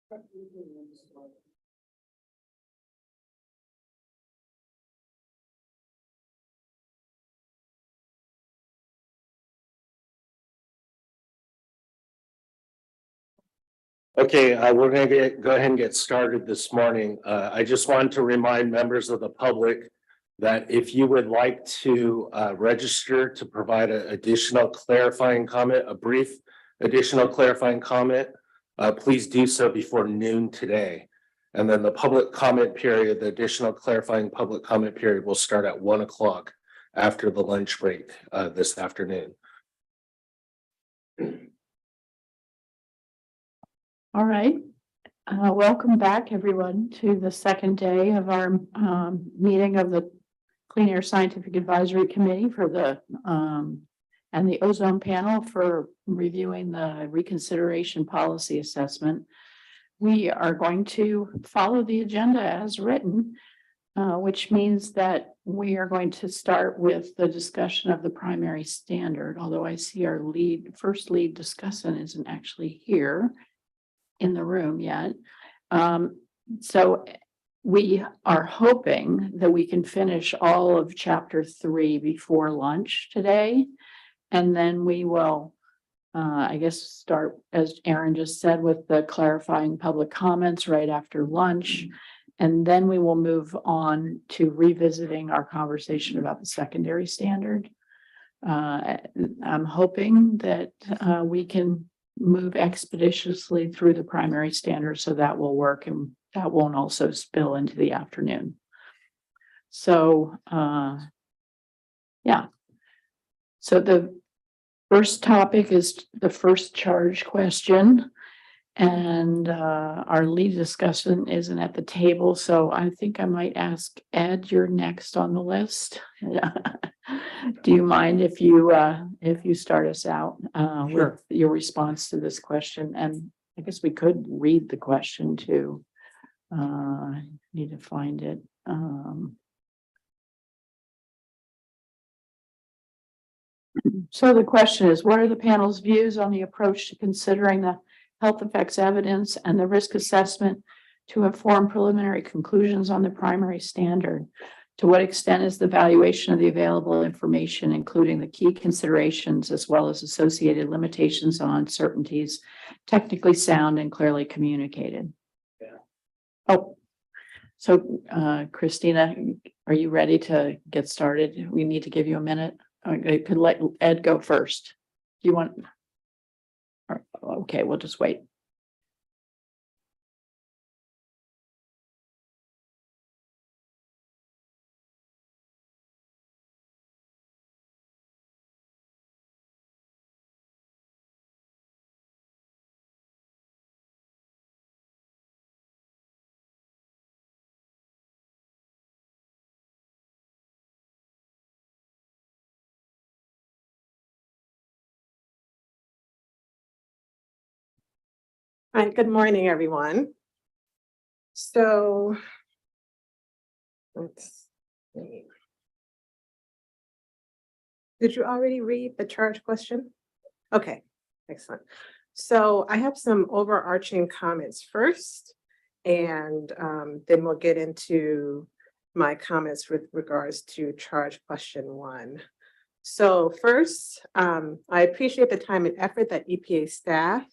Okay, we're going to go ahead and get started this morning. I just wanted to remind members of the public that if you would like to register to provide an additional clarifying comment, a brief additional clarifying comment, please do so before noon today. And then the public comment period, the additional clarifying public comment period will start at 1 o'clock after the lunch break this afternoon. All right. Welcome back, everyone, to the second day of our meeting of the Clean Air Scientific Advisory Committee for the and the Ozone panel for reviewing the reconsideration policy assessment. We are going to follow the agenda as written, which means that we are going to start with the discussion of the primary standard, although I see our first lead discussant isn't actually here in the room yet. So we are hoping that we can finish all of chapter 3 before lunch today. And then we will, I guess, start, as Aaron just said, with the clarifying public comments right after lunch. And then we will move on to revisiting our conversation about the secondary standard. I'm hoping that we can move expeditiously through the primary standard, so that will work and that won't also spill into the afternoon. So yeah, so the first topic is the first charge question, and our lead discussion isn't at the table, so I think I might ask Ed, you're next on the list. Do you mind if you start us out with your response to this question? And I guess we could read the question too. Need to find it. So the question is, what are the panel's views on the approach to considering the health effects evidence and the risk assessment to inform preliminary conclusions on the primary standard? To what extent is the valuation of the available information, including the key considerations as well as associated limitations and uncertainties, technically sound and clearly communicated? Yeah. Oh, so Christina, are you ready to get started? We need to give you a minute. I could let Ed go first. Do you want? Okay, we'll just wait. Hi, good morning, everyone. So let's see. Did you already read the charge question? Okay, excellent. So I have some overarching comments first, and then we'll get into my comments with regards to charge question 1. So first, I appreciate the time and effort that EPA staff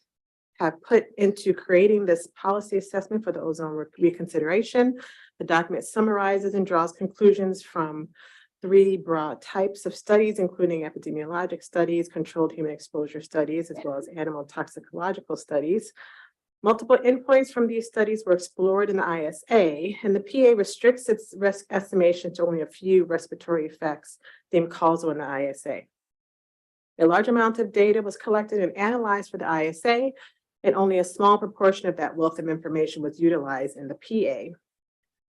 have put into creating this policy assessment for the ozone reconsideration. The document summarizes and draws conclusions from 3 broad types of studies, including epidemiologic studies, controlled human exposure studies, as well as animal toxicological studies. Multiple endpoints from these studies were explored in the ISA, and the PA restricts its risk estimation to only a few respiratory effects deemed causal in the ISA. A large amount of data was collected and analyzed for the ISA, and only a small proportion of that wealth of information was utilized in the PA.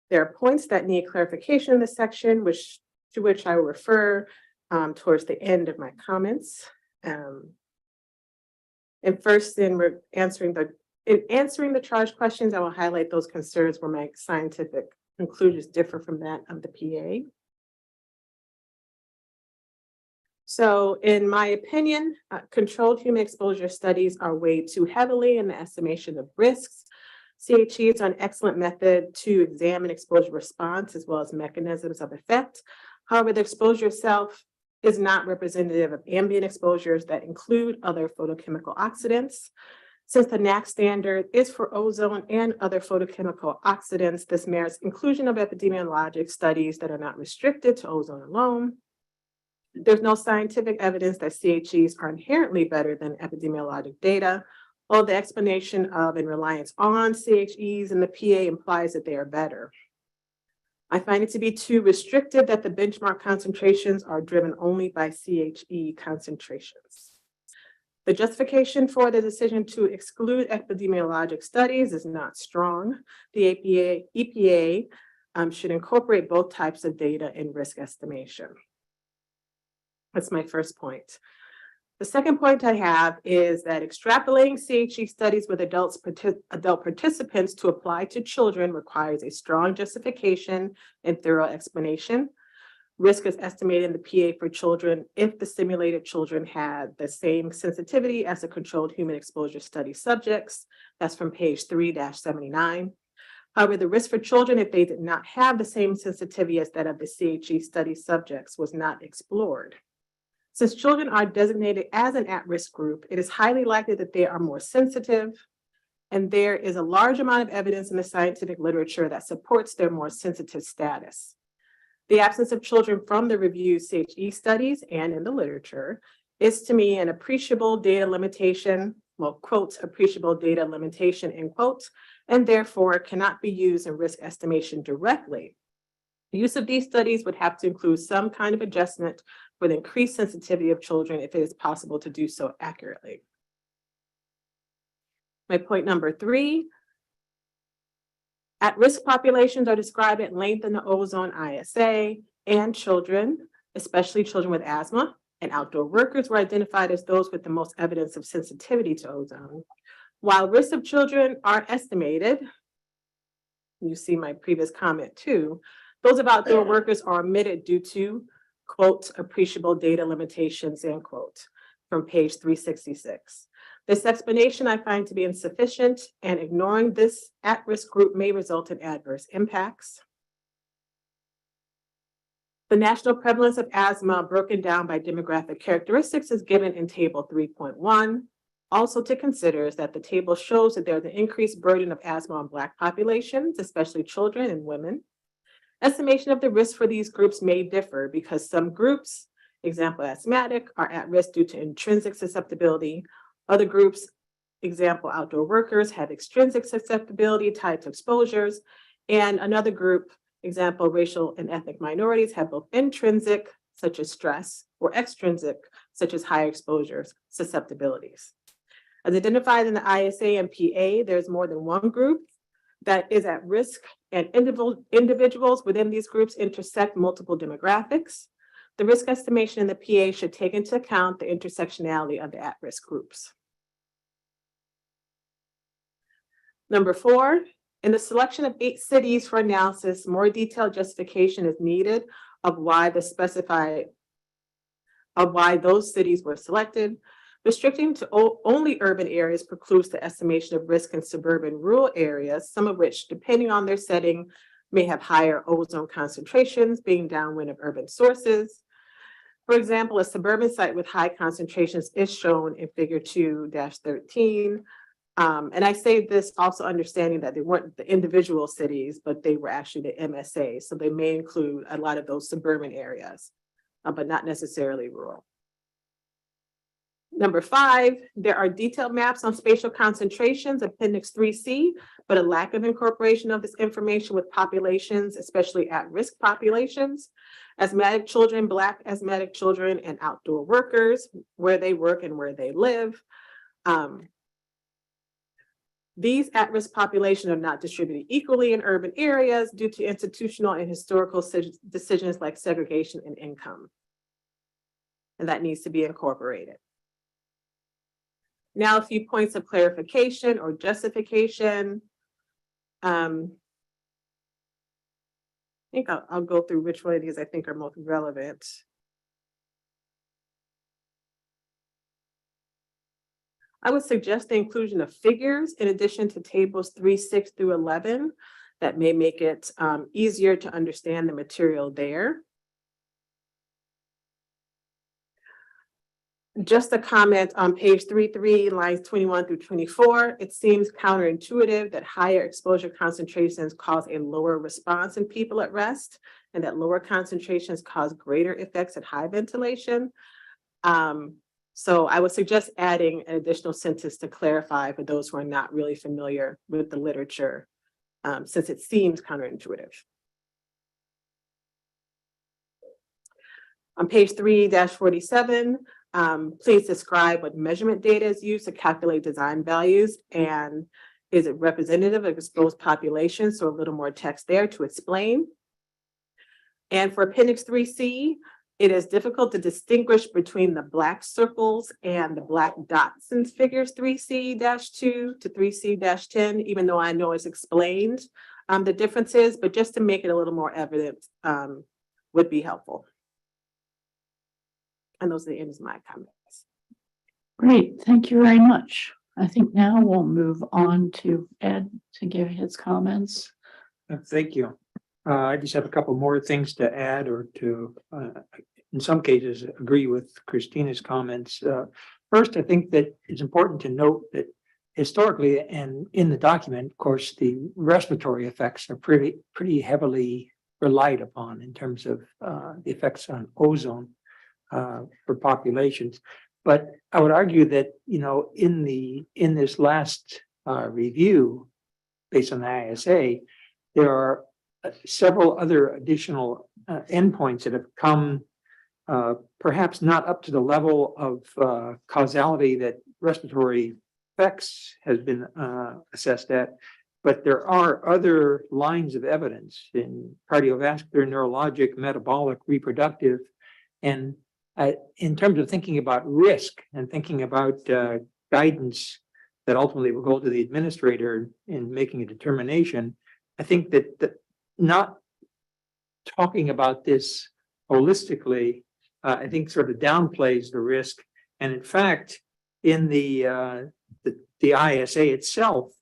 There are points that need clarification in this section, to which I will refer towards the end of my comments. And first, in answering the charge questions, I will highlight those concerns where my scientific conclusions differ from that of the PA. So in my opinion, controlled human exposure studies are weighed too heavily in the estimation of risks. CHEs are an excellent method to examine exposure response as well as mechanisms of effect. However, the exposure itself is not representative of ambient exposures that include other photochemical oxidants. Since the NAC standard is for ozone and other photochemical oxidants, this merits inclusion of epidemiologic studies that are not restricted to ozone alone. There's no scientific evidence that CHEs are inherently better than epidemiologic data, although the explanation of and reliance on CHEs in the PA implies that they are better. I find it to be too restrictive that the benchmark concentrations are driven only by CHE concentrations. The justification for the decision to exclude epidemiologic studies is not strong. The EPA should incorporate both types of data in risk estimation. That's my first point. The second point I have is that extrapolating CHE studies with adult participants to apply to children requires a strong justification and thorough explanation. Risk is estimated in the PA for children if the simulated children had the same sensitivity as the controlled human exposure study subjects. That's from page 3-79. However, the risk for children if they did not have the same sensitivity as that of the CHE study subjects was not explored. Since children are designated as an at-risk group, it is highly likely that they are more sensitive, and there is a large amount of evidence in the scientific literature that supports their more sensitive status. The absence of children from the reviewed CHE studies and in the literature is to me an appreciable data limitation, well, quote, appreciable data limitation, end quote, and therefore cannot be used in risk estimation directly. The use of these studies would have to include some kind of adjustment for the increased sensitivity of children if it is possible to do so accurately. My point number 3, at-risk populations are described at length in the Ozone ISA, and children, especially children with asthma and outdoor workers, were identified as those with the most evidence of sensitivity to ozone. While risks of children are estimated, you see my previous comment too, those of outdoor workers are omitted due to, quote, appreciable data limitations, end quote, from page 366. This explanation I find to be insufficient, and ignoring this at-risk group may result in adverse impacts. The national prevalence of asthma broken down by demographic characteristics is given in table 3.1. Also to consider is that the table shows that there's an increased burden of asthma on Black populations, especially children and women. Estimation of the risk for these groups may differ because some groups, example asthmatic, are at risk due to intrinsic susceptibility. Other groups, example outdoor workers, have extrinsic susceptibility tied to exposures. And another group, example racial and ethnic minorities, have both intrinsic, such as stress, or extrinsic, such as higher exposures, susceptibilities. As identified in the ISA and PA, there's more than one group that is at risk, and individuals within these groups intersect multiple demographics. The risk estimation in the PA should take into account the intersectionality of the at-risk groups. Number 4, in the selection of 8 cities for analysis, more detailed justification is needed of why those cities were selected. Restricting to only urban areas precludes the estimation of risk in suburban rural areas, some of which, depending on their setting, may have higher ozone concentrations being downwind of urban sources. For example, a suburban site with high concentrations is shown in figure 2-13. And I say this also understanding that they weren't the individual cities, but they were actually the MSA. So they may include a lot of those suburban areas, but not necessarily rural. Number 5, there are detailed maps on spatial concentrations, Appendix 3C, but a lack of incorporation of this information with populations, especially at-risk populations, asthmatic children, Black asthmatic children, and outdoor workers, where they work and where they live. These at-risk populations are not distributed equally in urban areas due to institutional and historical decisions like segregation and income. And that needs to be incorporated. Now, a few points of clarification or justification. I think I'll go through which one of these I think are most relevant. I would suggest the inclusion of figures in addition to tables 3, 6 through 11. That may make it easier to understand the material there. Just a comment on page 3.3, lines 21 through 24. It seems counterintuitive that higher exposure concentrations cause a lower response in people at rest, and that lower concentrations cause greater effects at high ventilation. So I would suggest adding an additional sentence to clarify for those who are not really familiar with the literature, since it seems counterintuitive. On page 3-47, please describe what measurement data is used to calculate design values, and is it representative of exposed populations? So a little more text there to explain. And for Appendix 3C, it is difficult to distinguish between the black circles and the black dots in figures 3C-2 to 3C-10, even though I know it's explained the differences, but just to make it a little more evident would be helpful. And those are the ends of my comments. Great, thank you very much. I think now we'll move on to Ed to give his comments. Thank you. I just have a couple more things to add or to, in some cases, agree with Christina's comments. First, I think that it's important to note that historically and in the document, of course, the respiratory effects are pretty heavily relied upon in terms of the effects on ozone for populations. But I would argue that, you know, in this last review, based on the ISA, there are several other additional endpoints that have come perhaps not up to the level of causality that respiratory effects has been assessed at, but there are other lines of evidence in cardiovascular, neurologic, metabolic, reproductive, and in terms of thinking about risk and thinking about guidance that ultimately will go to the administrator in making a determination, I think that not talking about this holistically, I think sort of downplays the risk. And in fact, in the ISA itself,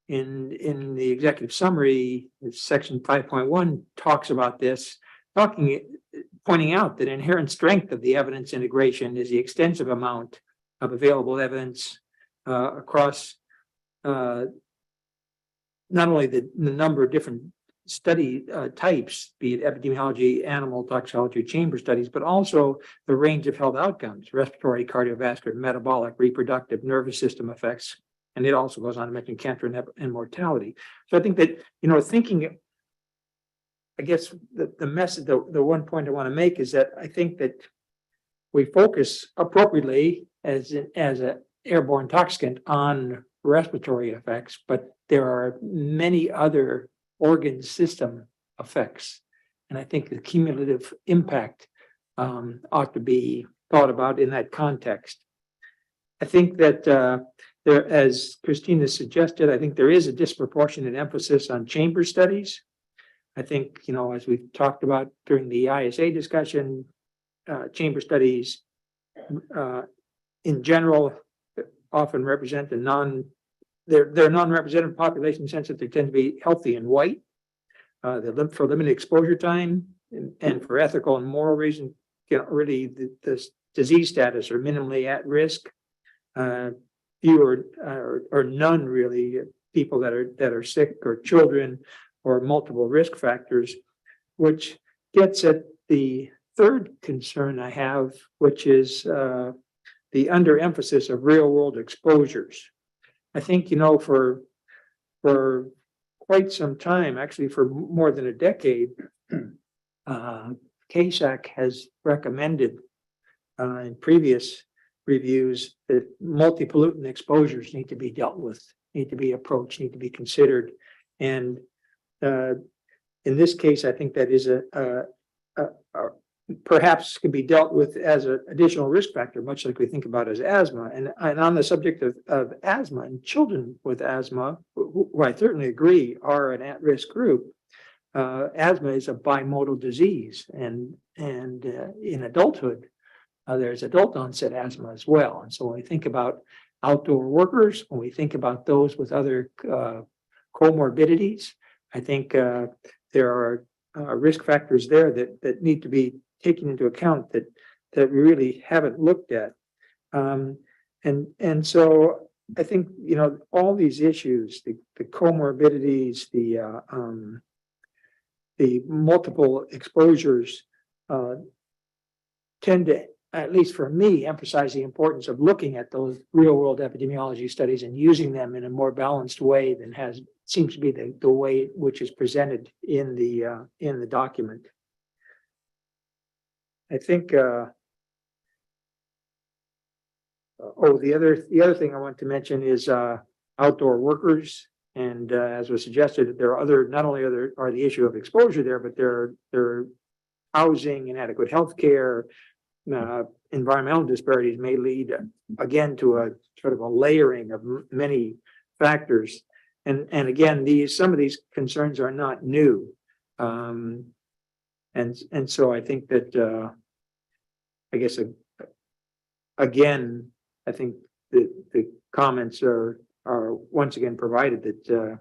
in the executive summary, section 5.1 talks about this, pointing out that inherent strength of the evidence integration is the extensive amount of available evidence across not only the number of different study types, be it epidemiology, animal toxicology, chamber studies, but also the range of health outcomes, respiratory, cardiovascular, metabolic, reproductive, nervous system effects. And it also goes on to mention cancer and mortality. So I think that, you know, thinking, I guess the message, the one point I want to make is that I think that we focus appropriately as an airborne toxicant on respiratory effects, but there are many other organ system effects. And I think the cumulative impact ought to be thought about in that context. I think that there, as Christina suggested, I think there is a disproportionate emphasis on chamber studies. I think, you know, as we've talked about during the ISA discussion, chamber studies in general often represent they're non-representative population in the sense that they tend to be healthy and white. For limited exposure time and for ethical and moral reasons, you know, really the disease status are minimally at risk. Fewer or none really people that are sick or children or multiple risk factors, which gets at the third concern I have, which is the underemphasis of real world exposures. I think, you know, for quite some time, actually for more than a decade, CASAC has recommended in previous reviews that multi-pollutant exposures need to be dealt with, need to be approached, need to be considered. And in this case, I think that is perhaps can be dealt with as an additional risk factor, much like we think about as asthma. And on the subject of asthma and children with asthma, who I certainly agree are an at-risk group, asthma is a bimodal disease. And in adulthood, there's adult onset asthma as well. And so when we think about outdoor workers, when we think about those with other comorbidities, I think there are risk factors there that need to be taken into account that we really haven't looked at. And so I think, all these issues, the comorbidities, the multiple exposures tend to, at least for me, emphasize the importance of looking at those real world epidemiology studies and using them in a more balanced way than seems to be the way which is presented in the document. I think the other thing I want to mention is outdoor workers. And as was suggested, there are not only are the issue of exposure there, but there are housing, inadequate health care, environmental disparities may lead again to a sort of a layering of many factors. And again, some of these concerns are not new. And so I think that I guess again, I think the comments are once again provided that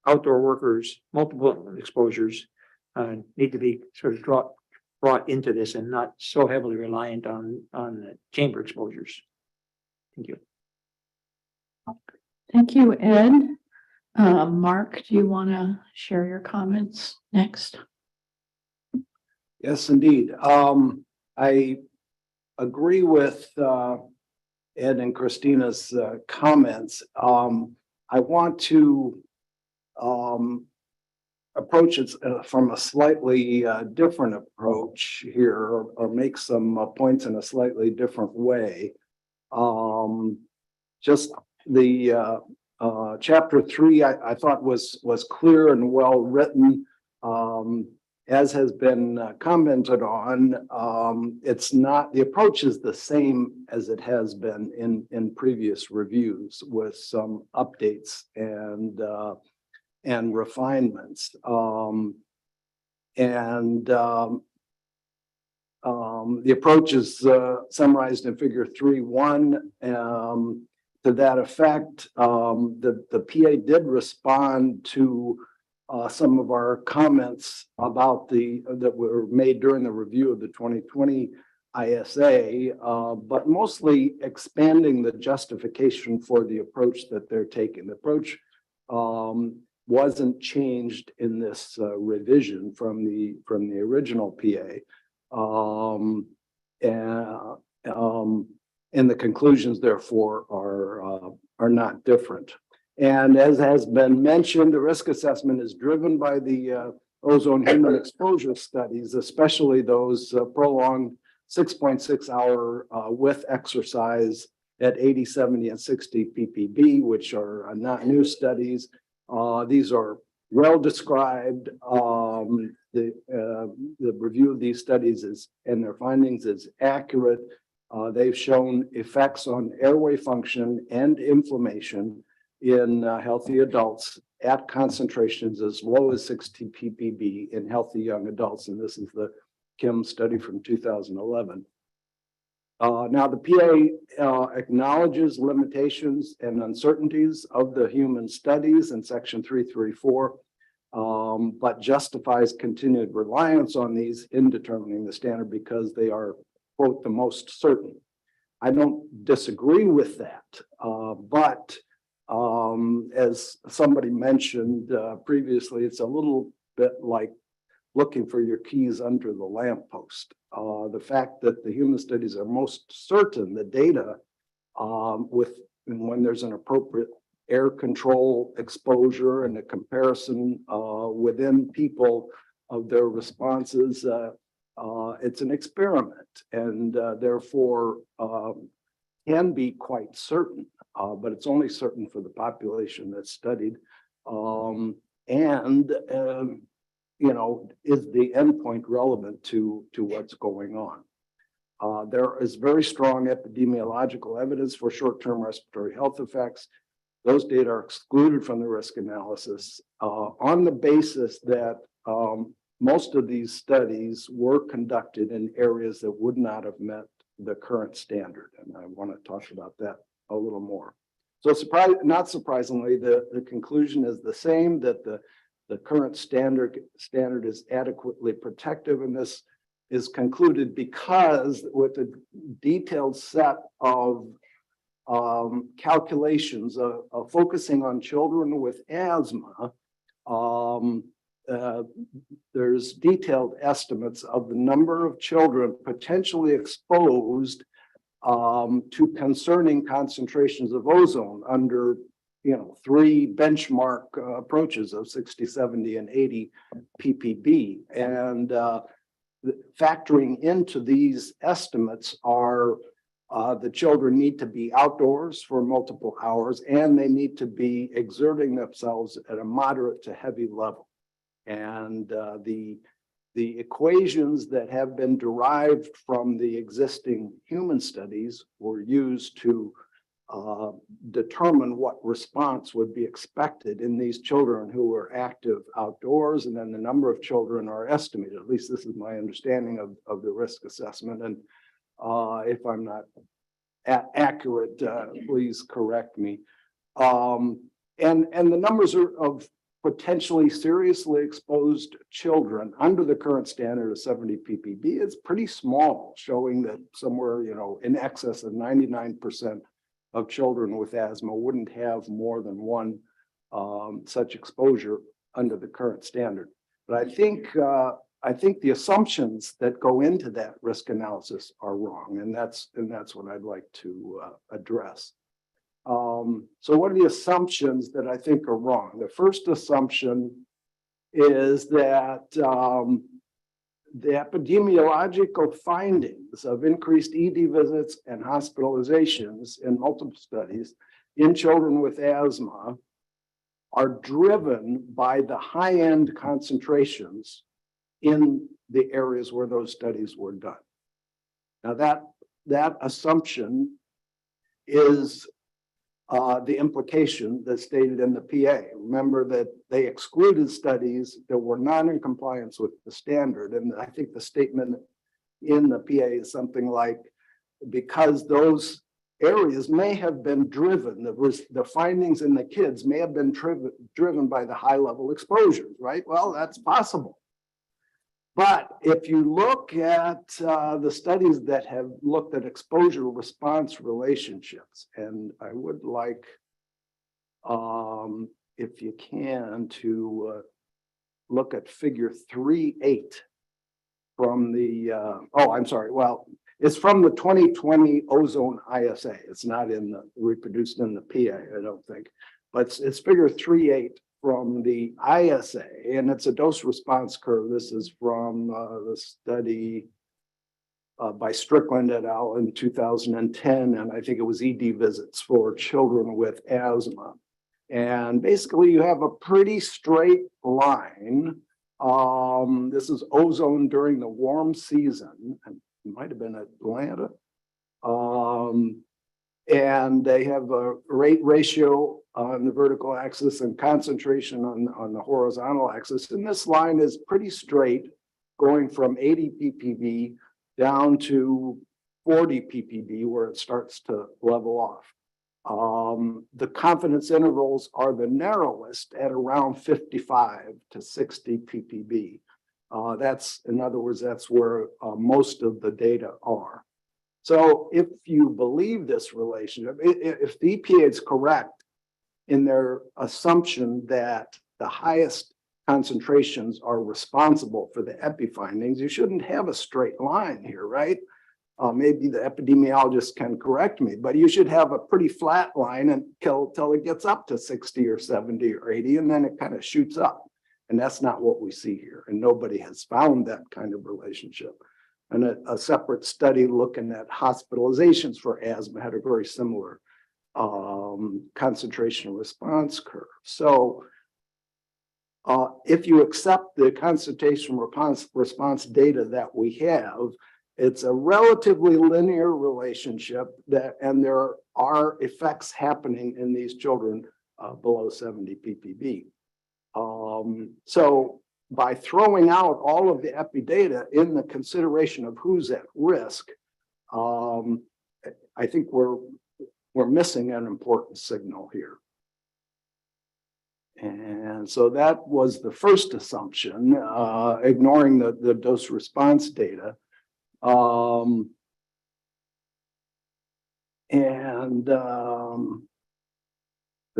outdoor workers, multiple exposures need to be sort of brought into this and not so heavily reliant on the chamber exposures. Thank you. Thank you, Ed. Mark, do you want to share your comments next? Yes, indeed. I agree with Ed and Christina's comments. I want to approach it from a slightly different approach here, or make some points in a slightly different way. Just the chapter 3, I thought was clear and well written. As has been commented on, it's not, the approach is the same as it has been in previous reviews, with some updates and refinements. The approach is summarized in figure 3.1. To that effect, the PA did respond to some of our comments about that were made during the review of the 2020 ISA, but mostly expanding the justification for the approach that they're taking. The approach wasn't changed in this revision from the original PA, and the conclusions therefore are not different. And as has been mentioned, the risk assessment is driven by the ozone human exposure studies, especially those prolonged 6.6 hour with exercise at 80, 70, and 60 ppb, which are not new studies. These are well described. The review of these studies and their findings is accurate. They've shown effects on airway function and inflammation in healthy adults at concentrations as low as 60 ppb in healthy young adults. And this is the Kim study from 2011. Now, the PA acknowledges limitations and uncertainties of the human studies in section 334, but justifies continued reliance on these in determining the standard because they are, quote, the most certain. I don't disagree with that, but as somebody mentioned previously, it's a little bit like looking for your keys under the lamppost. The fact that the human studies are most certain, the data when there's an appropriate air control exposure and a comparison within people of their responses, it's an experiment, and therefore can be quite certain, but it's only certain for the population that's studied. Is the endpoint relevant to what's going on? There is very strong epidemiological evidence for short-term respiratory health effects. Those data are excluded from the risk analysis on the basis that most of these studies were conducted in areas that would not have met the current standard. And I want to talk about that a little more. So not surprisingly, the conclusion is the same, that the current standard is adequately protective, and this is concluded because with a detailed set of calculations of focusing on children with asthma, there's detailed estimates of the number of children potentially exposed to concerning concentrations of ozone under, 3 benchmark approaches of 60, 70, and 80 ppb. And factoring into these estimates are the children need to be outdoors for multiple hours, and they need to be exerting themselves at a moderate to heavy level. And the equations that have been derived from the existing human studies were used to determine what response would be expected in these children who were active outdoors, and then the number of children are estimated. At least this is my understanding of the risk assessment. And if I'm not accurate, please correct me. And the numbers are of potentially seriously exposed children under the current standard of 70 ppb is pretty small, showing that somewhere, in excess of 99% of children with asthma wouldn't have more than one such exposure under the current standard. But I think the assumptions that go into that risk analysis are wrong, and that's what I'd like to address. So what are the assumptions that I think are wrong? The first assumption is that the epidemiological findings of increased ED visits and hospitalizations in multiple studies in children with asthma are driven by the high-end concentrations in the areas where those studies were done. Now that assumption is the implication that's stated in the PA. Remember that they excluded studies that were not in compliance with the standard. And I think the statement in the PA is something like, because those areas may have been driven, the findings in the kids may have been driven by the high level exposures, right? Well, that's possible. But if you look at the studies that have looked at exposure response relationships, and I would like, if you can, to look at figure 3.8 from the, it's from the 2020 Ozone ISA. It's not reproduced in the PA, I don't think, but it's figure 3.8. From the ISA, and it's a dose response curve. This is from the study by Strickland et al. In 2010, and I think it was ED visits for children with asthma. And basically, you have a pretty straight line. This is ozone during the warm season, and it might have been Atlanta. And they have a rate ratio on the vertical axis and concentration on the horizontal axis. And this line is pretty straight, going from 80 ppb down to 40 ppb, where it starts to level off. The confidence intervals are the narrowest at around 55 to 60 ppb. In other words, that's where most of the data are. So if you believe this relationship, if the EPA is correct in their assumption that the highest concentrations are responsible for the epi findings, you shouldn't have a straight line here, right? Maybe the epidemiologist can correct me, but you should have a pretty flat line until it gets up to 60 or 70 or 80, and then it kind of shoots up. And that's not what we see here. And nobody has found that kind of relationship. And a separate study looking at hospitalizations for asthma had a very similar concentration response curve. So if you accept the concentration response data that we have, it's a relatively linear relationship and there are effects happening in these children below 70 ppb. So by throwing out all of the epi data in the consideration of who's at risk, I think we're we're missing an important signal here. And so that was the first assumption, ignoring the dose response data. The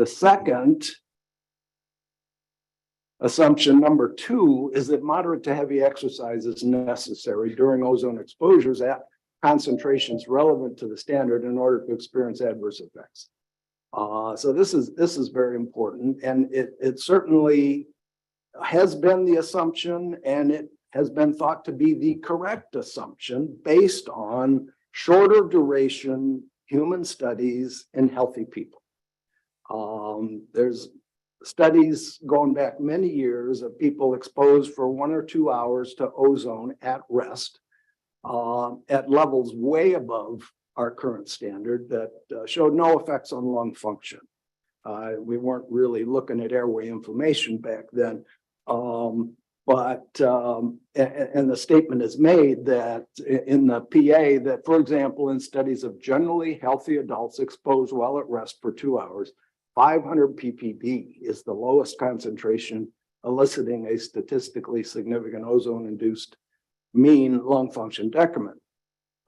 second assumption, number two, is that moderate to heavy exercise is necessary during ozone exposures at concentrations relevant to the standard in order to experience adverse effects. So this is very important, and it certainly has been the assumption, and it has been thought to be the correct assumption based on shorter duration human studies in healthy people. There's studies going back many years of people exposed for 1 or 2 hours to ozone at rest at levels way above our current standard that showed no effects on lung function. We weren't really looking at airway inflammation back then. And the statement is made that in the PA that, for example, in studies of generally healthy adults exposed while at rest for 2 hours, 500 ppb is the lowest concentration, eliciting a statistically significant ozone-induced mean lung function decrement.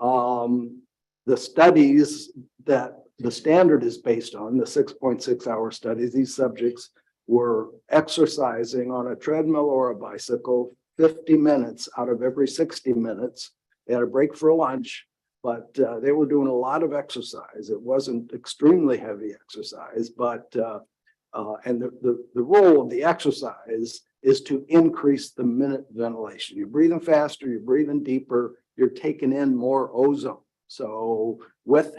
The studies that the standard is based on, the 6.6 hour studies, these subjects were exercising on a treadmill or a bicycle 50 minutes out of every 60 minutes. They had a break for lunch, but they were doing a lot of exercise. It wasn't extremely heavy exercise, but and the role of the exercise is to increase the minute ventilation. You're breathing faster, you're breathing deeper, you're taking in more ozone. So with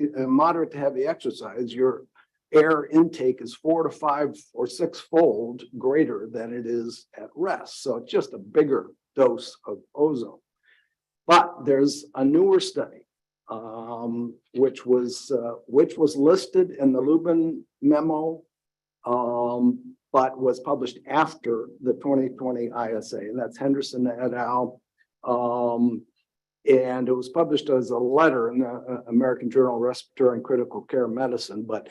moderate to heavy exercise, your air intake is 4 to 5 or 6-fold greater than it is at rest. So it's just a bigger dose of ozone. But there's a newer study, which was listed in the Lubin memo, but was published after the 2020 ISA, and that's Henderson et al. And it was published as a letter in the American Journal of Respiratory and Critical Care Medicine. But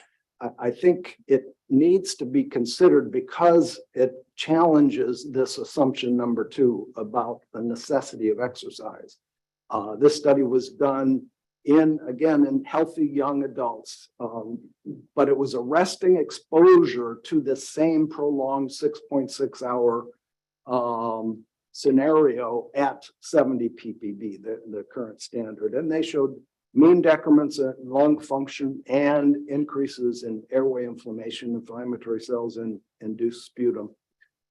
I think it needs to be considered because it challenges this assumption number two about the necessity of exercise. This study was done in healthy young adults, but it was arresting exposure to the same prolonged 6.6 hour scenario at 70 ppb, the current standard. And they showed mean decrements in lung function and increases in airway inflammation, inflammatory cells, and induced sputum.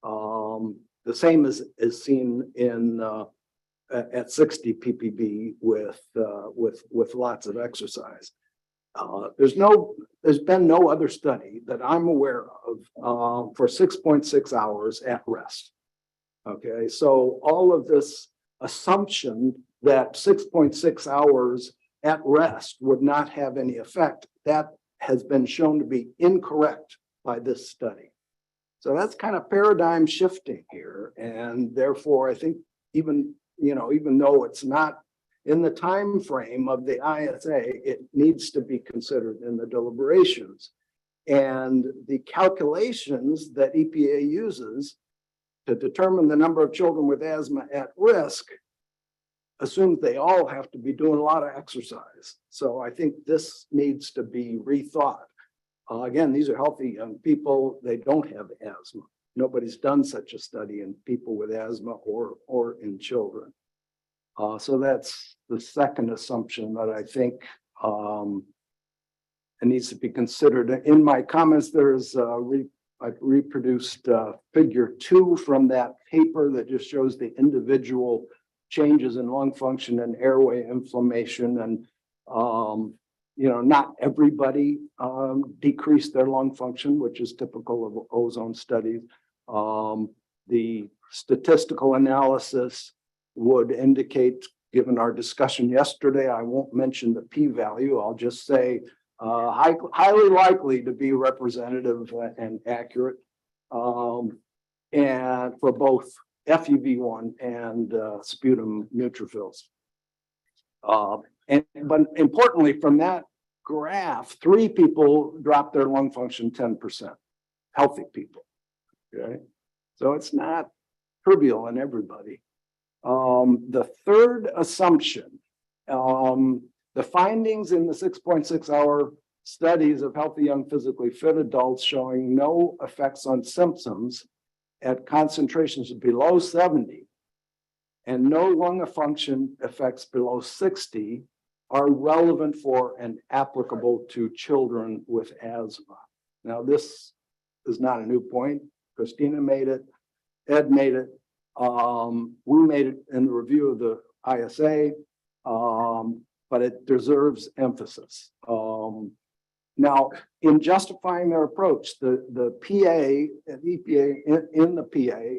The same is seen in at 60 ppb with lots of exercise. There's been no other study that I'm aware of for 6.6 hours at rest. Okay, so all of this assumption that 6.6 hours at rest would not have any effect, that has been shown to be incorrect by this study. So that's kind of paradigm shifting here. And therefore, I think even though it's not in the time frame of the ISA, it needs to be considered in the deliberations. And the calculations that EPA uses to determine the number of children with asthma at risk assumes they all have to be doing a lot of exercise. So I think this needs to be rethought. Again, these are healthy young people. They don't have asthma. Nobody's done such a study in people with asthma or in children. So that's the second assumption that I think it needs to be considered. In my comments, there's I've reproduced figure 2 from that paper that just shows the individual changes in lung function and airway inflammation. And, not everybody decreased their lung function, which is typical of ozone studies. The statistical analysis would indicate, given our discussion yesterday, I won't mention the p-value. I'll just say highly likely to be representative and accurate, and for both FEV1 and sputum neutrophils. But importantly, from that graph, 3 people dropped their lung function 10%, healthy people. Okay, so it's not trivial in everybody. The third assumption, the findings in the 6.6 hour studies of healthy young physically fit adults showing no effects on symptoms at concentrations below 70 and no lung function effects below 60 are relevant for and applicable to children with asthma. Now, this is not a new point. Christina made it, Ed made it. We made it in the review of the ISA, but it deserves emphasis. Now, in justifying their approach, the PA, the EPA in the PA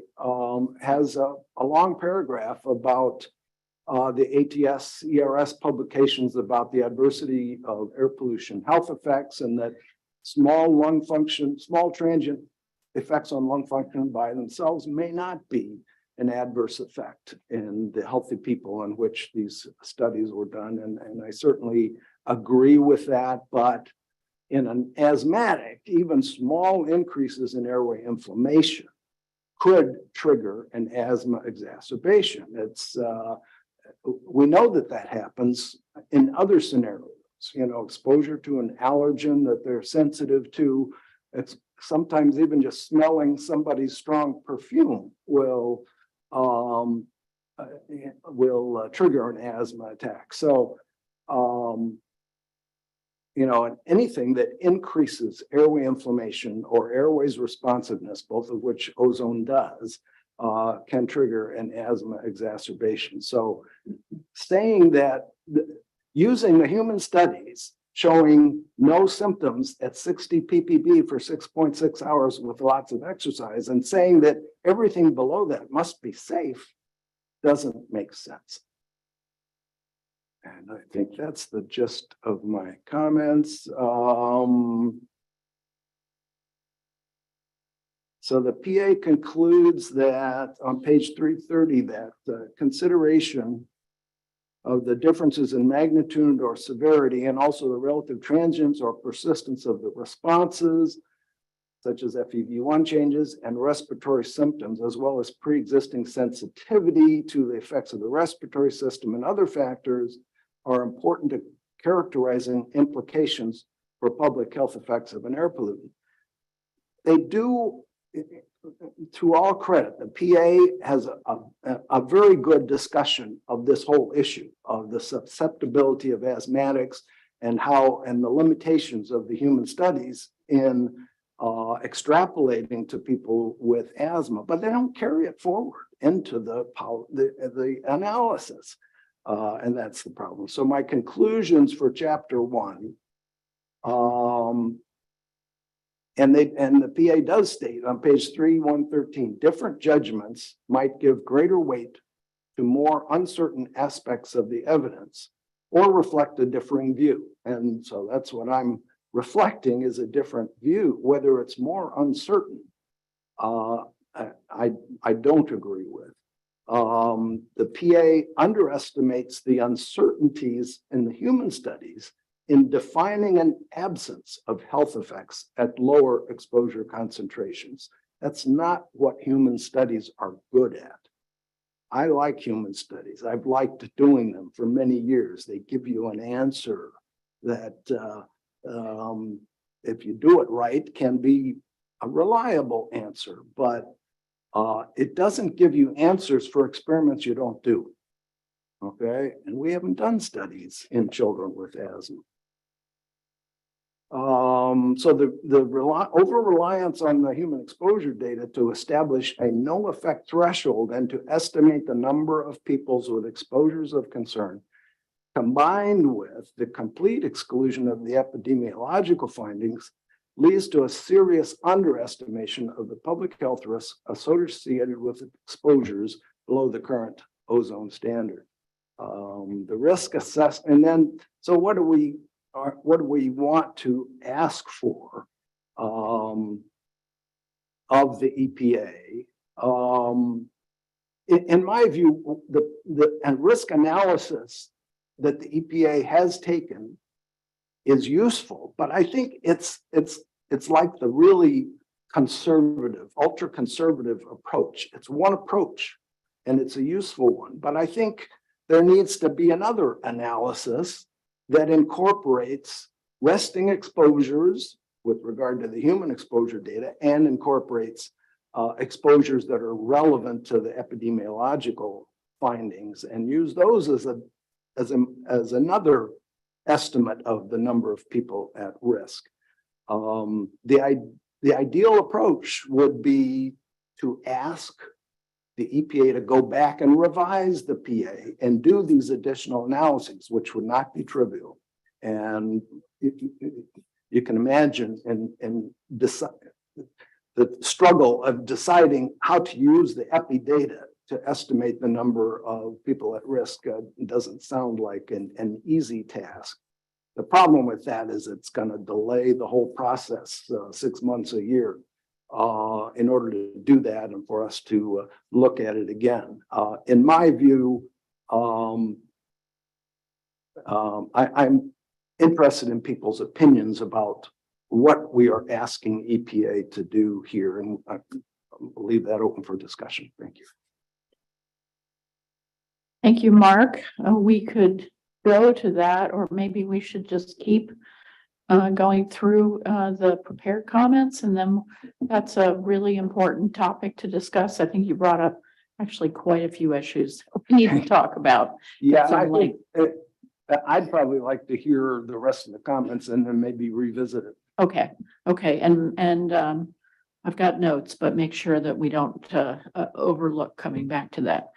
has a long paragraph about the ATS ERS publications about the adversity of air pollution health effects, and that small transient effects on lung function by themselves may not be an adverse effect in the healthy people in which these studies were done. And I certainly agree with that, but in an asthmatic, even small increases in airway inflammation could trigger an asthma exacerbation. We know that happens in other scenarios, exposure to an allergen that they're sensitive to. It's sometimes even just smelling somebody's strong perfume will trigger an asthma attack. So, anything that increases airway inflammation or airways responsiveness, both of which ozone does, can trigger an asthma exacerbation. So saying that, using the human studies showing no symptoms at 60 ppb for 6.6 hours with lots of exercise and saying that everything below that must be safe doesn't make sense. And I think that's the gist of my comments. So the PA concludes that on page 330 that consideration of the differences in magnitude or severity and also the relative transience or persistence of the responses, such as FEV1 changes and respiratory symptoms, as well as pre-existing sensitivity to the effects of the respiratory system and other factors, are important to characterizing implications for public health effects of an air pollutant. They do, to all credit, the PA has a very good discussion of this whole issue of the susceptibility of asthmatics and the limitations of the human studies in extrapolating to people with asthma, but they don't carry it forward into the analysis. And that's the problem. So my conclusions for chapter 1, and the PA does state on page 113, different judgments might give greater weight to more uncertain aspects of the evidence or reflect a differing view. And so that's what I'm reflecting, is a different view. Whether it's more uncertain, I don't agree with. The PA underestimates the uncertainties in the human studies in defining an absence of health effects at lower exposure concentrations. That's not what human studies are good at. I like human studies. I've liked doing them for many years. They give you an answer that, if you do it right, can be a reliable answer, but it doesn't give you answers for experiments you don't do. Okay, and we haven't done studies in children with asthma. So the over-reliance on the human exposure data to establish a no effect threshold and to estimate the number of people with exposures of concern, combined with the complete exclusion of the epidemiological findings, leads to a serious underestimation of the public health risks associated with exposures below the current ozone standard. The risk assessment, and then, so what do we want to ask for of the EPA? In my view, the risk analysis that the EPA has taken is useful, but I think it's like the really conservative, ultra conservative approach. It's one approach and it's a useful one, but I think there needs to be another analysis that incorporates resting exposures with regard to the human exposure data and incorporates exposures that are relevant to the epidemiological findings and use those as another estimate of the number of people at risk. The ideal approach would be to ask the EPA to go back and revise the PA and do these additional analyses, which would not be trivial. And you can imagine and decide the struggle of deciding how to use the epi data to estimate the number of people at risk doesn't sound like an easy task. The problem with that is it's going to delay the whole process 6 months, a year, in order to do that and for us to look at it again. In my view, I'm interested in people's opinions about what we are asking EPA to do here, and I'll leave that open for discussion. Thank you. Thank you, Mark. We could go to that, or maybe we should just keep going through the prepared comments, and then that's a really important topic to discuss. I think you brought up actually quite a few issues we need to talk about. Yeah, some I think I'd probably like to hear the rest of the comments and then maybe revisit it. Okay, and I've got notes, but make sure that we don't overlook coming back to that.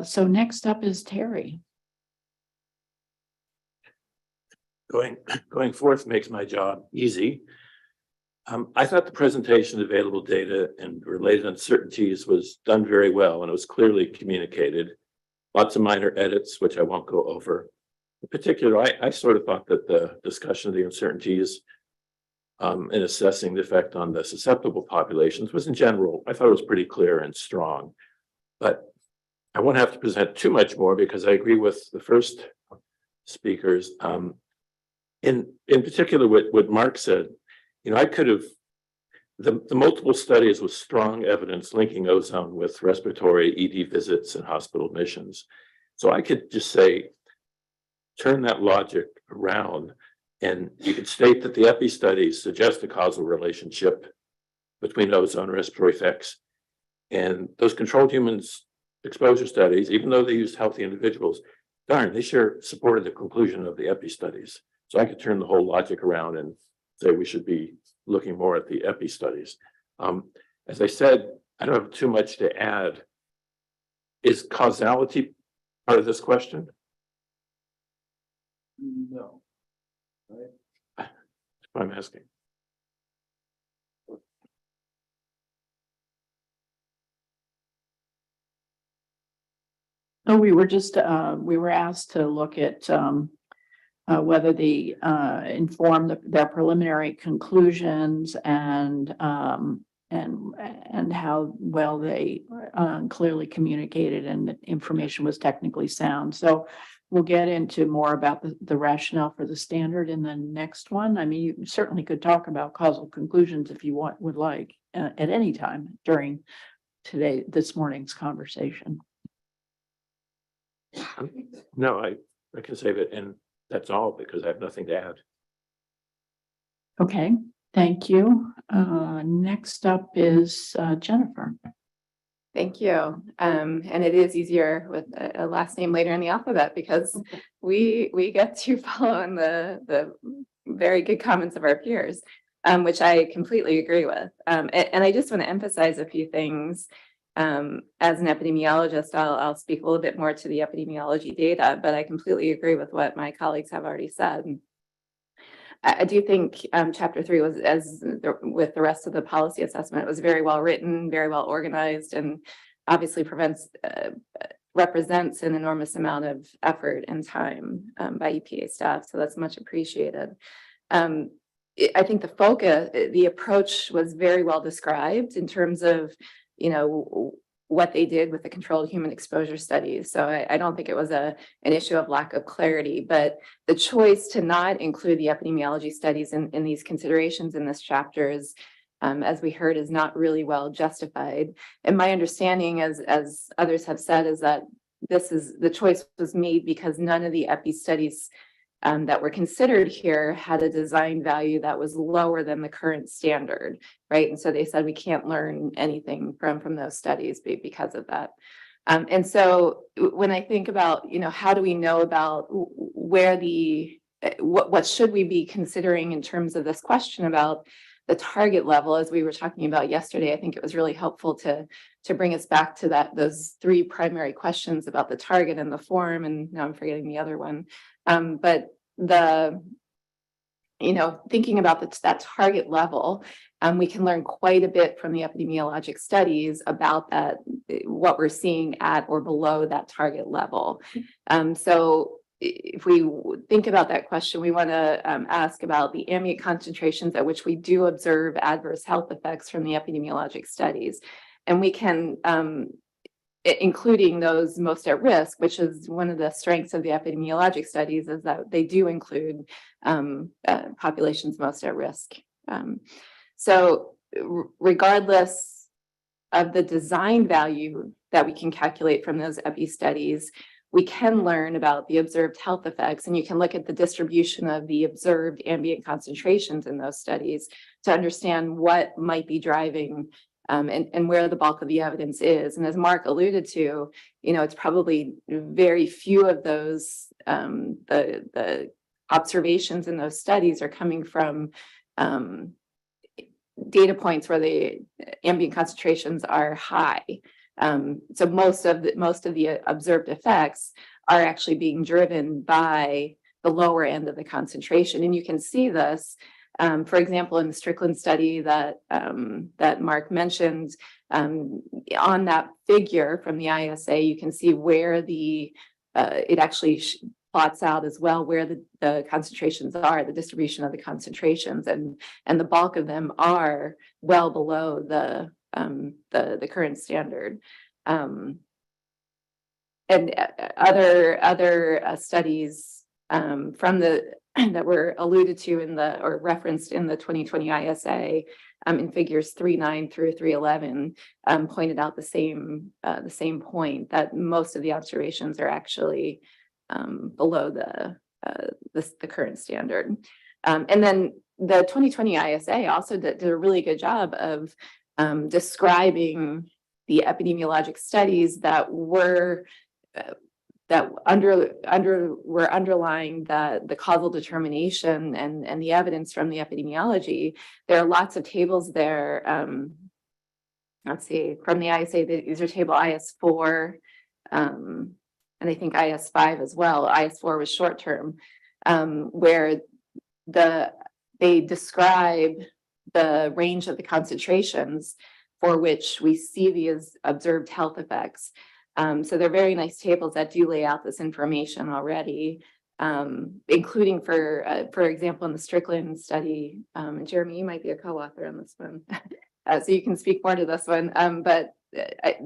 So next up is Terry. Going forth makes my job easy. I thought the presentation of available data and related uncertainties was done very well, and it was clearly communicated. Lots of minor edits, which I won't go over. In particular, I sort of thought that the discussion of the uncertainties in assessing the effect on the susceptible populations was, in general, I thought it was pretty clear and strong. But I won't have to present too much more because I agree with the first speakers. In particular, what Mark said, I could have, the multiple studies with strong evidence linking ozone with respiratory ED visits and hospital admissions. So I could just say, turn that logic around, and you could state that the epi studies suggest a causal relationship between ozone and respiratory effects. And those controlled humans exposure studies, even though they used healthy individuals, darn, they sure supported the conclusion of the epi studies. So I could turn the whole logic around and say we should be looking more at the epi studies. As I said, I don't have too much to add. Is causality part of this question? No. Right. That's what I'm asking. So we were just we were asked to look at whether they inform their preliminary conclusions and how well they clearly communicated and the information was technically sound. So we'll get into more about the rationale for the standard in the next one. I mean, you certainly could talk about causal conclusions if you would like at any time during this morning's conversation. No, I can save it, and that's all because I have nothing to add. Okay, thank you. Next up is Jennifer. Thank you. And it is easier with a last name later in the alphabet because we get to follow in the very good comments of our peers, which I completely agree with. And I just want to emphasize a few things. As an epidemiologist, I'll speak a little bit more to the epidemiology data, but I completely agree with what my colleagues have already said. I do think chapter 3 was, with the rest of the policy assessment, it was very well written, very well organized, and obviously represents an enormous amount of effort and time by EPA staff. So that's much appreciated. I think the approach was very well described in terms of, what they did with the controlled human exposure studies. So I don't think it was an issue of lack of clarity, but the choice to not include the epidemiology studies in these considerations in this chapter is, as we heard, is not really well justified. And my understanding, as others have said, is that the choice was made because none of the epi studies that were considered here had a design value that was lower than the current standard, right? And so they said we can't learn anything from those studies because of that. And so when I think about, how do we know about where what should we be considering in terms of this question about the target level, as we were talking about yesterday, I think it was really helpful to bring us back to those three primary questions about the target and the form, and now I'm forgetting the other one. But thinking about that target level, we can learn quite a bit from the epidemiologic studies about that, what we're seeing at or below that target level. So if we think about that question, we want to ask about the ambient concentrations at which we do observe adverse health effects from the epidemiologic studies. And we can, including those most at risk, which is one of the strengths of the epidemiologic studies, is that they do include populations most at risk. So regardless of the design value that we can calculate from those epi studies, we can learn about the observed health effects, and you can look at the distribution of the observed ambient concentrations in those studies to understand what might be driving and where the bulk of the evidence is. And as Mark alluded to, it's probably very few of those, the observations in those studies are coming from data points where the ambient concentrations are high. So most of the observed effects are actually being driven by the lower end of the concentration. And you can see this, for example, in the Strickland study that Mark mentioned, on that figure from the ISA, you can see where it actually plots out as well where the concentrations are, the distribution of the concentrations, and the bulk of them are well below the current standard. And other studies from that were alluded to or referenced in the 2020 ISA in figures 3.9 through 3.11 pointed out the same point, that most of the observations are actually below the current standard. And then the 2020 ISA also did a really good job of describing the epidemiologic studies that were underlying the causal determination and the evidence from the epidemiology. There are lots of tables there. Let's see, from the ISA, these are table IS4, and I think IS5 as well. IS4 was short term, where they describe the range of the concentrations for which we see these observed health effects. So they're very nice tables that do lay out this information already, including for example, in the Strickland study, and Jeremy, you might be a co-author on this one, so you can speak more to this one, but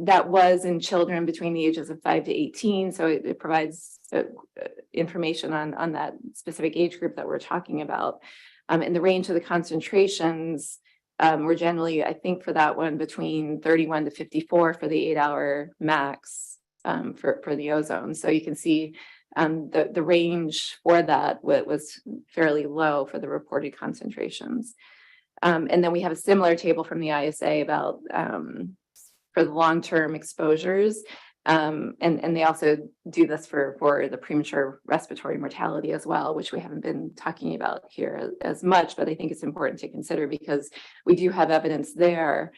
that was in children between the ages of 5 to 18. So it provides information on that specific age group that we're talking about. And the range of the concentrations were generally, I think for that one, between 31 to 54 for the 8-hour max for the ozone. So you can see the range for that was fairly low for the reported concentrations. And then we have a similar table from the ISA about for the long-term exposures. And they also do this for the premature respiratory mortality as well, which we haven't been talking about here as much, but I think it's important to consider because we do have evidence there,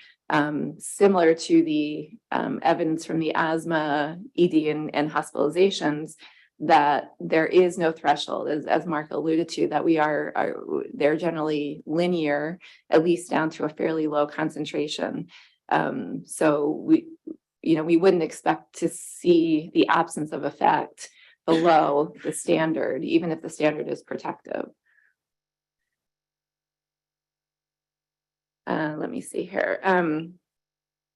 similar to the evidence from the asthma, ED, and hospitalizations, that there is no threshold, as Mark alluded to, that they're generally linear, at least down to a fairly low concentration. So we wouldn't expect to see the absence of effect below the standard, even if the standard is protective. Let me see here.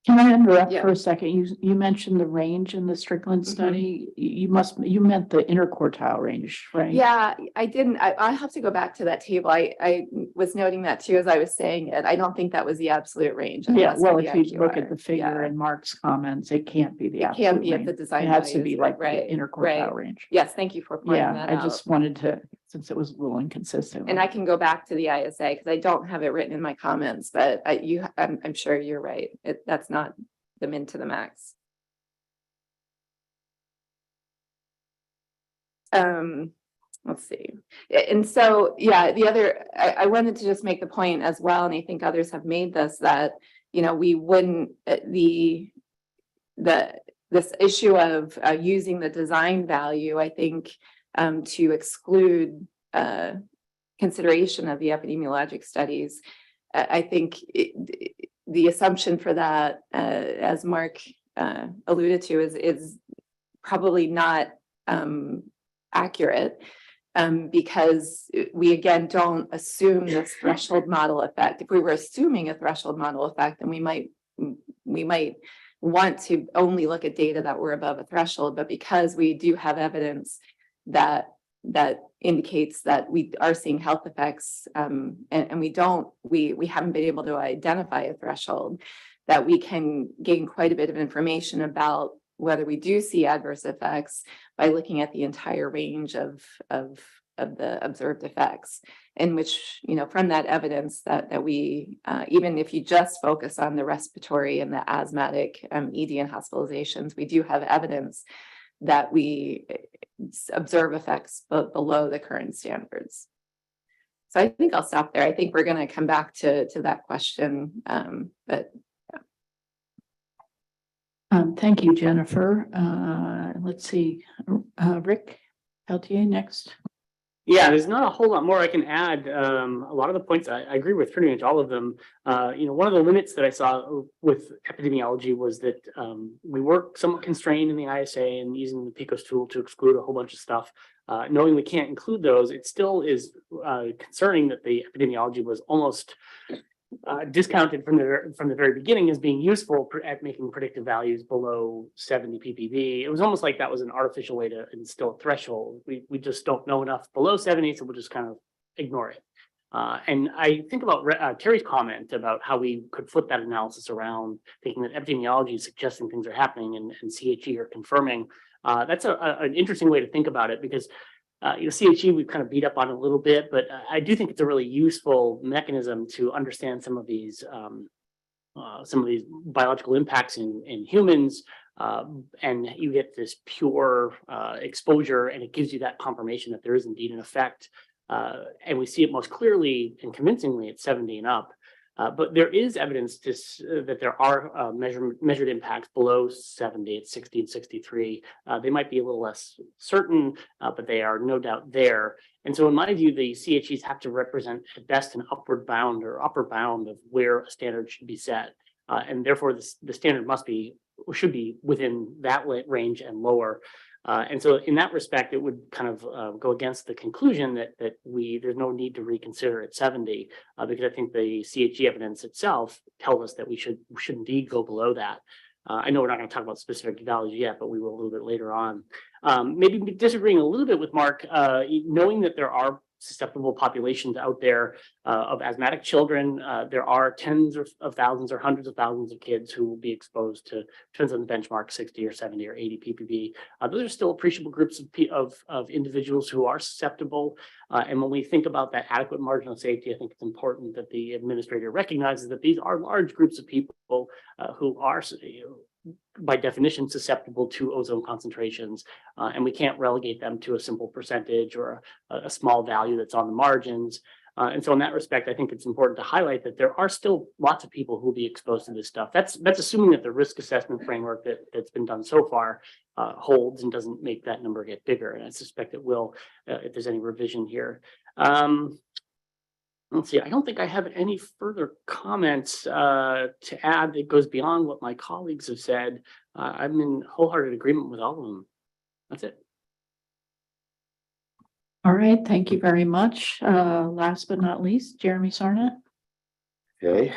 Can I interrupt Yeah. for a second? You mentioned the range in the Strickland Mhm. study. You meant the interquartile range, right? Yeah, I didn't, I'll have to go back to that table. I was noting that too, as I was saying it. I don't think that was the absolute range. It Yeah, has to well, be if you look at IQR. the figure Yeah. in Mark's comments, it can't be the It absolute can't be at the range. design It has to values, be like the right, interquartile right. range. Yes, thank you for pointing Yeah, that I out. just wanted to, since it was a little inconsistent. And I can go back to the ISA because I don't have it written in my comments, but I'm sure you're right. That's not the min to the max. Let's see. And so, yeah, the other, I wanted to just make the point as well, and I think others have made this, that, you know, we wouldn't, this issue of using the design value, I think, to exclude consideration of the epidemiologic studies. I think the assumption for that, as Mark alluded to, is probably not accurate, because we again don't assume this threshold model effect. If we were assuming a threshold model effect, then we might want to only look at data that were above a threshold. But because we do have evidence that indicates that we are seeing health effects, and we haven't been able to identify a threshold, that we can gain quite a bit of information about whether we do see adverse effects by looking at the entire range of the observed effects, in which, you know, from that evidence that we, even if you just focus on the respiratory and the asthmatic ED and hospitalizations, we do have evidence that we observe effects below the current standards. So I think I'll stop there. I think we're going to come back to that question, but Thank you, Jennifer. Let's see, Rick Peltier next. Yeah, there's not a whole lot more I can add. A lot of the points, I agree with pretty much all of them. You know, one of the limits that I saw with epidemiology was that we were somewhat constrained in the ISA and using the PICOS tool to exclude a whole bunch of stuff. Knowing we can't include those, it still is concerning that the epidemiology was almost discounted from the very beginning as being useful at making predictive values below 70 ppb. It was almost like that was an artificial way to instill a threshold. We just don't know enough below 70, so we'll just kind of ignore it. And I think about Terry's comment about how we could flip that analysis around, thinking that epidemiology is suggesting things are happening and CHE are confirming. That's an interesting way to think about it, because you know, CHE we've kind of beat up on a little bit, but I do think it's a really useful mechanism to understand some of these biological impacts in humans, and you get this pure exposure, and it gives you that confirmation that there is indeed an effect, and we see it most clearly and convincingly at 70 and up. But there is evidence that there are measured impacts below 70 at 60 and 63. They might be a little less certain, but they are no doubt there. And so in my view, the CHEs have to represent at best an upward bound or upper bound of where a standard should be set. And therefore, the standard should be within that range and lower. And so in that respect, it would kind of go against the conclusion that there's no need to reconsider at 70, because I think the CHE evidence itself tells us that we should indeed go below that. I know we're not going to talk about specific values yet, but we will a little bit later on. Maybe disagreeing a little bit with Mark, knowing that there are susceptible populations out there of asthmatic children. There are tens of thousands or hundreds of thousands of kids who will be exposed to, depends on the benchmark, 60 or 70 or 80 ppb. Those are still appreciable groups of individuals who are susceptible. And when we think about that adequate margin of safety, I think it's important that the administrator recognizes that these are large groups of people who are, by definition, susceptible to ozone concentrations, and we can't relegate them to a simple percentage or a small value that's on the margins. And so in that respect, I think it's important to highlight that there are still lots of people who will be exposed to this stuff. That's assuming that the risk assessment framework that's been done so far holds and doesn't make that number get bigger. And I suspect it will if there's any revision here. Let's see, I don't think I have any further comments to add that goes beyond what my colleagues have said. I'm in wholehearted agreement with all of them. That's it. All right, thank you very much. Last but not least, Jeremy Sarna. Okay,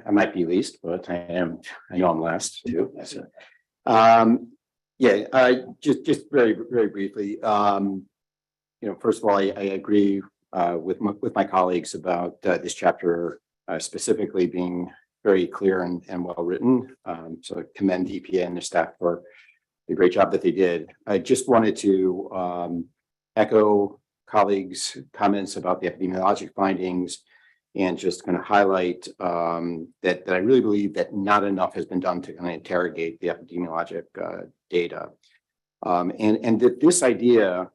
I might be least, but I know I'm last too. So, just very briefly. First of all, I agree with my colleagues about this chapter specifically being very clear and well written. So I commend EPA and their staff for the great job that they did. I just wanted to echo colleagues' comments about the epidemiologic findings and just kind of highlight that I really believe that not enough has been done to kind of interrogate the epidemiologic data. And that this idea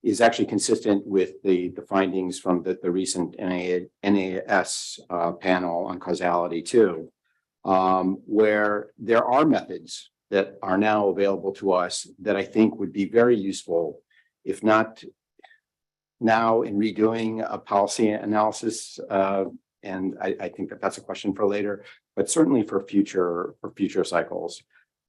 is actually consistent with the findings from the recent NAS panel on causality too, where there are methods that are now available to us that I think would be very useful, if not now in redoing a policy analysis. And I think that's a question for later, but certainly for future cycles.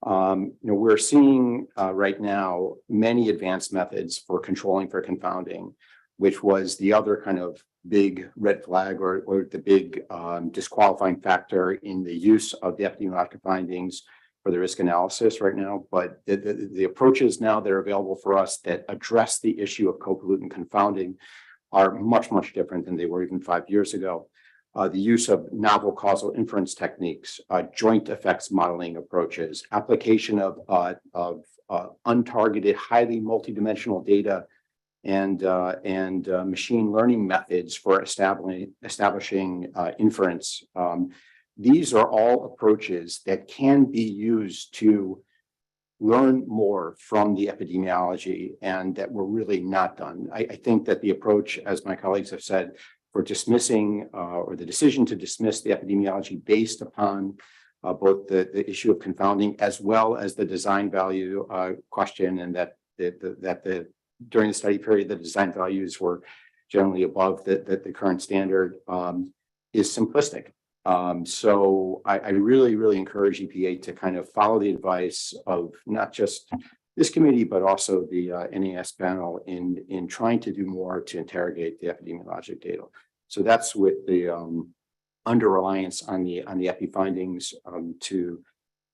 We're seeing right now many advanced methods for controlling for confounding, which was the other kind of big red flag or the big disqualifying factor in the use of the epidemiologic findings for the risk analysis right now. But the approaches now that are available for us that address the issue of co-pollutant confounding are much different than they were even 5 years ago. The use of novel causal inference techniques, joint effects modeling approaches, application of untargeted, highly multidimensional data and machine learning methods for establishing inference. These are all approaches that can be used to learn more from the epidemiology and that were really not done. I think that the approach, as my colleagues have said, for dismissing or the decision to dismiss the epidemiology based upon both the issue of confounding as well as the design value question, and that during the study period the design values were generally above the current standard, is simplistic. So I really encourage EPA to kind of follow the advice of not just this committee, but also the NAS panel in trying to do more to interrogate the epidemiologic data. So that's with the under-reliance on the epi findings. To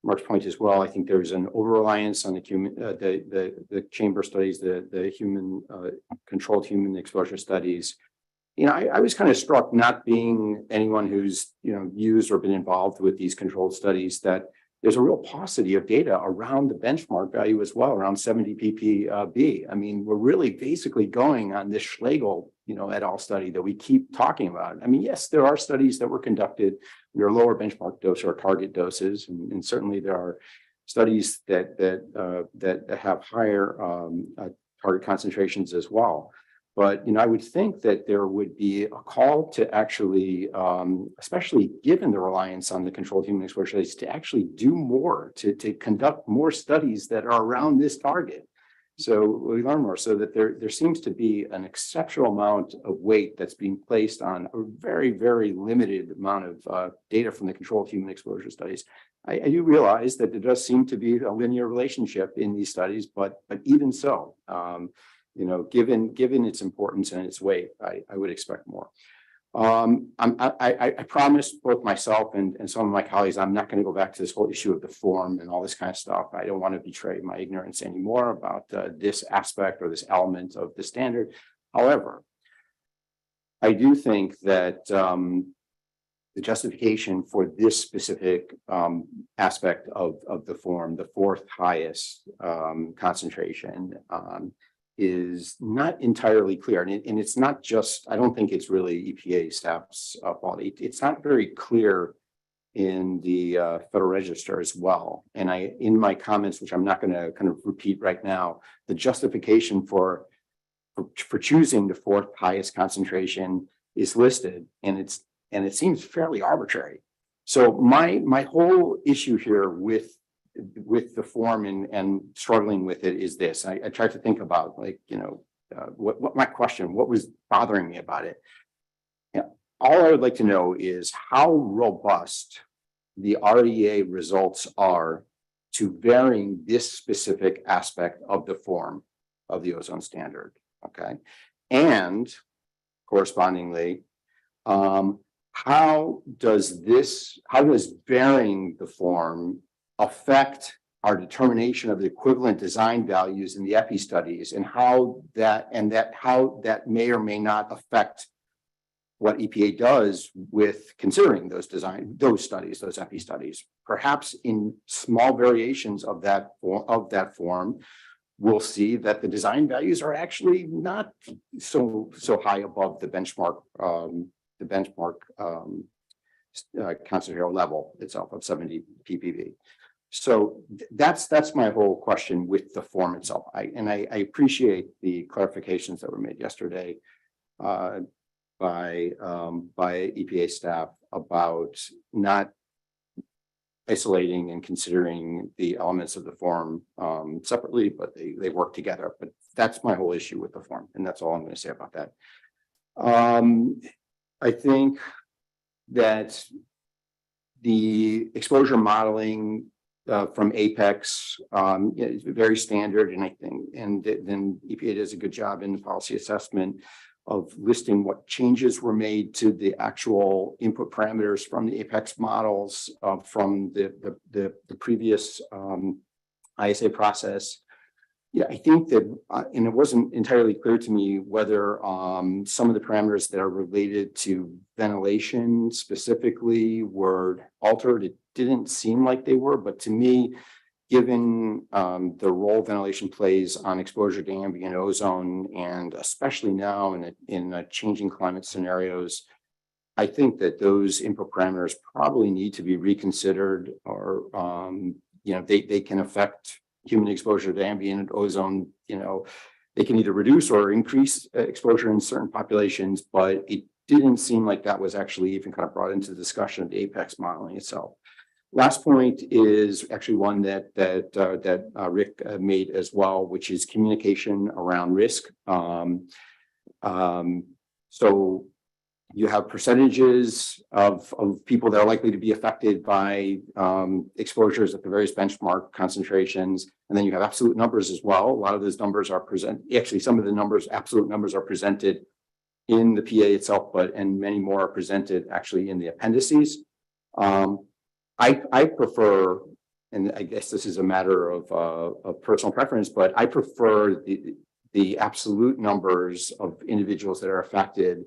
Mark's point as well, I think there's an over-reliance on the chamber studies, the human controlled human exposure studies. I was kind of struck, not being anyone who's used or been involved with these controlled studies, that there's a real paucity of data around the benchmark value as well, around 70 ppb. I mean, we're really basically going on this Schlegel, et al. Study that we keep talking about. I mean, yes, there are studies that were conducted under lower benchmark dose or target doses, and certainly there are studies that have higher target concentrations as well. But I would think that there would be a call to actually, especially given the reliance on the controlled human exposure studies, to actually do more, to conduct more studies that are around this target. So we learn more, so that there seems to be an exceptional amount of weight that's being placed on a very limited amount of data from the controlled human exposure studies. I do realize that there does seem to be a linear relationship in these studies, but even so, given its importance and its weight, I would expect more. I promised both myself and some of my colleagues I'm not going to go back to this whole issue of the form and all this kind of stuff. I don't want to betray my ignorance anymore about this aspect or this element of the standard. However, I do think that the justification for this specific aspect of the form, the fourth highest concentration, is not entirely clear. And it's not just, I don't think it's really EPA staff's fault. It's not very clear in the Federal Register as well. And in my comments, which I'm not going to kind of repeat right now, the justification for choosing the fourth highest concentration is listed, and it seems fairly arbitrary. So my whole issue here with the form and struggling with it is this. I tried to think about what my question, what was bothering me about it. All I would like to know is how robust the REA results are to varying this specific aspect of the form of the ozone standard. Okay. And correspondingly, how does varying the form affect our determination of the equivalent design values in the EPI studies, and how that may or may not affect what EPA does with considering those EPI studies. Perhaps in small variations of that form, we'll see that the design values are actually not so high above the benchmark concentrated level itself of 70 ppb. So that's my whole question with the form itself. I appreciate the clarifications that were made yesterday by EPA staff about not isolating and considering the elements of the form separately, but they work together. But that's my whole issue with the form, and that's all I'm going to say about that. I think that the exposure modeling from Apex is very standard, and I think, and then EPA does a good job in the policy assessment of listing what changes were made to the actual input parameters from the Apex models from the previous ISA process. Yeah, I think that, and it wasn't entirely clear to me whether some of the parameters that are related to ventilation specifically were altered. It didn't seem like they were, but to me, given the role ventilation plays on exposure to ambient ozone, and especially now in changing climate scenarios, I think that those input parameters probably need to be reconsidered, or they can affect human exposure to ambient ozone. They can either reduce or increase exposure in certain populations, but it didn't seem like that was actually even kind of brought into the discussion of the Apex modeling itself. Last point is actually one that Rick made as well, which is communication around risk. So you have percentages of people that are likely to be affected by exposures at the various benchmark concentrations, and then you have absolute numbers as well. A lot of those numbers are actually some of the absolute numbers are presented in the PA itself, and many more are presented actually in the appendices. I prefer, and I guess this is a matter of personal preference, but I prefer the absolute numbers of individuals that are affected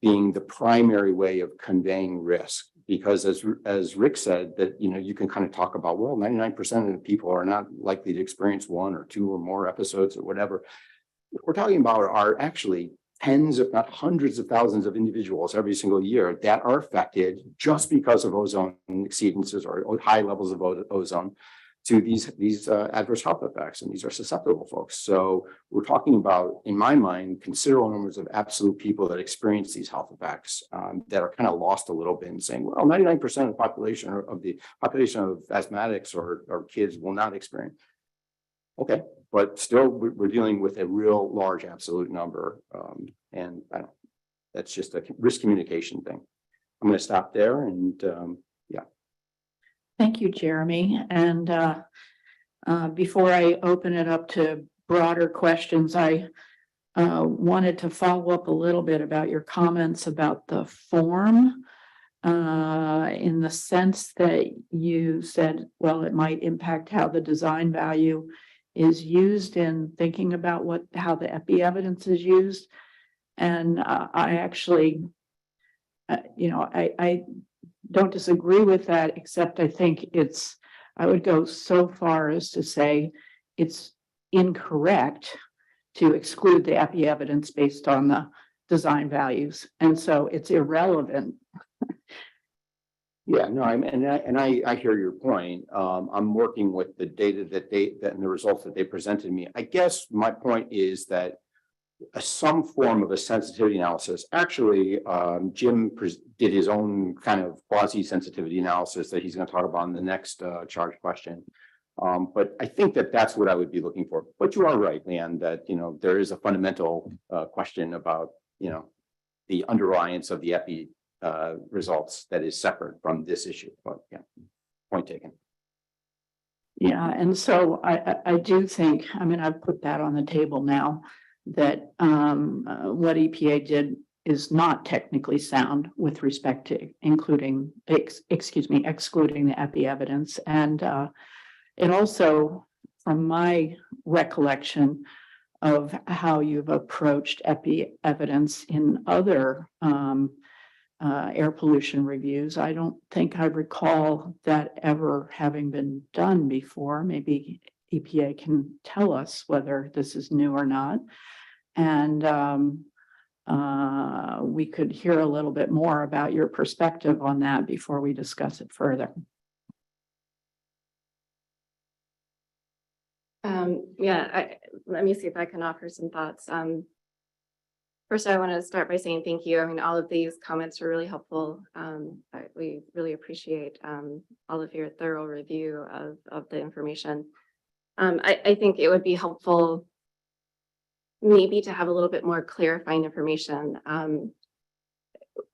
being the primary way of conveying risk. Because as Rick said, that you can kind of talk about, well, 99% of the people are not likely to experience one or two or more episodes or whatever. What we're talking about are actually tens, if not hundreds of thousands of individuals every single year that are affected just because of ozone exceedances or high levels of ozone to these adverse health effects, and these are susceptible folks. So we're talking about, in my mind, considerable numbers of absolute people that experience these health effects that are kind of lost a little bit in saying, well, 99% of the population of asthmatics or kids will not experience. Okay, but still we're dealing with a real large absolute number, and that's just a risk communication thing. I'm going to stop there, and Thank you, Jeremy. And before I open it up to broader questions, I wanted to follow up a little bit about your comments about the form, in the sense that you said, well, it might impact how the design value is used in thinking about how the EPI evidence is used. And I actually, I don't disagree with that, except I think I would go so far as to say it's incorrect to exclude the EPI evidence based on the design values. And so it's irrelevant. yeah, no, I hear your point. I'm working with the data and the results that they presented me. I guess my point is that some form of a sensitivity analysis. Actually, Jim did his own kind of quasi-sensitivity analysis that he's going to talk about in the next charge question. But I think that's what I would be looking for. But you are right, Leanne, that there is a fundamental question about the underlyings of the EPI results that is separate from this issue. But yeah, point taken. Yeah, and so I do think, I've put that on the table now, that what EPA did is not technically sound with respect to excluding the epi evidence. And it also, from my recollection of how you've approached epi evidence in other air pollution reviews, I don't think I recall that ever having been done before. Maybe EPA can tell us whether this is new or not. And we could hear a little bit more about your perspective on that before we discuss it further. Let me see if I can offer some thoughts. First, I want to start by saying thank you. I mean, all of these comments are really helpful. We really appreciate all of your thorough review of the information. I think it would be helpful maybe to have a little bit more clarifying information.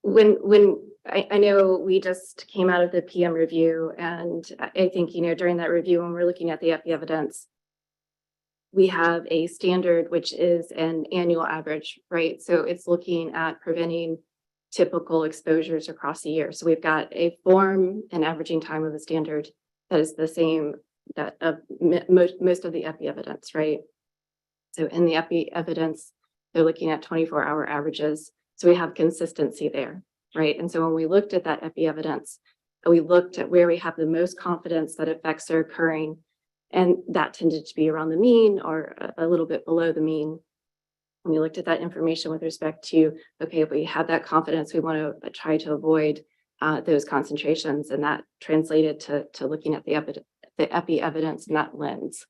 When I know we just came out of the PM review, and I think, during that review, when we're looking at the epi evidence, we have a standard, which is an annual average, right? So it's looking at preventing typical exposures across the year. So we've got a form and averaging time of the standard that is the same that of most of the epi evidence, right? So in the epi evidence, they're looking at 24-hour averages. So we have consistency there, right? And so when we looked at that epi evidence, we looked at where we have the most confidence that effects are occurring, and that tended to be around the mean or a little bit below the mean. When we looked at that information with respect to, okay, if we have that confidence, we want to try to avoid those concentrations, and that translated to looking at the epi evidence in that lens.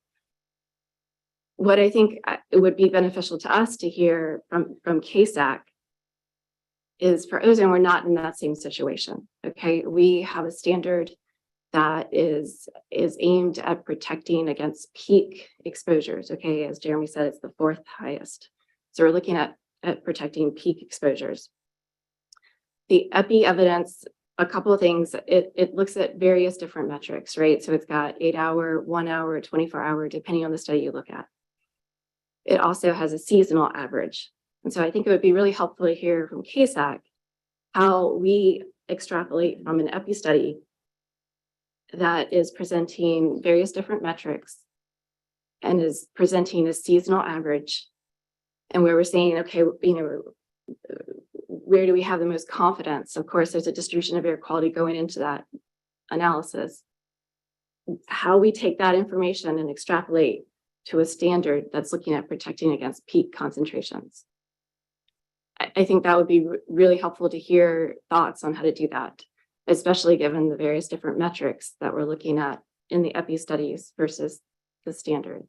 What I think it would be beneficial to us to hear from CASAC is, for ozone, we're not in that same situation, okay? We have a standard that is aimed at protecting against peak exposures, okay? As Jeremy said, it's the fourth highest. So we're looking at protecting peak exposures. The epi evidence, a couple of things, it looks at various different metrics, right? So it's got 8-hour, 1 hour, 24-hour, depending on the study you look at. It also has a seasonal average. And so I think it would be really helpful to hear from CASAC how we extrapolate from an epi study that is presenting various different metrics and is presenting a seasonal average, and where we're saying, okay, where do we have the most confidence? Of course, there's a distribution of air quality going into that analysis. How we take that information and extrapolate to a standard that's looking at protecting against peak concentrations. I think that would be really helpful to hear thoughts on how to do that, especially given the various different metrics that we're looking at in the epi studies versus the standard.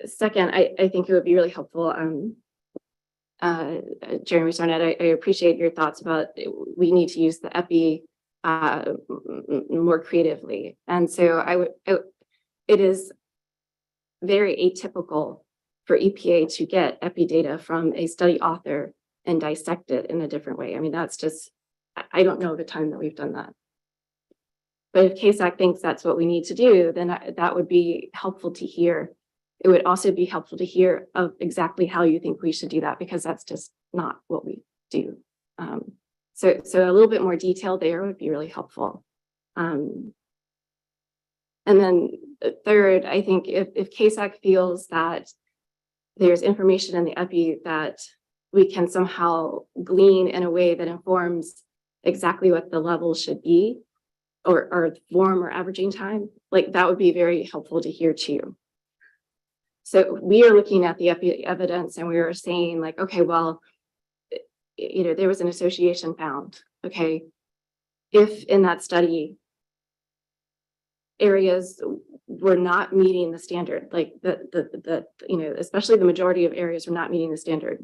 Second, I think it would be really helpful. Jeremy Sarnett, I appreciate your thoughts about we need to use the epi more creatively. And so it is very atypical for EPA to get epi data from a study author and dissect it in a different way. I mean, that's just, I don't know the time that we've done that. But if CASAC thinks that's what we need to do, then that would be helpful to hear. It would also be helpful to hear of exactly how you think we should do that, because that's just not what we do. So a little bit more detail there would be really helpful. And then third, I think if CASAC feels that there's information in the epi that we can somehow glean in a way that informs exactly what the level should be, or form or averaging time, like that would be very helpful to hear too. So we are looking at the epi evidence and we are saying like, okay, well, there was an association found, okay? If in that study, areas were not meeting the standard, like especially the majority of areas were not meeting the standard,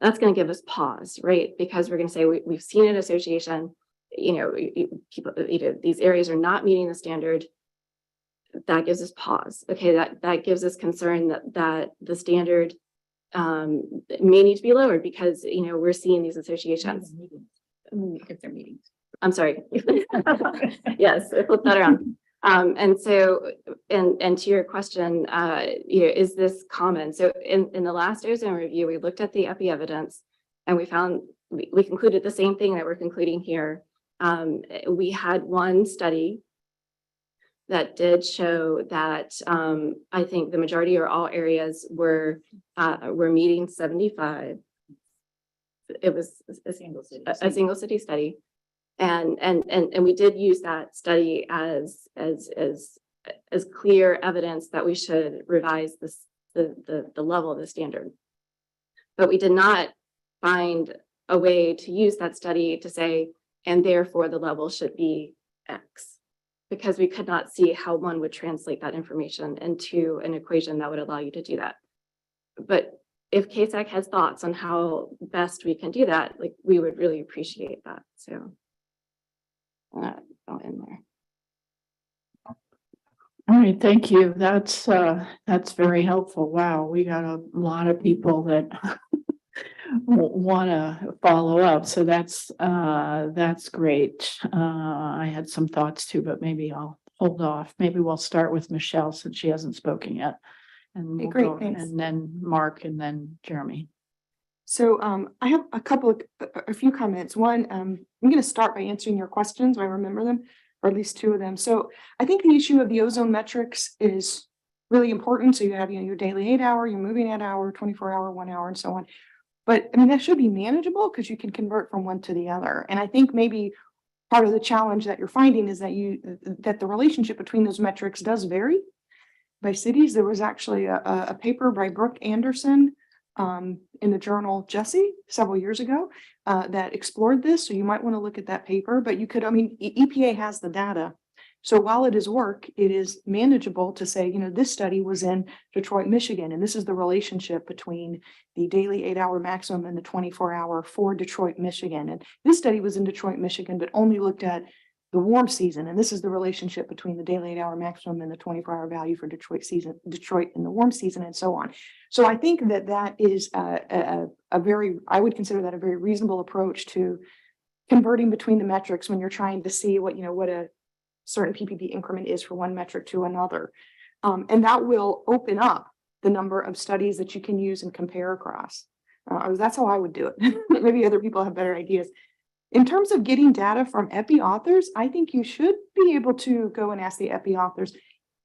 that's going to give us pause, right? Because we're going to say we've seen an association, people, these areas are not meeting the standard. That gives us pause. Okay, that gives us concern that the standard may need to be lowered because we're seeing these associations. If they're meetings. I'm sorry. Yes, flip that around. And so, and to your question, is this common? So in the last Ozone review, we looked at the epi evidence and we found, we concluded the same thing that we're concluding here. We had one study that did show that I think the majority or all areas were meeting 75. It was a single city study. And we did use that study as clear evidence that we should revise the level of the standard. But we did not find a way to use that study to say, and therefore the level should be X, because we could not see how one would translate that information into an equation that would allow you to do that. But if KSAC has thoughts on how best we can do that, like, we would really appreciate that. So I'll end there. All right, thank you. That's very helpful. Wow, we got a lot of people that want to follow up. So that's great. I had some thoughts too, but maybe I'll hold off. Maybe we'll start with Michelle since she hasn't spoken yet. And we'll Great, go, thanks. and then Mark and then Jeremy. So I have a few comments. One, I'm going to start by answering your questions. I remember them, or at least two of them. So I think the issue of the ozone metrics is really important. So you have, your daily 8 hour, your moving 8 hour, 24 hour, 1 hour, and so on. But I mean, that should be manageable because you can convert from one to the other. And I think maybe part of the challenge that you're finding is that the relationship between those metrics does vary by cities. There was actually a paper by Brooke Anderson in the journal Jesse several years ago that explored this. So you might want to look at that paper, but you could, EPA has the data. So while it is work, it is manageable to say, this study was in Detroit, Michigan, and this is the relationship between the daily 8 hour maximum and the 24 hour for Detroit, Michigan. And this study was in Detroit, Michigan, but only looked at the warm season. And this is the relationship between the daily 8 hour maximum and the 24 hour value for Detroit in the warm season, and so on. So I think that is I would consider that a very reasonable approach to converting between the metrics when you're trying to see what a certain ppb increment is for one metric to another. And that will open up the number of studies that you can use and compare across. That's how I would do it. Maybe other people have better ideas. In terms of getting data from EPI authors, I think you should be able to go and ask the EPI authors.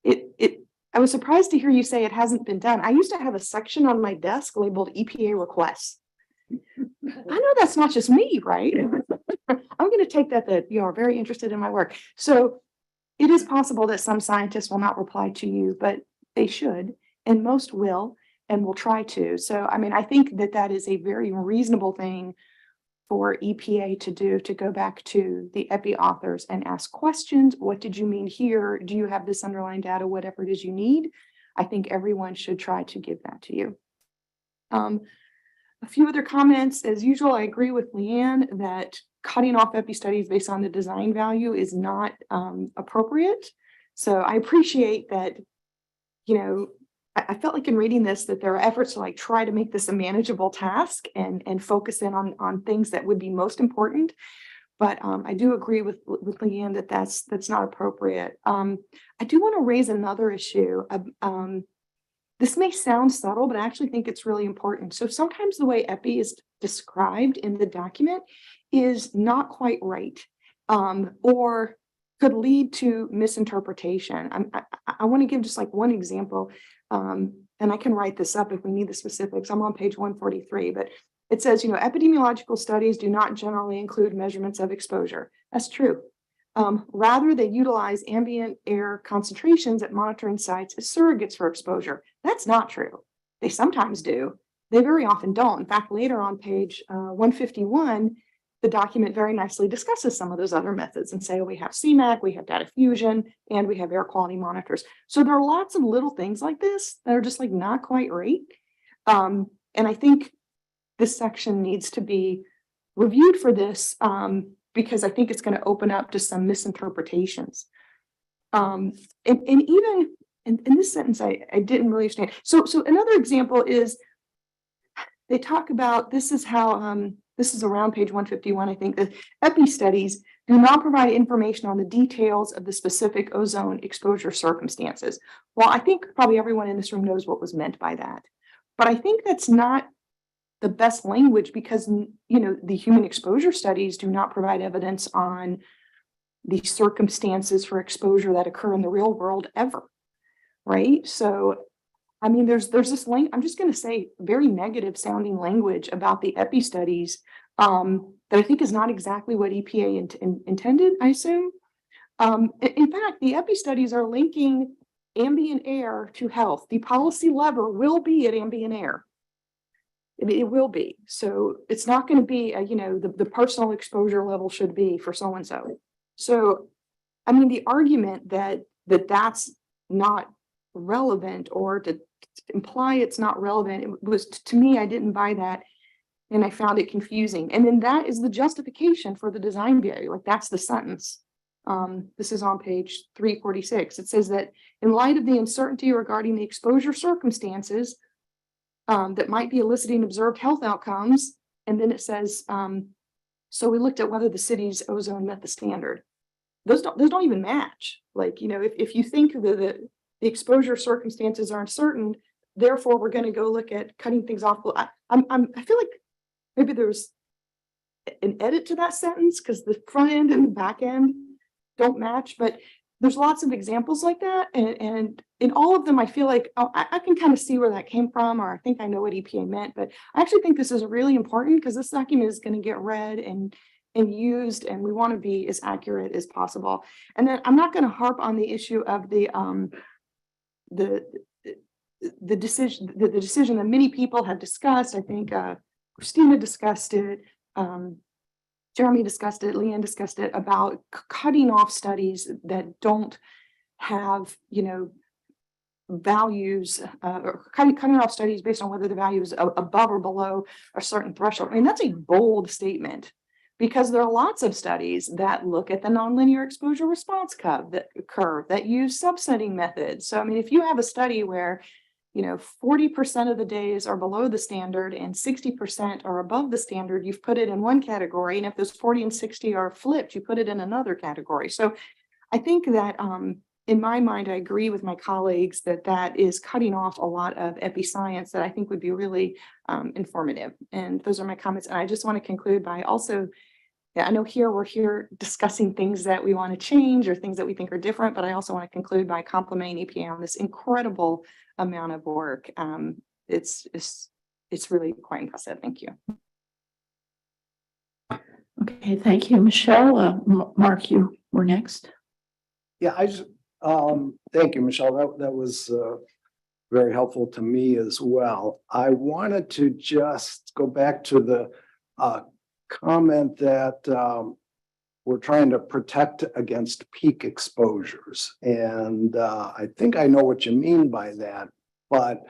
I was surprised to hear you say it hasn't been done. I used to have a section on my desk labeled EPA requests. I know that's not just me, right? I'm going to take that you are very interested in my work. So it is possible that some scientists will not reply to you, but they should, and most will, and will try to. So, I think that is a very reasonable thing for EPA to do, to go back to the EPI authors and ask questions. What did you mean here? Do you have this underlying data? Whatever it is you need. I think everyone should try to give that to you. A few other comments. As usual, I agree with Leanne that cutting off EPI studies based on the design value is not appropriate. So I appreciate that, I felt like in reading this that there are efforts to try to make this a manageable task and focus in on things that would be most important. But I do agree with Leanne that that's not appropriate. I do want to raise another issue. This may sound subtle, but I actually think it's really important. So sometimes the way EPI is described in the document is not quite right, or could lead to misinterpretation. I want to give just one example, and I can write this up if we need the specifics. I'm on page 143, but it says, epidemiological studies do not generally include measurements of exposure. That's true. Rather, they utilize ambient air concentrations at monitoring sites as surrogates for exposure. That's not true. They sometimes do. They very often don't. In fact, later on page 151, the document very nicely discusses some of those other methods and say, we have CMAC, we have data fusion, and we have air quality monitors. So there are lots of little things like this that are just not quite right. And I think this section needs to be reviewed for this, because I think it's going to open up to some misinterpretations. And even in this sentence, I didn't really understand. So another example is they talk about, this is how, this is around page 151, I think, the EPI studies do not provide information on the details of the specific ozone exposure circumstances. Well, I think probably everyone in this room knows what was meant by that. But I think that's not the best language because, the human exposure studies do not provide evidence on the circumstances for exposure that occur in the real world ever, right? So, I mean, there's this link, I'm just going to say very negative sounding language about the EPI studies that I think is not exactly what EPA intended, I assume. In fact, the EPI studies are linking ambient air to health. The policy lever will be at ambient air. It will be. So it's not going to be, the personal exposure level should be for so-and-so. So, I mean, the argument that's not relevant or to imply it's not relevant, it was, to me, I didn't buy that. And I found it confusing. And then that is the justification for the design value. Like that's the sentence. This is on page 346. It says that in light of the uncertainty regarding the exposure circumstances that might be eliciting observed health outcomes. And then it says, so we looked at whether the city's ozone met the standard. Those don't even match. Like, if you think the exposure circumstances are uncertain, therefore we're going to go look at cutting things off. I feel like maybe there's an edit to that sentence because the front end and the back end don't match, but there's lots of examples like that. And in all of them, I feel like, I can kind of see where that came from, or I think I know what EPA meant, but I actually think this is really important because this document is going to get read and used, and we want to be as accurate as possible. And then I'm not going to harp on the issue of the decision that many people have discussed. I think Christina discussed it, Jeremy discussed it, Leanne discussed it, about cutting off studies that don't have, values, or cutting off studies based on whether the value is above or below a certain threshold. I mean, that's a bold statement because there are lots of studies that look at the nonlinear exposure response curve that use subsetting methods. So, I mean, if you have a study where 40% of the days are below the standard and 60% are above the standard, you've put it in one category. And if those 40 and 60 are flipped, you put it in another category. So I think that in my mind, I agree with my colleagues that is cutting off a lot of epi-science that I think would be really informative. And those are my comments. And I just want to conclude by also, I know we're here discussing things that we want to change or things that we think are different, but I also want to conclude by complimenting EPA on this incredible amount of work. It's really quite impressive. Thank you. Okay, thank you, Michelle. Mark, you were next. Yeah, thank you, Michelle. That was very helpful to me as well. I wanted to just go back to the comment that we're trying to protect against peak exposures. And I think I know what you mean by that, but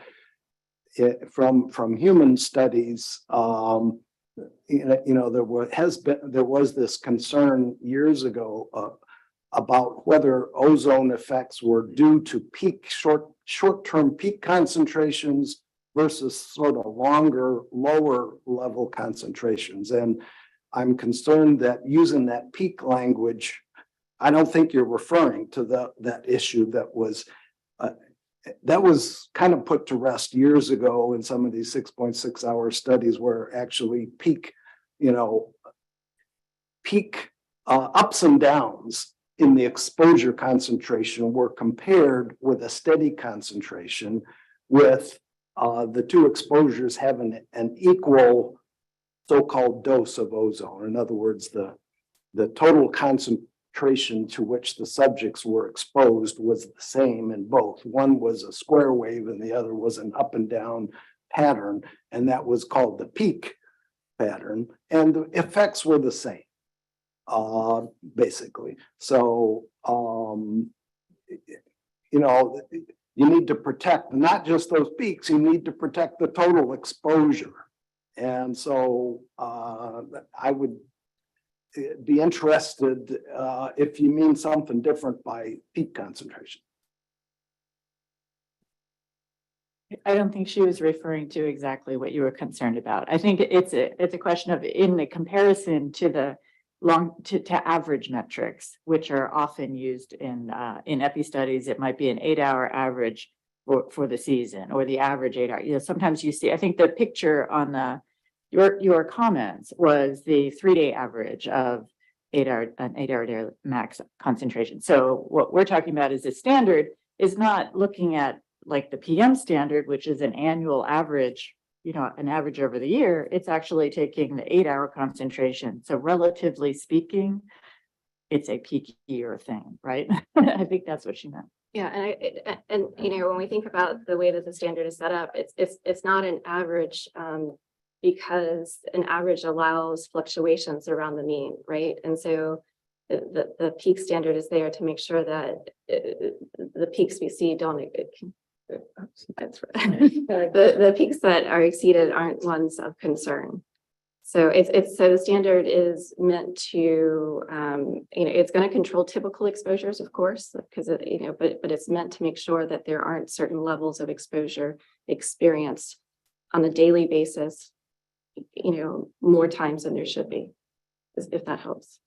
from human studies, there was this concern years ago about whether ozone effects were due to peak short-term peak concentrations versus sort of longer, lower level concentrations. And I'm concerned that using that peak language, I don't think you're referring to that issue that was kind of put to rest years ago in some of these 6.6 hour studies where actually peak ups and downs in the exposure concentration were compared with a steady concentration with the two exposures having an equal so-called dose of ozone. In other words, the total concentration to which the subjects were exposed was the same in both. One was a square wave and the other was an up and down pattern, and that was called the peak pattern, and the effects were the same, basically. So, you need to protect not just those peaks, you need to protect the total exposure. And so I would be interested if you mean something different by peak concentration. I don't think she was referring to exactly what you were concerned about. I think it's a question of in the comparison to the to average metrics, which are often used in epi studies. It might be an 8-hour average for the season, or the average 8 hour. You know, sometimes you see, I think the picture on your comments was the 3-day average of an 8-hour day max concentration. So what we're talking about is the standard is not looking at like the PM standard, which is an annual average, you know, an average over the year. It's actually taking the 8-hour concentration. So relatively speaking, it's a peakier thing, right? I think that's what she meant. Yeah, and you know, when we think about the way that the standard is set up, it's not an average, because an average allows fluctuations around the mean, right? And so the peak standard is there to make sure that the peaks we see don't. The peaks that are exceeded aren't ones of concern. So so the standard is meant to, you know, it's going to control typical exposures, of course, because you know, but it's meant to make sure that there aren't certain levels of exposure experienced on a daily basis, you know, more times than there should be, if that helps.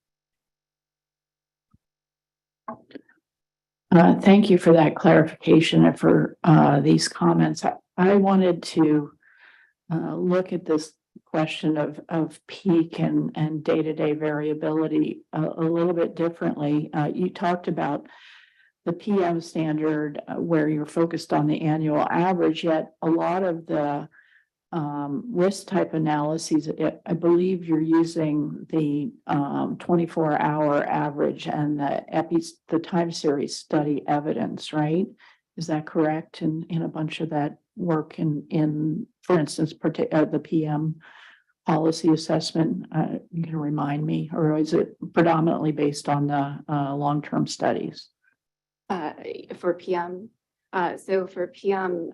Thank you for that clarification and for these comments. I wanted to look at this question of peak and day-to-day variability a little bit differently. You talked about the PM standard where you're focused on the annual average, yet a lot of the risk type analyses, I believe you're using the 24-hour average and the time series study evidence, right? Is that correct? In a bunch of that work in for instance, the PM policy assessment, you can remind me, or is it predominantly based on the long-term studies? For PM, so for PM,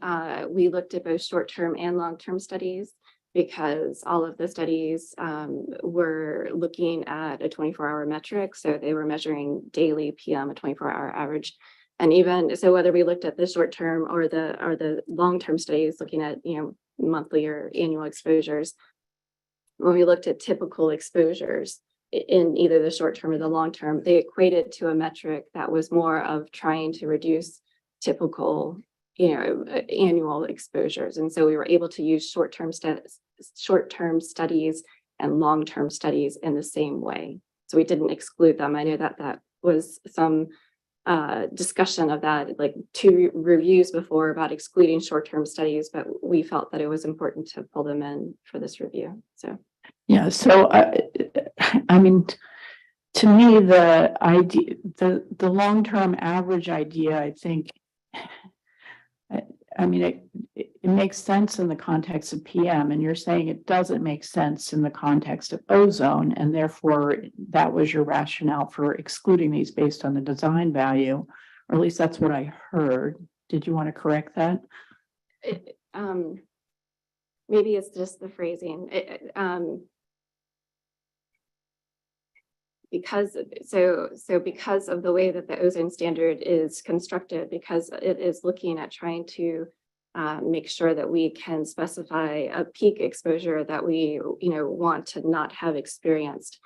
we looked at both short-term and long-term studies, because all of the studies were looking at a 24-hour metric. So they were measuring daily PM, a 24-hour average. And even so, whether we looked at the short-term or the long-term studies looking at, you know, monthly or annual exposures, when we looked at typical exposures in either the short-term or the long-term, they equated to a metric that was more of trying to reduce typical, you know, annual exposures. And so we were able to use short-term studies and long-term studies in the same way. So we didn't exclude them. I know that was some discussion of that, like 2 reviews before, about excluding short-term studies, but we felt that it was important to pull them in for this review. So yeah, so I mean, to me, the idea, the long-term average idea, I think, I mean, it makes sense in the context of PM, and you're saying it doesn't make sense in the context of ozone, and therefore that was your rationale for excluding these based on the design value, or at least that's what I heard. Did you want to correct that? maybe it's just the phrasing. Because of the way that the ozone standard is constructed, because it is looking at trying to make sure that we can specify a peak exposure that we, want to not have experienced,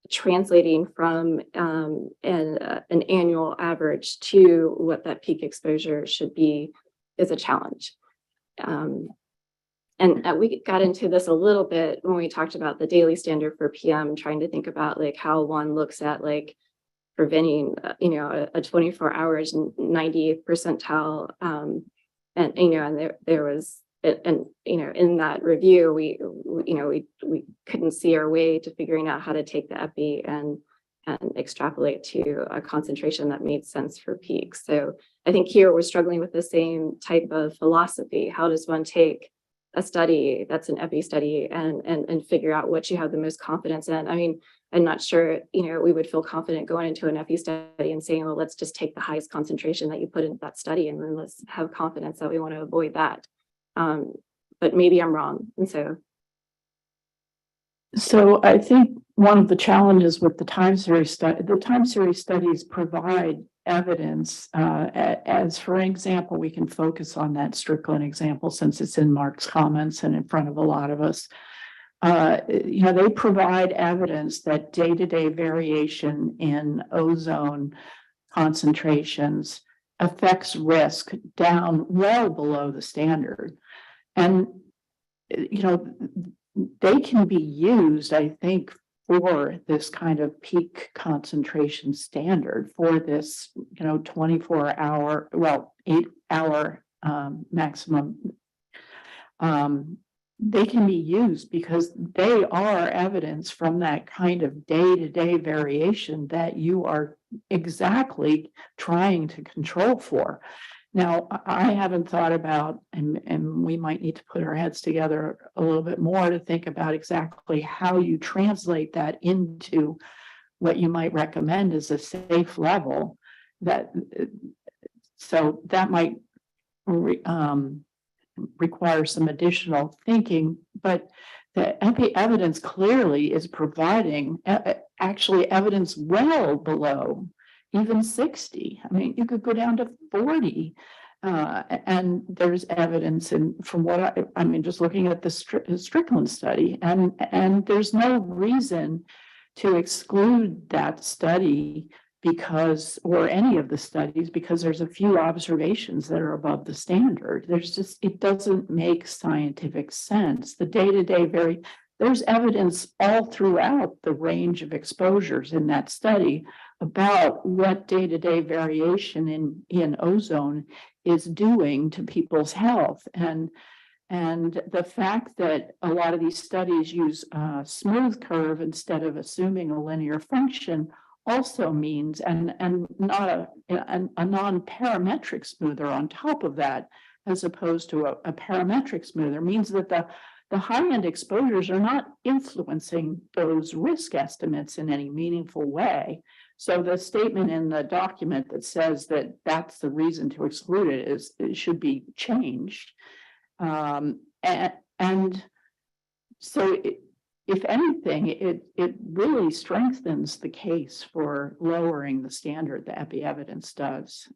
translating from an annual average to what that peak exposure should be is a challenge. And we got into this a little bit when we talked about the daily standard for PM, trying to think about like how one looks at like preventing, a 24 hours 90th percentile. And there was, in that review, we couldn't see our way to figuring out how to take the epi and extrapolate to a concentration that made sense for peaks. So I think here we're struggling with the same type of philosophy. How does one take a study that's an epi study and figure out what you have the most confidence in? I mean, I'm not sure, we would feel confident going into an epi study and saying, well, let's just take the highest concentration that you put in that study, and then let's have confidence that we want to avoid that. But maybe I'm wrong. And so I think one of the challenges with the time series studies provide evidence, as for example, we can focus on that Strickland example since it's in Mark's comments and in front of a lot of us. they provide evidence that day-to-day variation in ozone concentrations affects risk down well below the standard. And, they can be used, I think, for this kind of peak concentration standard for this, 24-hour, 8-hour maximum. They can be used because they are evidence from that kind of day-to-day variation that you are exactly trying to control for. Now, I haven't thought about, and we might need to put our heads together a little bit more to think about exactly how you translate that into what you might recommend as a safe level. So that might require some additional thinking, but the evidence clearly is providing actually evidence well below even 60. I mean, you could go down to 40. And there's evidence from what I mean, just looking at the Strickland study, and there's no reason to exclude that study or any of the studies, because there's a few observations that are above the standard. It doesn't make scientific sense. The day-to-day there's evidence all throughout the range of exposures in that study about what day-to-day variation in ozone is doing to people's health. And the fact that a lot of these studies use a smooth curve instead of assuming a linear function also means, and not a non-parametric smoother on top of that, as opposed to a parametric smoother, means that the high-end exposures are not influencing those risk estimates in any meaningful way. So the statement in the document that says that that's the reason to exclude it should be changed. And so if anything, it really strengthens the case for lowering the standard, the epi evidence does,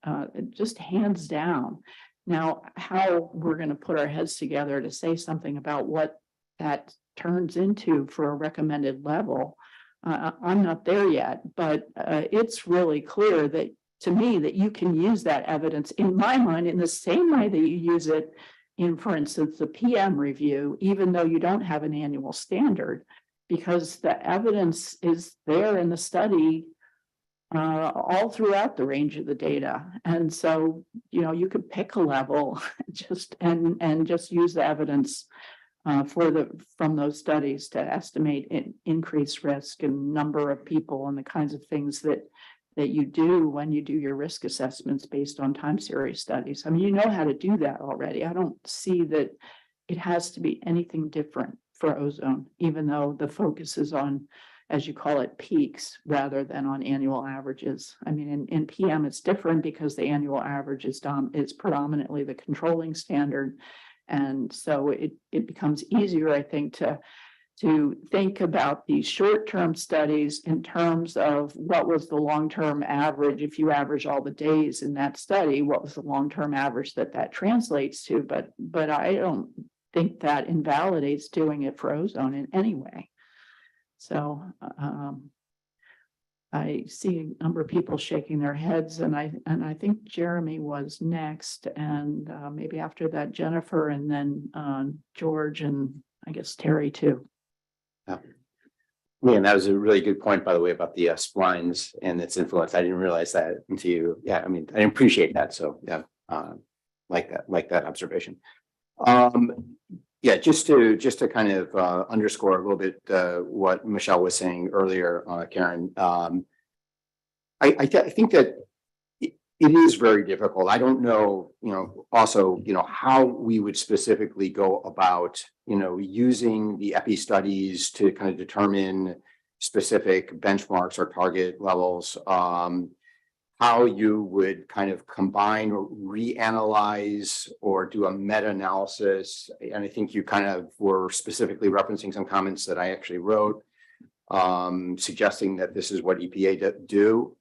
just hands down. Now, how we're going to put our heads together to say something about what that turns into for a recommended level, I'm not there yet, but it's really clear that, to me, that you can use that evidence, in my mind, in the same way that you use it in, for instance, the PM review, even though you don't have an annual standard, because the evidence is there in the study all throughout the range of the data. And so, you could pick a level and just use the evidence from those studies to estimate increased risk and number of people and the kinds of things that you do when you do your risk assessments based on time series studies. I mean, you know how to do that already. I don't see that it has to be anything different for ozone, even though the focus is on, as you call it, peaks rather than on annual averages. I mean, in PM, it's different because the annual average is predominantly the controlling standard. And so it becomes easier, I think, to think about these short-term studies in terms of what was the long-term average. If you average all the days in that study, what was the long-term average that translates to? But I don't think that invalidates doing it for ozone in any way. So I see a number of people shaking their heads, and I think Jeremy was next, and maybe after that Jennifer, and then George, and I guess Terry too. Yeah, and that was a really good point, by the way, about the splines and its influence. I didn't realize that until you. Yeah, I mean, I appreciate that. So yeah, like that observation. Yeah, just to kind of underscore a little bit what Michelle was saying earlier, Karen. I think that it is very difficult. I don't know, also, how we would specifically go about, using the epi studies to kind of determine specific benchmarks or target levels. How you would kind of combine or reanalyze or do a meta-analysis. And I think you kind of were specifically referencing some comments that I actually wrote, suggesting that this is what EPA do.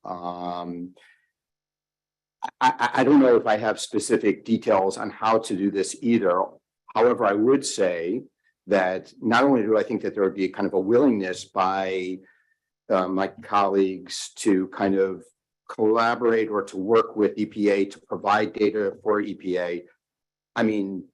I don't know if I have specific details on how to do this either. However, I would say that not only do I think that there would be kind of a willingness by my colleagues to kind of collaborate or to work with EPA to provide data for EPA. I mean,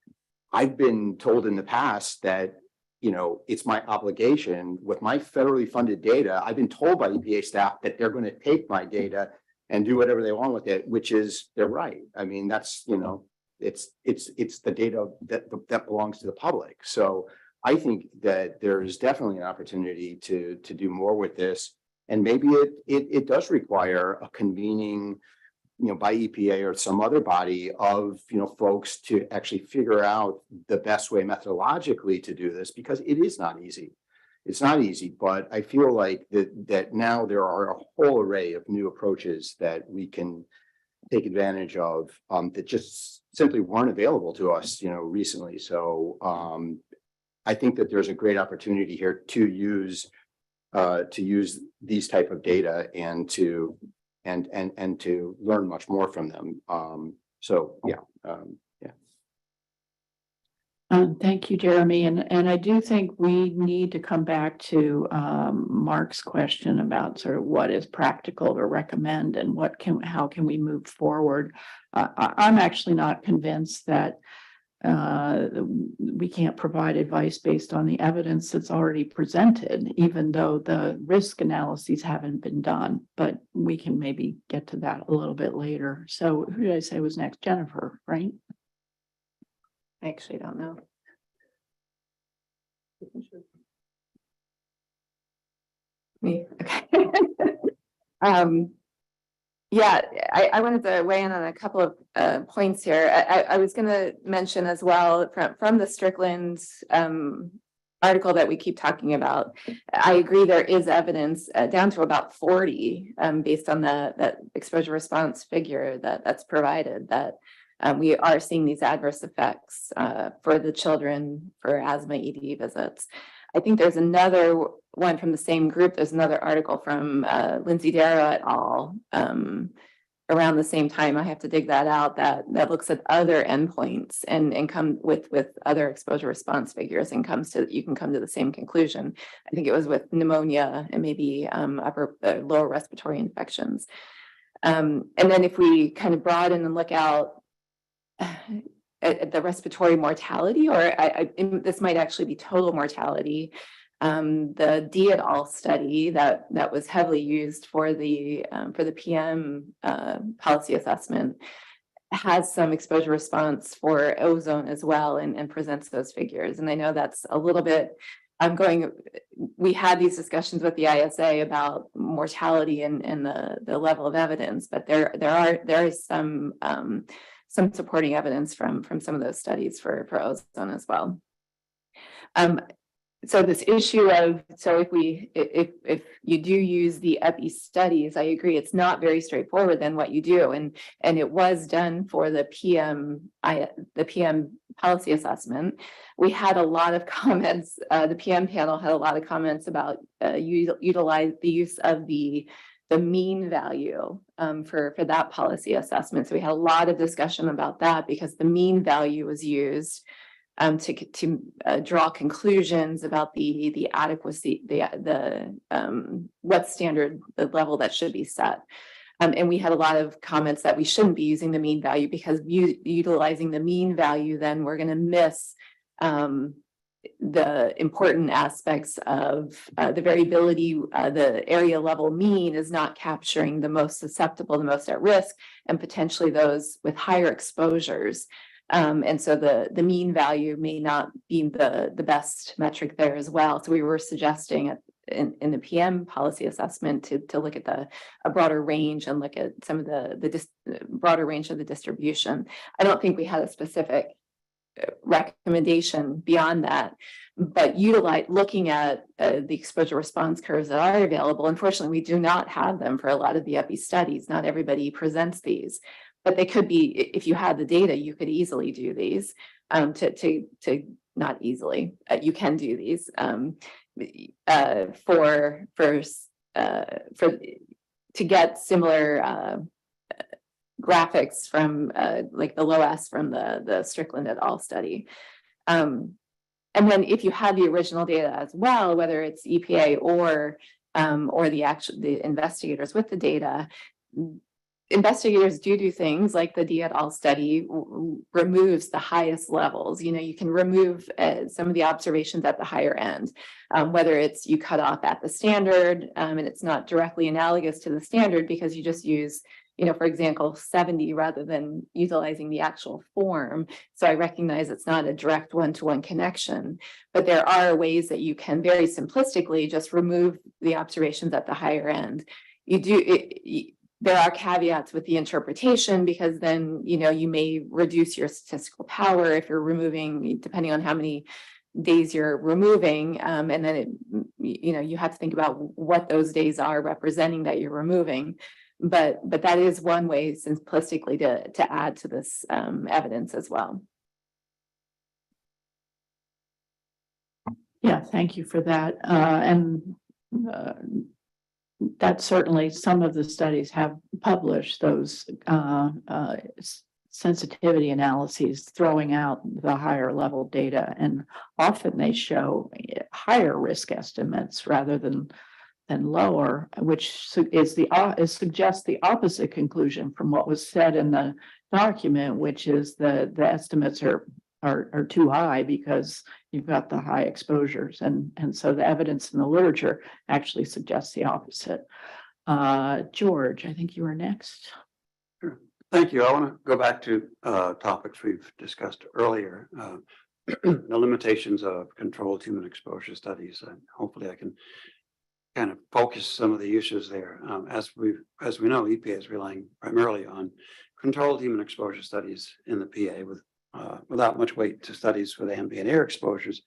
I've been told in the past that, you know, it's my obligation with my federally funded data. I've been told by EPA staff that they're going to take my data and do whatever they want with it, which is they're right. I mean, that's, you know, it's the data that belongs to the public. So I think that there is definitely an opportunity to do more with this. And maybe it does require a convening, you know, by EPA or some other body of, you know, folks to actually figure out the best way methodologically to do this, because it is not easy. It's not easy, but I feel like that now there are a whole array of new approaches that we can take advantage of that just simply weren't available to us, you know, recently. So I think that there's a great opportunity here to use these type of data and to learn much more from them. So yeah. Thank you, Jeremy. And I do think we need to come back to Mark's question about sort of what is practical to recommend and how can we move forward. I'm actually not convinced that we can't provide advice based on the evidence that's already presented, even though the risk analyses haven't been done, but we can maybe get to that a little bit later. So who did I say was next? Jennifer, right? I actually don't know. Me, okay. Yeah, I wanted to weigh in on a couple of points here. I was going to mention as well from the Strickland article that we keep talking about. I agree there is evidence down to about 40 based on that exposure response figure that's provided, that we are seeing these adverse effects for the children for asthma ED visits. I think there's another one from the same group. There's another article from Lindsay Darrow et al. Around the same time. I have to dig that out. That looks at other endpoints and come with other exposure response figures and you can come to the same conclusion. I think it was with pneumonia and maybe lower respiratory infections. And then if we kind of broaden and look out at the respiratory mortality, or this might actually be total mortality. The D et al. Study that was heavily used for the PM policy assessment has some exposure response for ozone as well and presents those figures. And I know that's a little bit, we had these discussions with the ISA about mortality and the level of evidence, but there is some supporting evidence from some of those studies for ozone as well. So this issue of, if you do use the EPI studies, I agree, it's not very straightforward than what you do. And it was done for the PM policy assessment. We had a lot of comments, the PM panel had a lot of comments about utilize the use of the mean value for that policy assessment. So we had a lot of discussion about that because the mean value was used to draw conclusions about the adequacy, what standard, the level that should be set. And we had a lot of comments that we shouldn't be using the mean value because utilizing the mean value, then we're going to miss the important aspects of the variability. The area level mean is not capturing the most susceptible, the most at risk, and potentially those with higher exposures. And so the mean value may not be the best metric there as well. So we were suggesting in the PM policy assessment to look at a broader range and look at some of the broader range of the distribution. I don't think we had a specific recommendation beyond that, but looking at the exposure response curves that are available. Unfortunately, we do not have them for a lot of the EPI studies. Not everybody presents these, but they could be, if you had the data, you could easily do these not easily, you can do these to get similar graphics from like the low S from the Strickland et al. Study. And then if you have the original data as well, whether it's EPA or the investigators with the data, investigators do things like the D et al. Study removes the highest levels. You know, you can remove some of the observations at the higher end, whether it's you cut off at the standard and it's not directly analogous to the standard because you just use, you know, for example, 70 rather than utilizing the actual form. So I recognize it's not a direct one-to-one connection, but there are ways that you can very simplistically just remove the observations at the higher end. There are caveats with the interpretation because then, you know, you may reduce your statistical power if you're removing, depending on how many days you're removing. And then you know, you have to think about what those days are representing that you're removing. But that is one way simplistically to add to this evidence as well. Yeah, thank you for that. That certainly some of the studies have published those sensitivity analyses throwing out the higher level data, and often they show higher risk estimates rather than lower, which suggests the opposite conclusion from what was said in the document, which is the estimates are too high because you've got the high exposures, and so the evidence in the literature actually suggests the opposite. George, I think you were next. Sure. Thank you. I want to go back to topics we've discussed earlier. The limitations of controlled human exposure studies, and hopefully I can kind of focus some of the issues there. As we know, EPA is relying primarily on controlled human exposure studies in the PA without much weight to studies with ambient air exposures.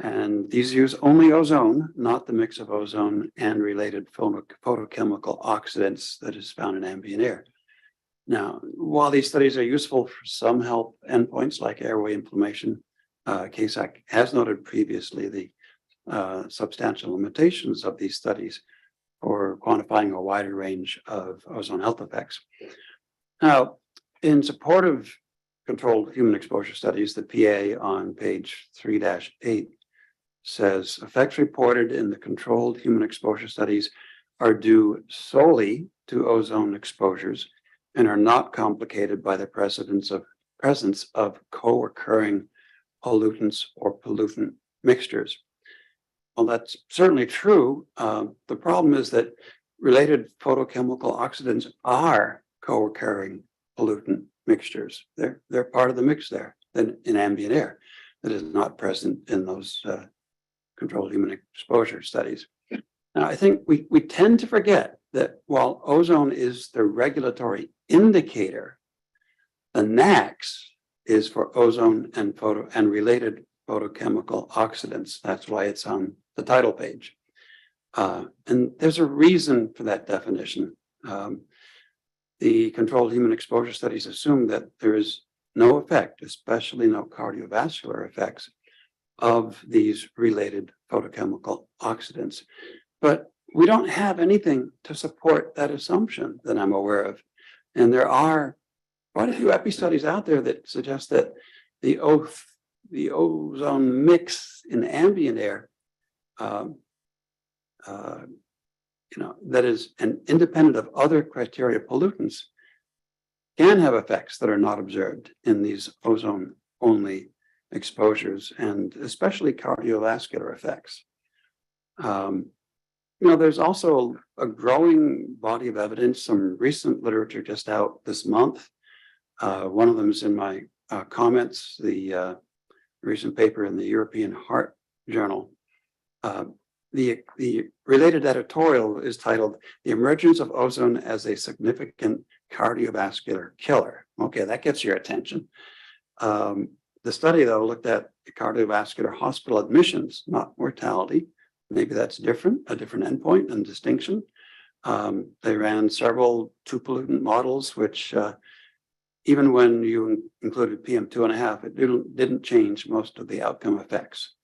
And these use only ozone, not the mix of ozone and related photochemical oxidants that is found in ambient air. Now, while these studies are useful for some health endpoints like airway inflammation, CASAC has noted previously the substantial limitations of these studies for quantifying a wider range of ozone health effects. Now, in support of controlled human exposure studies, the PA on page 3-8 says effects reported in the controlled human exposure studies are due solely to ozone exposures and are not complicated by the presence of co-occurring pollutants or pollutant mixtures. Well, that's certainly true. The problem is that related photochemical oxidants are co-occurring pollutant mixtures. They're part of the mix there in ambient air that is not present in those controlled human exposure studies. Now, I think we tend to forget that while ozone is the regulatory indicator, the NACS is for ozone and related photochemical oxidants. That's why it's on the title page. And there's a reason for that definition. The controlled human exposure studies assume that there is no effect, especially no cardiovascular effects of these related photochemical oxidants. But we don't have anything to support that assumption that I'm aware of. And there are quite a few epi studies out there that suggest that the ozone mix in ambient air, that is an independent of other criteria pollutants, can have effects that are not observed in these ozone only exposures, and especially cardiovascular effects. There's also a growing body of evidence, some recent literature just out this month. One of them is in my comments, the recent paper in the European Heart Journal. The related editorial is titled "The Emergence of Ozone as a Significant Cardiovascular Killer." Okay, that gets your attention. The study, though, looked at cardiovascular hospital admissions, not mortality. Maybe that's a different endpoint and distinction. They ran several two-pollutant models, which even when you included PM2.5, it didn't change most of the outcome effects.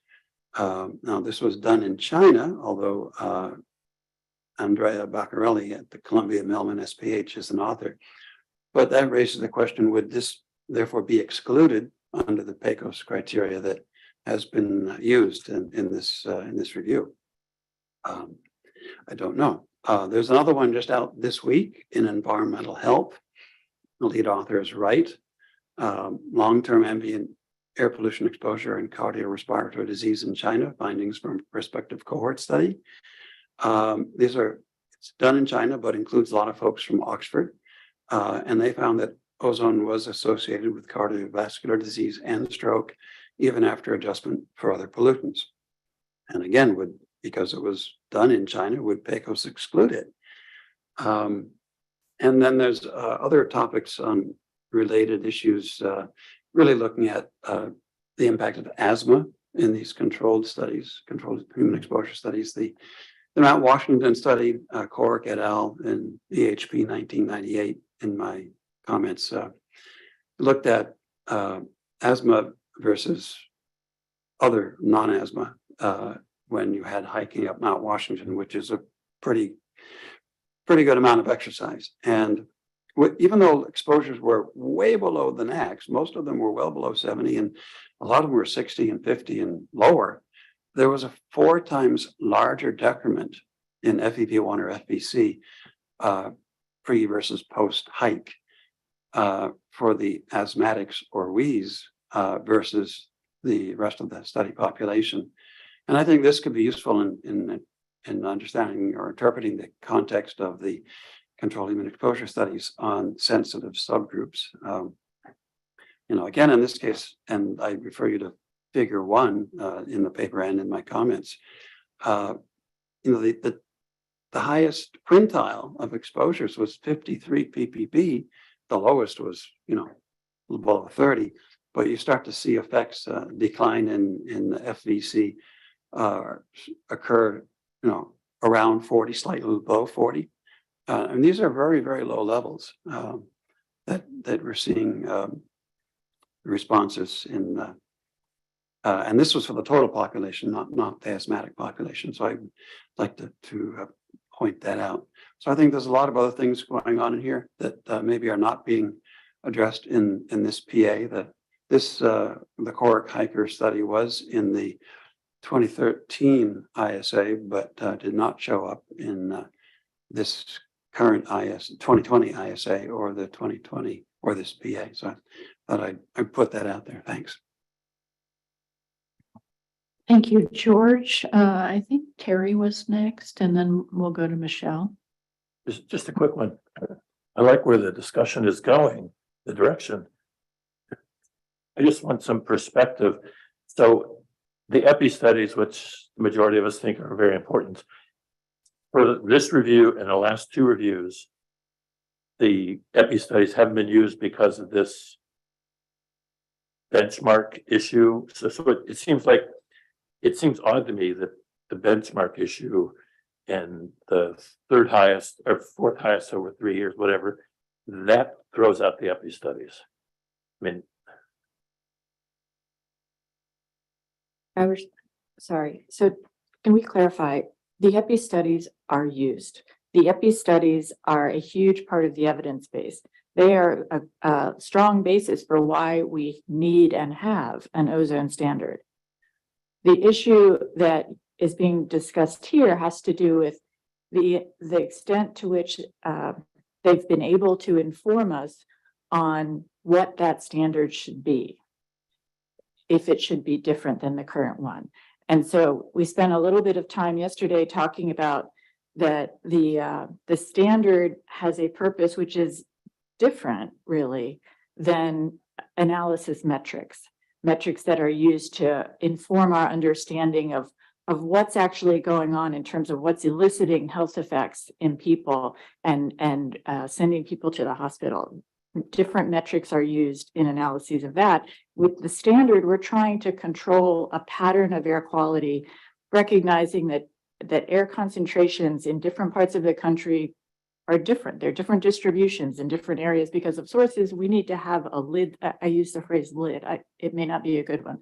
Now, this was done in China, although Andrea Baccarelli at the Columbia Mailman SPH is an author. But that raises the question, would this therefore be excluded under the PECOS criteria that has been used in this review. I don't know. There's another one just out this week in environmental health. The lead author is Wright. Long-term ambient air pollution exposure and cardiorespiratory disease in China, findings from prospective cohort study. It's done in China, but includes a lot of folks from Oxford. And they found that ozone was associated with cardiovascular disease and stroke, even after adjustment for other pollutants. And again, because it was done in China, would PECOS exclude it? And then there's other topics on related issues, really looking at the impact of asthma in these controlled studies, controlled human exposure studies. The Mount Washington study, Cork et al. In EHP 1998, in my comments, looked at asthma versus other non-asthma when you had hiking up Mount Washington, which is a pretty good amount of exercise. And even though exposures were way below the NACs, most of them were well below 70, and a lot of them were 60 and 50 and lower. There was a 4 times larger decrement in FEV1 or FVC pre versus post hike for the asthmatics or wheeze versus the rest of the study population. And I think this could be useful in understanding or interpreting the context of the controlled human exposure studies on sensitive subgroups. Again, in this case, and I refer you to figure 1 in the paper and in my comments, the highest quintile of exposures was 53 ppb. The lowest was, below 30, but you start to see effects decline in the FVC occur, around 40, slightly below 40. And these are very, very low levels that we're seeing responses in. And this was for the total population, not the asthmatic population. So I'd like to point that out. So I think there's a lot of other things going on in here that maybe are not being addressed in this PA. The Cork hiker study was in the 2013 ISA, but did not show up in this current 2020 ISA or the 2020 or this PA. So I thought I'd put that out there. Thanks. Thank you, George. I think Terry was next, and then we'll go to Michelle. Just a quick one. I like where the discussion is going, the direction. I just want some perspective. So the epi studies, which the majority of us think are very important, for this review and the last 2 reviews, the epi studies haven't been used because of this benchmark issue. So it seems odd to me that the benchmark issue and the 3rd highest or 4th highest over 3 years, whatever, that throws out the epi studies. I mean, Sorry. So can we clarify? The epi studies are used. The epi studies are a huge part of the evidence base. They are a strong basis for why we need and have an ozone standard. The issue that is being discussed here has to do with the extent to which they've been able to inform us on what that standard should be, if it should be different than the current one. And so we spent a little bit of time yesterday talking about that the standard has a purpose which is different, really, than analysis metrics that are used to inform our understanding of what's actually going on in terms of what's eliciting health effects in people and sending people to the hospital. Different metrics are used in analyses of that. With the standard, we're trying to control a pattern of air quality, recognizing that air concentrations in different parts of the country are different. There are different distributions in different areas because of sources. We need to have a lid. I use the phrase lid. It may not be a good one,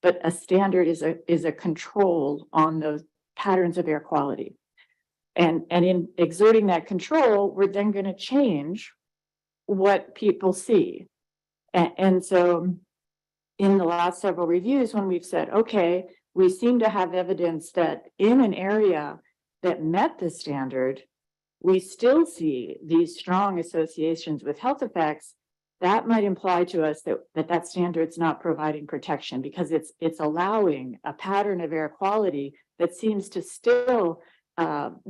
but a standard is a control on those patterns of air quality. And in exerting that control, we're then going to change what people see. And so in the last several reviews, when we've said, okay, we seem to have evidence that in an area that met the standard, we still see these strong associations with health effects, that might imply to us that standard's not providing protection, because it's allowing a pattern of air quality that seems to still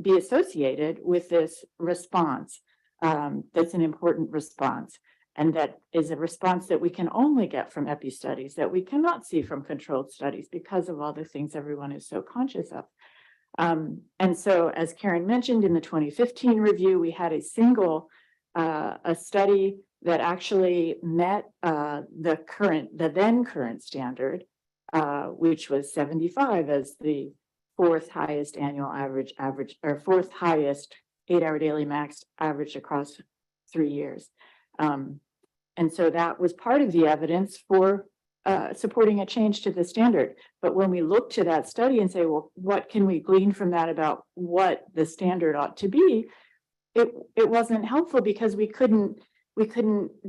be associated with this response. That's an important response. And that is a response that we can only get from epi studies, that we cannot see from controlled studies because of all the things everyone is so conscious of. And so, as Karen mentioned, in the 2015 review, we had a single a study that actually met the then current standard, which was 75 as the fourth highest annual average, or fourth highest 8-hour daily max average across 3 years. And so that was part of the evidence for supporting a change to the standard. But when we look to that study and say, well, what can we glean from that about what the standard ought to be? It wasn't helpful, because we couldn't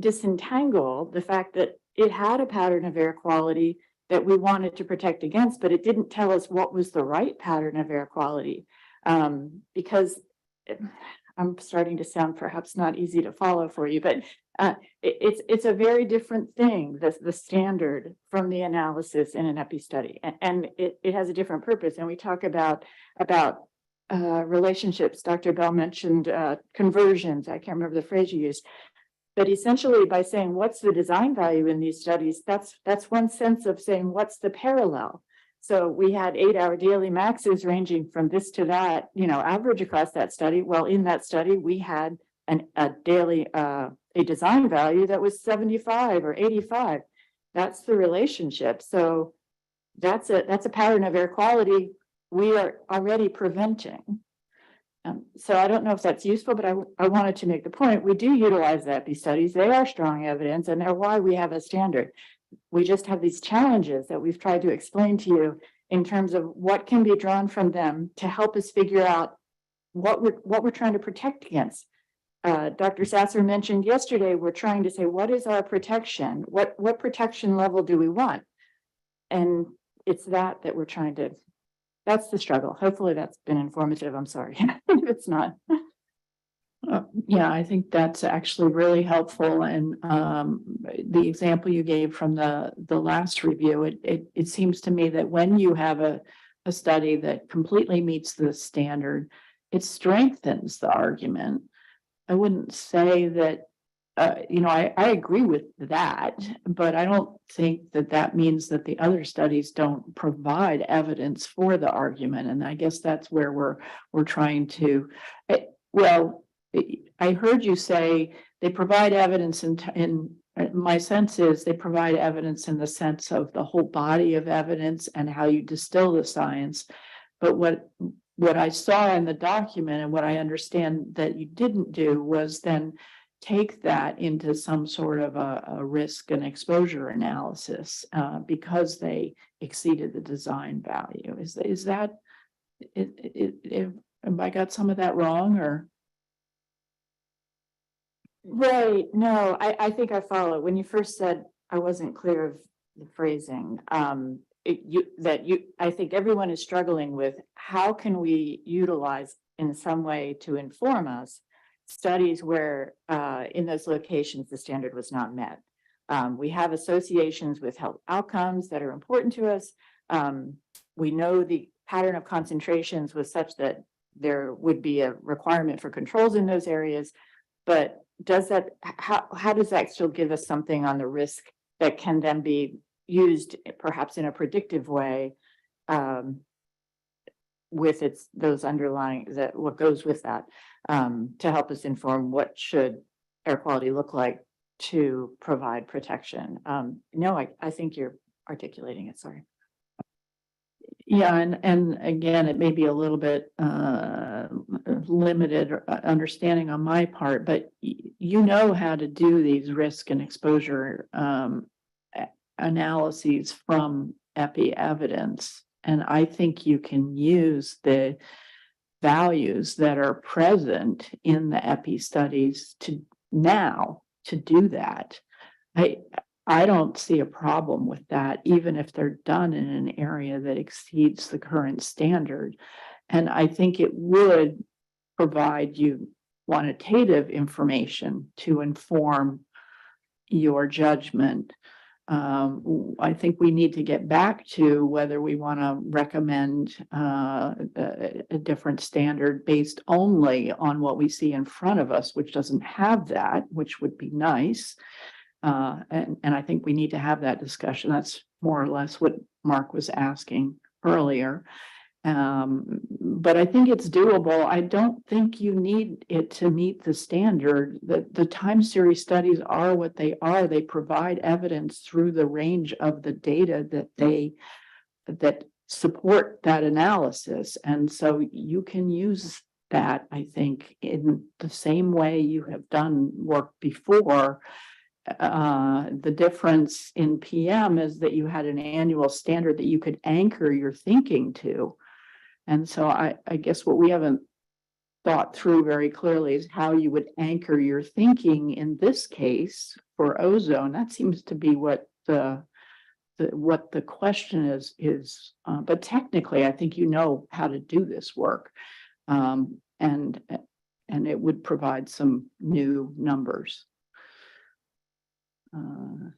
disentangle the fact that it had a pattern of air quality that we wanted to protect against, but it didn't tell us what was the right pattern of air quality. Because I'm starting to sound perhaps not easy to follow for you, but it's a very different thing, the standard from the analysis in an epi study, and it has a different purpose. And we talk about relationships. Dr. Bell mentioned conversions. I can't remember the phrase you used, but essentially by saying what's the design value in these studies, that's one sense of saying what's the parallel. So we had 8-hour daily maxes ranging from this to that, average across that study. Well, in that study, we had a design value that was 75 or 85. That's the relationship. So that's a pattern of air quality we are already preventing. So I don't know if that's useful, but I wanted to make the point. We do utilize the epi studies. They are strong evidence, and they're why we have a standard. We just have these challenges that we've tried to explain to you in terms of what can be drawn from them to help us figure out what we're trying to protect against. Dr. Sasser mentioned yesterday, we're trying to say, what is our protection? What protection level do we want? And it's that we're trying to, that's the struggle. Hopefully that's been informative. I'm sorry if it's not. Yeah, I think that's actually really helpful. And the example you gave from the last review, it seems to me that when you have a study that completely meets the standard, it strengthens the argument. I wouldn't say that, I agree with that, but I don't think that means that the other studies don't provide evidence for the argument. And I guess that's where we're trying to, I heard you say they provide evidence in my sense is they provide evidence in the sense of the whole body of evidence and how you distill the science. But what I saw in the document and what I understand that you didn't do was then take that into some sort of a risk and exposure analysis because they exceeded the design value. Is that, have I got some of that wrong or? Right. No, I think I follow. When you first said I wasn't clear of the phrasing, I think everyone is struggling with how can we utilize in some way to inform us studies where in those locations the standard was not met. We have associations with health outcomes that are important to us. We know the pattern of concentrations was such that there would be a requirement for controls in those areas, but how does that still give us something on the risk that can then be used perhaps in a predictive way with those underlying what goes with that to help us inform what should air quality look like to provide protection. No, I think you're articulating it. Sorry. Yeah, and again, it may be a little bit limited understanding on my part, but you know how to do these risk and exposure analyses from epi evidence. And I think you can use the values that are present in the epi studies to do that. I don't see a problem with that, even if they're done in an area that exceeds the current standard. And I think it would provide you quantitative information to inform your judgment. I think we need to get back to whether we want to recommend a different standard based only on what we see in front of us, which doesn't have that, which would be nice. And I think we need to have that discussion. That's more or less what Mark was asking earlier. But I think it's doable. I don't think you need it to meet the standard. The time series studies are what they are. They provide evidence through the range of the data that support that analysis. And so you can use that, I think, in the same way you have done work before. The difference in PM is that you had an annual standard that you could anchor your thinking to. And so I guess what we haven't thought through very clearly is how you would anchor your thinking in this case for ozone. That seems to be what the question is. But technically, I think you know how to do this work. And it would provide some new numbers. I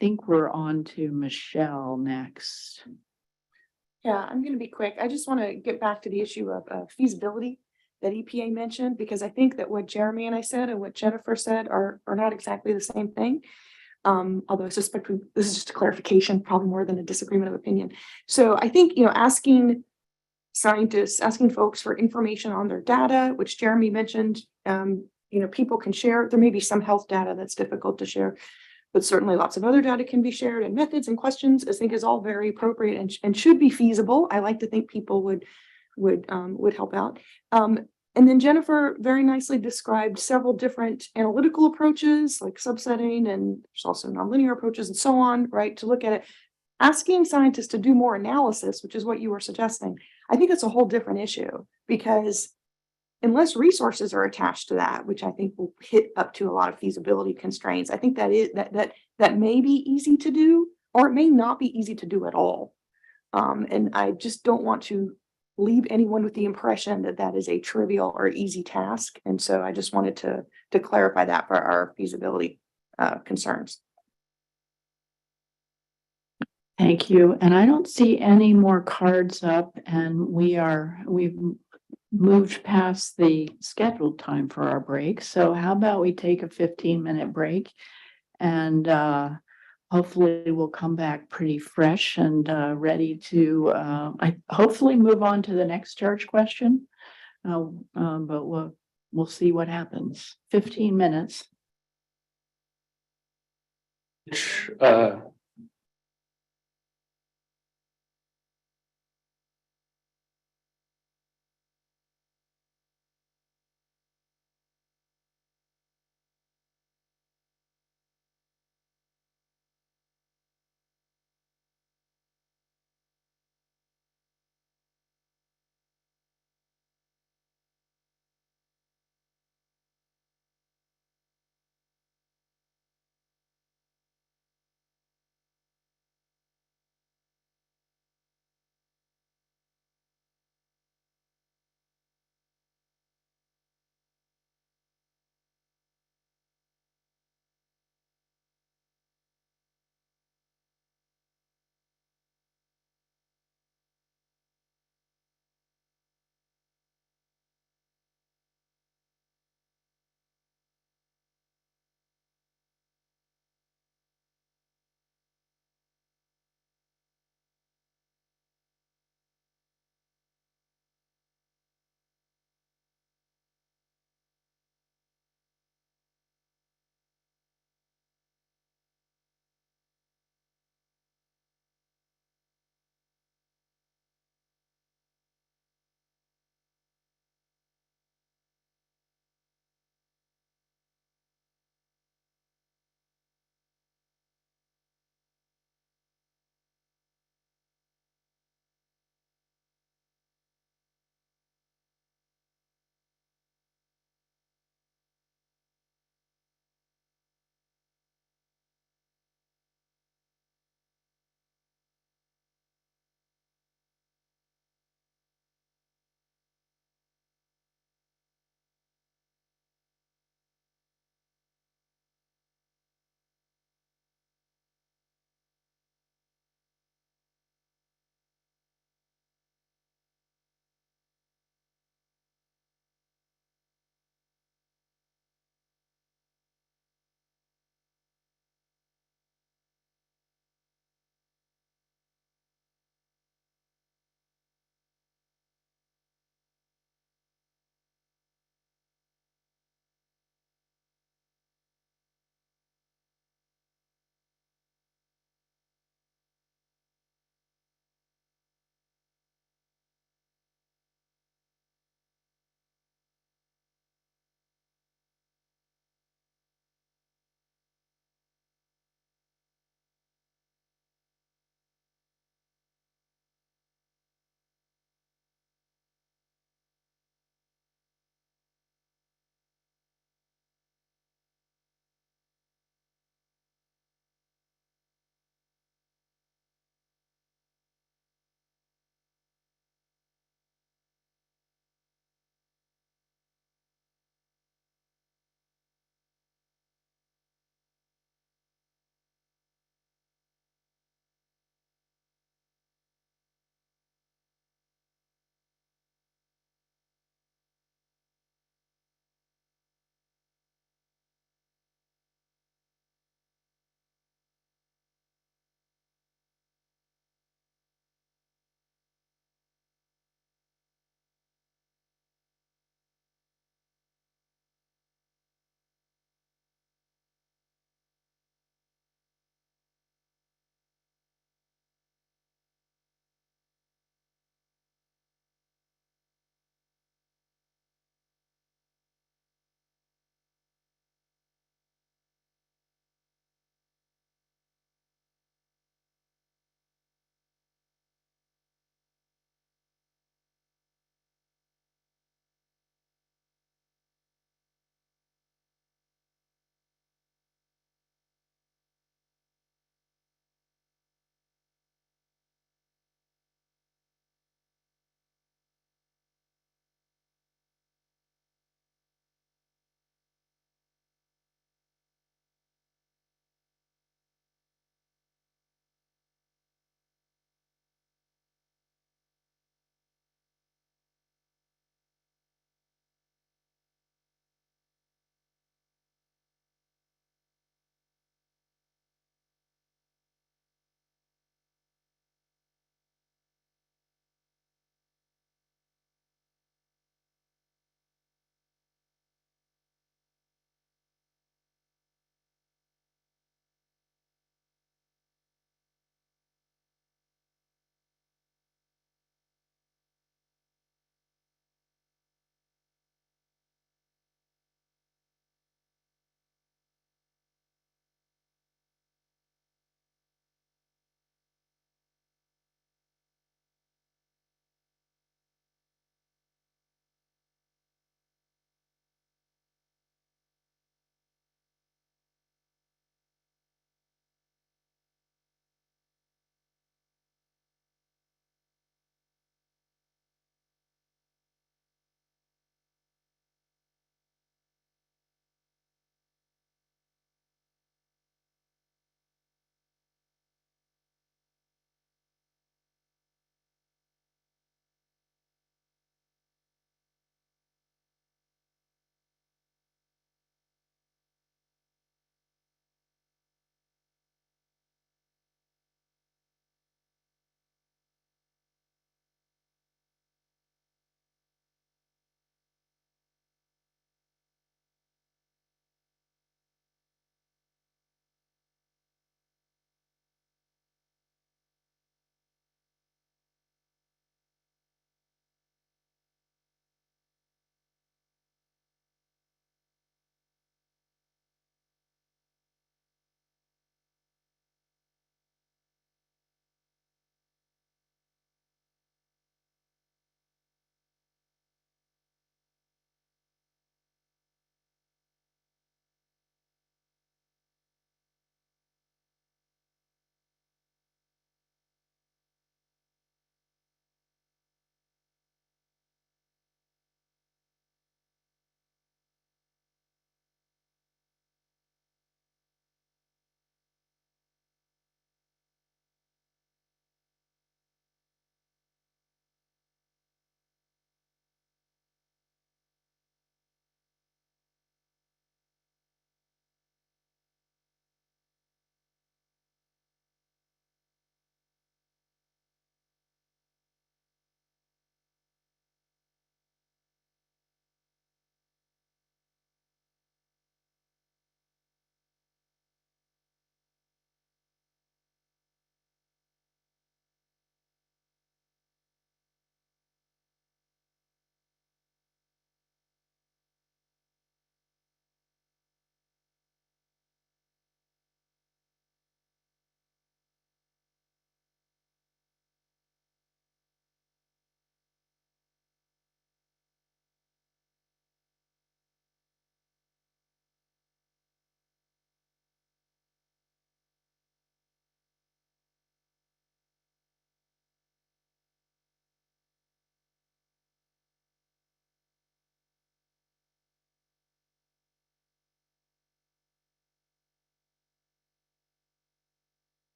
think we're on to Michelle next. Yeah, I'm going to be quick. I just want to get back to the issue of feasibility that EPA mentioned, because I think that what Jeremy and I said and what Jennifer said are not exactly the same thing. Although I suspect this is just a clarification, probably more than a disagreement of opinion. So I think, asking scientists, asking folks for information on their data, which Jeremy mentioned, people can share. There may be some health data that's difficult to share, but certainly lots of other data can be shared, and methods and questions, I think, is all very appropriate and should be feasible. I like to think people would help out. And then Jennifer very nicely described several different analytical approaches, like subsetting, and there's also nonlinear approaches and so on, right? To look at it, asking scientists to do more analysis, which is what you were suggesting. I think it's a whole different issue, because unless resources are attached to that, which I think will hit up to a lot of feasibility constraints, I think that may be easy to do, or it may not be easy to do at all. And I just don't want to leave anyone with the impression that that is a trivial or easy task. And so I just wanted to clarify that for our feasibility concerns. Thank you. And I don't see any more cards up, and we've moved past the scheduled time for our break. So how about we take a 15-minute break, and hopefully we'll come back pretty fresh and ready to hopefully move on to the next charge question. But we'll see what happens. 15 minutes.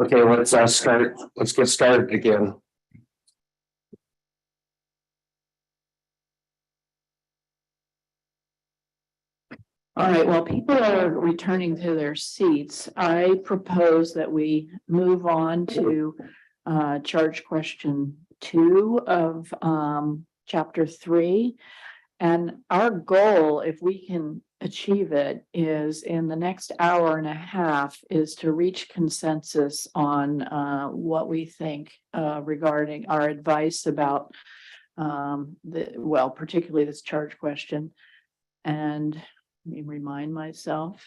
Okay, let's get started again. All right, while people are returning to their seats, I propose that we move on to charge question 2 of chapter 3. And our goal, if we can achieve it, is in the next hour and a half is to reach consensus on what we think regarding our advice about particularly this charge question. And let me remind myself.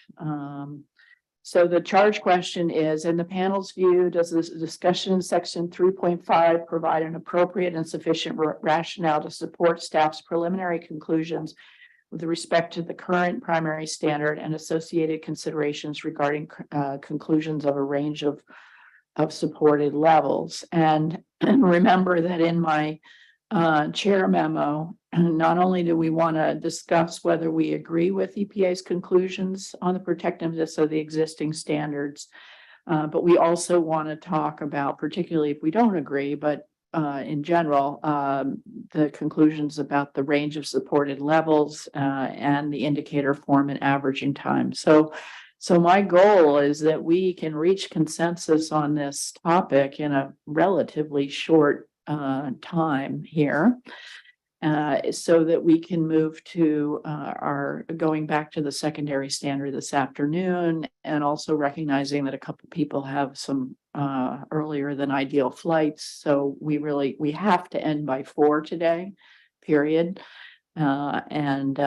So the charge question is, in the panel's view, does this discussion in section 3.5 provide an appropriate and sufficient rationale to support staff's preliminary conclusions with respect to the current primary standard and associated considerations regarding conclusions of a range of supported levels? And remember that in my chair memo, not only do we want to discuss whether we agree with EPA's conclusions on the protectiveness of the existing standards, but we also want to talk about, particularly if we don't agree, but in general, the conclusions about the range of supported levels and the indicator form and averaging time. So my goal is that we can reach consensus on this topic in a relatively short time here, so that we can move to our going back to the secondary standard this afternoon, and also recognizing that a couple people have some earlier than ideal flights. So we have to end by 4 today, period. And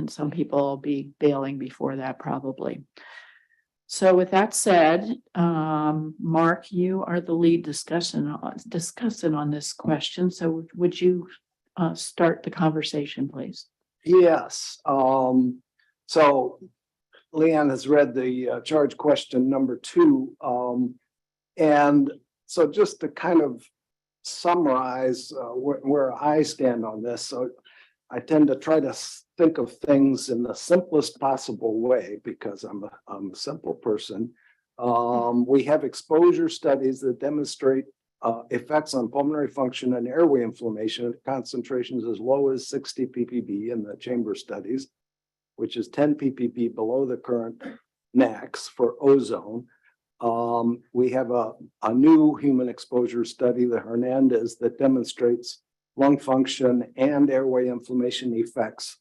some people will be bailing before that probably. So with that said, Mark, you are the lead discussant on this question. So would you start the conversation, please? Yes. So Leanne has read the charge question number 2. And so just to kind of summarize where I stand on this. So I tend to try to think of things in the simplest possible way because I'm a simple person. We have exposure studies that demonstrate effects on pulmonary function and airway inflammation at concentrations as low as 60 ppb in the chamber studies, which is 10 ppb below the current max for ozone. We have a new human exposure study, the Hernandez, that demonstrates lung function and airway inflammation effects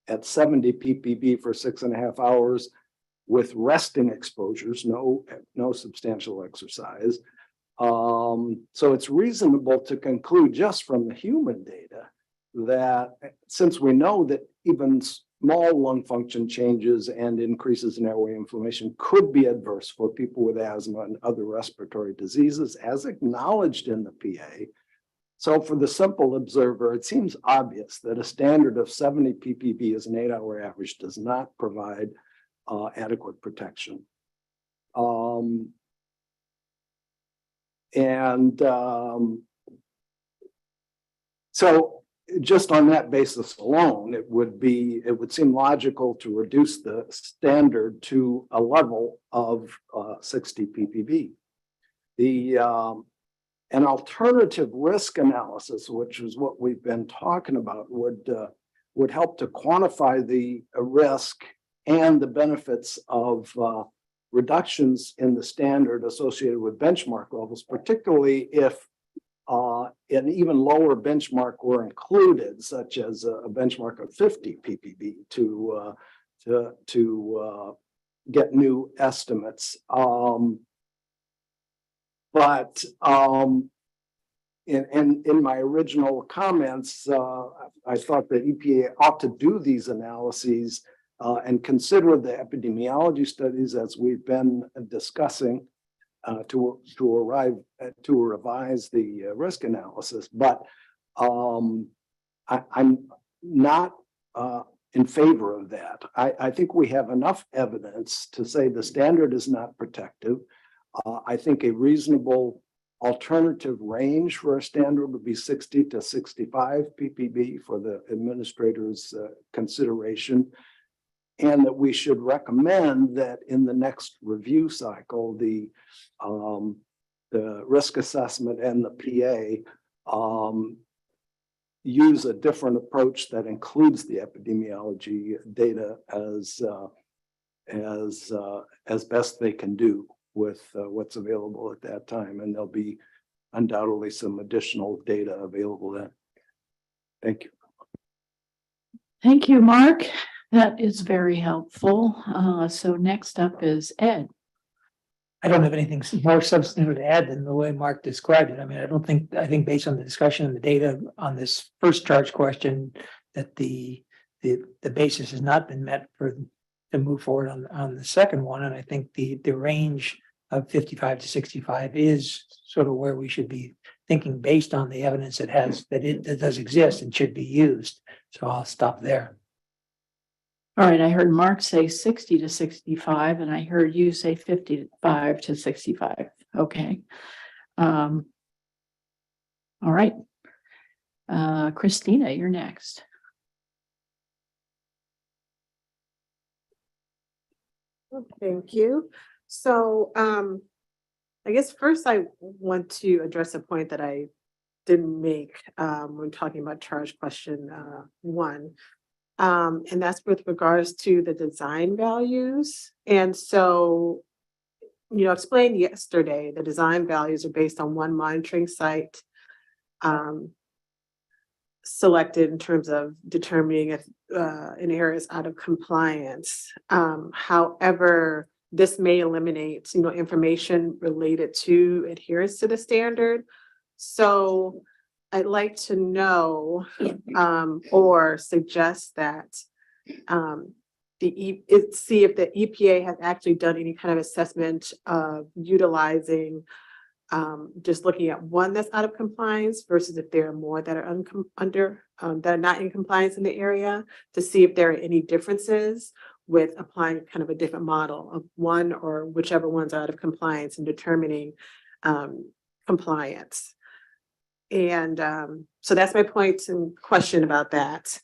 at 70 ppb for 6.5 hours with resting exposures, no substantial exercise. So it's reasonable to conclude just from the human data that since we know that even small lung function changes and increases in airway inflammation could be adverse for people with asthma and other respiratory diseases, as acknowledged in the PA. So for the simple observer, it seems obvious that a standard of 70 ppb as an 8-hour average does not provide adequate protection. So just on that basis alone, it would seem logical to reduce the standard to a level of 60 ppb. An alternative risk analysis, which is what we've been talking about, would help to quantify the risk and the benefits of reductions in the standard associated with benchmark levels, particularly if an even lower benchmark were included, such as a benchmark of 50 ppb to get new estimates. But in my original comments, I thought that EPA ought to do these analyses and consider the epidemiology studies as we've been discussing to revise the risk analysis. But I'm not in favor of that. I think we have enough evidence to say the standard is not protective. I think a reasonable alternative range for a standard would be 60 to 65 ppb for the administrator's consideration. and that we should recommend that in the next review cycle, the risk assessment and the PA use a different approach that includes the epidemiology data as best they can do with what's available at that time. And there'll be undoubtedly some additional data available then. Thank you. Thank you, Mark. That is very helpful. So next up is Ed. I don't have anything more substantive to add than the way Mark described it. I mean, I think based on the discussion and the data on this first charge question, that the basis has not been met to move forward on the second one. And I think the range of 55 to 65 is sort of where we should be thinking based on the evidence that does exist and should be used. So I'll stop there. All right, I heard Mark say 60 to 65, and I heard you say 55 to 65. Okay. All right. Christina, you're next. Thank you. So I guess first I want to address a point that I didn't make when talking about charge question 1. And that's with regards to the design values. And so, explained yesterday, the design values are based on one monitoring site selected in terms of determining if an area is out of compliance. However, this may eliminate, information related to adherence to the standard. So I'd like to know or suggest that see if the EPA has actually done any kind of assessment of utilizing just looking at one that's out of compliance versus if there are more that are that are not in compliance in the area, to see if there are any differences with applying kind of a different model of one or whichever one's out of compliance and determining compliance. And so that's my point and question about that.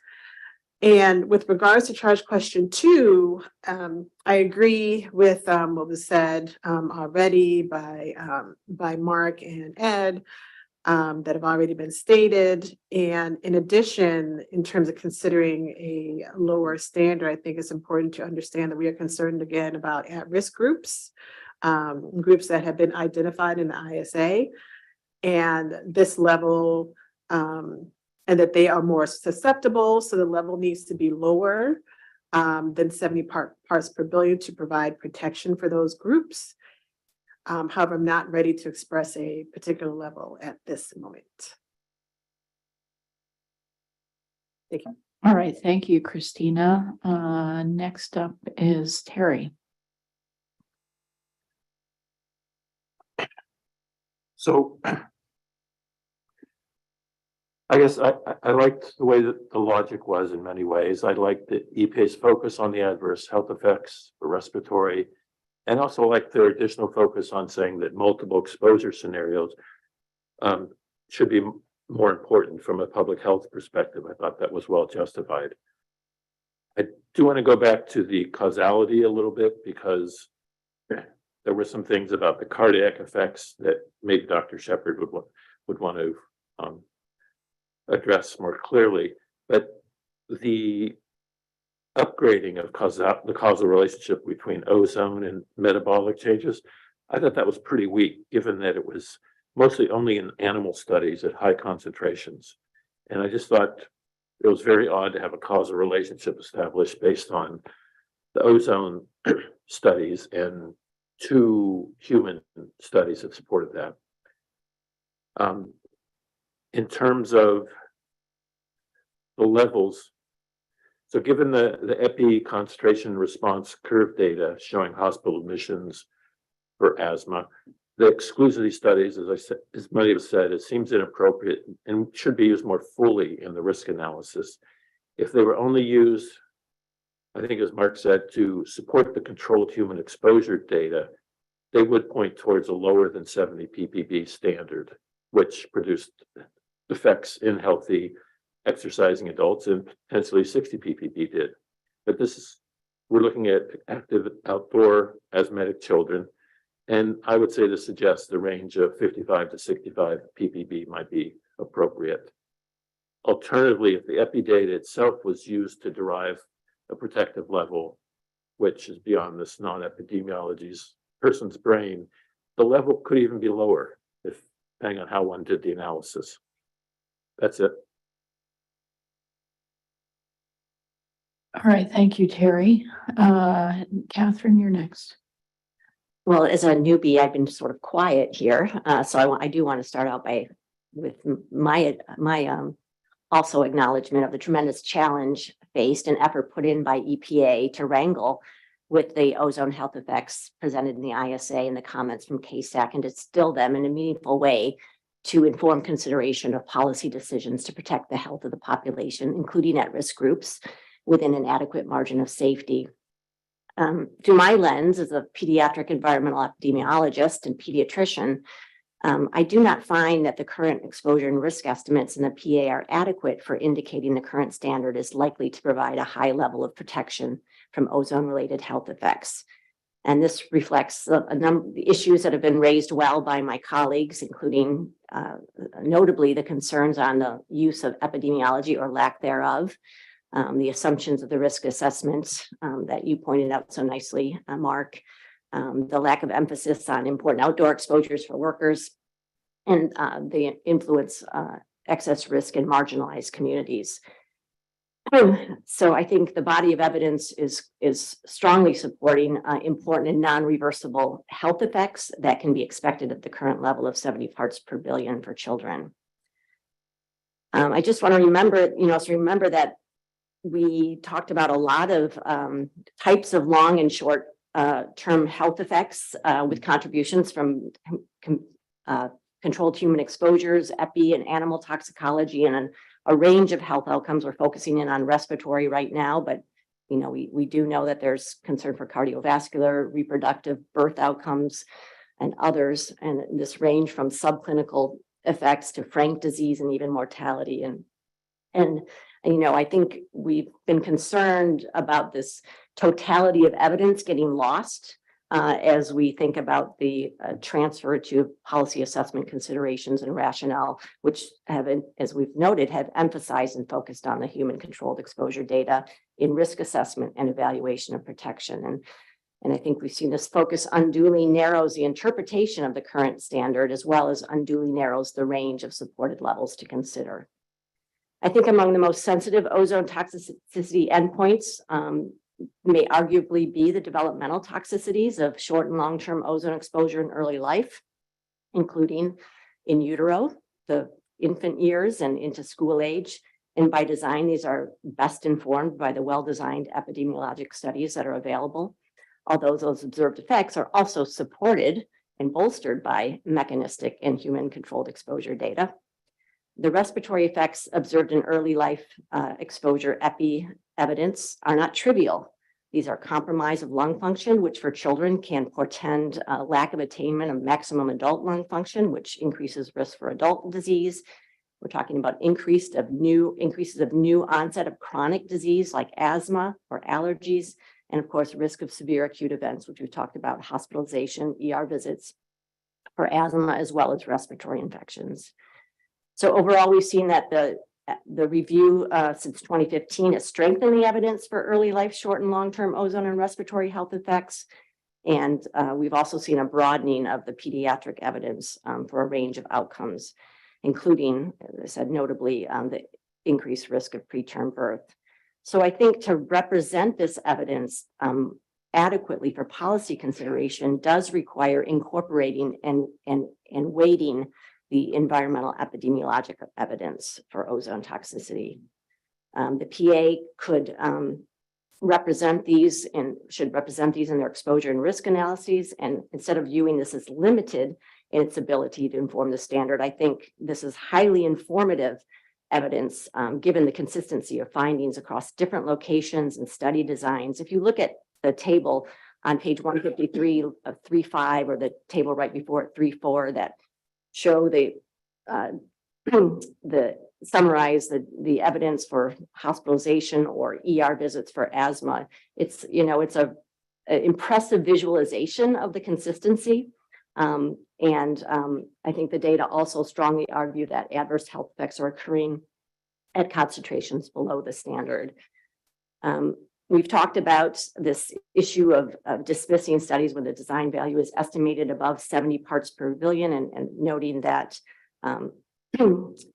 And with regards to charge question 2, I agree with what was said already by Mark and Ed that have already been stated. And in addition, in terms of considering a lower standard, I think it's important to understand that we are concerned again about at-risk groups, groups that have been identified in the ISA. And this level, and that they are more susceptible, so the level needs to be lower than 70 parts per billion to provide protection for those groups. However, I'm not ready to express a particular level at this moment. Thank you. All right, thank you, Christina. Next up is Terry. So I guess I liked the way that the logic was in many ways. I liked the EPA's focus on the adverse health effects for respiratory, and also like their additional focus on saying that multiple exposure scenarios should be more important from a public health perspective. I thought that was well justified. I do want to go back to the causality a little bit, because there were some things about the cardiac effects that maybe Dr. Shepard would want to address more clearly. But the upgrading of the causal relationship between ozone and metabolic changes, I thought that was pretty weak, given that it was mostly only in animal studies at high concentrations. And I just thought it was very odd to have a causal relationship established based on the ozone studies and 2 human studies that supported that. In terms of the levels, so given the epi concentration response curve data showing hospital admissions for asthma, the exclusivity studies, as I said, as many have said, it seems inappropriate and should be used more fully in the risk analysis. If they were only used, I think as Mark said, to support the controlled human exposure data, they would point towards a lower than 70 ppb standard, which produced effects in healthy exercising adults, and potentially 60 ppb did. But this is We're looking at active outdoor asthmatic children. And I would say to suggest the range of 55 to 65 ppb might be appropriate. Alternatively, if the epi data itself was used to derive a protective level, which is beyond this non-epidemiology's person's brain, the level could even be lower if depending on how one did the analysis. That's it. All right, thank you, Terry. Catherine, you're next. Well, as a newbie, I've been sort of quiet here, so I do want to start out with my also acknowledgement of the tremendous challenge faced and effort put in by EPA to wrangle with the ozone health effects presented in the ISA and the comments from KSAC and distill them in a meaningful way to inform consideration of policy decisions to protect the health of the population, including at-risk groups, within an adequate margin of safety. Through my lens as a pediatric environmental epidemiologist and pediatrician, I do not find that the current exposure and risk estimates in the PA are adequate for indicating the current standard is likely to provide a high level of protection from ozone-related health effects. And this reflects a number of issues that have been raised well by my colleagues, including notably the concerns on the use of epidemiology or lack thereof, the assumptions of the risk assessments that you pointed out so nicely, Mark, the lack of emphasis on important outdoor exposures for workers, and the influence excess risk in marginalized communities. So I think the body of evidence is strongly supporting important and non-reversible health effects that can be expected at the current level of 70 parts per billion for children. I just want to remember that we talked about a lot of types of long and short term health effects with contributions from controlled human exposures, epi and animal toxicology, and a range of health outcomes. We're focusing in on respiratory right now, but we do know that there's concern for cardiovascular, reproductive, birth outcomes, and others. And this range from subclinical effects to frank disease and even mortality. And I think we've been concerned about this totality of evidence getting lost as we think about the transfer to policy assessment considerations and rationale, which have, as we've noted, have emphasized and focused on the human controlled exposure data in risk assessment and evaluation of protection. And I think we've seen this focus unduly narrows the interpretation of the current standard, as well as unduly narrows the range of supported levels to consider. I think among the most sensitive ozone toxicity endpoints may arguably be the developmental toxicities of short and long-term ozone exposure in early life, including in utero, the infant years and into school age. And by design, these are best informed by the well-designed epidemiologic studies that are available, although those observed effects are also supported and bolstered by mechanistic and human controlled exposure data. The respiratory effects observed in early life exposure epi evidence are not trivial. These are compromise of lung function, which for children can portend lack of attainment of maximum adult lung function, which increases risk for adult disease. We're talking about increases of new onset of chronic disease like asthma or allergies, and of course, risk of severe acute events, which we've talked about, hospitalization, ER visits for asthma, as well as respiratory infections. So overall, we've seen that the review since 2015 has strengthened the evidence for early life, short and long-term ozone and respiratory health effects. And we've also seen a broadening of the pediatric evidence for a range of outcomes, including, as I said, notably the increased risk of preterm birth. So I think to represent this evidence adequately for policy consideration does require incorporating and weighting the environmental epidemiologic evidence for ozone toxicity. The PA could represent these and should represent these in their exposure and risk analyses. And instead of viewing this as limited in its ability to inform the standard, I think this is highly informative evidence given the consistency of findings across different locations and study designs. If you look at the table on page 153 of 3.5 or the table right before it 3.4 that show the summarize the evidence for hospitalization or ER visits for asthma. It's, it's a impressive visualization of the consistency. I think the data also strongly argue that adverse health effects are occurring at concentrations below the standard. We've talked about this issue of dismissing studies when the design value is estimated above 70 parts per billion, and noting that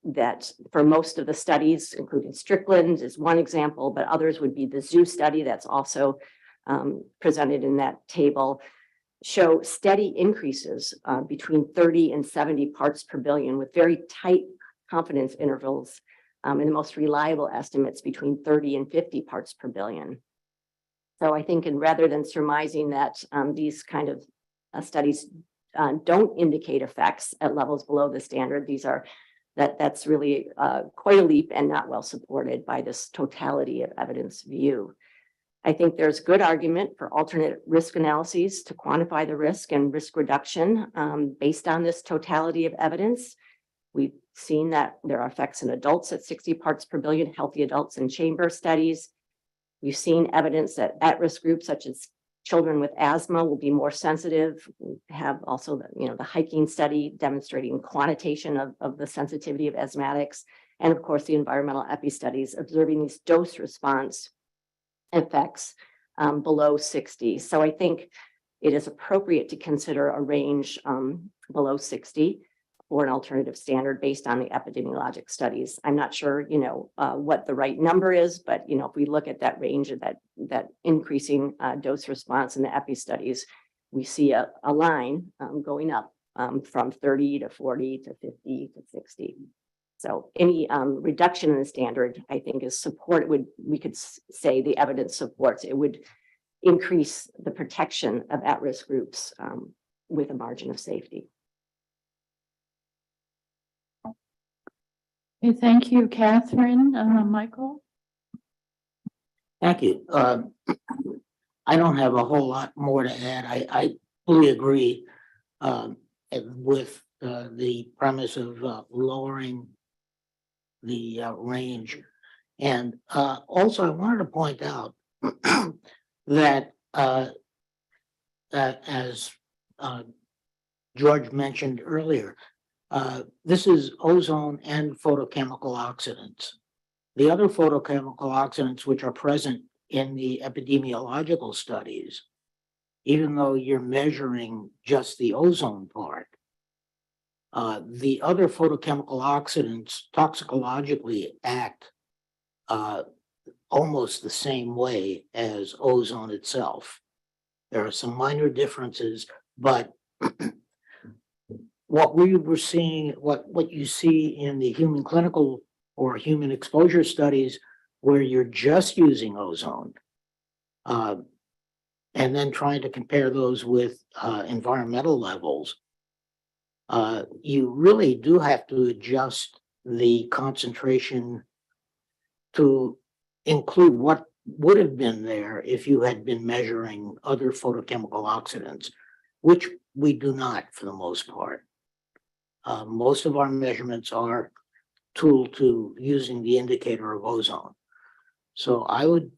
that for most of the studies, including Strickland is one example, but others would be the zoo study that's also presented in that table, show steady increases between 30 and 70 parts per billion with very tight confidence intervals, and the most reliable estimates between 30 and 50 parts per billion. So I think, and rather than surmising that these kind of studies don't indicate effects at levels below the standard, that's really quite a leap and not well supported by this totality of evidence view. I think there's good argument for alternate risk analyses to quantify the risk and risk reduction based on this totality of evidence. We've seen that there are effects in adults at 60 parts per billion, healthy adults in chamber studies. We've seen evidence that at-risk groups such as children with asthma will be more sensitive. We have also the hiking study demonstrating quantitation of the sensitivity of asthmatics. And of course, the environmental epi studies observing these dose response effects below 60. So I think it is appropriate to consider a range below 60 or an alternative standard based on the epidemiologic studies. I'm not sure, what the right number is, but, if we look at that range of that increasing dose response in the epi studies, we see a line going up from 30 to 40 to 50 to 60. So any reduction in the standard, I think, is support. We could say the evidence supports it would increase the protection of at-risk groups with a margin of safety. Okay, thank you, Catherine. Michael? Thank you. I don't have a whole lot more to add. I fully agree with the premise of lowering the range. And also I wanted to point out that as George mentioned earlier, this is ozone and photochemical oxidants. The other photochemical oxidants which are present in the epidemiological studies, even though you're measuring just the ozone part, the other photochemical oxidants toxicologically act almost the same way as ozone itself. There are some minor differences, but what we were seeing, what you see in the human clinical or human exposure studies where you're just using ozone, and then trying to compare those with environmental levels, you really do have to adjust the concentration to include what would have been there if you had been measuring other photochemical oxidants, which we do not for the most part. Most of our measurements are tooled to using the indicator of ozone. So I would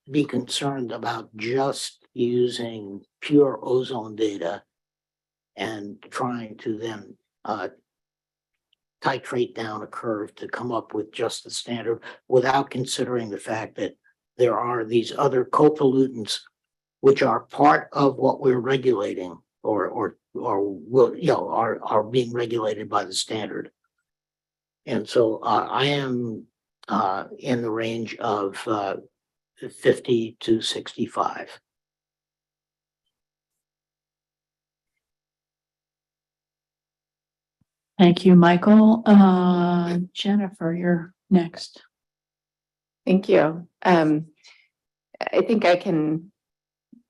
be concerned about just using pure ozone data and trying to then titrate down a curve to come up with just the standard without considering the fact that there are these other co-pollutants which are part of what we're regulating or will, are being regulated by the standard. And so I am in the range of 50 to 65. Thank you, Michael. Jennifer, you're next. Thank you. I think I can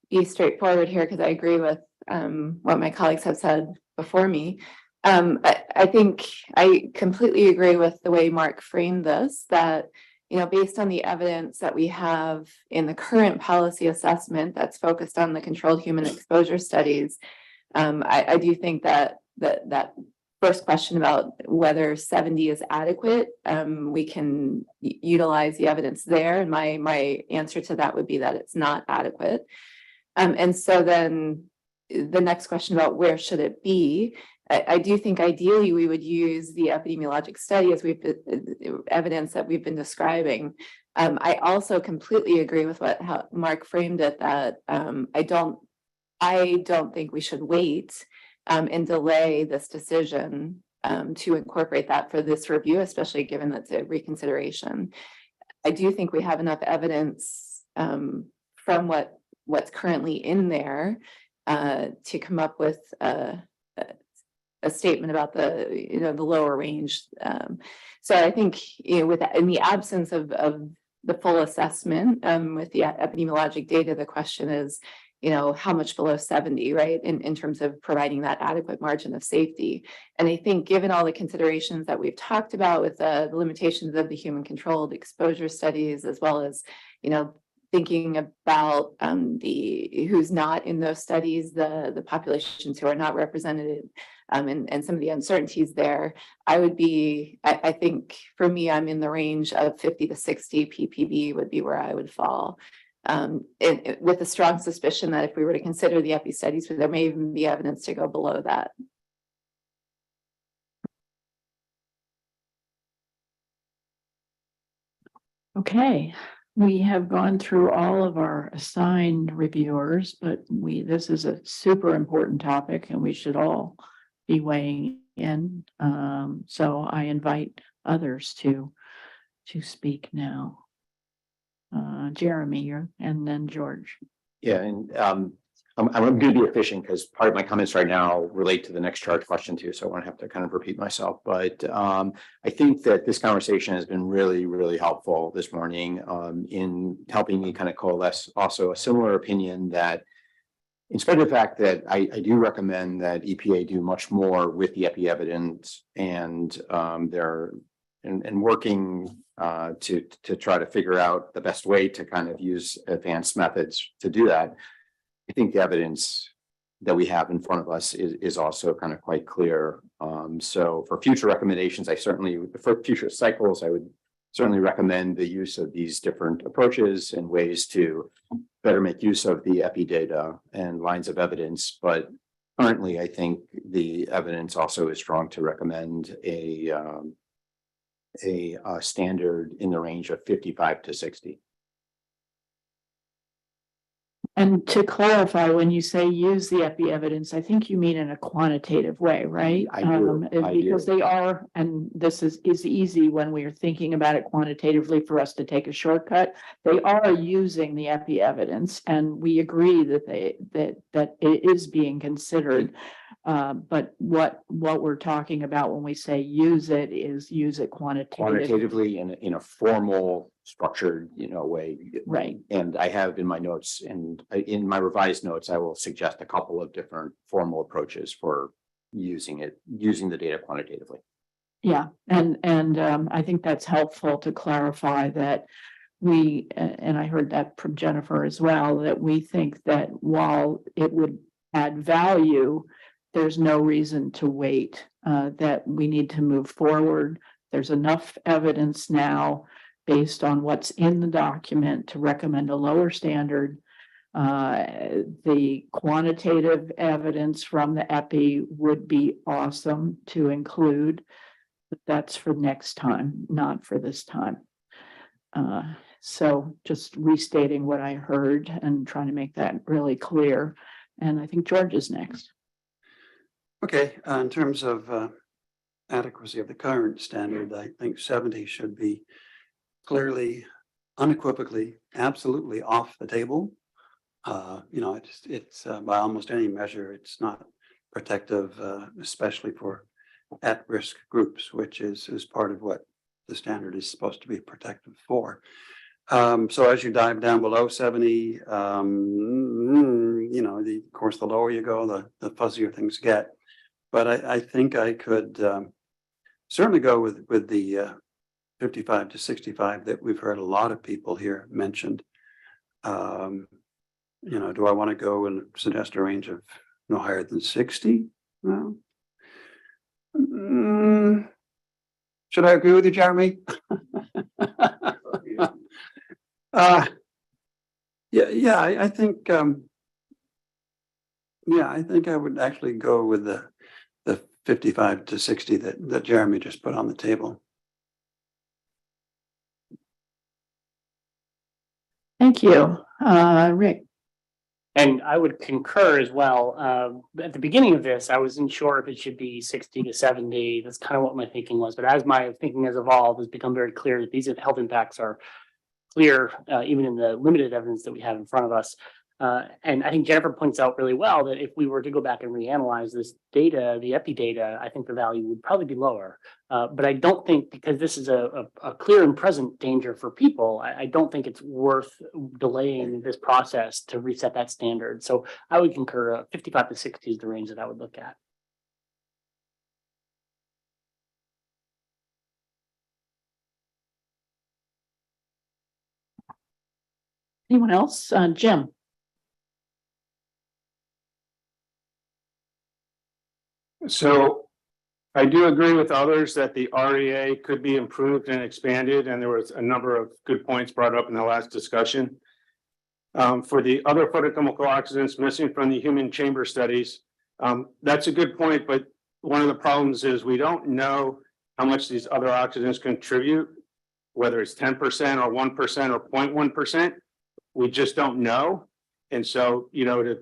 be straightforward here because I agree with what my colleagues have said before me. I think I completely agree with the way Mark framed this, that, based on the evidence that we have in the current policy assessment that's focused on the controlled human exposure studies, I do think that first question about whether 70 is adequate, we can utilize the evidence there. And my answer to that would be that it's not adequate. And so then the next question about where should it be? I do think ideally we would use the epidemiologic study as evidence that we've been describing. I also completely agree with how Mark framed it, that I don't think we should wait and delay this decision to incorporate that for this review, especially given that it's a reconsideration. I do think we have enough evidence from what's currently in there to come up with a statement about the lower range. So I think in the absence of the full assessment with the epidemiologic data, the question is, how much below 70, right? In terms of providing that adequate margin of safety. And I think given all the considerations that we've talked about with the limitations of the human controlled exposure studies, as well as, thinking about who's not in those studies, the populations who are not represented, and some of the uncertainties there, I think for me, I'm in the range of 50 to 60 ppb would be where I would fall. With a strong suspicion that if we were to consider the epi studies, there may even be evidence to go below that. Okay, we have gone through all of our assigned reviewers, but this is a super important topic and we should all be weighing in. So I invite others to speak now. Jeremy, and then George. Yeah, and I'm going to be efficient because part of my comments right now relate to the next charge question too, so I won't have to kind of repeat myself. But I think that this conversation has been really, really helpful this morning in helping me kind of coalesce also a similar opinion that, in spite of the fact that I do recommend that EPA do much more with the epi evidence and working to try to figure out the best way to kind of use advanced methods to do that. I think the evidence that we have in front of us is also kind of quite clear. So for future recommendations, for future cycles, I would certainly recommend the use of these different approaches and ways to better make use of the epi data and lines of evidence. But currently, I think the evidence also is strong to recommend a standard in the range of 55 to 60. And to clarify, when you say use the epi evidence, I think you mean in a quantitative way, right? I do. Because they are, and this is is easy when we are thinking about it quantitatively for us to take a shortcut. They are using the epi evidence, and we agree that that it is being considered. But what we're talking about when we say use it is use it Quantitatively in a formal, structured, way. Right. And I have in my notes and in my revised notes, I will suggest a couple of different formal approaches for using the data quantitatively. Yeah, and I think that's helpful to clarify that we, and I heard that from Jennifer as well, that we think that while it would add value, there's no reason to wait, that we need to move forward. There's enough evidence now based on what's in the document to recommend a lower standard. The quantitative evidence from the epi would be awesome to include, but that's for next time, not for this time. So just restating what I heard and trying to make that really clear. And I think George is next. Okay, in terms of adequacy of the current standard, I think 70 should be clearly, unequivocally, absolutely off the table. It's by almost any measure, it's not protective, especially for at-risk groups, which is part of what the standard is supposed to be protective for. So as you dive down below 70, of course, the lower you go, the fuzzier things get. But I think I could certainly go with the 55 to 65 that we've heard a lot of people here mentioned. Do I want to go and suggest a range of no higher than 60? Well, Should I agree with you, Jeremy? Yeah, I think, I think I would actually go with the 55 to 60 that Jeremy just put on the table. Thank you. Rick? And I would concur as well. At the beginning of this, I wasn't sure if it should be 60 to 70. That's kind of what my thinking was. But as my thinking has evolved, it's become very clear that these health impacts are clear, even in the limited evidence that we have in front of us. And I think Jennifer points out really well that if we were to go back and reanalyze this data, the epi data, I think the value would probably be lower. But I don't think, because this is a clear and present danger for people, I don't think it's worth delaying this process to reset that standard. So I would concur 55 to 60 is the range that I would look at. Anyone else? Jim? So I do agree with others that the REA could be improved and expanded, and there was a number of good points brought up in the last discussion. For the other photochemical oxidants missing from the human chamber studies, that's a good point, but one of the problems is we don't know how much these other oxidants contribute, whether it's 10% or 1% or 0.1%. We just don't know. And so, to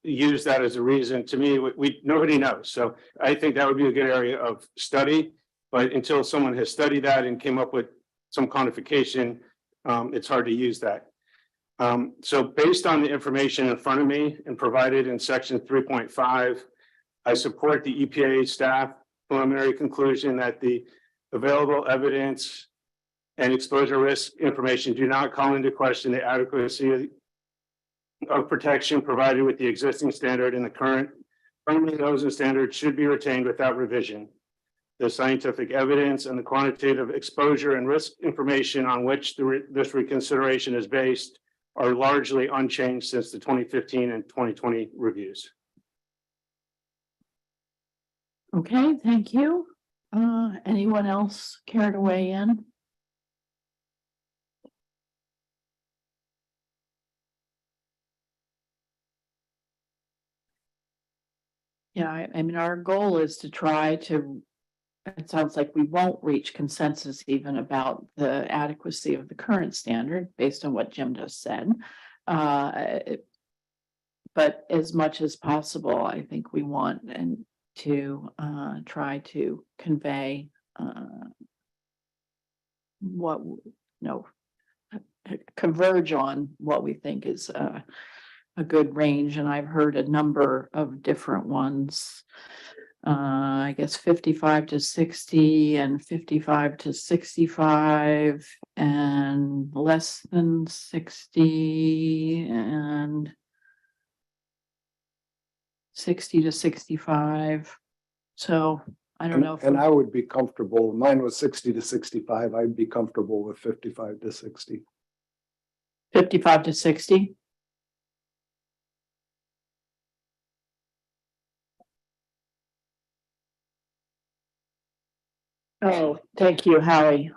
use that as a reason, to me, nobody knows. So I think that would be a good area of study, but until someone has studied that and came up with some quantification, it's hard to use that. So based on the information in front of me and provided in section 3.5, I support the EPA staff preliminary conclusion that the available evidence and exposure risk information do not call into question the adequacy of protection provided with the existing standard, and the current permanent ozone standard should be retained without revision. The scientific evidence and the quantitative exposure and risk information on which this reconsideration is based are largely unchanged since the 2015 and 2020 reviews. Okay, thank you. Anyone else care to weigh in? Yeah, I mean, our goal is to try to, it sounds like we won't reach consensus even about the adequacy of the current standard based on what Jim just said. But as much as possible, I think we want to try to convey converge on what we think is a good range, and I've heard a number of different ones. I guess 55 to 60 and 55 to 65 and less than 60 and 60 to 65. So I don't know. And I would be comfortable. Mine was 60 to 65. I'd be comfortable with 55 to 60. 55 to 60. Oh, thank you, Howie.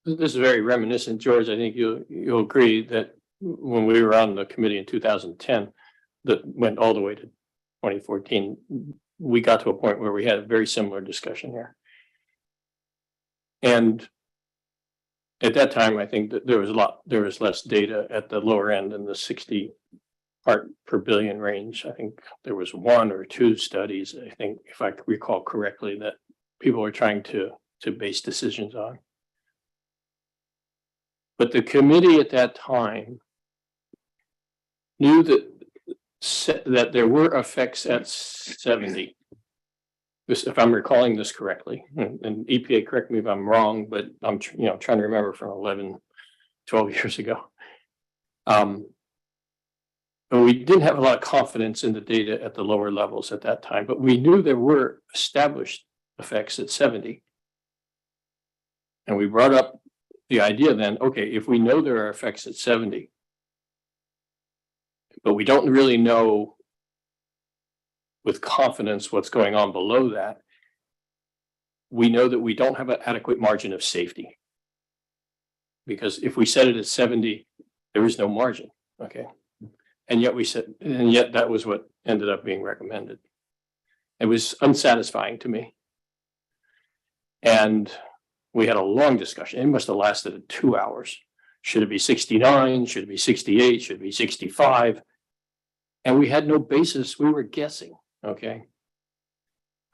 This is very reminiscent, George. I think you'll agree that when we were on the committee in 2010, that went all the way to 2014, we got to a point where we had a very similar discussion here. And at that time, I think that there was less data at the lower end in the 60 part per billion range. I think there was 1 or 2 studies, I think, if I recall correctly, that people were trying to base decisions on. But the committee at that time knew that there were effects at 70. If I'm recalling this correctly, and EPA, correct me if I'm wrong, but I'm trying to remember from 11, 12 years ago. And we didn't have a lot of confidence in the data at the lower levels at that time, but we knew there were established effects at 70. And we brought up the idea then, okay, if we know there are effects at 70, but we don't really know with confidence what's going on below that, we know that we don't have an adequate margin of safety. Because if we set it at 70, there is no margin, okay? And yet that was what ended up being recommended. It was unsatisfying to me. And we had a long discussion. It must have lasted 2 hours. Should it be 69? Should it be 68? Should it be 65? And we had no basis. We were guessing, okay?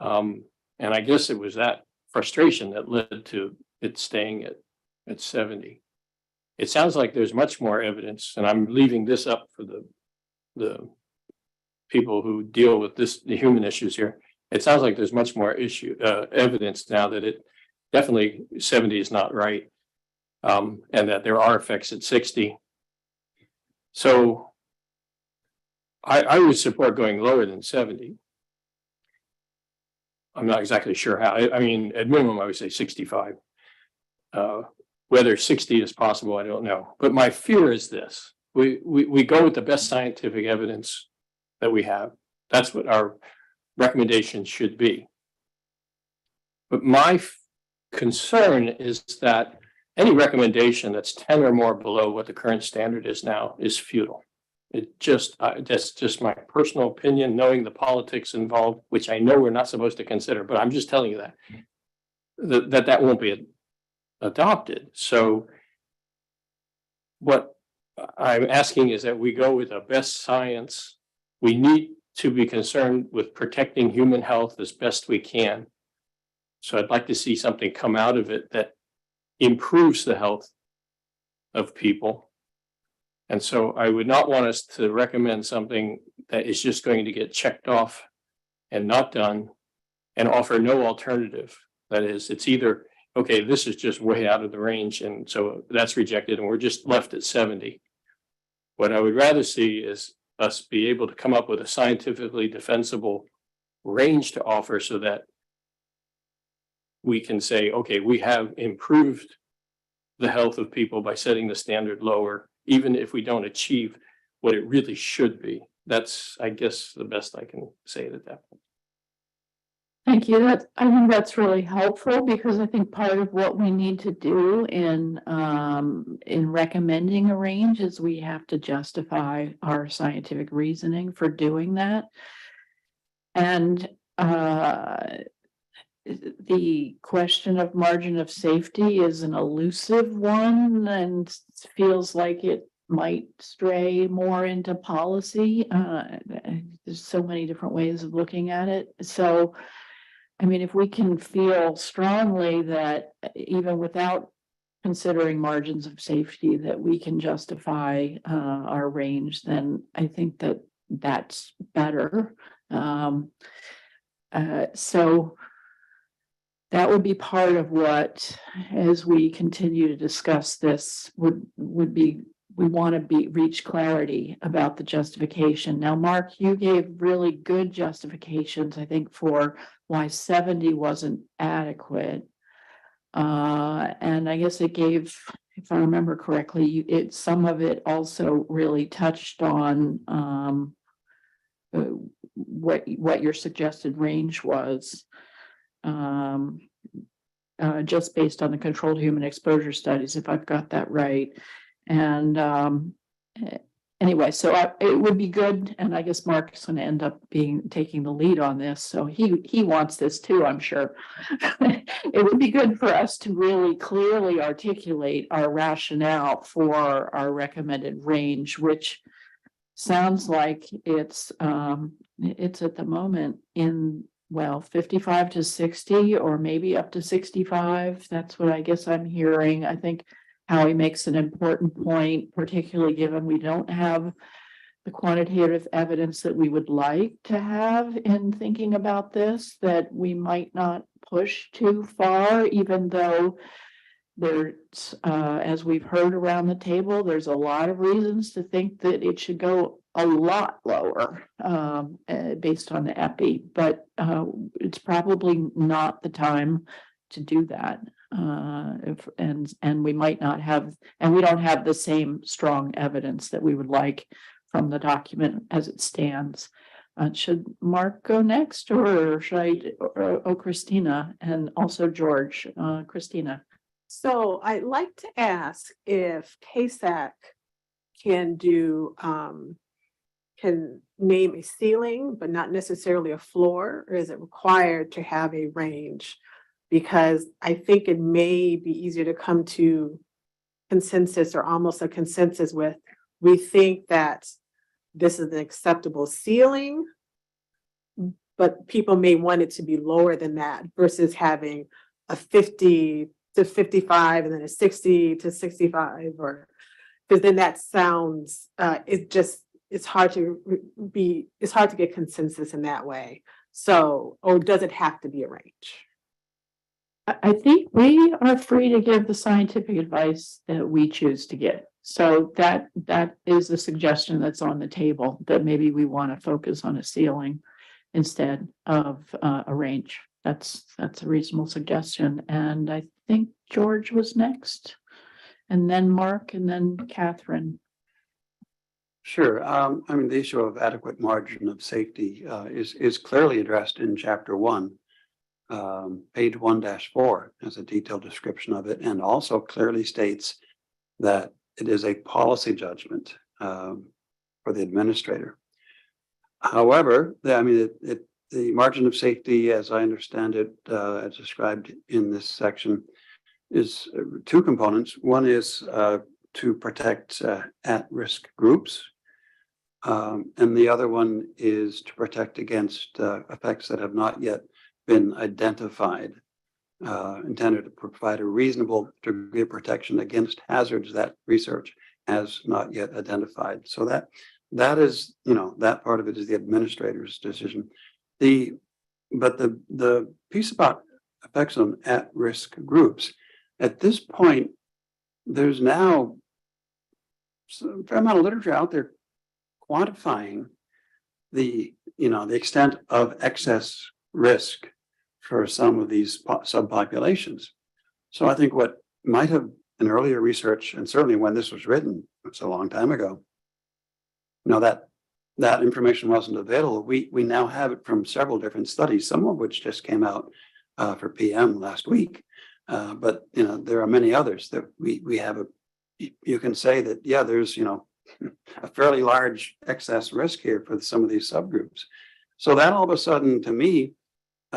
And I guess it was that frustration that led to it staying at 70. It sounds like there's much more evidence, and I'm leaving this up for the people who deal with the human issues here. It sounds like there's much more evidence now that it definitely 70 is not right, and that there are effects at 60. So I would support going lower than 70. I'm not exactly sure how. I mean, at minimum, I would say 65. Whether 60 is possible, I don't know. But my fear is this. We go with the best scientific evidence that we have. That's what our recommendation should be. But my concern is that any recommendation that's 10 or more below what the current standard is now is futile. That's just my personal opinion, knowing the politics involved, which I know we're not supposed to consider, but I'm just telling you that won't be adopted. So what I'm asking is that we go with the best science. We need to be concerned with protecting human health as best we can. So I'd like to see something come out of it that improves the health of people. And so I would not want us to recommend something that is just going to get checked off and not done and offer no alternative. That is, it's either, okay, this is just way out of the range, and so that's rejected and we're just left at 70. What I would rather see is us be able to come up with a scientifically defensible range to offer so that we can say, okay, we have improved the health of people by setting the standard lower, even if we don't achieve what it really should be. That's, I guess, the best I can say at that point. Thank you. I think that's really helpful, because I think part of what we need to do in recommending a range is we have to justify our scientific reasoning for doing that. And the question of margin of safety is an elusive one and feels like it might stray more into policy. There's so many different ways of looking at it. So, I mean, if we can feel strongly that even without considering margins of safety, that we can justify our range, then I think that that's better. So that would be part of what, as we continue to discuss this, would be, we want to reach clarity about the justification. Now, Mark, you gave really good justifications, I think, for why 70 wasn't adequate. And I guess it gave, if I remember correctly, some of it also really touched on what your suggested range was. Just based on the controlled human exposure studies, if I've got that right. And anyway, so it would be good, and I guess Mark's going to end up taking the lead on this, so he wants this too, I'm sure. It would be good for us to really clearly articulate our rationale for our recommended range, which sounds like it's at the moment in, well, 55 to 60, or maybe up to 65. That's what I guess I'm hearing. I think Howie makes an important point, particularly given we don't have the quantitative evidence that we would like to have in thinking about this, that we might not push too far, even though there's, as we've heard around the table, there's a lot of reasons to think that it should go a lot lower based on the epi, but it's probably not the time to do that. And we might not have, and we don't have the same strong evidence that we would like from the document as it stands. Should Mark go next or should I, Christina and also George, Christina? So I'd like to ask if KSAC can do, can name a ceiling, but not necessarily a floor, or is it required to have a range? Because I think it may be easier to come to consensus or almost a consensus with, we think that this is an acceptable ceiling, but people may want it to be lower than that versus having a 50 to 55 and then a 60 to 65, or because then that sounds it's hard to get consensus in that way. So, or does it have to be a range? I think we are free to give the scientific advice that we choose to give. So that is the suggestion that's on the table, that maybe we want to focus on a ceiling instead of a range. That's a reasonable suggestion. And I think George was next, and then Mark, and then Catherine. Sure. I mean, the issue of adequate margin of safety is clearly addressed in chapter 1. Page 1-4 has a detailed description of it, and also clearly states that it is a policy judgment for the administrator. However, the margin of safety, as I understand it, as described in this section, is two components. One is to protect at-risk groups, and the other one is to protect against effects that have not yet been identified, intended to provide a reasonable degree of protection against hazards that research has not yet identified. So that is, that part of it is the administrator's decision. But the piece about effects on at-risk groups, at this point, there's now a fair amount of literature out there quantifying the extent of excess risk for some of these subpopulations. So I think what might have in earlier research, and certainly when this was written, it's a long time ago, that information wasn't available. We now have it from several different studies, some of which just came out for PM last week. But there are many others that we have you can say that, yeah, there's a fairly large excess risk here for some of these subgroups. So that all of a sudden, to me,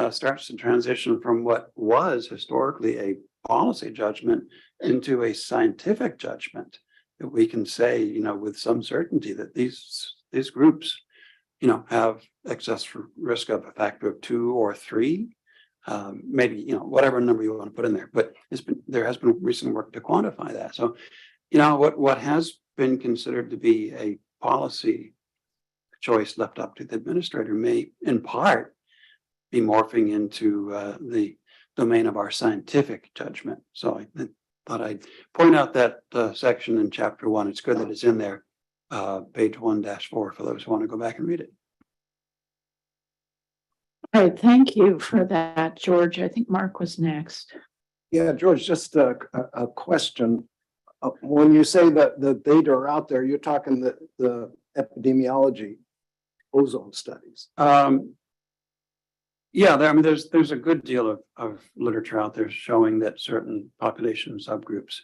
starts to transition from what was historically a policy judgment into a scientific judgment, that we can say, with some certainty that these groups, have excess risk of a factor of 2 or 3, maybe, whatever number you want to put in there. But there has been recent work to quantify that. So, what has been considered to be a policy choice left up to the administrator may, in part, be morphing into the domain of our scientific judgment. So I thought I'd point out that section in chapter 1. It's good that it's in there, page 1-4, for those who want to go back and read it. All right, thank you for that, George. I think Mark was next. Yeah, George, just a question. When you say that the data are out there, you're talking the epidemiology ozone studies. Yeah, there's a good deal of literature out there showing that certain population subgroups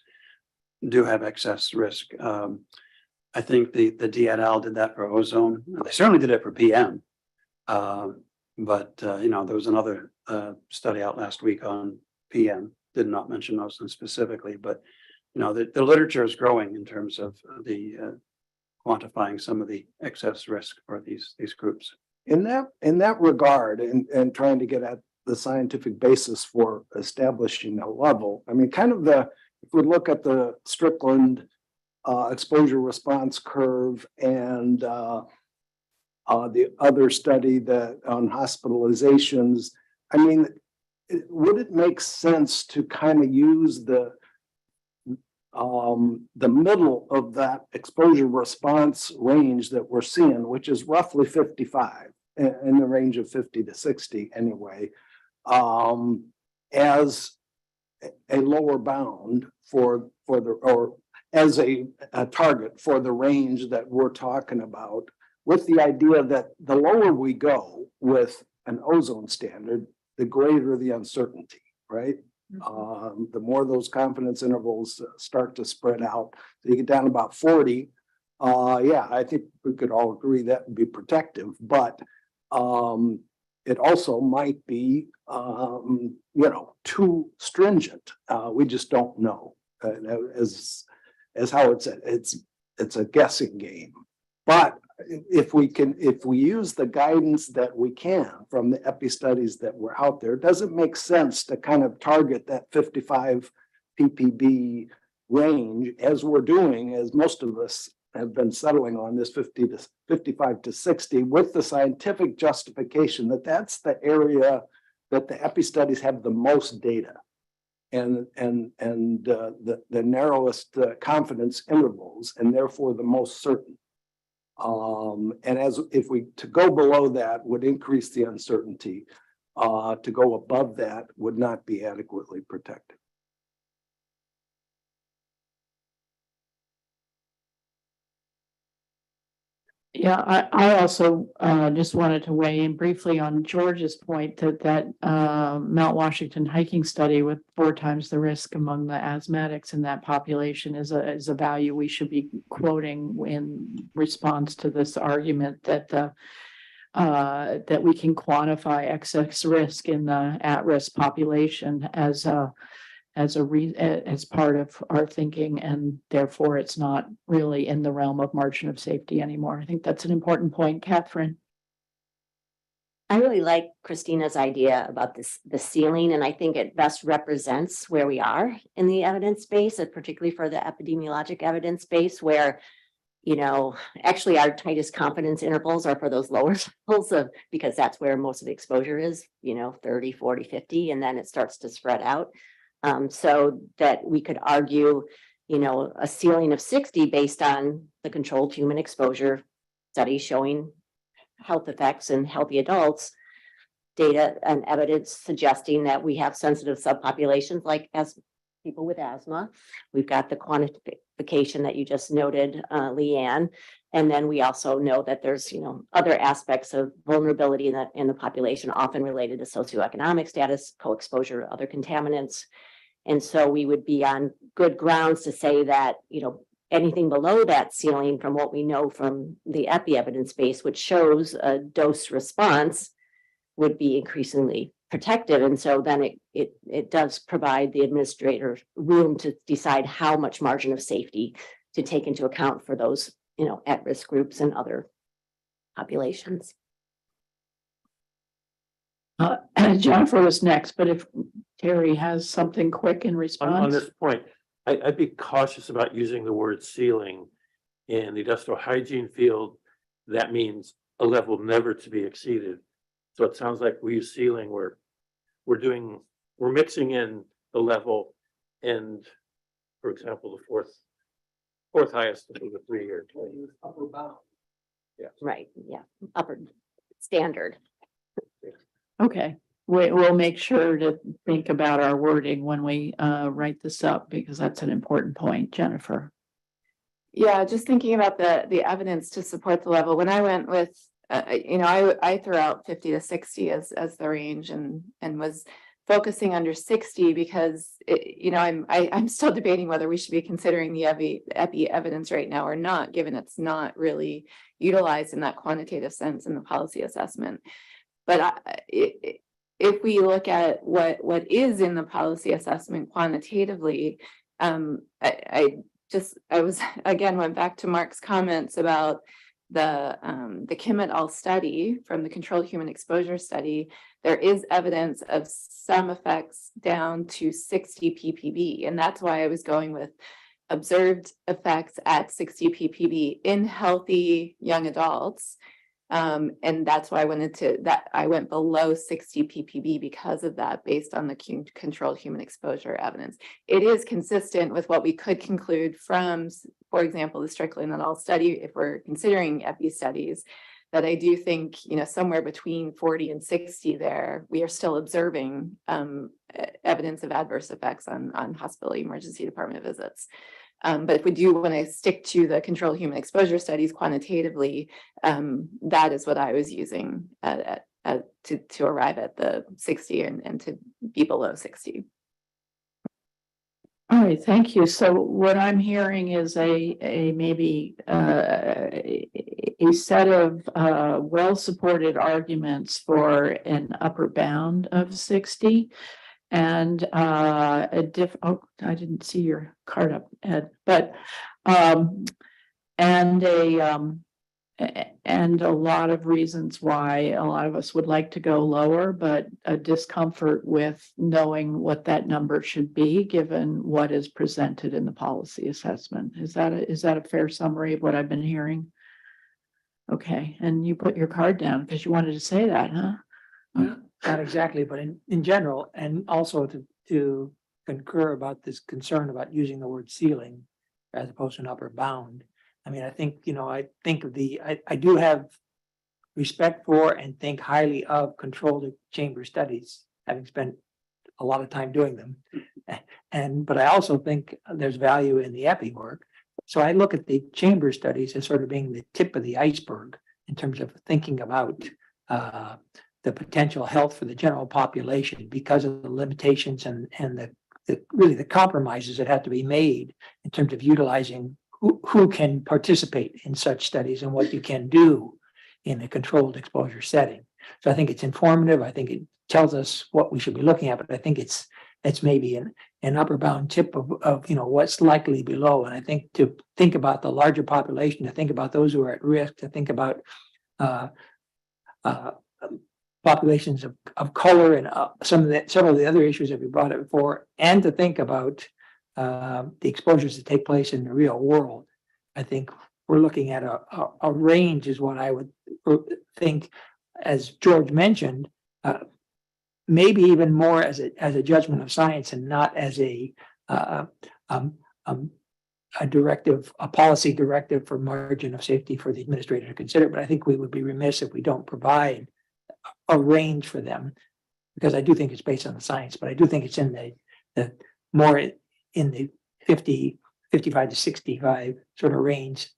do have excess risk. I think the D et al. Did that for ozone. They certainly did it for PM. But there was another study out last week on PM. Did not mention ozone specifically, but the literature is growing in terms of the quantifying some of the excess risk for these groups. In that regard, and trying to get at the scientific basis for establishing a level, I mean, if we look at the Strickland exposure response curve and the other study that on hospitalizations, I mean, would it make sense to kind of use the middle of that exposure response range that we're seeing, which is roughly 55, in the range of 50 to 60 anyway, as a lower bound or as a target for the range that we're talking about with the idea that the lower we go with an ozone standard, the greater the uncertainty, right? The more those confidence intervals start to spread out, so you get down to about 40. Yeah, I think we could all agree that would be protective, but it also might be, too stringent. We just don't know. As Howard said, it's a guessing game. But if we use the guidance that we can from the epi studies that were out there, does it make sense to kind of target that 55 ppb range as we're doing, as most of us have been settling on this 55 to 60, with the scientific justification that that's the area that the epi studies have the most data and the narrowest confidence intervals, and therefore the most certain. And if we to go below that would increase the uncertainty, to go above that would not be adequately protected. Yeah, I also just wanted to weigh in briefly on George's point that Mount Washington hiking study with 4 times the risk among the asthmatics in that population is a value we should be quoting in response to this argument that that we can quantify excess risk in the at-risk population as part of our thinking, and therefore it's not really in the realm of margin of safety anymore. I think that's an important point. Catherine. I really like Christina's idea about the ceiling, and I think it best represents where we are in the evidence base, and particularly for the epidemiologic evidence base, where, actually our tightest confidence intervals are for those lower levels because that's where most of the exposure is, 30, 40, 50, and then it starts to spread out. So that we could argue, a ceiling of 60 based on the controlled human exposure study showing health effects in healthy adults, data and evidence suggesting that we have sensitive subpopulations like as people with asthma. We've got the quantification that you just noted, Leanne. And then we also know that there's, other aspects of vulnerability in the population, often related to socioeconomic status, co-exposure to other contaminants. And so we would be on good grounds to say that, anything below that ceiling from what we know from the epi evidence base, which shows a dose response, would be increasingly protective. And so then it does provide the administrator room to decide how much margin of safety to take into account for those, at-risk groups and other populations. Jennifer was next, but if Terry has something quick in response. On this point, I'd be cautious about using the word ceiling in the industrial hygiene field. That means a level never to be exceeded. So it sounds like we use ceiling where we're mixing in the level and, for example, the fourth highest of the 3-year. Upper bound. Yeah. Right. Yeah. Upper standard. Okay, we'll make sure to think about our wording when we write this up, because that's an important point. Jennifer. Yeah, just thinking about the evidence to support the level. When I went with, I threw out 50 to 60 as the range and was focusing under 60 because I'm still debating whether we should be considering the epi evidence right now or not, given it's not really utilized in that quantitative sense in the policy assessment. But if we look at what is in the policy assessment quantitatively, I was again went back to Mark's comments about the Kim et al. Study from the controlled human exposure study. There is evidence of some effects down to 60 ppb, and that's why I was going with observed effects at 60 ppb in healthy young adults. And that's why I went below 60 ppb because of that, based on the controlled human exposure evidence. It is consistent with what we could conclude from, for example, the Strickland et al. Study, if we're considering epi studies, that I do think, somewhere between 40 and 60 there, we are still observing evidence of adverse effects on hospital emergency department visits. But if we do want to stick to the control human exposure studies quantitatively, that is what I was using to arrive at the 60 and to be below 60. All right, thank you. So what I'm hearing is maybe a set of well-supported arguments for an upper bound of 60 and I didn't see your card up, Ed, but and a lot of reasons why a lot of us would like to go lower, but a discomfort with knowing what that number should be, given what is presented in the policy assessment. Is that a fair summary of what I've been hearing? Okay, and you put your card down because you wanted to say that, huh? Not exactly, but in general, and also to concur about this concern about using the word ceiling as opposed to an upper bound. I mean, I think, I think of I do have respect for and think highly of controlled chamber studies, having spent a lot of time doing them. But I also think there's value in the epi work. So I look at the chamber studies as sort of being the tip of the iceberg in terms of thinking about the potential health for the general population because of the limitations and really the compromises that have to be made in terms of utilizing who can participate in such studies and what you can do in a controlled exposure setting. So I think it's informative. I think it tells us what we should be looking at, but I think it's maybe an upper bound tip of what's likely below. And I think to think about the larger population, to think about those who are at risk, to think about populations of color and several of the other issues that we brought up before, and to think about the exposures that take place in the real world. I think we're looking at a range is what I would think, as George mentioned, maybe even more as a judgment of science and not as a directive, a policy directive for margin of safety for the administrator to consider. But I think we would be remiss if we don't provide a range for them, because I do think it's based on the science, but I do think it's in the more in the 55 to 65 sort of range.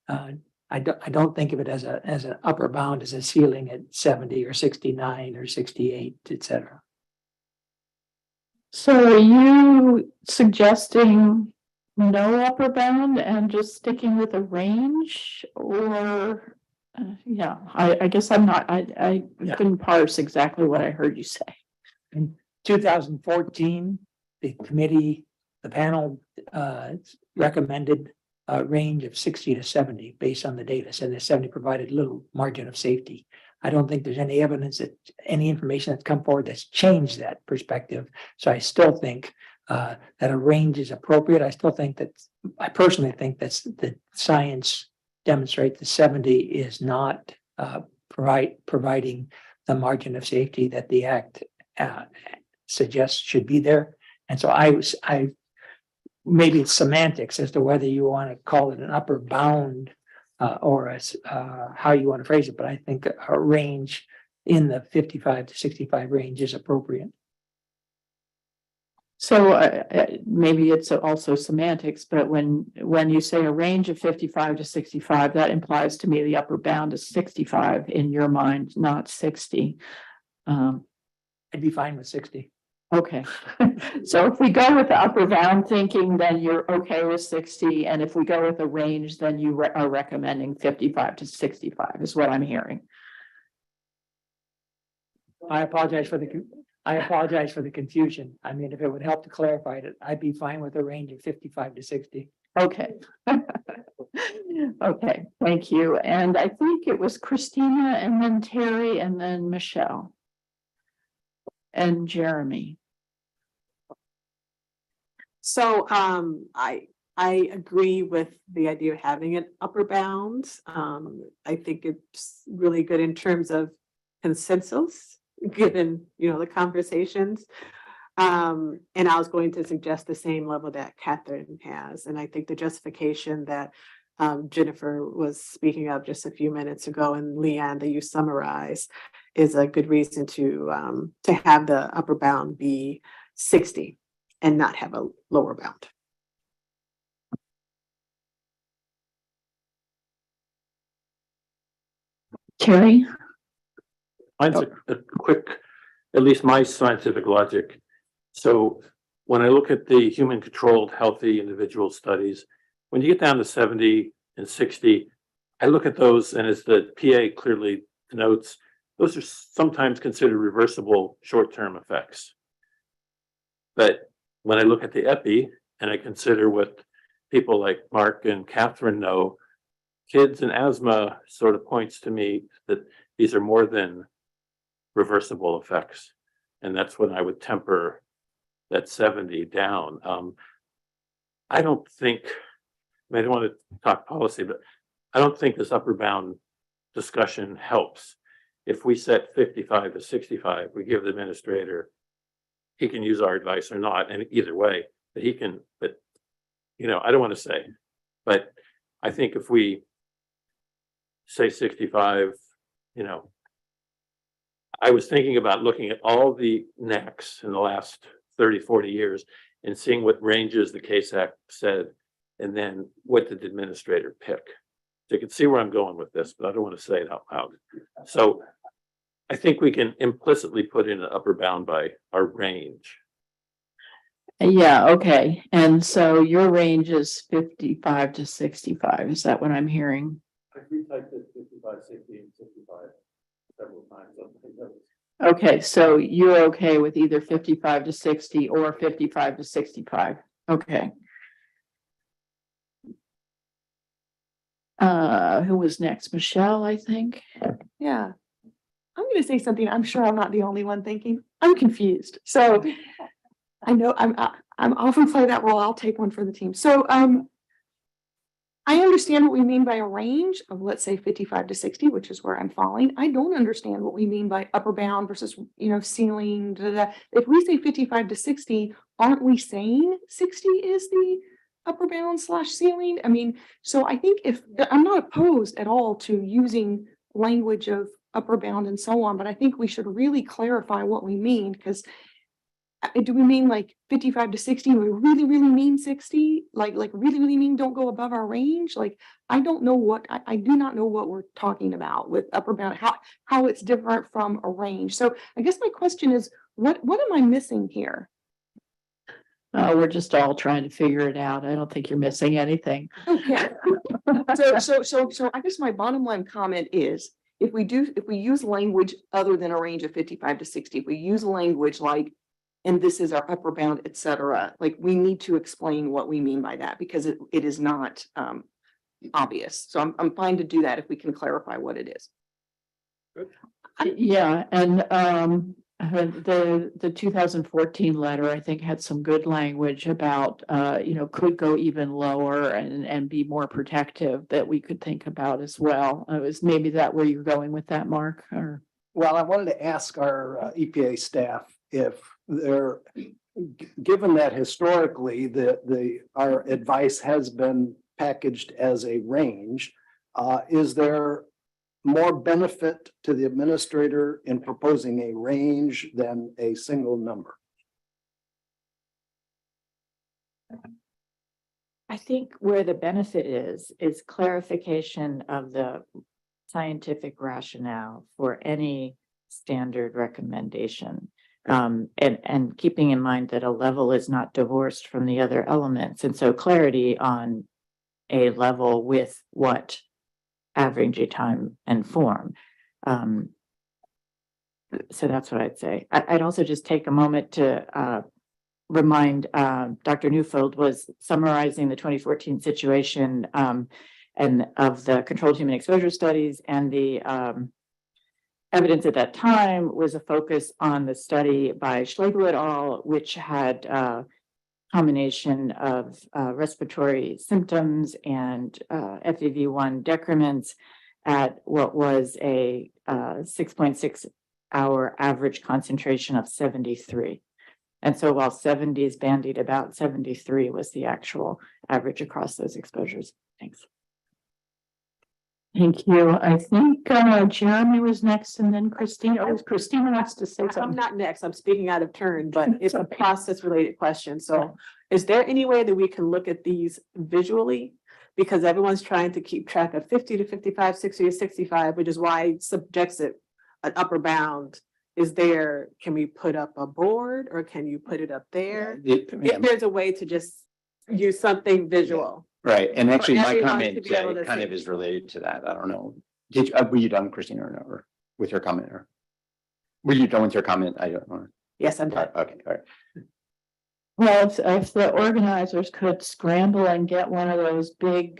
I don't think of it as an upper bound, as a ceiling at 70 or 69 or 68, etc. So are you suggesting no upper bound and just sticking with a range, or yeah, I guess I'm not, I couldn't parse exactly what I heard you say. In 2014, the panel recommended a range of 60 to 70 based on the data. So the 70 provided little margin of safety. I don't think there's any evidence that any information that's come forward that's changed that perspective. So I still think that a range is appropriate. I personally think that science demonstrates the 70 is not providing the margin of safety that the Act suggests should be there. And so maybe it's semantics as to whether you want to call it an upper bound or how you want to phrase it, but I think a range in the 55 to 65 range is appropriate. So maybe it's also semantics, but when you say a range of 55 to 65, that implies to me the upper bound is 65 in your mind, not 60. I'd be fine with 60. Okay, so if we go with the upper bound thinking, then you're okay with 60, and if we go with a range, then you are recommending 55 to 65 is what I'm hearing. I apologize for the confusion. I mean, if it would help to clarify it, I'd be fine with a range of 55 to 60. Okay. Okay, thank you. And I think it was Christina and then Terry and then Michelle. And Jeremy. So I agree with the idea of having an upper bound. I think it's really good in terms of consensus, given the conversations. And I was going to suggest the same level that Catherine has. And I think the justification that Jennifer was speaking of just a few minutes ago, and Leanne, that you summarized, is a good reason to have the upper bound be 60 and not have a lower bound. Carrie? Mine's a quick, at least my scientific logic. So when I look at the human controlled healthy individual studies, when you get down to 70 and 60, I look at those, and as the PA clearly denotes, those are sometimes considered reversible short-term effects. But when I look at the epi and I consider what people like Mark and Catherine know, kids and asthma sort of points to me that these are more than reversible effects. And that's when I would temper that 70 down. I don't think, I don't want to talk policy, but I don't think this upper bound discussion helps. If we set 55 to 65, we give the administrator, he can use our advice or not, and either way, but he can, but I don't want to say, but I think if we say 65, I was thinking about looking at all the NACs in the last 30, 40 years and seeing what ranges the Case Act said, and then what did the administrator pick. So you can see where I'm going with this, but I don't want to say it out loud. So I think we can implicitly put in an upper bound by our range. Yeah, okay. And so your range is 55 to 65. Is that what I'm hearing? I retyped it 55, 60, and 65 several times. Okay, so you're okay with either 55 to 60 or 55 to 65. Okay. Who was next? Michelle, I think. Yeah. I'm going to say something. I'm sure I'm not the only one thinking. I'm confused. So I know I'm often play that role. I'll take one for the team. So I understand what we mean by a range of, let's say, 55 to 60, which is where I'm falling. I don't understand what we mean by upper bound versus, ceiling. If we say 55 to 60, aren't we saying 60 is the upper bound / ceiling? I mean, so I think I'm not opposed at all to using language of upper bound and so on, but I think we should really clarify what we mean, because do we mean like 55 to 60? We really, really mean 60? Like really, really mean don't go above our range? Like, I don't know I do not know what we're talking about with upper bound, how it's different from a range. So I guess my question is, what am I missing here? We're just all trying to figure it out. I don't think you're missing anything. Okay. So I guess my bottom line comment is, if we use language other than a range of 55 to 60, if we use language like, and this is our upper bound, et cetera, like, we need to explain what we mean by that, because it is not obvious. So I'm fine to do that if we can clarify what it is. Yeah, and the 2014 letter, I think, had some good language about could go even lower and be more protective, that we could think about as well. It was maybe that where you're going with that, Mark, or? Well, I wanted to ask our EPA staff if they're, given that historically our advice has been packaged as a range, is there more benefit to the administrator in proposing a range than a single number? I think where the benefit is clarification of the scientific rationale for any standard recommendation. And keeping in mind that a level is not divorced from the other elements. And so clarity on a level with what average time and form. So that's what I'd say. I'd also just take a moment to remind Dr. Neufeld was summarizing the 2014 situation and of the controlled human exposure studies, and the evidence at that time was a focus on the study by Schlegel et al., which had a combination of respiratory symptoms and FEV1 decrements at what was a 6.6 hour average concentration of 73. And so while 70 is bandied about, 73 was the actual average across those exposures. Thanks. Thank you. I think Jeremy was next, and then Christina. Oh, Christina wants to say something. I'm not next. I'm speaking out of turn, but it's a process related question. So is there any way that we can look at these visually because everyone's trying to keep track of 50 to 55, 60 to 65, which is why it subjects it an upper bound. Is there, can we put up a board or can you put it up there? If there's a way to just use something visual. Right, and actually my everyone comment to be able to kind of see. is related to that. I don't know. Were you done, Christina, or no, or with your comment, or? Were you done with your comment? I don't know. Yes, I'm done. Okay, all right. Well, if the organizers could scramble and get one of those big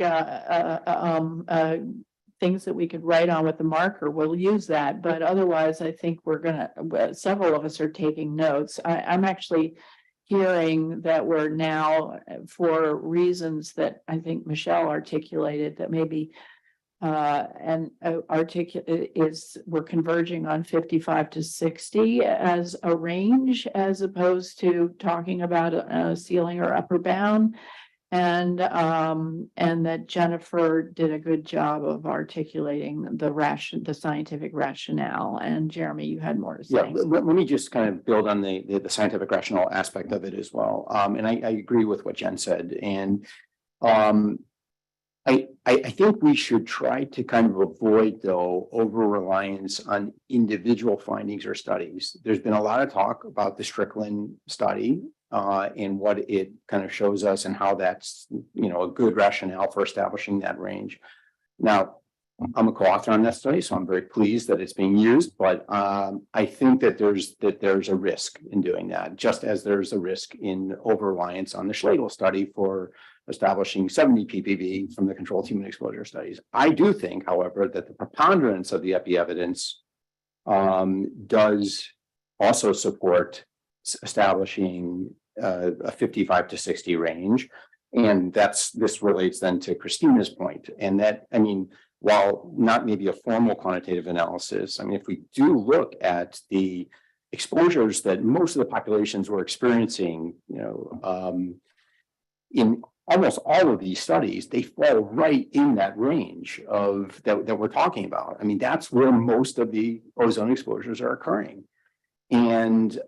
things that we could write on with the marker, we'll use that. But otherwise, I think several of us are taking notes. I'm actually hearing that we're now, for reasons that I think Michelle articulated, that maybe we're converging on 55 to 60 as a range, as opposed to talking about a ceiling or upper bound. And that Jennifer did a good job of articulating the scientific rationale. And Jeremy, you had more to say. Yeah, let me just kind of build on the scientific rationale aspect of it as well. And I agree with what Jen said. And I think we should try to kind of avoid, though, over-reliance on individual findings or studies. There's been a lot of talk about the Strickland study and what it kind of shows us and how that's, a good rationale for establishing that range. Now, I'm a co-author on that study, so I'm very pleased that it's being used, but I think that there's a risk in doing that, just as there's a risk in over-reliance on the Schlegel study for establishing 70 ppb from the controlled human exposure studies. I do think, however, that the preponderance of the epi evidence does also support establishing a 55 to 60 range. And this relates then to Christina's point. And that, while not maybe a formal quantitative analysis, if we do look at the exposures that most of the populations were experiencing, in almost all of these studies, they fall right in that range of that we're talking about. That's where most of the ozone exposures are occurring. And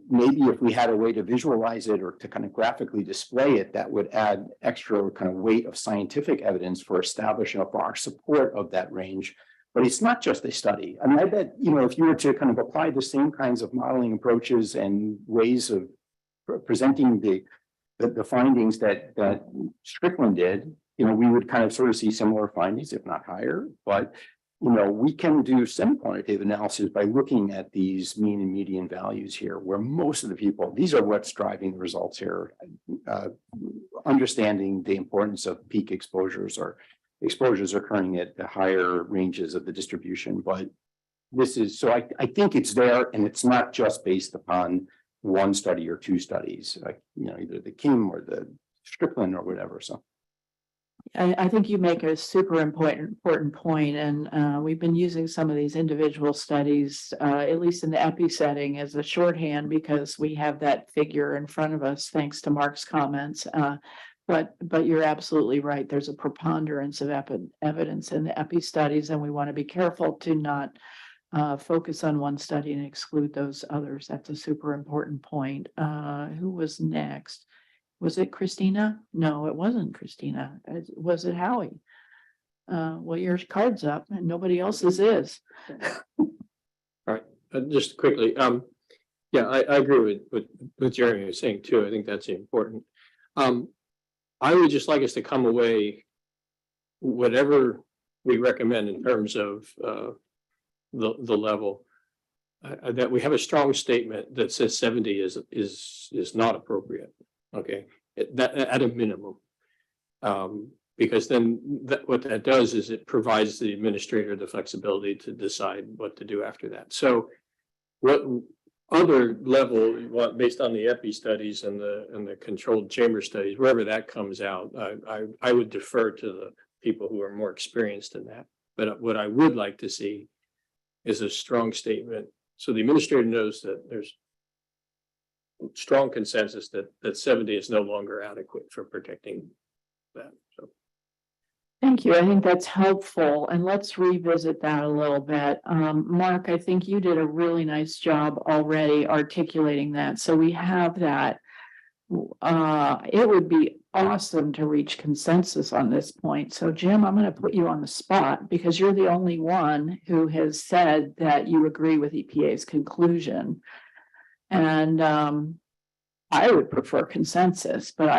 maybe if we had a way to visualize it or to kind of graphically display it, that would add extra kind of weight of scientific evidence for establishing for our support of that range. But it's not just a study. I bet, if you were to kind of apply the same kinds of modeling approaches and ways of presenting the findings that Strickland did, we would kind of sort of see similar findings, if not higher. But we can do semi-quantitative analysis by looking at these mean and median values here, where most of the people, these are what's driving the results here, understanding the importance of peak exposures or exposures occurring at the higher ranges of the distribution. But this is, so I think it's there, and it's not just based upon one study or two studies, either the Kim or the Strickland or whatever. So I think you make a super important point, and we've been using some of these individual studies, at least in the epi setting, as a shorthand because we have that figure in front of us, thanks to Mark's comments. But you're absolutely right. There's a preponderance of evidence in the epi studies, and we want to be careful to not focus on one study and exclude those others. That's a super important point. Who was next? Was it Christina? No, it wasn't Christina. Was it Howie? Well, your card's up and nobody else's is. All right, just quickly. Yeah, I agree with Jeremy was saying too. I think that's important. I would just like us to come away, whatever we recommend in terms of the level, that we have a strong statement that says 70 is not appropriate. Okay, that at a minimum, because then what that does is it provides the administrator the flexibility to decide what to do after that. So, what other level, based on the epi studies and the controlled chamber studies, wherever that comes out, I would defer to the people who are more experienced in that. But what I would like to see is a strong statement, so the administrator knows that there's strong consensus that 70 is no longer adequate for protecting that. So Thank you. I think that's helpful. And let's revisit that a little bit. Mark, I think you did a really nice job already articulating that. So we have that it would be awesome to reach consensus on this point. So Jim, I'm going to put you on the spot because you're the only one who has said that you agree with EPA's conclusion. And I would prefer consensus, but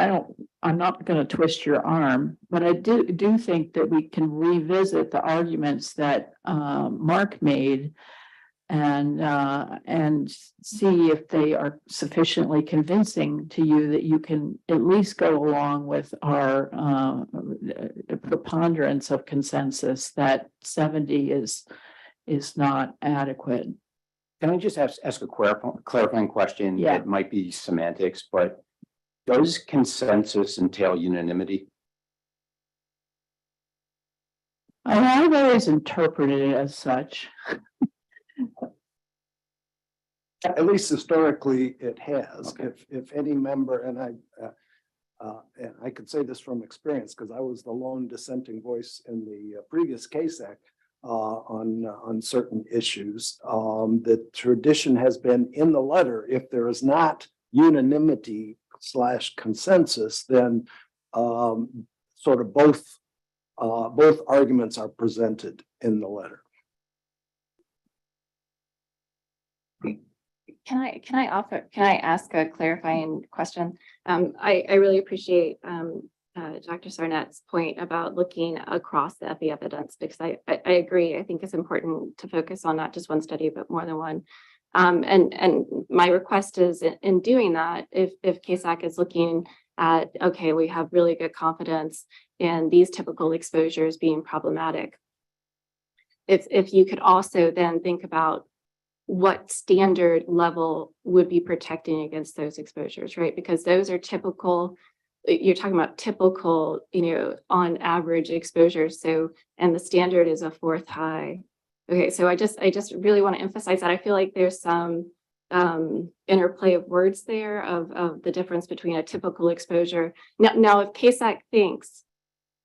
I'm not going to twist your arm. But I do think that we can revisit the arguments that Mark made and see if they are sufficiently convincing to you that you can at least go along with our preponderance of consensus that 70 is not adequate. Can I just ask a clarifying question? Yeah. That might be semantics, but does consensus entail unanimity? I've always interpreted it as such. At least historically, it has. If any member, and I could say this from experience because I was the lone dissenting voice in the previous case act on certain issues. The tradition has been in the letter. If there is not unanimity / consensus, then sort of both arguments are presented in the letter. Can I ask a clarifying question? I really appreciate Dr. Sarnett's point about looking across the evidence because I agree. I think it's important to focus on not just one study, but more than one. And my request is in doing that, if CASAC is looking at, okay, we have really good confidence in these typical exposures being problematic. If you could also then think about what standard level would be protecting against those exposures, right? Because those are typical, you're talking about typical, on average exposures. So, and the standard is a 4th high. Okay, so I just really want to emphasize that. I feel like there's some interplay of words there of the difference between a typical exposure. Now if CASAC thinks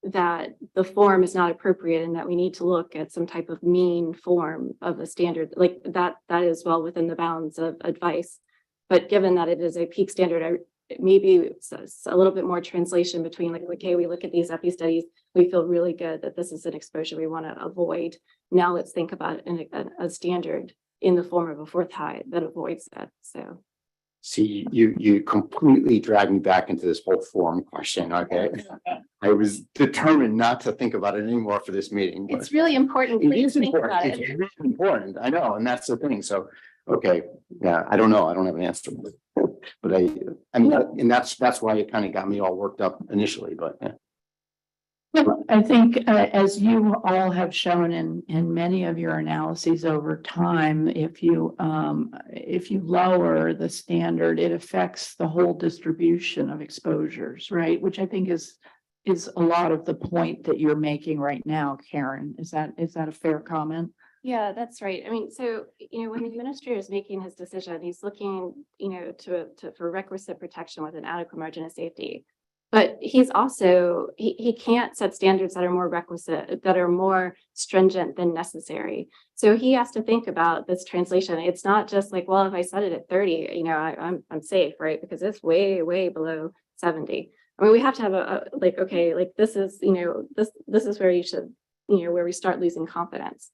that the form is not appropriate and that we need to look at some type of mean form of a standard, like that is well within the bounds of advice. But given that it is a peak standard, maybe it's a little bit more translation between like, okay, we look at these epi studies, we feel really good that this is an exposure we want to avoid. Now let's think about a standard in the form of a 4th high that avoids that. So. See, you completely dragged me back into this whole form question, okay? I was determined not to think about it anymore for this meeting. It's really important. It Please is think important. about It's it. really important. I know, and that's the thing. So, okay, yeah, I don't know. I don't have an answer, but I mean, and that's why it kind of got me all worked up initially, but yeah. I think as you all have shown in many of your analyses over time, if you lower the standard, it affects the whole distribution of exposures, right? Which I think is a lot of the point that you're making right now, Karen. Is that a fair comment? Yeah, that's right. I mean, so, when the administrator is making his decision, he's looking, for requisite protection with an adequate margin of safety. But he's also, he can't set standards that are more requisite, that are more stringent than necessary. So he has to think about this translation. It's not just like, well, if I set it at 30, I'm safe, right? Because it's way, way below 70. I mean, we have to have this is, this is where you should, where we start losing confidence.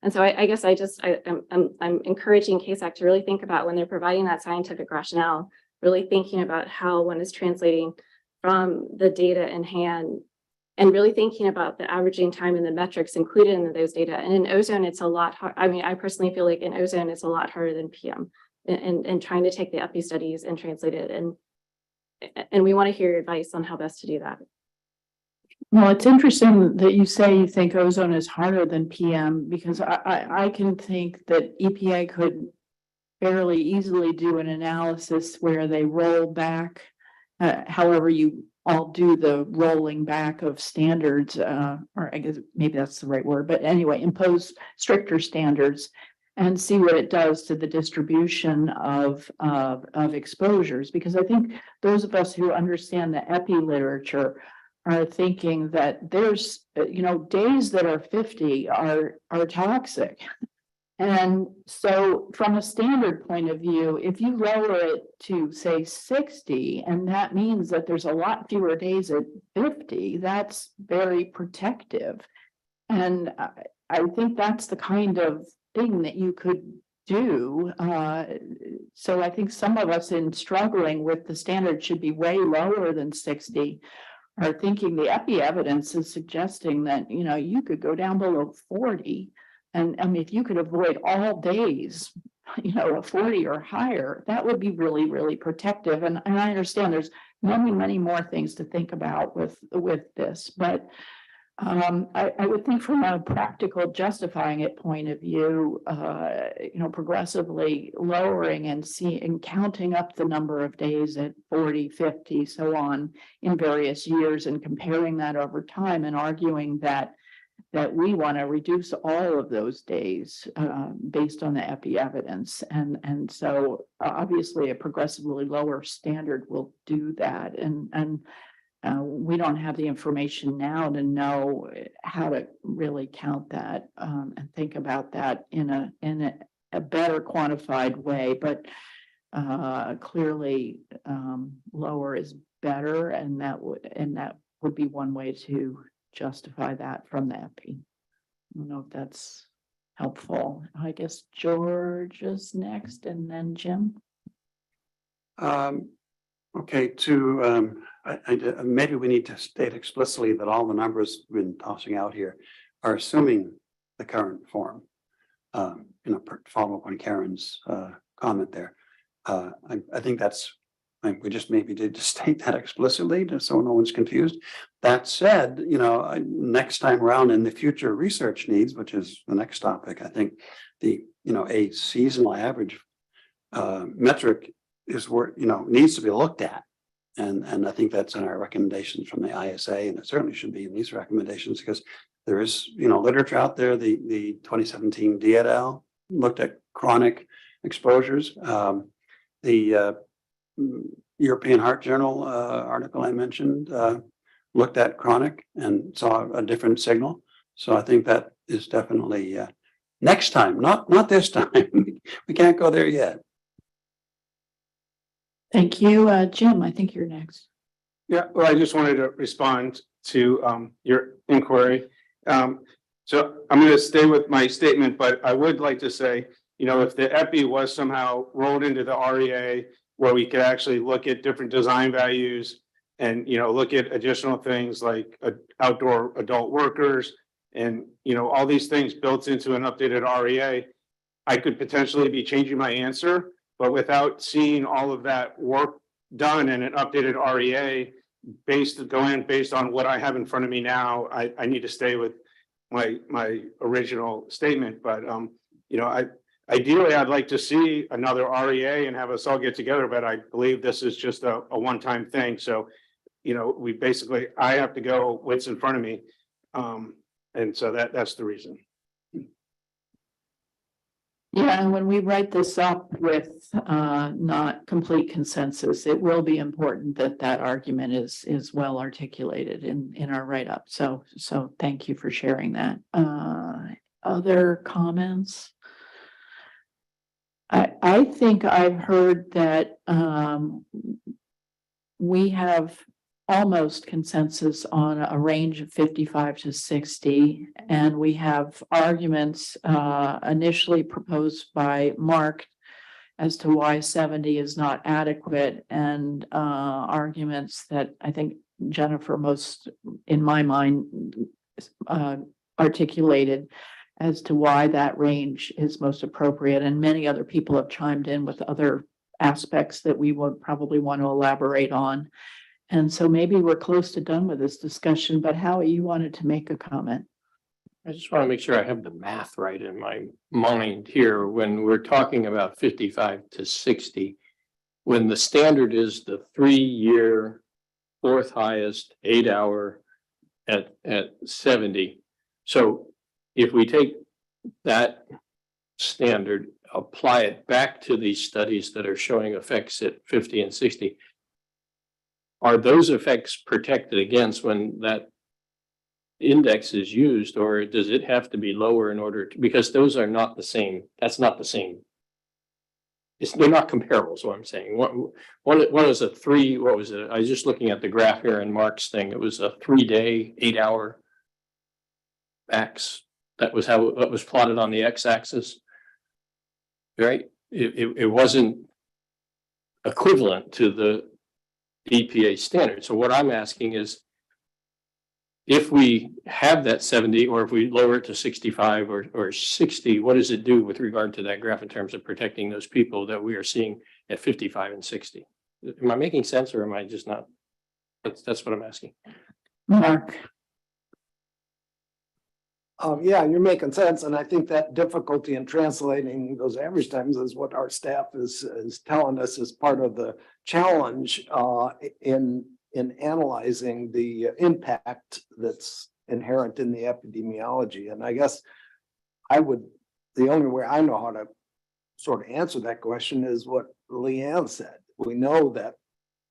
And so I guess I'm encouraging CASAC to really think about when they're providing that scientific rationale, really thinking about how one is translating from the data in hand and really thinking about the averaging time and the metrics included in those data. And in Ozone, it's a lot hard. I mean, I personally feel like in Ozone, it's a lot harder than PM and trying to take the epi studies and translate it. And we want to hear your advice on how best to do that. Well, it's interesting that you say you think ozone is harder than PM because I can think that EPA could fairly easily do an analysis where they roll back, however you all do the rolling back of standards, or I guess maybe that's the right word, but anyway, impose stricter standards and see what it does to the distribution of exposures. Because I think those of us who understand the epi literature are thinking that there's, days that are 50 are toxic. And so from a standard point of view, if you lower it to say 60, and that means that there's a lot fewer days at 50, that's very protective. And I think that's the kind of thing that you could do. So I think some of us in struggling with the standard should be way lower than 60 are thinking the epi evidence is suggesting that, you know, you could go down below 40. And I mean, if you could avoid all days, you know, a 40 or higher, that would be really, really protective. And I understand there's many, many more things to think about with this, but I would think from a practical justifying it point of view, you know, progressively lowering and counting up the number of days at 40, 50, so on in various years and comparing that over time and arguing that we want to reduce all of those days based on the epi evidence. And so obviously a progressively lower standard will do that. And we don't have the information now to know how to really count that and think about that in a better quantified way. But clearly lower is better, and that would be one way to justify that from the epi. I don't know if that's helpful. I guess George is next, and then Jim. Okay, maybe we need to state explicitly that all the numbers we've been tossing out here are assuming the current form. Follow up on Karen's comment there. I think we just maybe did to state that explicitly so no one's confused. That said, next time around in the future research needs, which is the next topic, I think a seasonal average metric is where, needs to be looked at. And I think that's in our recommendations from the ISA, and it certainly should be in these recommendations because there is, literature out there. The 2017 D et al. Looked at chronic exposures. The European Heart Journal article I mentioned looked at chronic and saw a different signal. So I think that is definitely next time, not this time. We can't go there yet. Thank you, Jim. I think you're next. Yeah, well, I just wanted to respond to your inquiry. So I'm going to stay with my statement, but I would like to say, if the epi was somehow rolled into the REA where we could actually look at different design values and, look at additional things like outdoor adult workers and, all these things built into an updated REA, I could potentially be changing my answer. But without seeing all of that work done in an updated REA based on what I have in front of me now, I need to stay with my original statement. But ideally I'd like to see another REA and have us all get together, but I believe this is just a one-time thing. So, I have to go what's in front of me. And so that's the reason. Yeah, and when we write this up with not complete consensus, it will be important that that argument is well articulated in our write-up. So thank you for sharing that. Other comments? I think I've heard that we have almost consensus on a range of 55 to 60, and we have arguments initially proposed by Mark as to why 70 is not adequate, and arguments that I think Jennifer most, in my mind, articulated as to why that range is most appropriate, and many other people have chimed in with other aspects that we would probably want to elaborate on. And so maybe we're close to done with this discussion, but Howie, you wanted to make a comment. I just want to make sure I have the math right in my mind here. When we're talking about 55 to 60, when the standard is the 3-year, fourth highest, 8-hour at 70. So if we take that standard, apply it back to these studies that are showing effects at 50 and 60, are those effects protected against when that index is used, or does it have to be lower in order to, because those are not the same, that's not the same. They're not comparable, is what I'm saying. One is a three, what was it? I was just looking at the graph here in Mark's thing. It was a 3-day, 8-hour X. That was how it was plotted on the X-axis. Right? It wasn't equivalent to the EPA standard. So what I'm asking is, if we have that 70, or if we lower it to 65 or 60, what does it do with regard to that graph in terms of protecting those people that we are seeing at 55 and 60? Am I making sense, or am I just not? That's what I'm asking. Mark, Yeah, you're making sense, and I think that difficulty in translating those average times is what our staff is telling us is part of the challenge in analyzing the impact that's inherent in the epidemiology. And I guess the only way I know how to sort of answer that question is what Leanne said. We know that,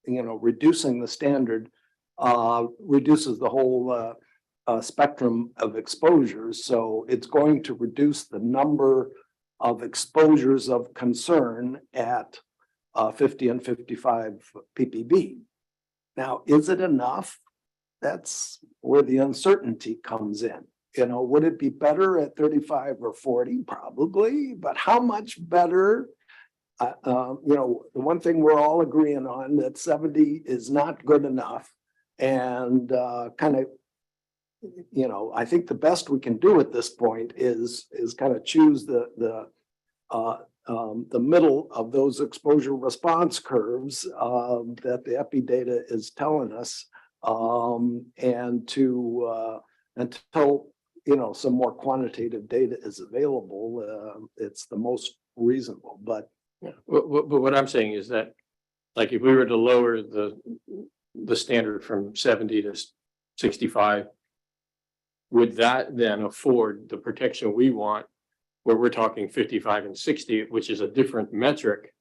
reducing the standard reduces the whole spectrum of exposures. So it's going to reduce the number of exposures of concern at 50 and 55 ppb. Now, is it enough? That's where the uncertainty comes in. Would it be better at 35 or 40? Probably, but how much better? The one thing we're all agreeing on, that 70 is not good enough. And I think the best we can do at this point is kind of choose the middle of those exposure response curves that the epi data is telling us, and to until some more quantitative data is available, it's the most reasonable. But what I'm saying is that, like, if we were to lower the standard from 70 to 65, would that then afford the protection we want, where we're talking 55 and 60, which is a different metric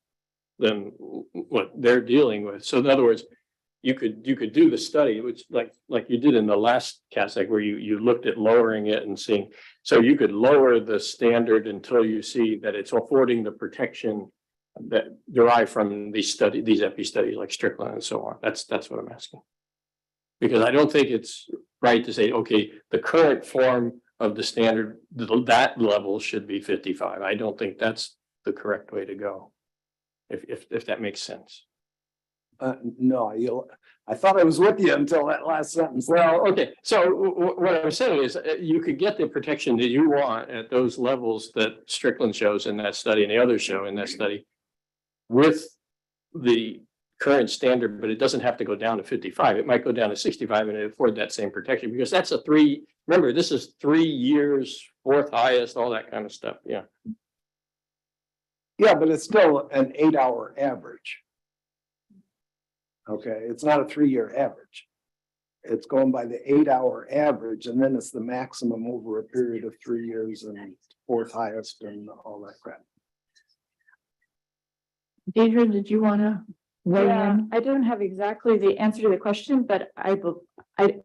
than what they're dealing with? So in other words, you could do the study, which like you did in the last CASEC, where you looked at lowering it and seeing, so you could lower the standard until you see that it's affording the protection that derive from these epi studies like Strickland and so on. That's what I'm asking. Because I don't think it's right to say, okay, the current form of the standard, that level should be 55. I don't think that's the correct way to go, if that makes sense. No, I thought I was with you until that last sentence. Well, okay. So what I'm saying is you could get the protection that you want at those levels that Strickland shows in that study and the others show in that study with the current standard, but it doesn't have to go down to 55. It might go down to 65 and afford that same protection, because that's remember, this is 3 years, fourth highest, all that kind of stuff. Yeah. Yeah, but it's still an 8-hour average. Okay, it's not a 3-year average. It's going by the 8-hour average, and then it's the maximum over a period of 3 years and fourth highest and all that crap. Deidre, did you want to weigh in? I don't have exactly the answer to the question, but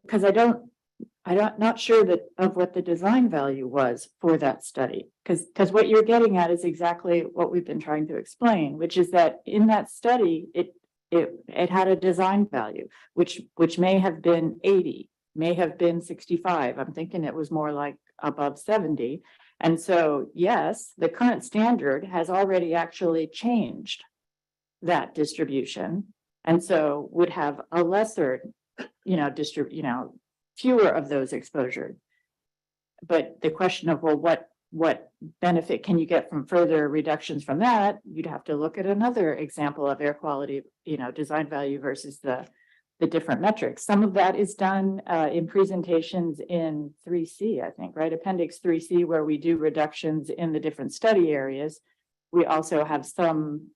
because I'm not sure of what the design value was for that study. Because what you're getting at is exactly what we've been trying to explain, which is that in that study, it had a design value, which may have been 80, may have been 65. I'm thinking it was more like above 70. And so, yes, the current standard has already actually changed that distribution. And so would have a lesser, fewer of those exposures. But the question of, well, what benefit can you get from further reductions from that? You'd have to look at another example of air quality, design value versus the different metrics. Some of that is done in presentations in 3C, I think, right? Appendix 3C, where we do reductions in the different study areas. We also have some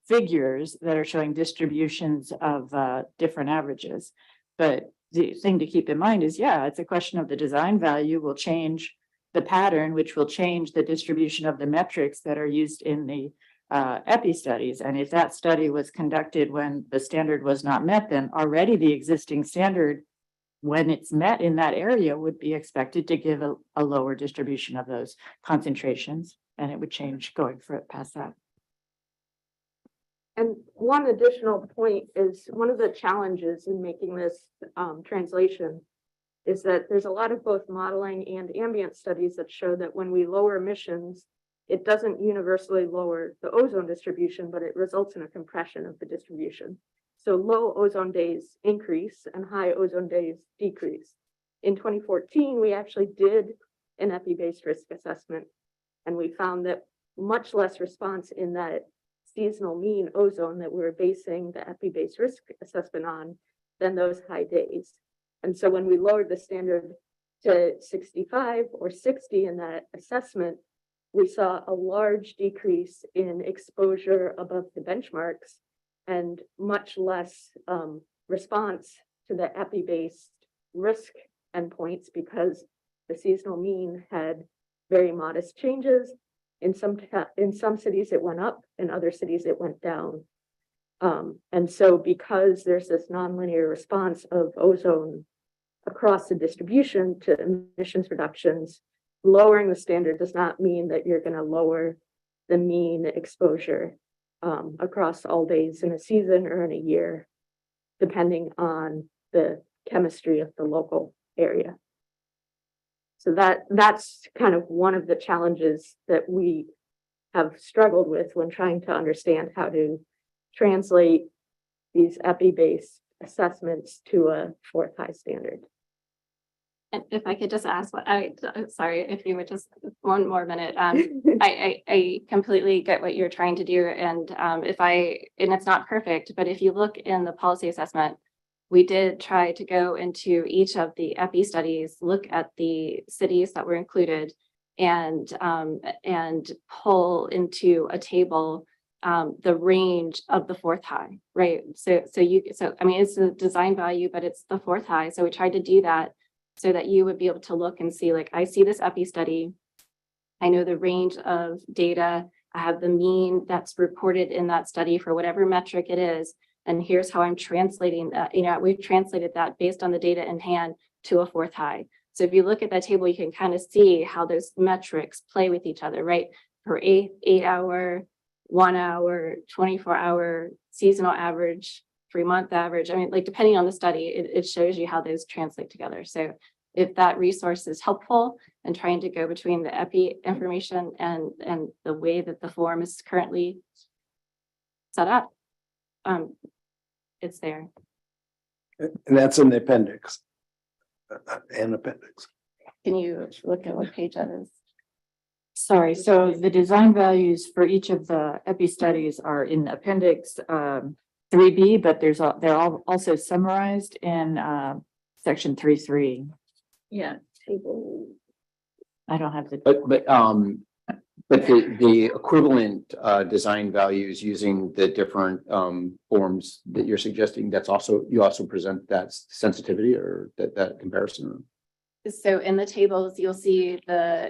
figures that are showing distributions of different averages. But the thing to keep in mind is, it's a question of the design value will change the pattern, which will change the distribution of the metrics that are used in the epi studies. And if that study was conducted when the standard was not met, then already the existing standard when it's met in that area, would be expected to give a lower distribution of those concentrations, and it would change going past that. And one additional point is one of the challenges in making this translation is that there's a lot of both modeling and ambient studies that show that when we lower emissions, it doesn't universally lower the ozone distribution, but it results in a compression of the distribution. So low ozone days increase and high ozone days decrease. In 2014, we actually did an epi-based risk assessment, and we found that much less response in that seasonal mean ozone that we were basing the epi-based risk assessment on than those high days. And so when we lowered the standard to 65 or 60 in that assessment, we saw a large decrease in exposure above the benchmarks and much less response to the epi-based risk endpoints because the seasonal mean had very modest changes. In some cities it went up, in other cities it went down. And so because there's this nonlinear response of ozone across the distribution to emissions reductions, lowering the standard does not mean that you're going to lower the mean exposure across all days in a season or in a year, depending on the chemistry of the local area. So that's kind of one of the challenges that we have struggled with when trying to understand how to translate these epi-based assessments to a fourth high standard. And if I could just ask sorry, if you would just one more minute. I completely get what you're trying to do. And and it's not perfect, but if you look in the policy assessment, we did try to go into each of the epi studies, look at the cities that were included and pull into a table the range of the fourth high, right? So I mean, it's a design value, but it's the fourth high. So we tried to do that so that you would be able to look and see, like, I see this epi study. I know the range of data. I have the mean that's reported in that study for whatever metric it is. And here's how I'm translating that. You know, we've translated that based on the data in hand to a fourth high. So if you look at that table, you can kind of see how those metrics play with each other, right? For 8 hour, 1 hour, 24-hour, seasonal average, 3-month average. I mean, like, depending on the study, it shows you how those translate together. So if that resource is helpful in trying to go between the epi information and the way that the form is currently set up, it's there. And that's in the appendix. An appendix. Can you look at what page that is? Sorry, so the design values for each of the epi studies are in appendix 3B, but they're all also summarized in section 3.3. Yeah. I don't have the. But the equivalent design values using the different forms that you're suggesting, you also present that sensitivity or that comparison? So in the tables, you'll see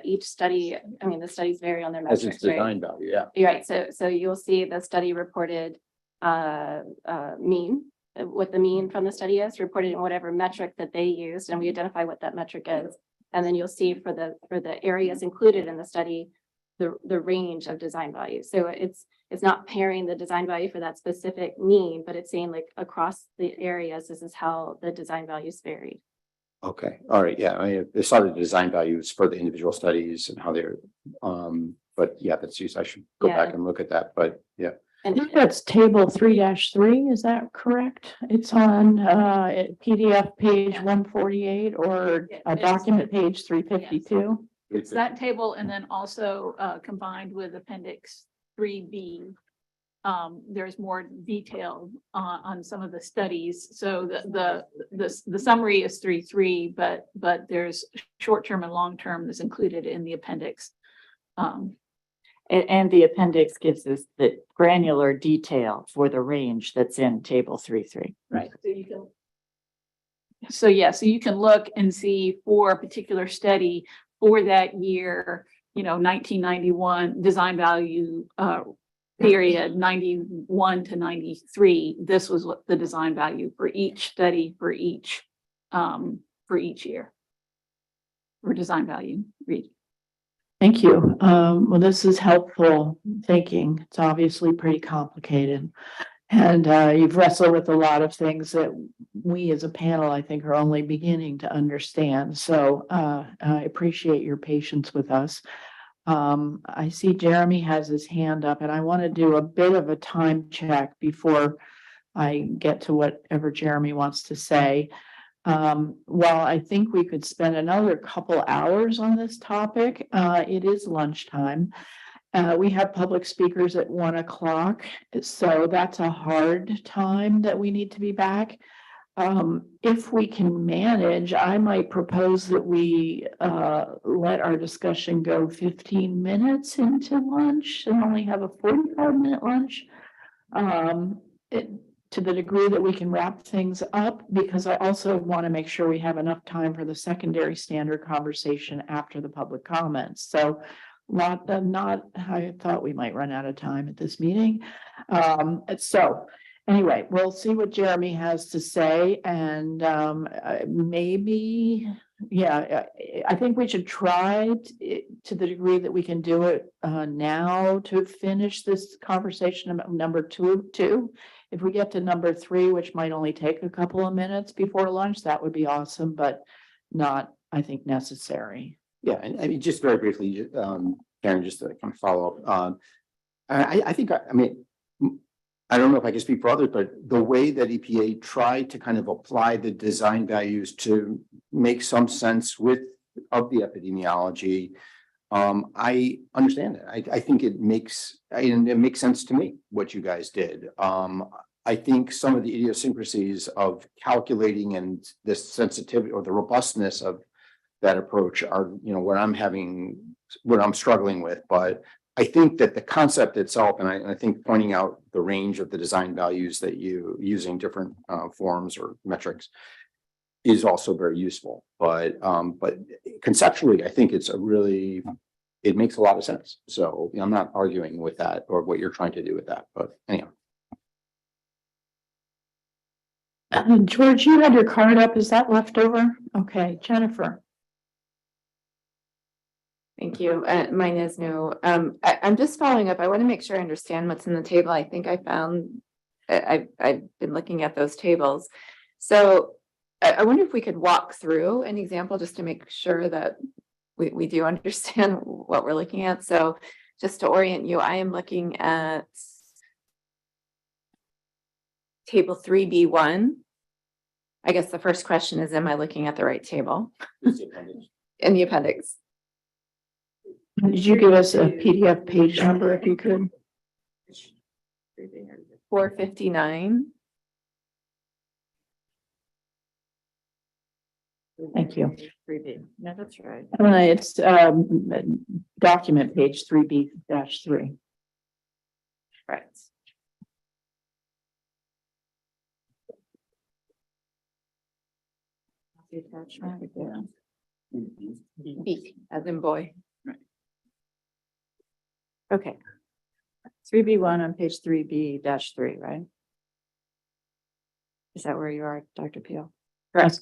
each study, I mean, the studies vary on their metrics. As its design value, yeah. You're right. So you'll see the study reported mean, what the mean from the study is, reported in whatever metric that they used, and we identify what that metric is. And then you'll see for the areas included in the study, the range of design values. So it's not pairing the design value for that specific mean, but it's saying, like, across the areas, this is how the design values varied. Okay, all right, yeah, I saw the design values for the individual studies and how they're, but yeah, that's used. I should go back and look at that, but yeah. I think that's table 3-3, is that correct? It's on PDF page 148 or a document page 352. It's that table, and then also combined with appendix 3B. There's more detail on some of the studies. So the summary is 3.3, but there's short-term and long-term that's included in the appendix. And the appendix gives us the granular detail for the range that's in table 3.3. Right. So you can look and see for a particular study for that year, 1991 design value period, 91 to 93. This was what the design value for each study for each for each year. For design value, read. Thank you. Well, this is helpful thinking. It's obviously pretty complicated. And you've wrestled with a lot of things that we as a panel, I think, are only beginning to understand. So I appreciate your patience with us. I see Jeremy has his hand up, and I want to do a bit of a time check before I get to whatever Jeremy wants to say. While I think we could spend another couple hours on this topic, it is lunchtime. We have public speakers at 1 o'clock, so that's a hard time that we need to be back. If we can manage, I might propose that we let our discussion go 15 minutes into lunch and only have a 45-minute lunch. To the degree that we can wrap things up, because I also want to make sure we have enough time for the secondary standard conversation after the public comments. So I thought we might run out of time at this meeting. So anyway, we'll see what Jeremy has to say, and maybe, yeah, I think we should try to the degree that we can do it now to finish this conversation about number two. If we get to number 3, which might only take a couple of minutes before lunch, that would be awesome, but not, I think, necessary. Yeah, and I mean, just very briefly, Karen, just to kind of follow up. I think, I mean, I don't know if I can speak for others, but the way that EPA tried to kind of apply the design values to make some sense of the epidemiology, I understand it. I think it makes sense to me what you guys did. I think some of the idiosyncrasies of calculating and the sensitivity or the robustness of that approach are, what I'm struggling with. But I think that the concept itself, and I think pointing out the range of the design values that you using different forms or metrics is also very useful. But conceptually, I think it makes a lot of sense. So I'm not arguing with that or what you're trying to do with that. But anyhow. George, you had your card up. Is that left over? Okay, Jennifer. Thank you. Mine is new. I'm just following up. I want to make sure I understand what's in the table. I think I've been looking at those tables. So I wonder if we could walk through an example just to make sure that we do understand what we're looking at. So just to orient you, I am looking at table 3B1. I guess the first question is, am I looking at the right table? In the appendix. Did you give us a PDF page number if you could? 459. Thank you. 3B. No, that's right. It's document page 3B-3. Right. The attachment. Yeah. B as in boy. Right. Okay. 3B1 on page 3B-3, right? Is that where you are, Dr. Peel? Correct.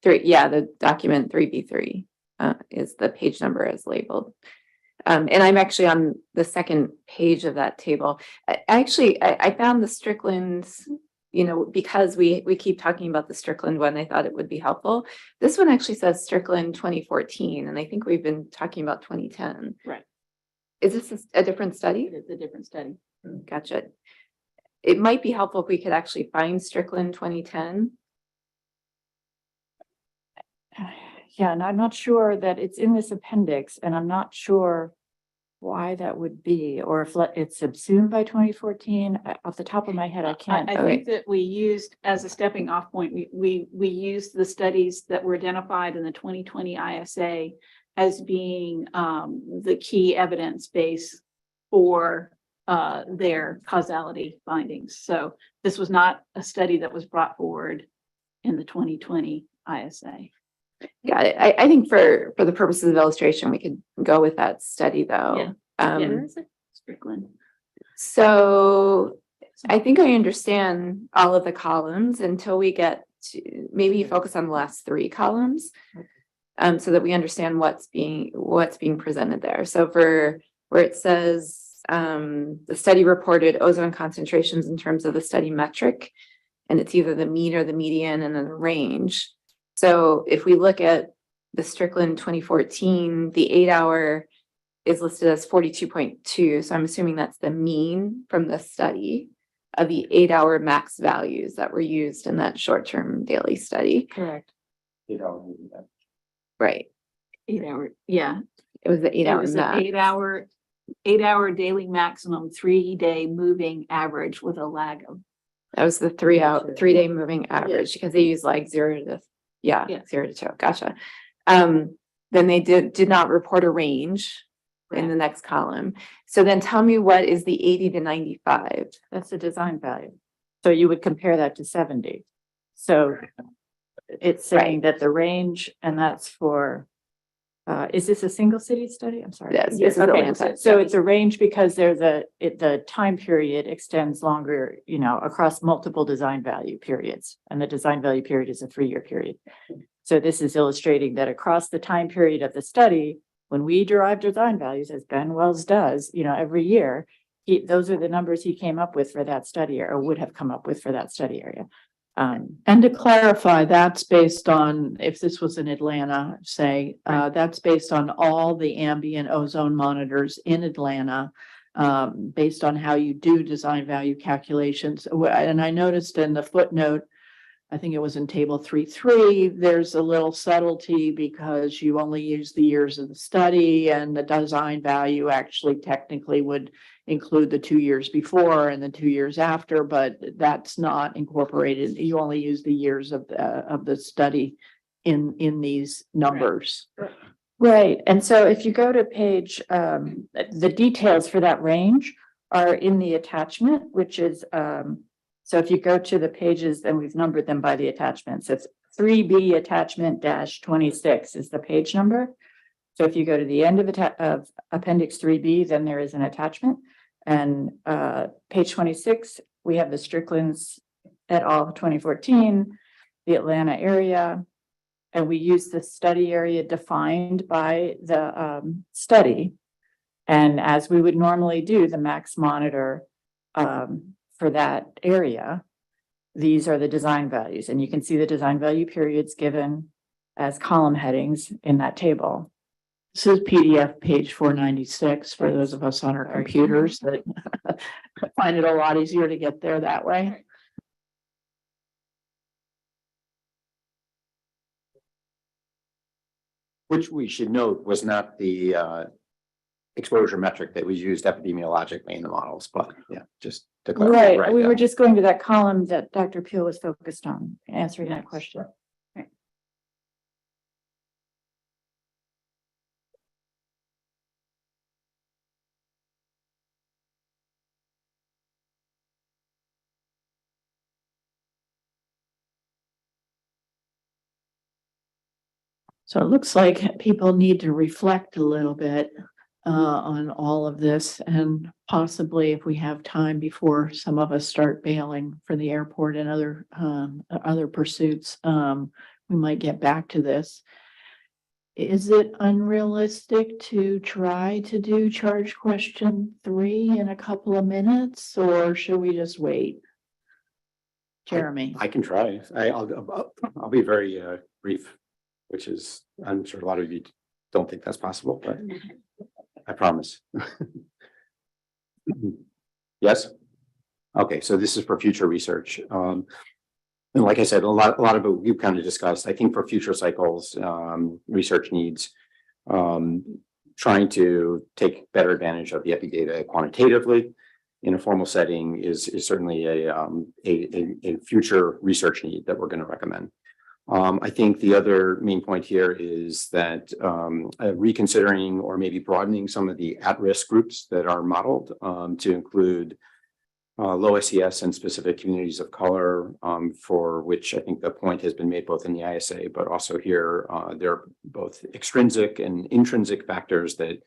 3, yeah, the document 3B3 is the page number as labeled. And I'm actually on the second page of that table. I found the Strickland's, because we keep talking about the Strickland one, I thought it would be helpful. This one actually says Strickland 2014, and I think we've been talking about 2010. Right. Is this a different study? It's a different study. Gotcha. It might be helpful if we could actually find Strickland 2010. Yeah, and I'm not sure that it's in this appendix, and I'm not sure why that would be, or if it's subsumed by 2014. Off the top of my head, I can't. I think that we used as a stepping off point, we used the studies that were identified in the 2020 ISA as being the key evidence base for their causality findings. So this was not a study that was brought forward in the 2020 ISA. Yeah, I think for the purposes of illustration, we could go with that study though. Yeah. Where is it? Strickland. So I think I understand all of the columns until we get to maybe focus on the last three columns. So that we understand what's being presented there. So for where it says the study reported ozone concentrations in terms of the study metric, and it's either the mean or the median and then the range. So if we look at the Strickland 2014, the 8-hour is listed as 42.2. So I'm assuming that's the mean from the study of the 8-hour max values that were used in that short-term daily study. Correct. Right. 8-hour, yeah. It was the 8-hour It was an max. 8-hour daily maximum, 3-day moving average with a lag of. That was the 3-day moving average because they use like 0 to, Yeah. 0 to 2. Gotcha. Then they did not report a range in the next column. So then tell me what is the 80 to 95? That's the design value. So you would compare that to 70. So it's saying that the range, and that's for, is this a single city study? I'm sorry. Yes, this is Okay, Atlanta. so it's a range because there's the time period extends longer, across multiple design value periods. And the design value period is a 3-year period. So this is illustrating that across the time period of the study, when we derive design values, as Ben Wells does, every year, those are the numbers he came up with for that study or would have come up with for that study area. And to clarify, that's based on, if this was in Atlanta, say, that's based on all the ambient ozone monitors in Atlanta, based on how you do design value calculations. And I noticed in the footnote, I think it was in table 3.3, there's a little subtlety because you only use the years of the study, and the design value actually technically would include the 2 years before and the 2 years after, but that's not incorporated. You only use the years of the study in these numbers. Right. And so if you go to page, the details for that range are in the attachment, which is, so if you go to the pages, then we've numbered them by the attachments. It's 3B attachment -26 is the page number. So if you go to the end of appendix 3B, then there is an attachment. And page 26, we have the Strickland's et al. 2014, the Atlanta area. And we use the study area defined by the study. And as we would normally do, the max monitor for that area, these are the design values. And you can see the design value periods given as column headings in that table. This is PDF page 496 for those of us on our computers that find it a lot easier to get there that way. Which we should note was not the exposure metric that was used epidemiologically in the models, but yeah, just to clarify. Right. We were just going to that column that Dr. Peel was focused on, answering that question. Right. So it looks like people need to reflect a little bit on all of this, and possibly if we have time before some of us start bailing for the airport and other pursuits, we might get back to this. Is it unrealistic to try to do charge question 3 in a couple of minutes, or should we just wait? Jeremy. I can try. I'll be very brief, which is, I'm sure a lot of you don't think that's possible, but I promise. Yes? Okay, so this is for future research. And like I said, a lot of it we've kind of discussed. I think for future cycles, research needs trying to take better advantage of the epi data quantitatively in a formal setting is certainly a future research need that we're going to recommend. I think the other main point here is that reconsidering or maybe broadening some of the at-risk groups that are modeled to include low SES and specific communities of color, for which I think the point has been made both in the ISA, but also here, there are both extrinsic and intrinsic factors that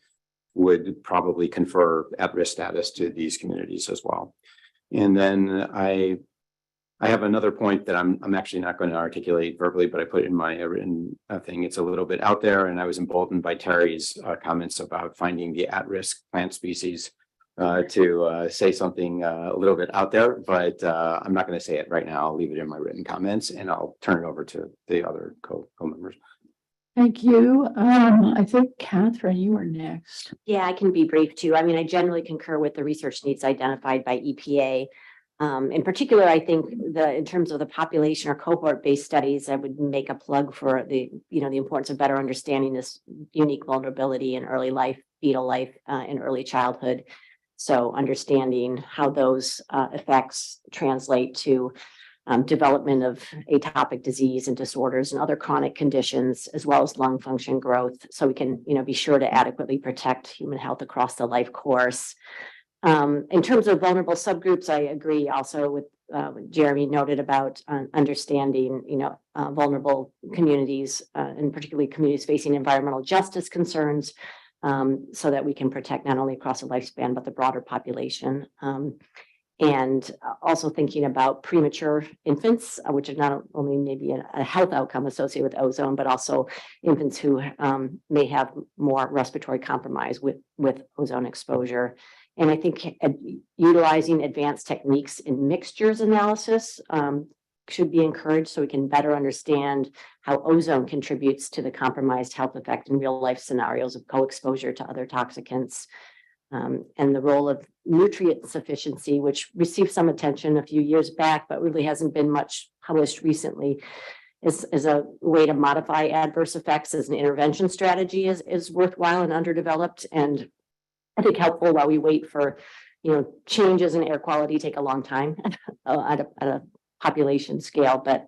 would probably confer at-risk status to these communities as well. And then I I have another point that I'm actually not going to articulate verbally, but I put in my written thing. It's a little bit out there, and I was emboldened by Terry's comments about finding the at-risk plant species to say something a little bit out there, but I'm not going to say it right now. I'll leave it in my written comments, and I'll turn it over to the other co-members. Thank you. I think Catherine, you are next. Yeah, I can be brief too. I mean, I generally concur with the research needs identified by EPA. In particular, I think in terms of the population or cohort-based studies, I would make a plug for the importance of better understanding this unique vulnerability in early life, fetal life, in early childhood. So understanding how those effects translate to development of atopic disease and disorders and other chronic conditions, as well as lung function growth, so we can, be sure to adequately protect human health across the life course. In terms of vulnerable subgroups, I agree also with what Jeremy noted about understanding, vulnerable communities, and particularly communities facing environmental justice concerns, so that we can protect not only across the lifespan, but the broader population. And also thinking about premature infants, which are not only maybe a health outcome associated with ozone, but also infants who may have more respiratory compromise with ozone exposure. And I think utilizing advanced techniques in mixtures analysis should be encouraged, so we can better understand how ozone contributes to the compromised health effect in real life scenarios of co-exposure to other toxicants. And the role of nutrient sufficiency, which received some attention a few years back, but really hasn't been much published recently, is a way to modify adverse effects as an intervention strategy is worthwhile and underdeveloped. And I think helpful while we wait for, changes in air quality take a long time at a population scale, but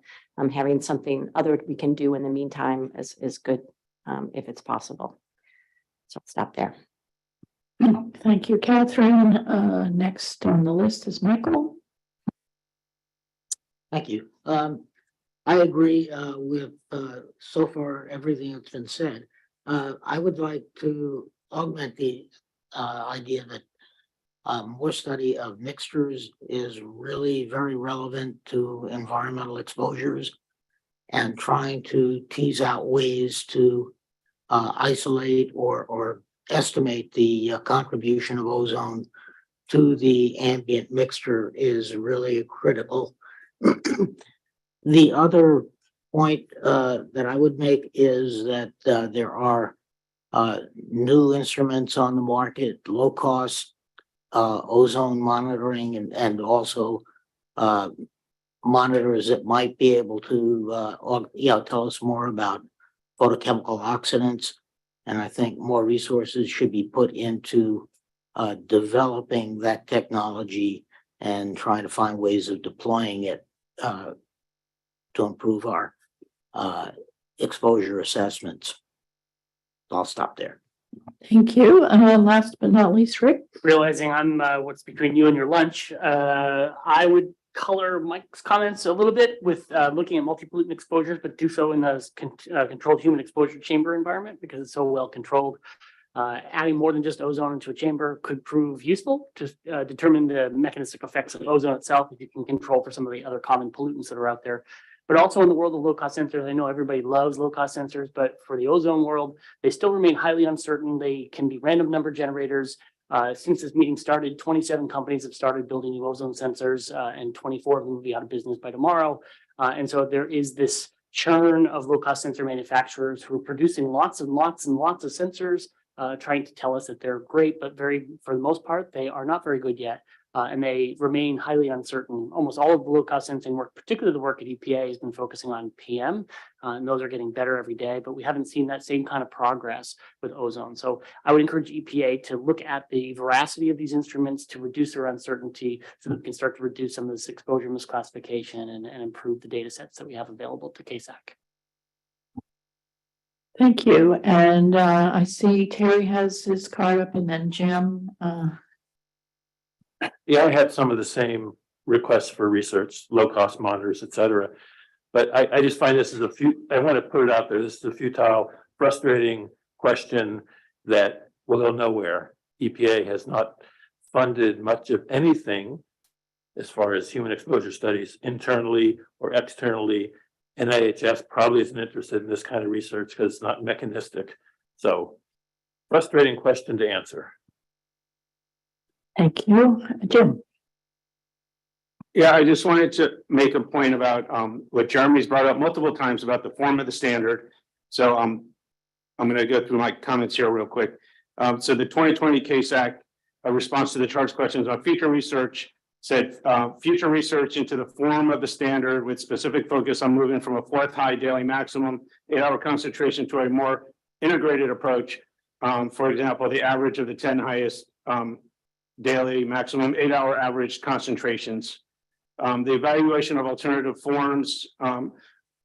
having something other we can do in the meantime is good if it's possible. So I'll stop there. Thank you, Catherine. Next on the list is Michael. Thank you. I agree with so far everything that's been said. I would like to augment the idea that more study of mixtures is really very relevant to environmental exposures, and trying to tease out ways to isolate or estimate the contribution of ozone to the ambient mixture is really critical. The other point that I would make is that there are new instruments on the market, low cost ozone monitoring, and also monitors that might be able to tell us more about photochemical oxidants. And I think more resources should be put into developing that technology and trying to find ways of deploying it to improve our exposure assessments. I'll stop there. Thank you. Last but not least, Rick. Realizing I'm what's between you and your lunch, I would color Mike's comments a little bit with looking at multi-pollutant exposures, but do so in a controlled human exposure chamber environment because it's so well controlled. Adding more than just ozone into a chamber could prove useful to determine the mechanistic effects of ozone itself if you can control for some of the other common pollutants that are out there. But also in the world of low-cost sensors, I know everybody loves low-cost sensors, but for the ozone world, they still remain highly uncertain. They can be random number generators. Since this meeting started, 27 companies have started building new ozone sensors, and 24 of them will be out of business by tomorrow. And so there is this churn of low-cost sensor manufacturers who are producing lots and lots and lots of sensors, trying to tell us that they're great, but for the most part, they are not very good yet. And they remain highly uncertain. Almost all of the low-cost sensing work, particularly the work at EPA, has been focusing on PM, and those are getting better every day, but we haven't seen that same kind of progress with ozone. So I would encourage EPA to look at the veracity of these instruments to reduce their uncertainty so that we can start to reduce some of this exposure misclassification and improve the data sets that we have available to KSAC. Thank you. And I see Terry has his card up, and then Jim. Yeah, I had some of the same requests for research, low-cost monitors, et cetera. But I just find this is I want to put it out there. This is a futile, frustrating question that will go nowhere. EPA has not funded much of anything as far as human exposure studies internally or externally. NIHS probably isn't interested in this kind of research because it's not mechanistic. So frustrating question to answer. Thank you. Jim? Yeah, I just wanted to make a point about what Jeremy's brought up multiple times about the form of the standard. So I'm going to go through my comments here real quick. So the 2020 Case Act, a response to the charge questions on future research, said future research into the form of the standard with specific focus on moving from a 4th high daily maximum 8-hour concentration to a more integrated approach. For example, the average of the 10 highest daily maximum 8-hour average concentrations. The evaluation of alternative forms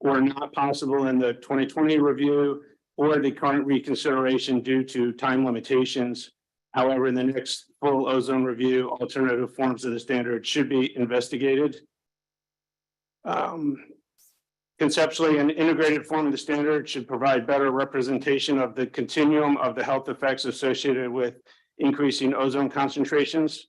were not possible in the 2020 review or the current reconsideration due to time limitations. However, in the next full ozone review, alternative forms of the standard should be investigated. Conceptually, an integrated form of the standard should provide better representation of the continuum of the health effects associated with increasing ozone concentrations.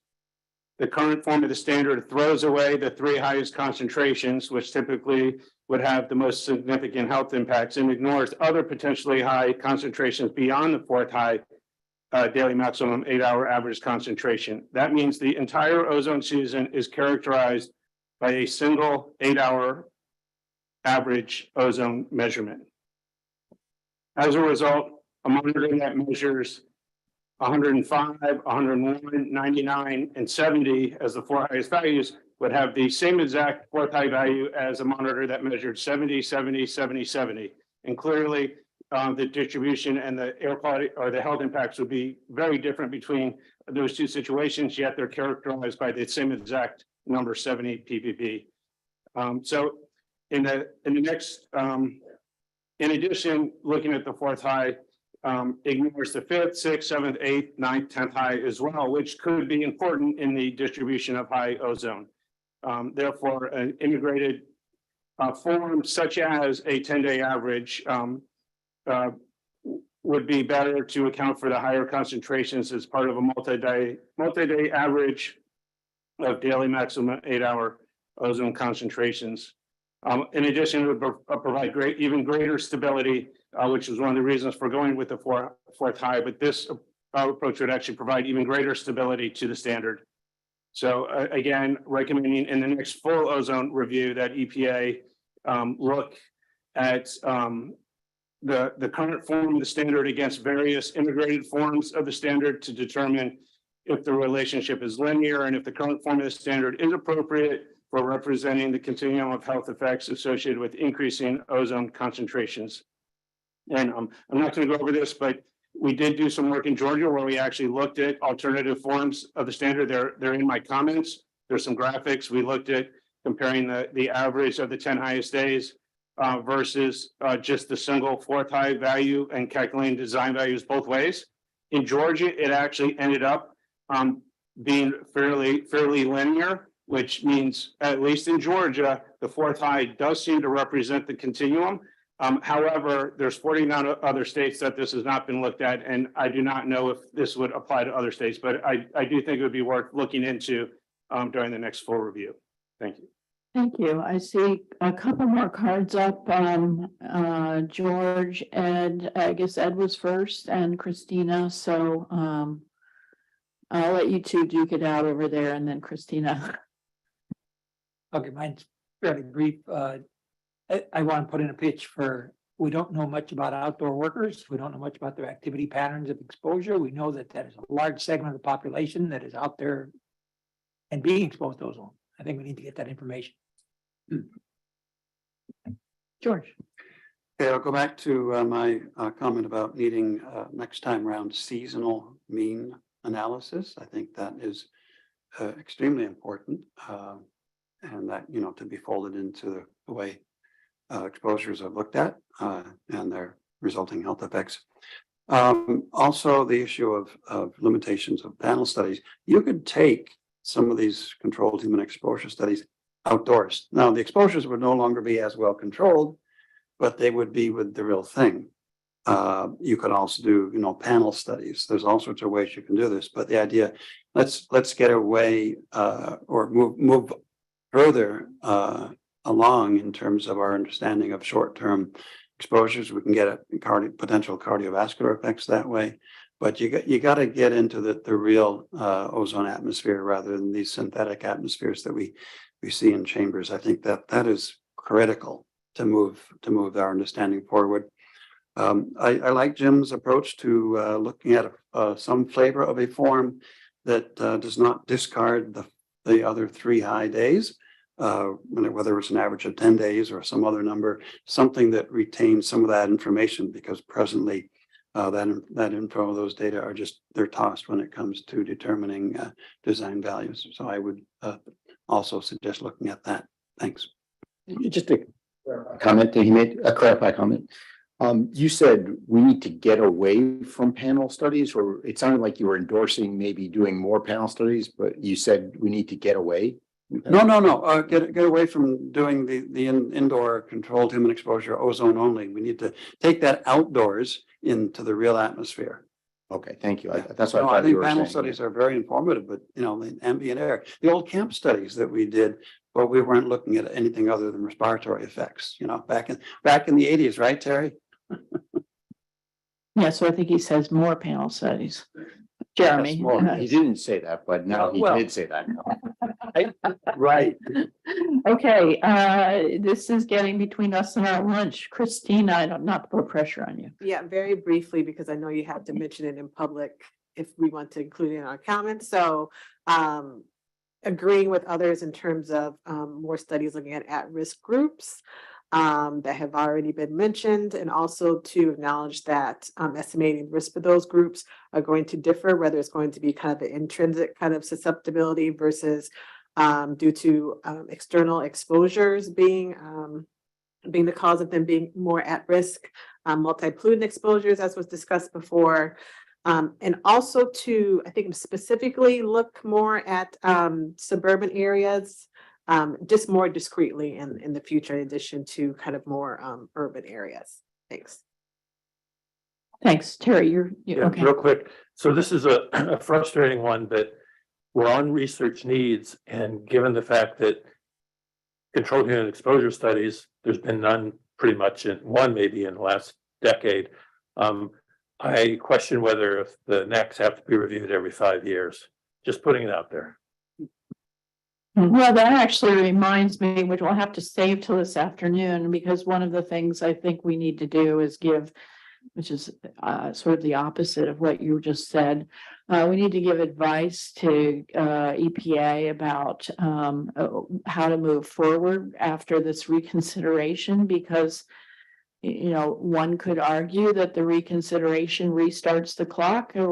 The current form of the standard throws away the 3 highest concentrations, which typically would have the most significant health impacts, and ignores other potentially high concentrations beyond the 4th high daily maximum 8-hour average concentration. That means the entire ozone season is characterized by a single 8-hour average ozone measurement. As a result, a monitor that measures 105, 101, 99, and 70 as the 4 highest values would have the same exact 4th high value as a monitor that measured 70, 70, 70, 70. And clearly, the distribution and the air quality or the health impacts would be very different between those two situations, yet they're characterized by the same exact number 70 ppb. So in the next, in addition, looking at the 4th high, ignores the 5th, 6th, 7th, 8th, 9th, 10th high as well, which could be important in the distribution of high ozone. Therefore, an integrated form such as a 10-day average would be better to account for the higher concentrations as part of a multi-day average of daily maximum 8-hour ozone concentrations. In addition, it would provide even greater stability, which is one of the reasons for going with the 4th high, but this approach would actually provide even greater stability to the standard. So again, recommending in the next full ozone review that EPA look at the current form of the standard against various integrated forms of the standard to determine if the relationship is linear and if the current form of the standard is appropriate for representing the continuum of health effects associated with increasing ozone concentrations. And I'm not going to go over this, but we did do some work in Georgia where we actually looked at alternative forms of the standard. They're in my comments. There's some graphics. We looked at comparing the average of the 10 highest days versus just the single 4th high value and calculating design values both ways. In Georgia, it actually ended up being fairly linear, which means at least in Georgia, the 4th high does seem to represent the continuum. However, there's 49 other states that this has not been looked at, and I do not know if this would apply to other states, but I do think it would be worth looking into during the next full review. Thank you. Thank you. I see a couple more cards up. George, Ed, I guess Ed was first, and Christina. So I'll let you two duke it out over there, and then Christina. Okay, mine's fairly brief. I want to put in a pitch for, we don't know much about outdoor workers. We don't know much about their activity patterns of exposure. We know that that is a large segment of the population that is out there and being exposed to ozone. I think we need to get that information. George. Okay, I'll go back to my comment about needing next time around seasonal mean analysis. I think that is extremely important, and that, you know, to be folded into the way exposures are looked at and their resulting health effects. Also, the issue of limitations of panel studies. You could take some of these controlled human exposure studies outdoors. Now, the exposures would no longer be as well controlled, but they would be with the real thing. You can also do, panel studies. There's all sorts of ways you can do this, but the idea, let's get away, or move further, along in terms of our understanding of short-term exposures. We can get a potential cardiovascular effects that way. But you got to get into the real ozone atmosphere rather than these synthetic atmospheres that we see in chambers. I think that is critical to move our understanding forward. I like Jim's approach to looking at some flavor of a form that does not discard the other 3 high days. Whether it's an average of 10 days or some other number, something that retains some of that information, because presently that info, those data are they're tossed when it comes to determining design values. So I would also suggest looking at that. Thanks. Just a comment that he made, a clarified comment. You said we need to get away from panel studies, or it sounded like you were endorsing maybe doing more panel studies, but you said we need to get away. No. Get away from doing the indoor controlled human exposure ozone only. We need to take that outdoors into the real atmosphere. Okay, thank you. That's what I think panel studies are very informative, but the ambient air, the old camp studies that we did, well, we weren't looking at anything other than respiratory effects, back in the 80s, right, Terry? Yeah, so I think he says more panel studies. Jeremy. Yes, more. He didn't say that, but now he did say that. Right. Okay, this is getting between us and our lunch. Christina, I don't, not to put pressure on you. Yeah, very briefly, because I know you have to mention it in public if we want to include it in our comments. So agreeing with others in terms of more studies looking at-risk groups that have already been mentioned, and also to acknowledge that estimating risk for those groups are going to differ, whether it's going to be kind of the intrinsic kind of susceptibility versus due to external exposures being the cause of them being more at risk, multi-pollutant exposures, as was discussed before. And also to, I think, specifically look more at suburban areas, just more discreetly in the future, in addition to kind of more urban areas. Thanks. Thanks, Terry. You're okay. Real quick. So this is a frustrating one, but we're on research needs, and given the fact that controlled unit exposure studies, there's been none pretty much one maybe in the last decade. I question whether if the NECs have to be reviewed every 5 years. Just putting it out there. Well, that actually reminds me, which we'll have to save till this afternoon, because one of the things I think we need to do is give, which is sort of the opposite of what you just said. We need to give advice to EPA about how to move forward after this reconsideration, because one could argue that the reconsideration restarts the clock, or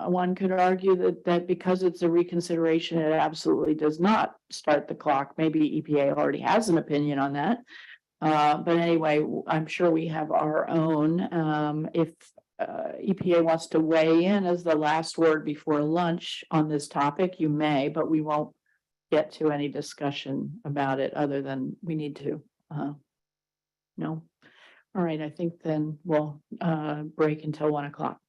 one could argue that because it's a reconsideration, it absolutely does not start the clock. Maybe EPA already has an opinion on that. But anyway, I'm sure we have our own. If EPA wants to weigh in as the last word before lunch on this topic, you may, but we won't get to any discussion about it other than we need to. No. All right, I think then we'll break until 1 o'clock.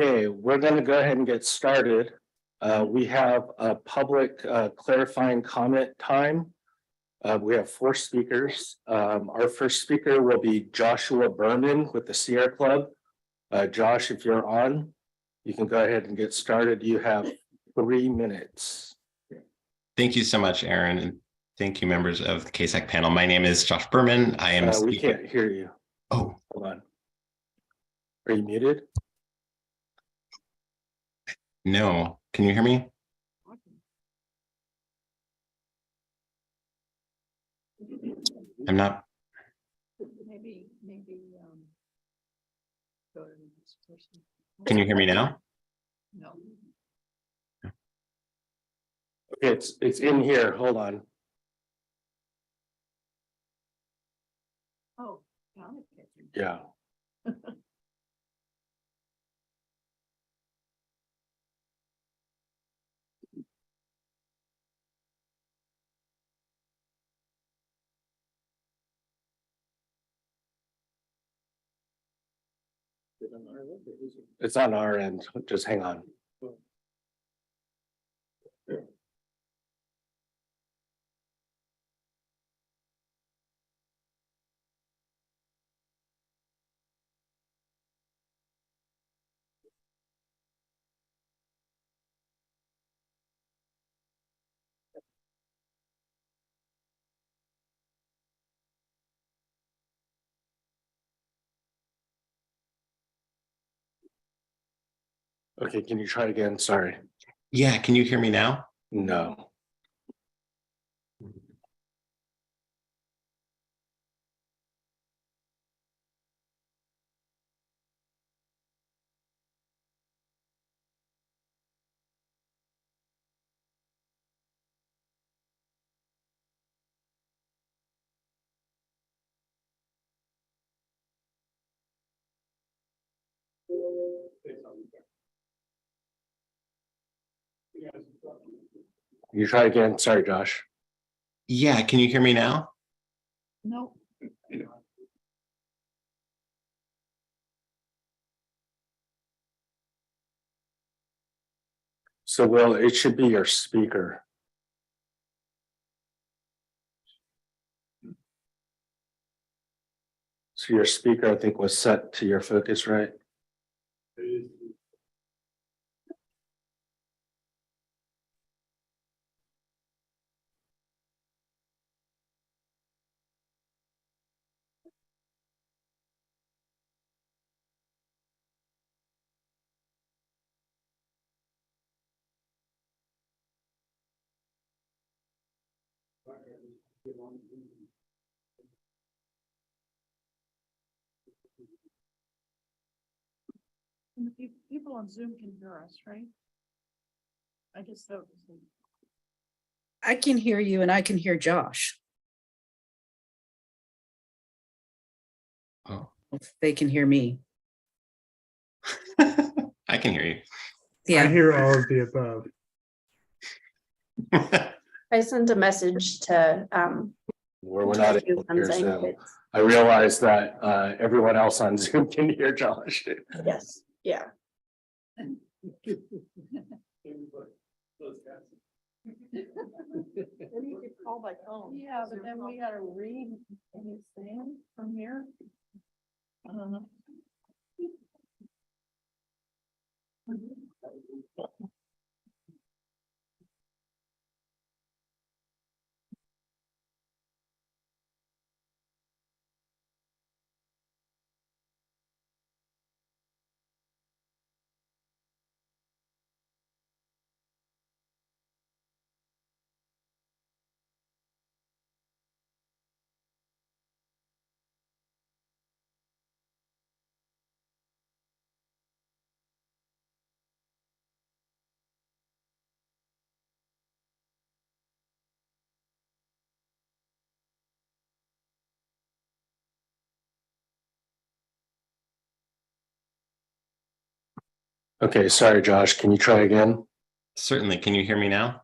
Okay, we're going to go ahead and get started. We have a public clarifying comment time. We have 4 speakers. Our first speaker will be Joshua Berman with the Sierra Club. Josh, if you're on, you can go ahead and get started. You have 3 minutes. Thank you so much, Aaron, and thank you, members of the KSAC panel. My name is Josh Berman. I am. We can't hear you. Oh, hold on. Are you muted? No. Can you hear me? I'm not. Maybe. Go to the next person. Can you hear me now? No. Okay, it's in here. Hold on. Oh, Yeah. It's on our end. Just hang on. Okay, can you try again? Sorry. Yeah, can you hear me now? No. You try again. Sorry, Josh. Yeah, can you hear me now? No. So, Will, it should be your speaker. So your speaker, I think, was set to your focus, right? And the people on Zoom can hear us, right? I guess so. I can hear you and I can hear Josh. Oh. If they can hear me. I can hear you. Yeah. I hear all of the above. I sent a message to Where we're not able to on hear Zoom. Zoom. I realize that everyone else on Zoom can hear Josh. Yes, yeah. Then you could call by phone. Yeah, but then we gotta read anything from here. Okay, sorry, Josh. Can you try again? Certainly. Can you hear me now?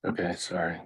Okay, sorry.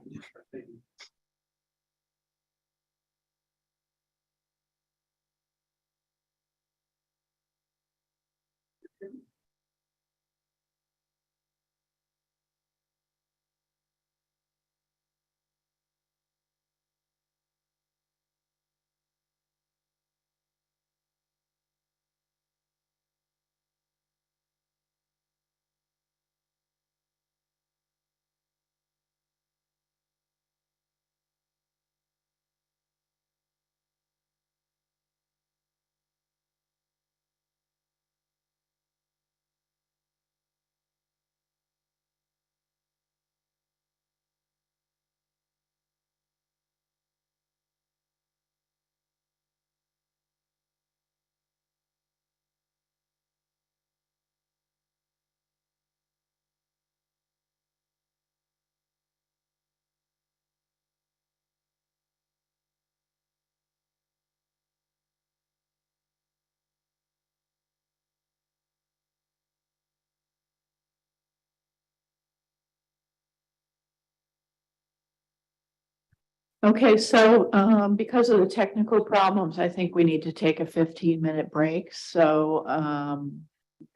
Okay, so because of the technical problems, I think we need to take a 15-minute break. So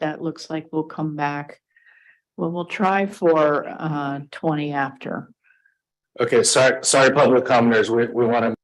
that looks like we'll come back. Well, we'll try for 20 after. Okay, sorry, public commenters, we want to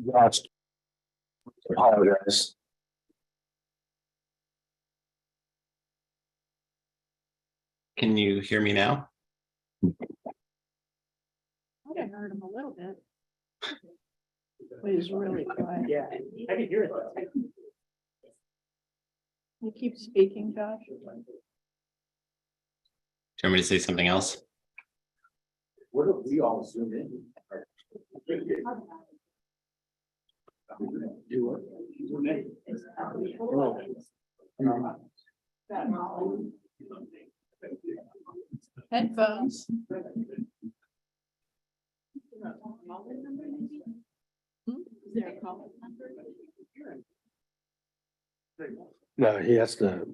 Lost. Apologize. Can you hear me now? I heard him a little bit. But he's really quiet. Yeah, I can hear it. You keep speaking, Josh. Do you want me to say something else? What if we all zoom in? Headphones. No, he has to.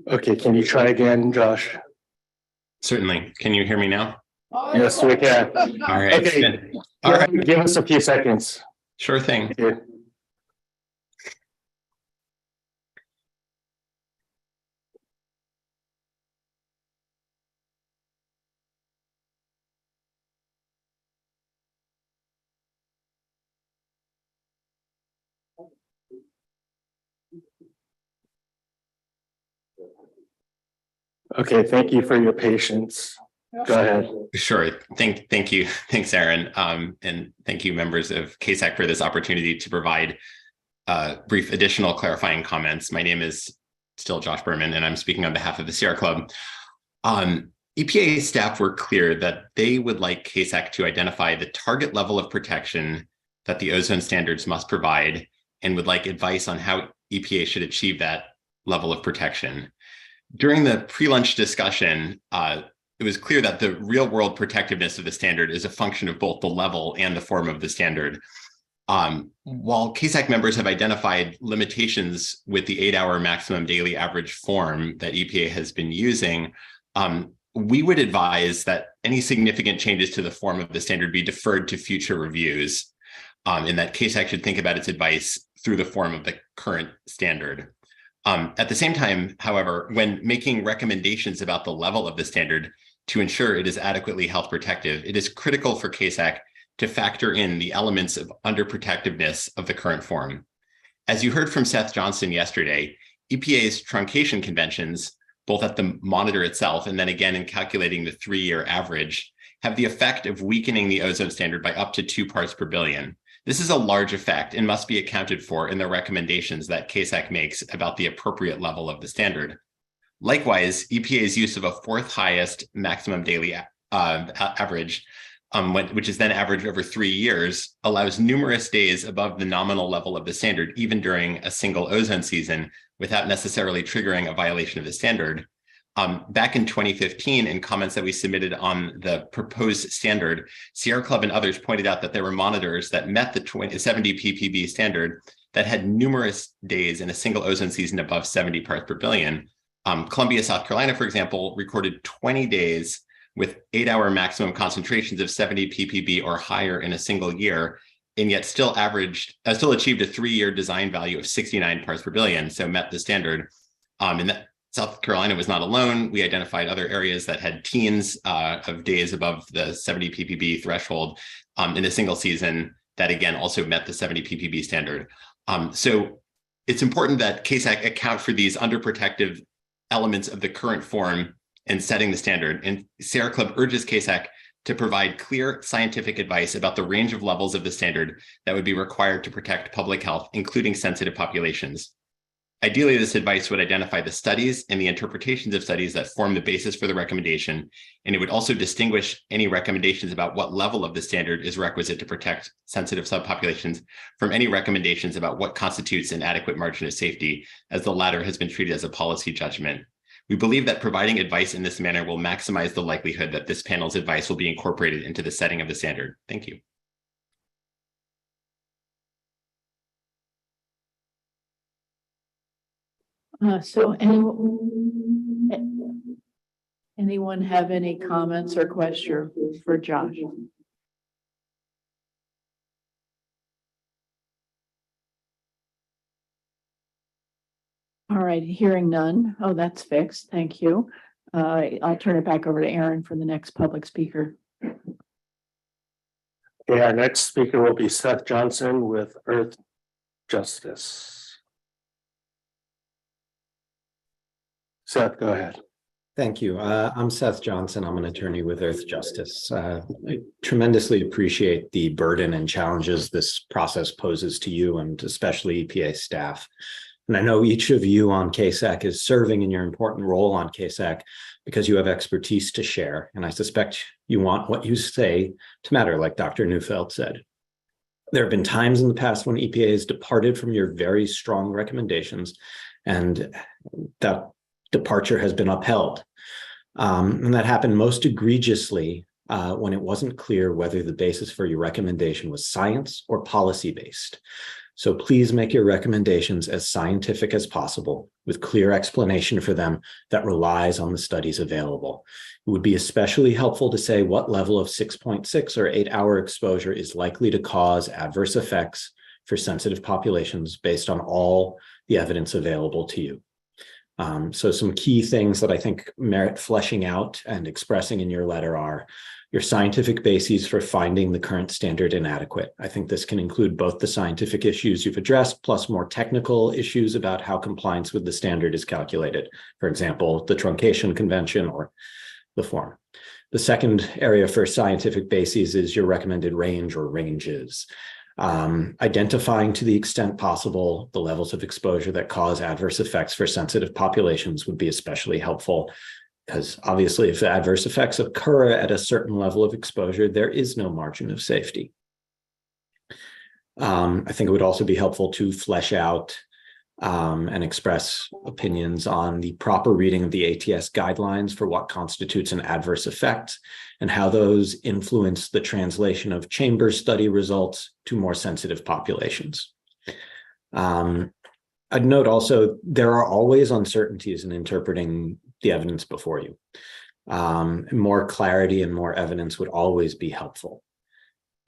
Okay, can you try again, Josh? Certainly. Can you hear me now? Yes, we can. All right. Okay. Good. All right. Give us a few seconds. Sure thing. Thank you. Okay, thank you for your patience. Go ahead. Sure. Thank you. Thanks, Aaron. And thank you, members of CASAC, for this opportunity to provide brief additional clarifying comments. My name is still Josh Berman, and I'm speaking on behalf of the Sierra Club. EPA staff were clear that they would like CASAC to identify the target level of protection that the ozone standards must provide, and would like advice on how EPA should achieve that level of protection. During the pre-lunch discussion, it was clear that the real-world protectiveness of the standard is a function of both the level and the form of the standard. While CASAC members have identified limitations with the 8-hour maximum daily average form that EPA has been using, we would advise that any significant changes to the form of the standard be deferred to future reviews, and that CASAC should think about its advice through the form of the current standard. At the same time, however, when making recommendations about the level of the standard to ensure it is adequately health protective, it is critical for CASAC to factor in the elements of underprotectiveness of the current form. As you heard from Seth Johnson yesterday, EPA's truncation conventions, both at the monitor itself and then again in calculating the 3-year average, have the effect of weakening the ozone standard by up to 2 parts per billion. This is a large effect and must be accounted for in the recommendations that CASAC makes about the appropriate level of the standard. Likewise, EPA's use of a 4th highest maximum daily average, which is then averaged over 3 years, allows numerous days above the nominal level of the standard, even during a single ozone season, without necessarily triggering a violation of the standard. Back in 2015, in comments that we submitted on the proposed standard, Sierra Club and others pointed out that there were monitors that met the 70 ppb standard that had numerous days in a single ozone season above 70 parts per billion. Columbia, South Carolina, for example, recorded 20 days with 8-hour maximum concentrations of 70 ppb or higher in a single year, and yet still achieved a 3-year design value of 69 parts per billion, so met the standard. And South Carolina was not alone. We identified other areas that had teens of days above the 70 ppb threshold in a single season that again also met the 70 ppb standard. So it's important that CASAC account for these underprotective elements of the current form in setting the standard. And Sierra Club urges CASAC to provide clear scientific advice about the range of levels of the standard that would be required to protect public health, including sensitive populations. Ideally, this advice would identify the studies and the interpretations of studies that form the basis for the recommendation, and it would also distinguish any recommendations about what level of the standard is requisite to protect sensitive subpopulations from any recommendations about what constitutes an adequate margin of safety, as the latter has been treated as a policy judgment. We believe that providing advice in this manner will maximize the likelihood that this panel's advice will be incorporated into the setting of the standard. Thank you. So anyone have any comments or questions for Josh? All right, hearing none. Oh, that's fixed. Thank you. I'll turn it back over to Aaron for the next public speaker. Okay, our next speaker will be Seth Johnson with Earth Justice. Seth, go ahead. Thank you. I'm Seth Johnson. I'm an attorney with Earth Justice. I tremendously appreciate the burden and challenges this process poses to you and especially EPA staff. And I know each of you on CASAC is serving in your important role on CASAC because you have expertise to share. And I suspect you want what you say to matter, like Dr. Neufeld said. There have been times in the past when EPA has departed from your very strong recommendations, and that departure has been upheld. And that happened most egregiously when it wasn't clear whether the basis for your recommendation was science or policy-based. So please make your recommendations as scientific as possible with clear explanation for them that relies on the studies available. It would be especially helpful to say what level of 6.6 or 8-hour exposure is likely to cause adverse effects for sensitive populations based on all the evidence available to you. So some key things that I think merit fleshing out and expressing in your letter are your scientific bases for finding the current standard inadequate. I think this can include both the scientific issues you've addressed, plus more technical issues about how compliance with the standard is calculated. For example, the truncation convention or the form. The second area for scientific bases is your recommended range or ranges. Identifying to the extent possible the levels of exposure that cause adverse effects for sensitive populations would be especially helpful, because obviously if the adverse effects occur at a certain level of exposure, there is no margin of safety. I think it would also be helpful to flesh out and express opinions on the proper reading of the ATS guidelines for what constitutes an adverse effect and how those influence the translation of chamber study results to more sensitive populations. I'd note also, there are always uncertainties in interpreting the evidence before you. More clarity and more evidence would always be helpful.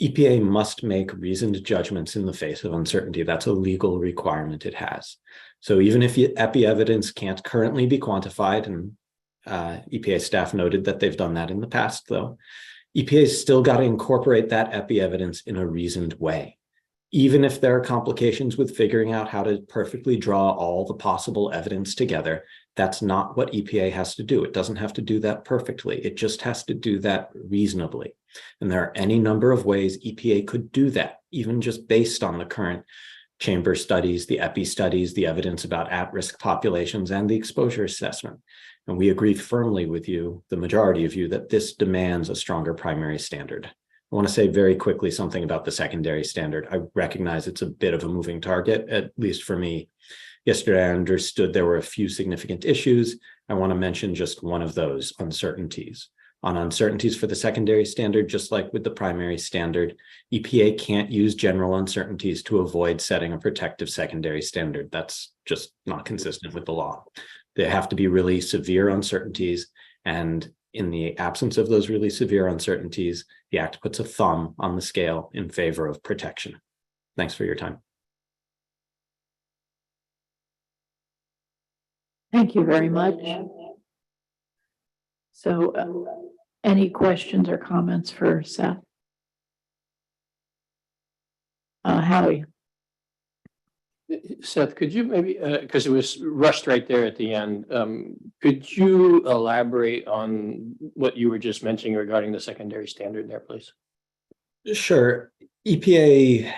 EPA must make reasoned judgments in the face of uncertainty. That's a legal requirement it has. So even if epi evidence can't currently be quantified, and EPA staff noted that they've done that in the past, though, EPA's still got to incorporate that epi evidence in a reasoned way. Even if there are complications with figuring out how to perfectly draw all the possible evidence together, that's not what EPA has to do. It doesn't have to do that perfectly. It just has to do that reasonably. And there are any number of ways EPA could do that, even just based on the current chamber studies, the epi studies, the evidence about at-risk populations, and the exposure assessment. And we agree firmly with you, the majority of you, that this demands a stronger primary standard. I want to say very quickly something about the secondary standard. I recognize it's a bit of a moving target, at least for me. Yesterday, I understood there were a few significant issues. I want to mention just one of those, uncertainties. On uncertainties for the secondary standard, just like with the primary standard, EPA can't use general uncertainties to avoid setting a protective secondary standard. That's just not consistent with the law. They have to be really severe uncertainties, and in the absence of those really severe uncertainties, the Act puts a thumb on the scale in favor of protection. Thanks for your time. Thank you very much. So, any questions or comments for Seth? Howie? Seth, could you maybe, because it was rushed right there at the end, could you elaborate on what you were just mentioning regarding the secondary standard there, please? Sure. EPA,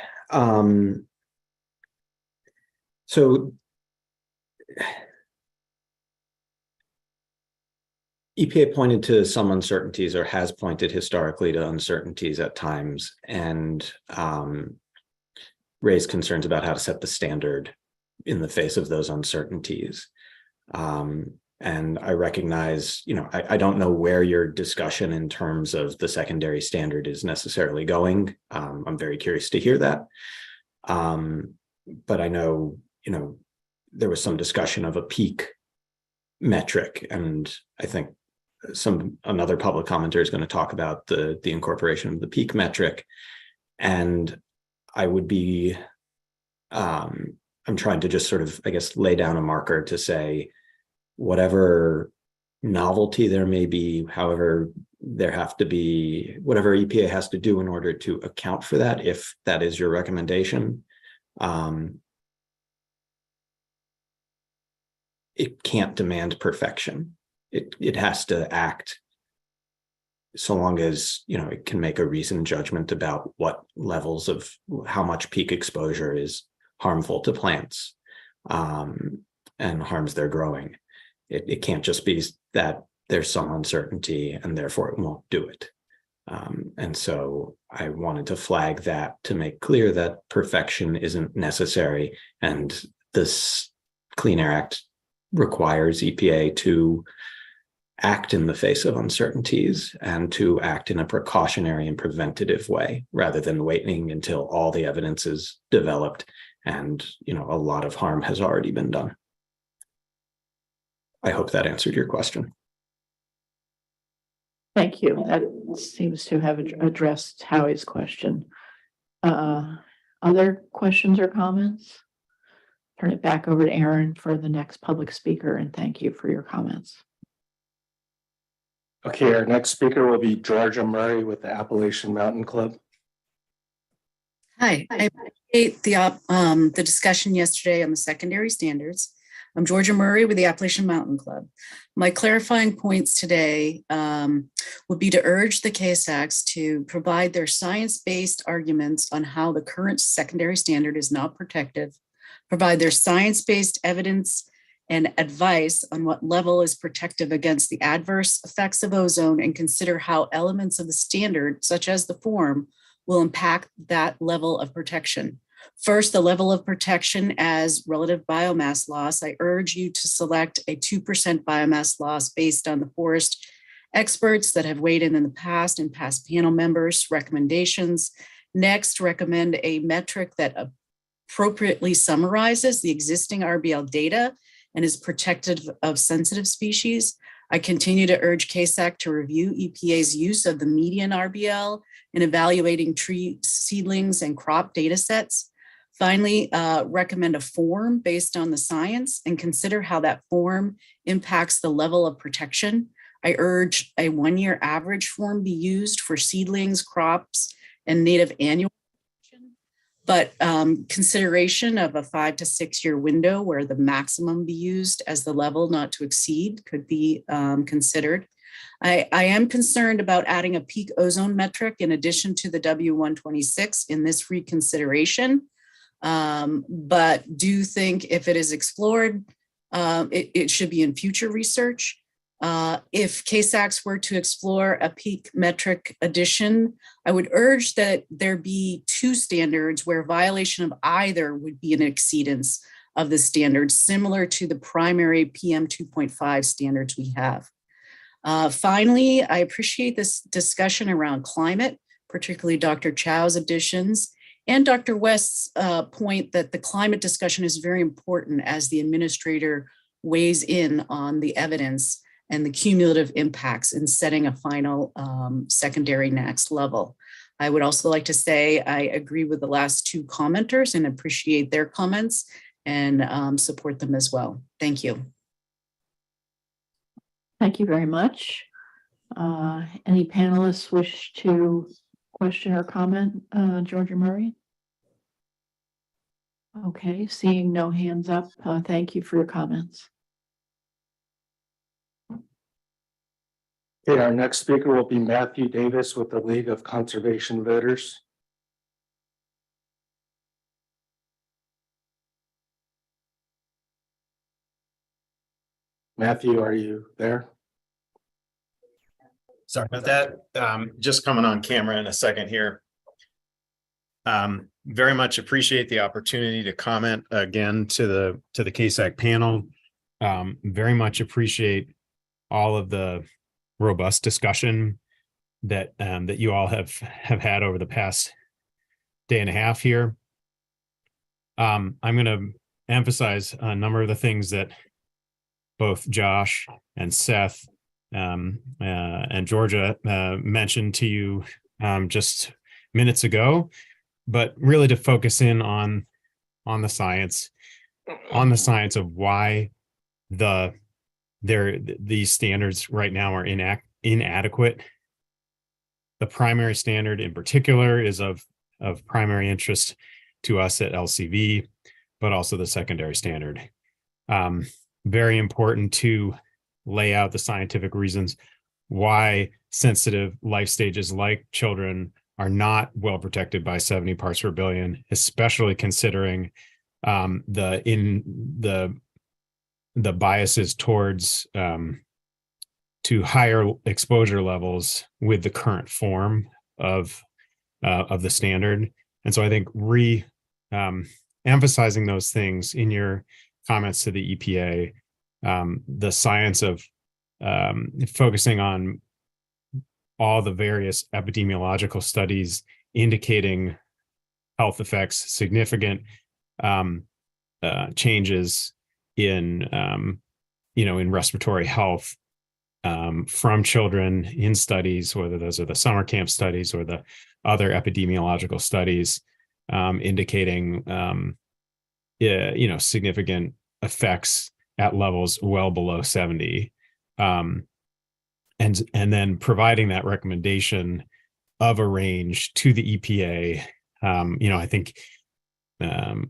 so EPA pointed to some uncertainties, or has pointed historically to uncertainties at times, and raised concerns about how to set the standard in the face of those uncertainties. And I recognize, I don't know where your discussion in terms of the secondary standard is necessarily going. I'm very curious to hear that. But I know, there was some discussion of a peak metric, and I think another public commenter is going to talk about the incorporation of the peak metric. And I would be, I'm trying to just sort of, I guess, lay down a marker to say, whatever novelty there may be, however, there have to be, whatever EPA has to do in order to account for that, if that is your recommendation, it can't demand perfection. It has to act so long as, it can make a reasoned judgment about what levels of how much peak exposure is harmful to plants and harms their growing. It can't just be that there's some uncertainty and therefore it won't do it. And so I wanted to flag that to make clear that perfection isn't necessary. And this Clean Air Act requires EPA to act in the face of uncertainties and to act in a precautionary and preventative way, rather than waiting until all the evidence is developed and, a lot of harm has already been done. I hope that answered your question. Thank you. That seems to have addressed Howie's question. Other questions or comments? Turn it back over to Aaron for the next public speaker, and thank you for your comments. Okay, our next speaker will be Georgia Murray with the Appalachian Mountain Club. Hi, I appreciate the discussion yesterday on the secondary standards. I'm Georgia Murray with the Appalachian Mountain Club. My clarifying points today would be to urge the KSACs to provide their science-based arguments on how the current secondary standard is not protective, provide their science-based evidence and advice on what level is protective against the adverse effects of ozone, and consider how elements of the standard, such as the form, will impact that level of protection. First, the level of protection as relative biomass loss. I urge you to select a 2% biomass loss based on the forest experts that have weighed in the past and past panel members' recommendations. Next, recommend a metric that appropriately summarizes the existing RBL data and is protective of sensitive species. I continue to urge KSAC to review EPA's use of the median RBL in evaluating tree seedlings and crop data sets. Finally, recommend a form based on the science and consider how that form impacts the level of protection. I urge a 1-year average form be used for seedlings, crops, and native annual protection, but consideration of a 5 to 6 year window where the maximum be used as the level not to exceed could be considered. I am concerned about adding a peak ozone metric in addition to the W126 in this reconsideration. But do think if it is explored, it should be in future research. If KSACs were to explore a peak metric addition, I would urge that there be 2 standards where violation of either would be an exceedance of the standards, similar to the primary PM 2.5 standards we have. Finally, I appreciate this discussion around climate, particularly Dr. Chow's additions, and Dr. West's point that the climate discussion is very important as the administrator weighs in on the evidence and the cumulative impacts in setting a final secondary next level. I would also like to say I agree with the last 2 commenters and appreciate their comments and support them as well. Thank you. Thank you very much. Any panelists wish to question or comment, Georgia Murray? Okay, seeing no hands up, thank you for your comments. Okay, our next speaker will be Matthew Davis with the League of Conservation Voters. Matthew, are you there? Sorry about that. Just coming on camera in a second here. Very much appreciate the opportunity to comment again to the KSAC panel. Very much appreciate all of the robust discussion that you all have had over the past day and a half here. I'm going to emphasize a number of the things that both Josh and Seth and Georgia mentioned to you just minutes ago, but really to focus in on the science of why these standards right now are inadequate. The primary standard in particular is of primary interest to us at LCV, but also the secondary standard. Very important to lay out the scientific reasons why sensitive life stages like children are not well protected by 70 parts per billion, especially considering the biases towards to higher exposure levels with the current form of the standard. And so I think emphasizing those things in your comments to the EPA, the science of focusing on all the various epidemiological studies indicating health effects, significant changes in respiratory health from children in studies, whether those are the summer camp studies or the other epidemiological studies indicating significant effects at levels well below 70. And then providing that recommendation of a range to the EPA. I think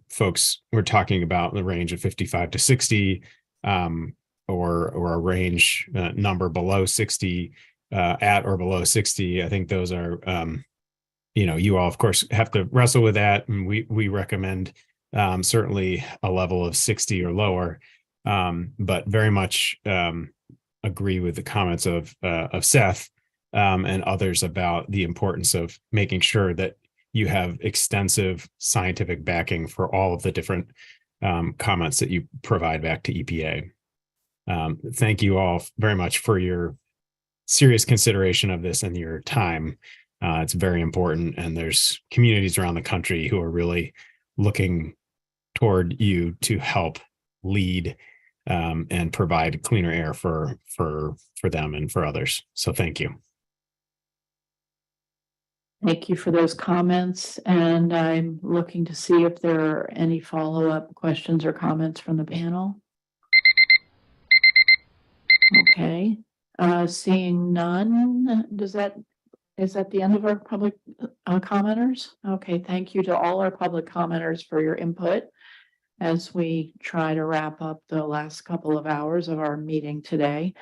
folks were talking about the range of 55 to 60 or a range number below 60 at or below 60. I think those are, you all, of course, have to wrestle with that. And we recommend certainly a level of 60 or lower, but very much agree with the comments of Seth and others about the importance of making sure that you have extensive scientific backing for all of the different comments that you provide back to EPA. Thank you all very much for your serious consideration of this and your time. It's very important, and there's communities around the country who are really looking toward you to help lead and provide cleaner air for them and for others. So thank you. Thank you for those comments, and I'm looking to see if there are any follow-up questions or comments from the panel. Okay, seeing none, is that the end of our public commenters? Okay, thank you to all our public commenters for your input as we try to wrap up the last couple of hours of our meeting today.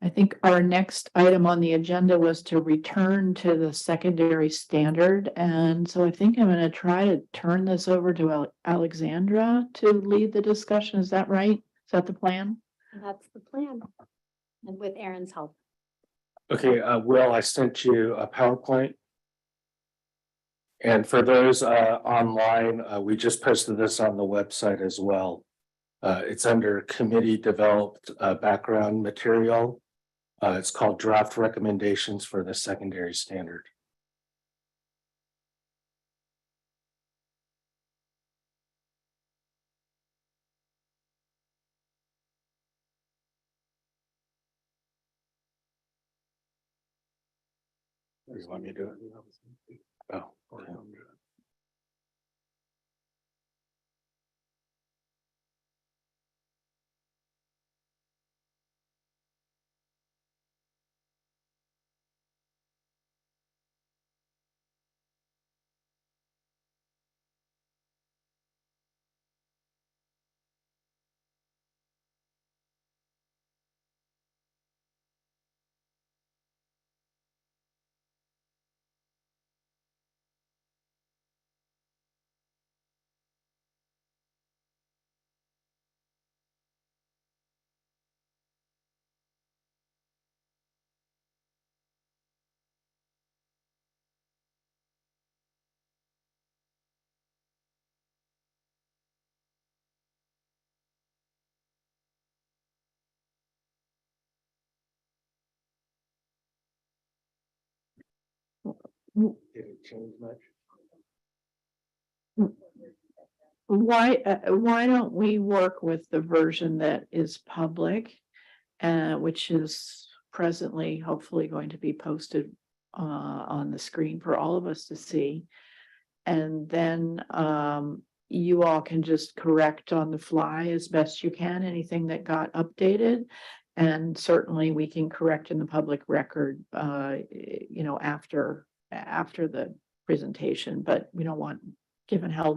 I think our next item on the agenda was to return to the secondary standard. And so I think I'm going to try to turn this over to Alexandra to lead the discussion. Is that right? Is that the plan? That's the plan. And with Aaron's help. Okay, Will, I sent you a PowerPoint. And for those online, we just posted this on the website as well. It's under committee developed background material. It's called Draft Recommendations for the Secondary Standard. You want me to do it? Oh, okay. Did it change much? Why don't we work with the version that is public, which is presently hopefully going to be posted on the screen for all of us to see. And then you all can just correct on the fly as best you can, anything that got updated. And certainly we can correct in the public record, after the presentation, but we don't want, given how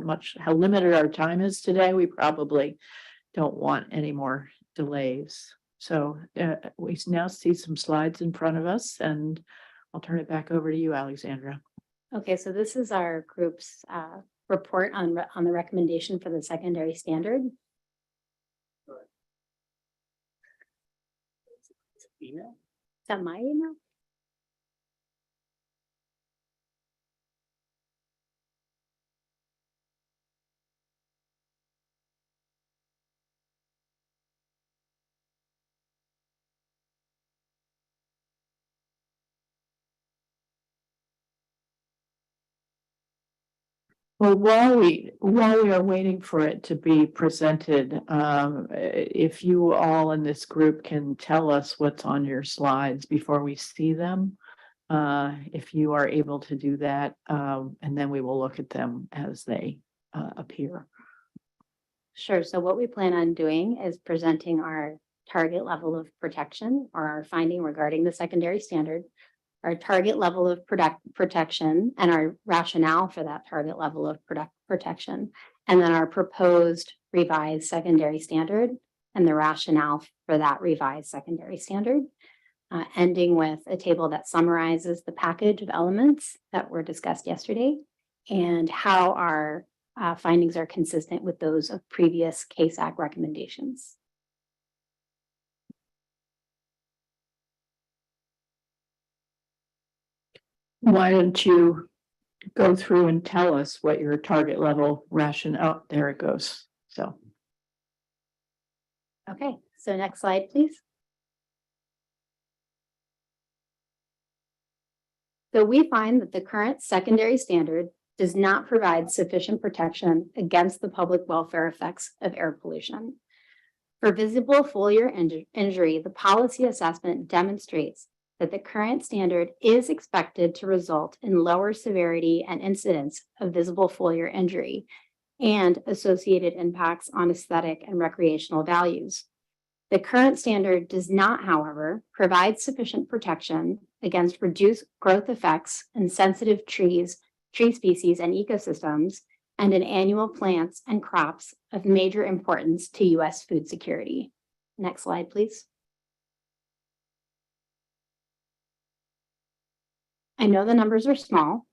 limited our time is today, we probably don't want any more delays. So we now see some slides in front of us, and I'll turn it back over to you, Alexandra. Okay, so this is our group's report on the recommendation for the secondary standard. Email? Is that my email? Well, while we are waiting for it to be presented, if you all in this group can tell us what's on your slides before we see them, if you are able to do that, and then we will look at them as they appear. Sure. So what we plan on doing is presenting our target level of protection, or our finding regarding the secondary standard, our target level of protection, and our rationale for that target level of protection, and then our proposed revised secondary standard and the rationale for that revised secondary standard, ending with a table that summarizes the package of elements that were discussed yesterday and how our findings are consistent with those of previous CASAC recommendations. Why don't you go through and tell us what your target level rationale, there it goes. So. Okay, so next slide, please. So we find that the current secondary standard does not provide sufficient protection against the public welfare effects of air pollution. For visible foliar injury, the policy assessment demonstrates that the current standard is expected to result in lower severity and incidence of visible foliar injury and associated impacts on aesthetic and recreational values. The current standard does not, however, provide sufficient protection against reduced growth effects in sensitive trees, tree species, and ecosystems, and in annual plants and crops of major importance to U.S. food security. Next slide, please. I know the numbers are small,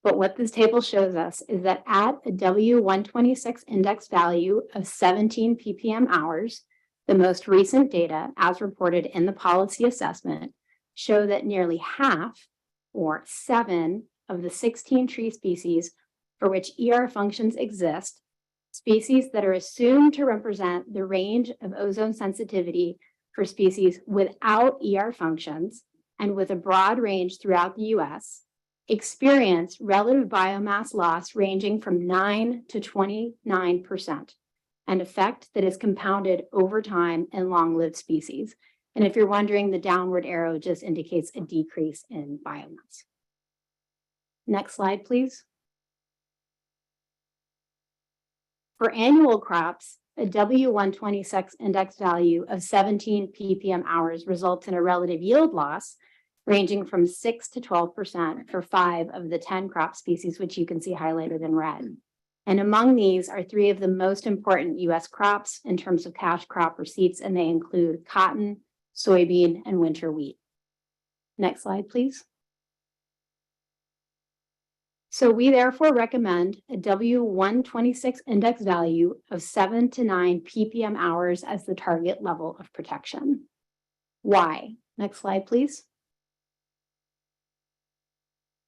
but what this table shows us is that at a W126 index value of 17 ppm hours, the most recent data, as reported in the policy assessment, show that nearly half, or 7 of the 16 tree species for which ER functions exist, species that are assumed to represent the range of ozone sensitivity for species without ER functions and with a broad range throughout the US, experience relative biomass loss ranging from 9 to 29%, an effect that is compounded over time in long-lived species. And if you're wondering, the downward arrow just indicates a decrease in biomass. Next slide, please. For annual crops, a W126 index value of 17 ppm hours results in a relative yield loss ranging from 6 to 12% for 5 of the 10 crop species, which you can see highlighted in red. And among these are 3 of the most important US crops in terms of cash crop receipts, and they include cotton, soybean, and winter wheat. Next slide, please. So we therefore recommend a W126 index value of 7 to 9 ppm hours as the target level of protection. Why? Next slide, please.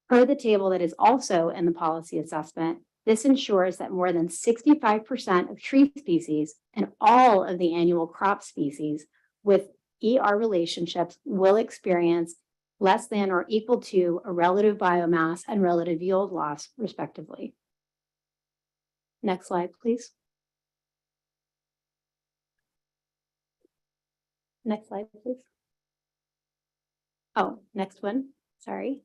Per the table that is also in the policy assessment, this ensures that more than 65% of tree species and all of the annual crop species with ER relationships will experience less than or equal to a relative biomass and relative yield loss, respectively. Next slide, please. Next slide, please. Oh, next one, sorry.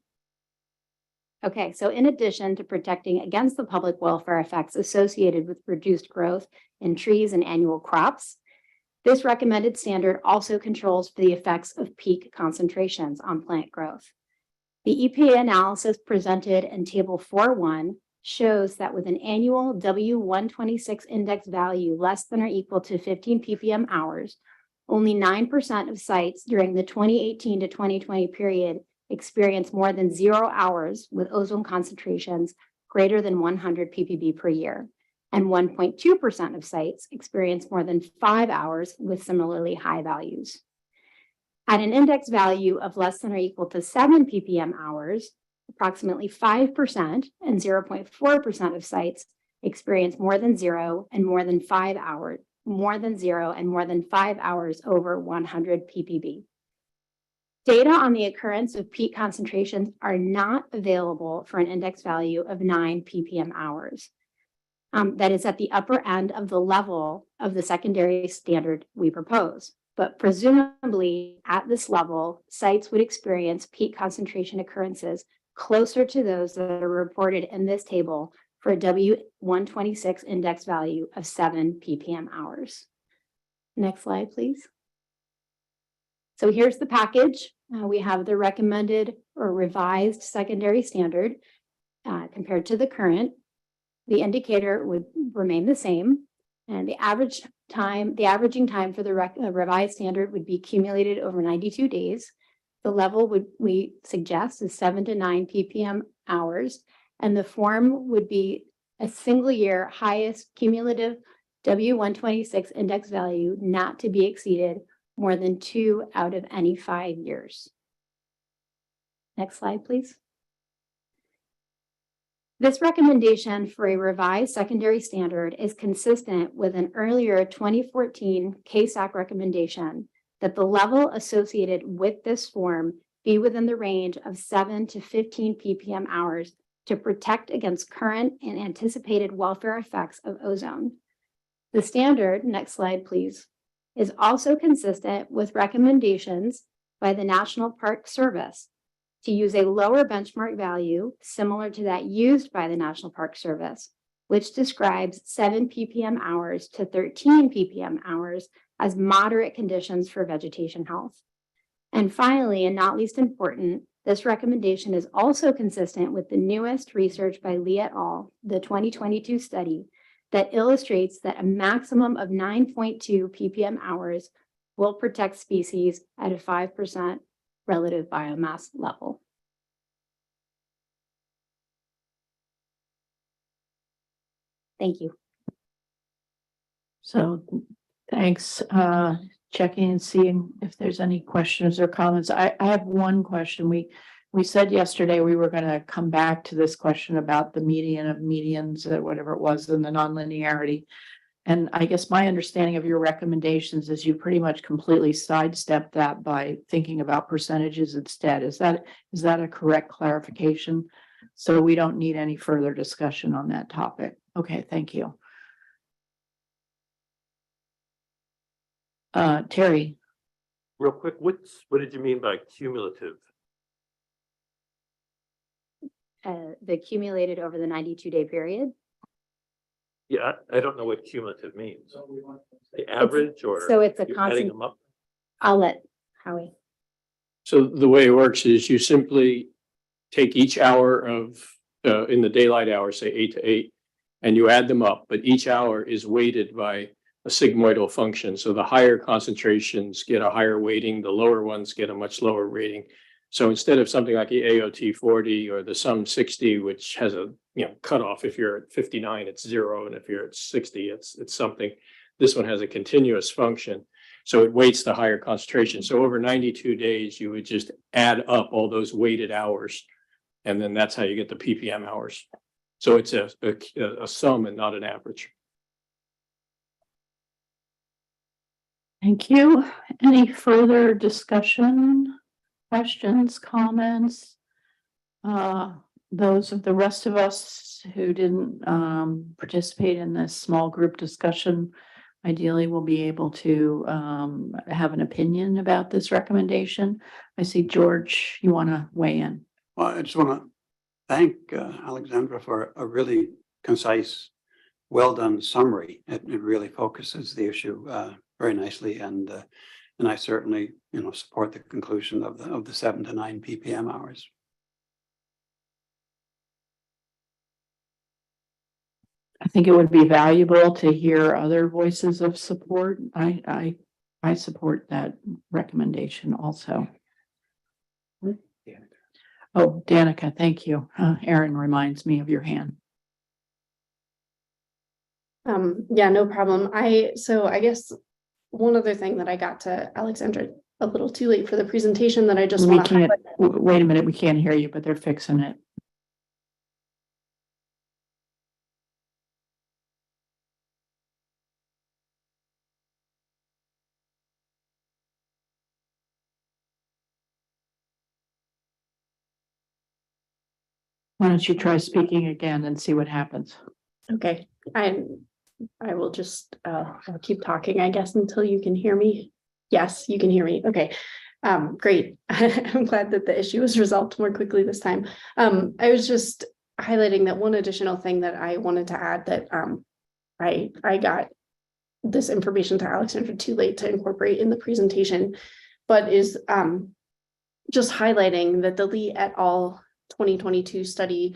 Okay, so in addition to protecting against the public welfare effects associated with reduced growth in trees and annual crops, this recommended standard also controls for the effects of peak concentrations on plant growth. The EPA analysis presented in Table 4.1 shows that with an annual W126 index value less than or equal to 15 ppm hours, only 9% of sites during the 2018 to 2020 period experienced more than 0 hours with ozone concentrations greater than 100 ppb per year, and 1.2% of sites experienced more than 5 hours with similarly high values. At an index value of less than or equal to 7 ppm hours, approximately 5% and 0.4% of sites experienced more than 0 and more than 5 hours, more than 0 and more than 5 hours over 100 ppb. Data on the occurrence of peak concentrations are not available for an index value of 9 ppm hours. That is at the upper end of the level of the secondary standard we propose. But presumably at this level, sites would experience peak concentration occurrences closer to those that are reported in this table for a W126 index value of 7 ppm hours. Next slide, please. So here's the package. We have the recommended or revised secondary standard compared to the current. The indicator would remain the same, and the averaging time for the revised standard would be accumulated over 92 days. The level we suggest is 7 to 9 ppm hours, and the form would be a single year highest cumulative W126 index value not to be exceeded more than 2 out of any 5 years. Next slide, please. This recommendation for a revised secondary standard is consistent with an earlier 2014 KSAC recommendation that the level associated with this form be within the range of 7 to 15 ppm hours to protect against current and anticipated welfare effects of ozone. The standard, next slide please, is also consistent with recommendations by the National Park Service to use a lower benchmark value similar to that used by the National Park Service, which describes 7 ppm hours to 13 ppm hours as moderate conditions for vegetation health. And finally, and not least important, this recommendation is also consistent with the newest research by Lee et al., the 2022 study that illustrates that a maximum of 9.2 ppm hours will protect species at a 5% relative biomass level. Thank you. So thanks, checking and seeing if there's any questions or comments. I have one question. We said yesterday we were going to come back to this question about the median of medians or whatever it was and the nonlinearity. And I guess my understanding of your recommendations is you pretty much completely sidestepped that by thinking about percentages instead. Is that a correct clarification? So we don't need any further discussion on that topic. Okay, thank you. Terry. Real quick, what did you mean by cumulative? The accumulated over the 92-day period. Yeah, I don't know what cumulative means. The average or so it's a you're adding constant. them up? I'll let Howie. So the way it works is you simply take each hour of, in the daylight hours, say 8 to 8, and you add them up, but each hour is weighted by a sigmoidal function. So the higher concentrations get a higher weighting, the lower ones get a much lower rating. So instead of something like the AOT 40 or the sum 60, which has a cutoff, if you're at 59, it's 0, and if you're at 60, it's something. This one has a continuous function, so it weights the higher concentration. So over 92 days, you would just add up all those weighted hours, and then that's how you get the ppm hours. So it's a sum and not an average. Thank you. Any further discussion? questions, comments? Those of the rest of us who didn't participate in this small group discussion ideally will be able to have an opinion about this recommendation. I see George, you want to weigh in? Well, I just want to thank Alexandra for a really concise, well-done summary. It really focuses the issue very nicely, and I certainly, support the conclusion of the 7 to 9 ppm hours. I think it would be valuable to hear other voices of support. I support that recommendation also. Oh, Danica, thank you. Erin reminds me of your hand. Yeah, no problem. So I guess one other thing that I got to Alexandra a little too late for the presentation that I just We want to can't, wait a minute, we can't hear you, but they're fixing it. Why don't you try speaking again and see what happens? Okay, I will just I'll keep talking, I guess, until you can hear me. Yes, you can hear me. Okay. Great. I'm glad that the issue was resolved more quickly this time. I was just highlighting that one additional thing that I wanted to add, that I got this information to Alexandra too late to incorporate in the presentation, but is just highlighting that the Lee et al. 2022 study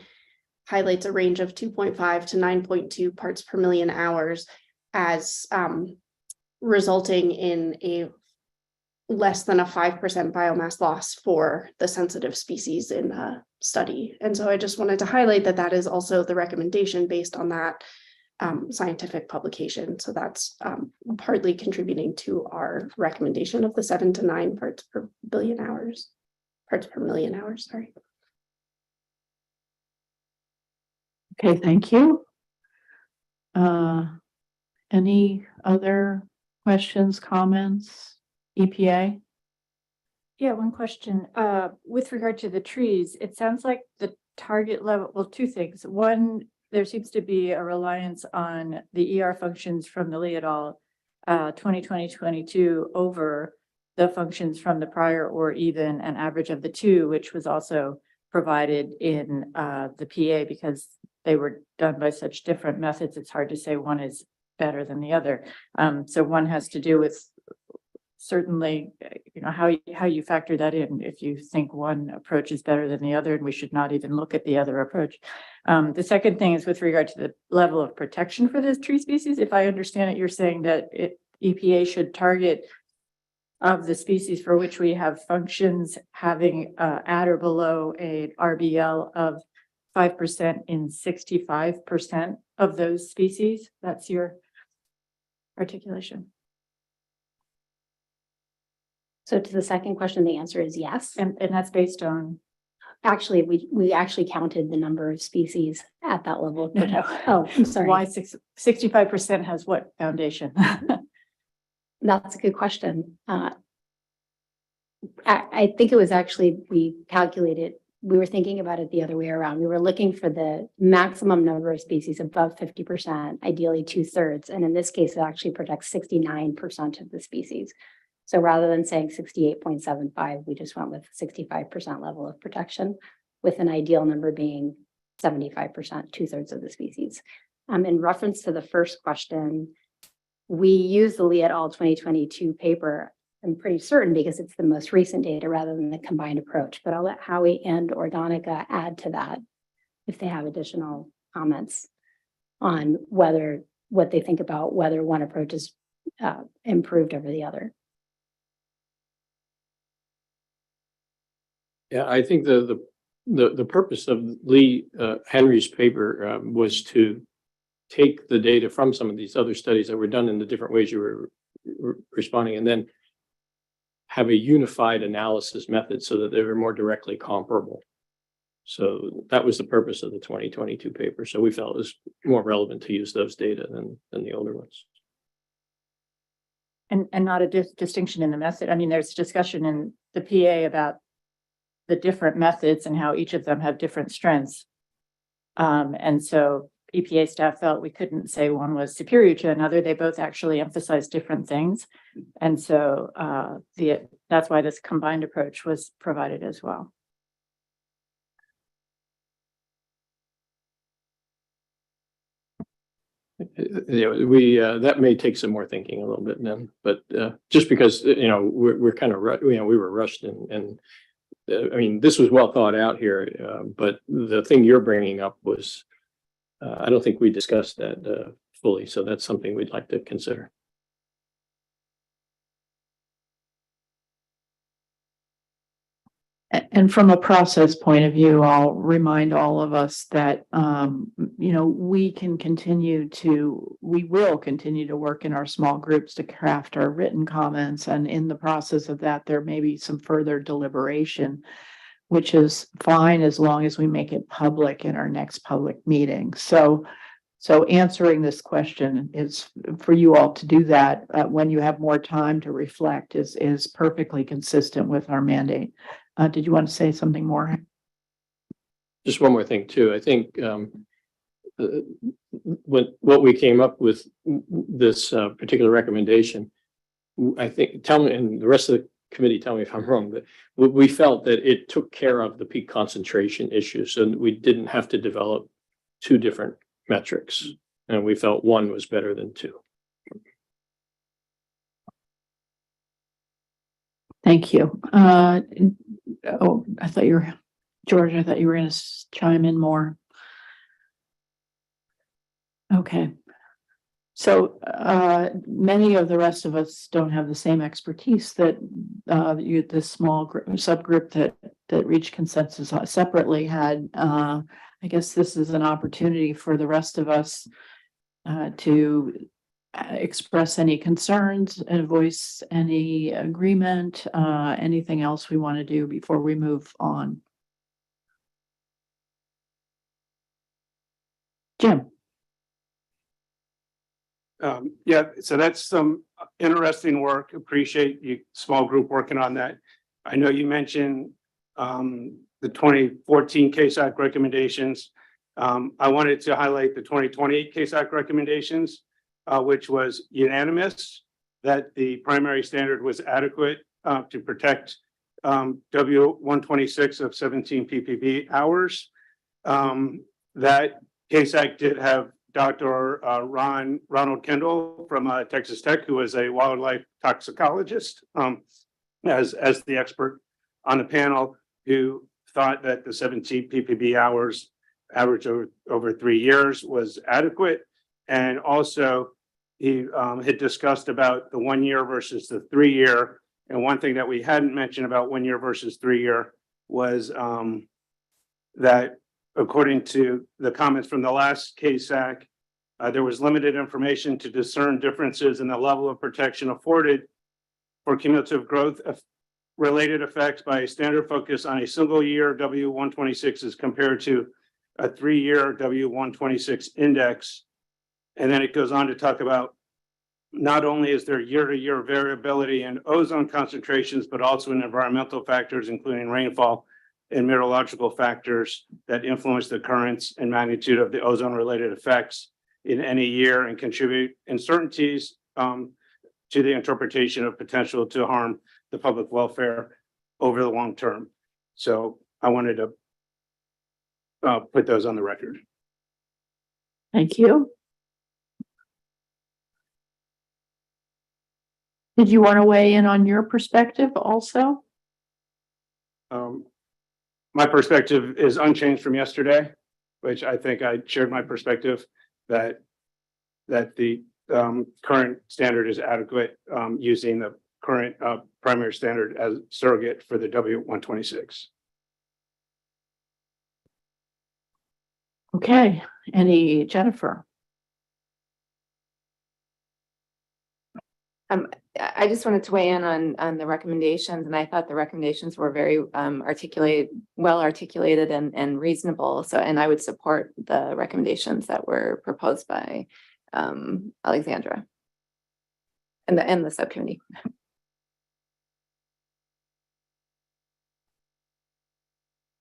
highlights a range of 2.5 to 9.2 parts per million hours as resulting in a less than a 5% biomass loss for the sensitive species in the study. And so I just wanted to highlight that that is also the recommendation based on that scientific publication. So that's partly contributing to our recommendation of the 7 to 9 parts per million hours, sorry. Okay, thank you. Any other questions, comments? EPA? Yeah, one question. With regard to the trees, it sounds like the target level, well, two things. One, there seems to be a reliance on the ER functions from the Lee et al. 2020-22 over the functions from the prior, or even an average of the two, which was also provided in the PA, because they were done by such different methods. It's hard to say one is better than the other. So one has to do with certainly, how you factor that in. If you think one approach is better than the other, and we should not even look at the other approach. The second thing is with regard to the level of protection for this tree species. If I understand it, you're saying that EPA should target of the species for which we have functions having at or below a RBL of 5% in 65% of those species. That's your articulation. So to the second question, the answer is yes. And that's based on? Actually, we actually counted the number of species at that level of protection. No. Oh, I'm sorry. Why 65% has what foundation? That's a good question. I think it was actually, we calculated, we were thinking about it the other way around. We were looking for the maximum number of species above 50%, ideally 2/3. And in this case, it actually protects 69% of the species. So rather than saying 68.75, we just went with 65% level of protection, with an ideal number being 75%, 2/3 of the species. In reference to the first question, we used the Lee et al. 2022 paper. I'm pretty certain because it's the most recent data rather than the combined approach, but I'll let Howie and or Donica add to that if they have additional comments on what they think about whether one approach is improved over the other. Yeah, I think the purpose of Lee Henry's paper was to take the data from some of these other studies that were done in the different ways you were responding, and then have a unified analysis method so that they were more directly comparable. So that was the purpose of the 2022 paper. So we felt it was more relevant to use those data than the older ones. And not a distinction in the method. I mean, there's discussion in the PA about the different methods and how each of them have different strengths. And so EPA staff felt we couldn't say one was superior to another. They both actually emphasize different things. And so that's why this combined approach was provided as well. That may take some more thinking a little bit then, but just because, we're kind of, we were rushed and I mean, this was well thought out here, but the thing you're bringing up was, I don't think we discussed that fully. So that's something we'd like to consider. And from a process point of view, I'll remind all of us that, we will continue to work in our small groups to craft our written comments. And in the process of that, there may be some further deliberation, which is fine as long as we make it public in our next public meeting. So answering this question is for you all to do that when you have more time to reflect is perfectly consistent with our mandate. Did you want to say something more? Just one more thing too. I think what we came up with this particular recommendation, I think, tell me, and the rest of the committee, tell me if I'm wrong, but we felt that it took care of the peak concentration issue. So we didn't have to develop two different metrics. And we felt one was better than two. Thank you. I thought you were, George, I thought you were going to chime in more. Okay. So many of the rest of us don't have the same expertise that this small subgroup that reached consensus separately had. I guess this is an opportunity for the rest of us to express any concerns and voice any agreement, anything else we want to do before we move on. Jim. Yeah, so that's some interesting work. Appreciate you, small group, working on that. I know you mentioned the 2014 Case Act recommendations. I wanted to highlight the 2020 Case Act recommendations, which was unanimous that the primary standard was adequate to protect W126 of 17 ppb hours. That Case Act did have Dr. Ronald Kendall from Texas Tech, who is a wildlife toxicologist, as the expert on the panel, who thought that the 17 ppb hours average over 3 years was adequate. And also he had discussed about the 1 year versus the 3 year. And one thing that we hadn't mentioned about 1 year versus 3 year was that according to the comments from the last Case Act, there was limited information to discern differences in the level of protection afforded for cumulative growth related effects by a standard focus on a single year W126 as compared to a 3 year W126 index. And then it goes on to talk about not only is there year-to-year variability in ozone concentrations, but also in environmental factors, including rainfall and meteorological factors that influence the occurrence and magnitude of the ozone-related effects in any year and contribute uncertainties to the interpretation of potential to harm the public welfare over the long term. So I wanted to put those on the record. Thank you. Did you want to weigh in on your perspective also? My perspective is unchanged from yesterday, which I think I shared my perspective that the current standard is adequate, using the current primary standard as surrogate for the W126. Okay, Jennifer? I just wanted to weigh in on the recommendations, and I thought the recommendations were very well articulated and reasonable. So, and I would support the recommendations that were proposed by Alexandra and the subcommittee.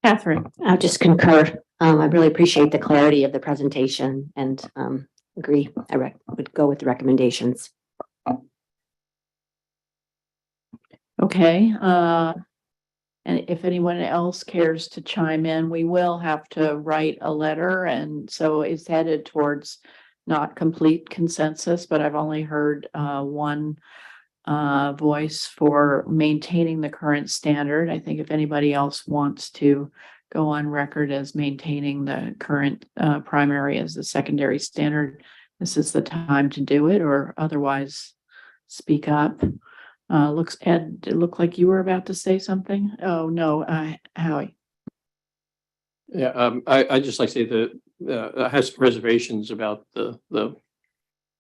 Catherine. I'll just concur. I really appreciate the clarity of the presentation and agree. I would go with the recommendations. Okay, and if anyone else cares to chime in, we will have to write a letter, and so it's headed towards not complete consensus, but I've only heard one voice for maintaining the current standard. I think if anybody else wants to go on record as maintaining the current primary as the secondary standard, this is the time to do it, or otherwise speak up. Ed, it looked like you were about to say something. Oh, no, Howie. Yeah, I just like to say that I have some reservations about the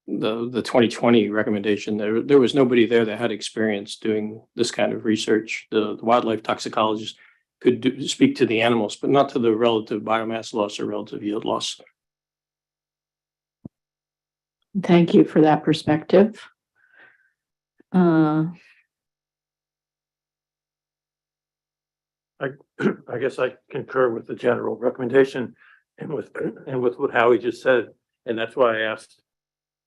2020 recommendation. There was nobody there that had experience doing this kind of research. The wildlife toxicologist could speak to the animals, but not to the relative biomass loss or relative yield loss. Thank you for that perspective. I guess I concur with the general recommendation and with what Howie just said. And that's why I asked,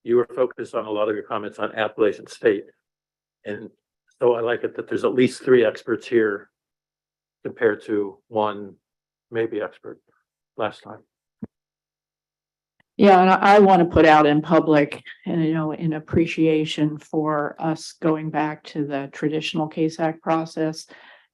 you were focused on a lot of your comments on Appalachian State. And so I like it that there's at least 3 experts here compared to 1 maybe expert last time. Yeah, and I want to put out in public, and in appreciation for us going back to the traditional CASAC process.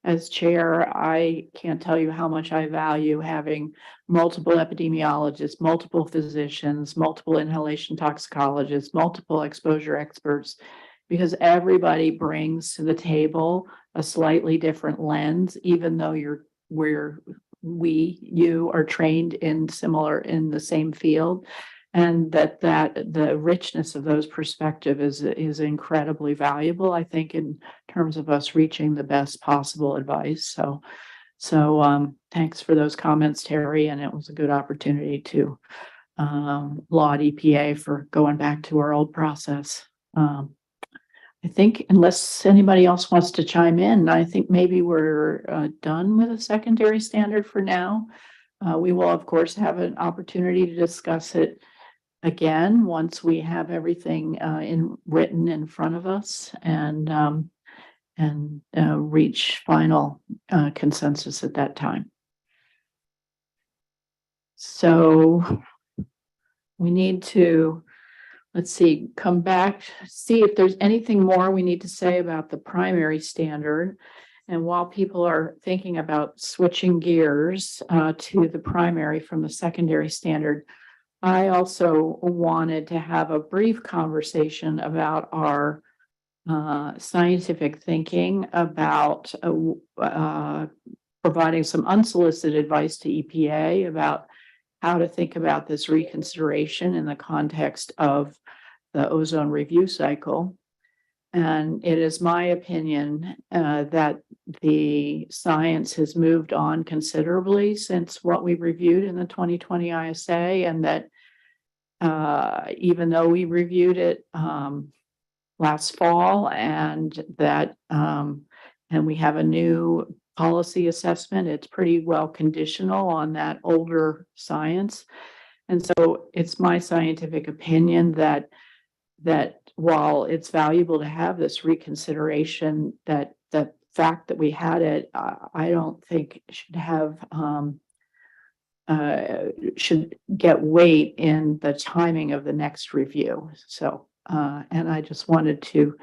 As chair, I can't tell you how much I value having multiple epidemiologists, multiple physicians, multiple inhalation toxicologists, multiple exposure experts, because everybody brings to the table a slightly different lens, even though you are trained in the same field. And that the richness of those perspectives is incredibly valuable, I think, in terms of us reaching the best possible advice. So thanks for those comments, Terry, and it was a good opportunity to laud EPA for going back to our old process. I think unless anybody else wants to chime in, I think maybe we're done with a secondary standard for now. We will, of course, have an opportunity to discuss it again once we have everything written in front of us and reach final consensus at that time. So we need to, let's see, come back, see if there's anything more we need to say about the primary standard. And while people are thinking about switching gears to the primary from the secondary standard, I also wanted to have a brief conversation about our scientific thinking about providing some unsolicited advice to EPA about how to think about this reconsideration in the context of the ozone review cycle. And it is my opinion that the science has moved on considerably since what we reviewed in the 2020 ISA, and that even though we reviewed it last fall, and that and we have a new policy assessment, it's pretty well conditional on that older science. And so it's my scientific opinion that while it's valuable to have this reconsideration, that the fact that we had it, I don't think should get weight in the timing of the next review. So, and I just wanted to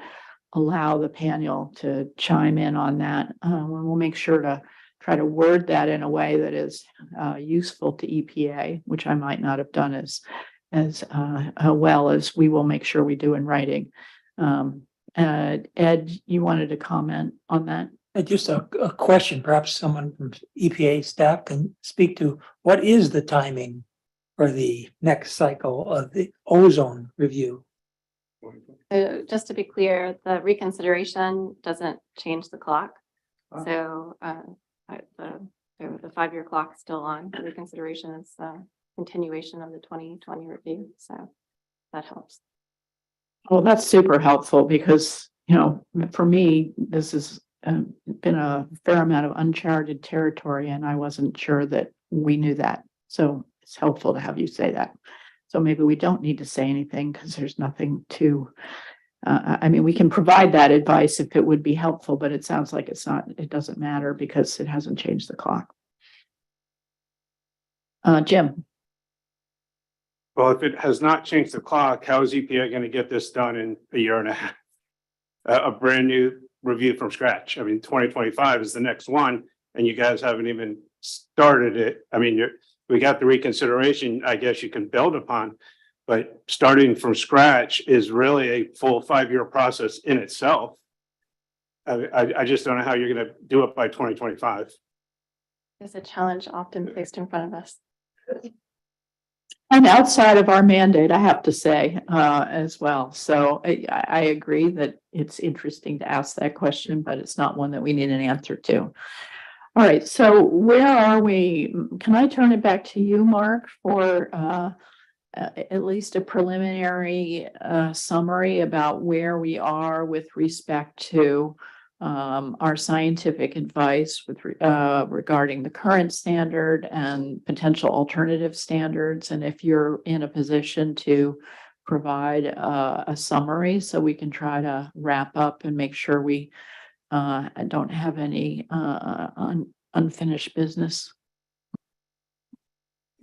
allow the panel to chime in on that. We'll make sure to try to word that in a way that is useful to EPA, which I might not have done as well as we will make sure we do in writing. Ed, you wanted to comment on that? Just a question, perhaps someone from EPA staff can speak to what is the timing for the next cycle of the ozone review? So just to be clear, the reconsideration doesn't change the clock. So the 5-year clock is still on. The reconsideration is continuation of the 2020 review. So that helps. Well, that's super helpful because, for me, this is been a fair amount of uncharted territory, and I wasn't sure that we knew that. So it's helpful to have you say that. So maybe we don't need to say anything because there's nothing to, I mean, we can provide that advice if it would be helpful, but it sounds like it's not, it doesn't matter because it hasn't changed the clock. Jim. Well, if it has not changed the clock, how is EPA going to get this done in a year and a half? A brand new review from scratch. I mean, 2025 is the next one, and you guys haven't even started it. I mean, we got the reconsideration, I guess you can build upon, but starting from scratch is really a full 5-year process in itself. I just don't know how you're going to do it by 2025. Is a challenge often placed in front of us. And outside of our mandate, I have to say, as well. So I agree that it's interesting to ask that question, but it's not one that we need an answer to. All right, so where are we? Can I turn it back to you, Mark, for at least a preliminary summary about where we are with respect to our scientific advice with regarding the current standard and potential alternative standards, and if you're in a position to provide a summary so we can try to wrap up and make sure we don't have any unfinished business.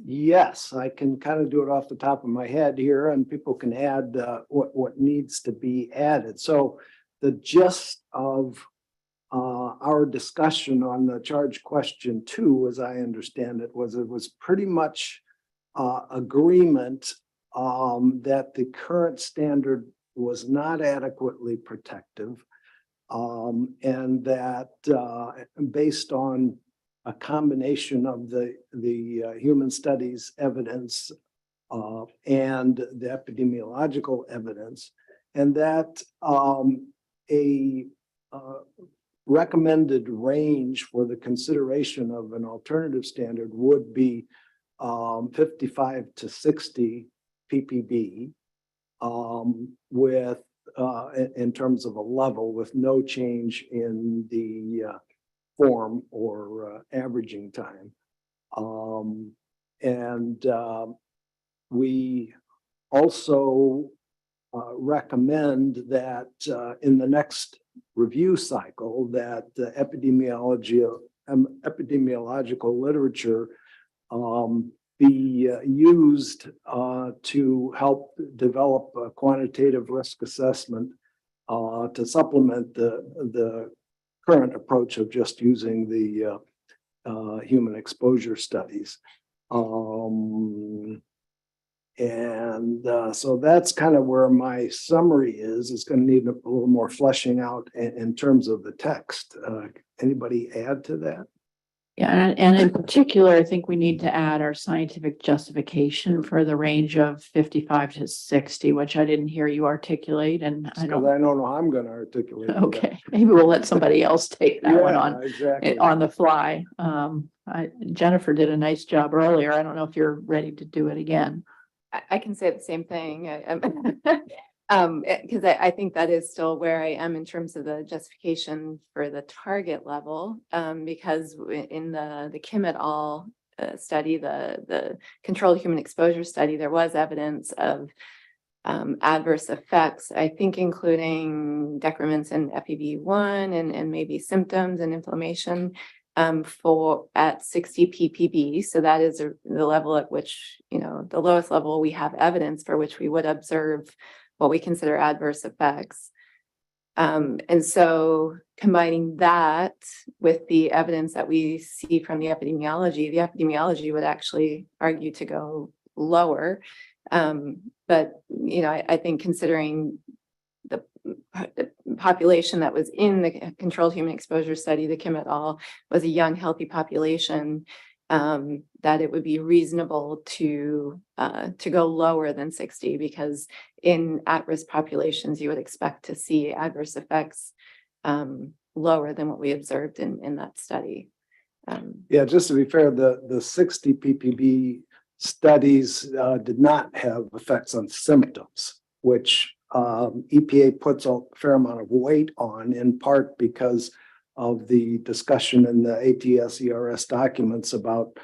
Yes, I can kind of do it off the top of my head here, and people can add what needs to be added. So the gist of our discussion on the charge question 2, as I understand it, was pretty much agreement that the current standard was not adequately protective, and that based on a combination of the human studies evidence and the epidemiological evidence, and that a recommended range for the consideration of an alternative standard would be 55 to 60 ppb with in terms of a level with no change in the form or averaging time. We also recommend that in the next review cycle that the epidemiological literature be used to help develop a quantitative risk assessment to supplement the current approach of just using the human exposure studies. So that's kind of where my summary is. It's going to need a little more fleshing out in terms of the text. Anybody add to that? Yeah, and in particular, I think we need to add our scientific justification for the range of 55 to 60, which I didn't hear you articulate, and I don't know how I'm going to articulate. Okay, maybe we'll let somebody else take that one on exactly. on the fly. Jennifer did a nice job earlier. I don't know if you're ready to do it again. I can say the same thing. Because I think that is still where I am in terms of the justification for the target level. Because in the Kim et al. Study, the controlled human exposure study, there was evidence of adverse effects, I think including decrements in FEV1 and maybe symptoms and inflammation for at 60 ppb. So that is the level at which, the lowest level we have evidence for which we would observe what we consider adverse effects. And so combining that with the evidence that we see from the epidemiology would actually argue to go lower. But, I think considering the population that was in the controlled human exposure study, the Kim et al. Was a young, healthy population, that it would be reasonable to go lower than 60, because in at-risk populations, you would expect to see adverse effects lower than what we observed in that study. Yeah, just to be fair, the 60 ppb studies did not have effects on symptoms, which EPA puts a fair amount of weight on, in part because of the discussion in the ATS ERS documents about,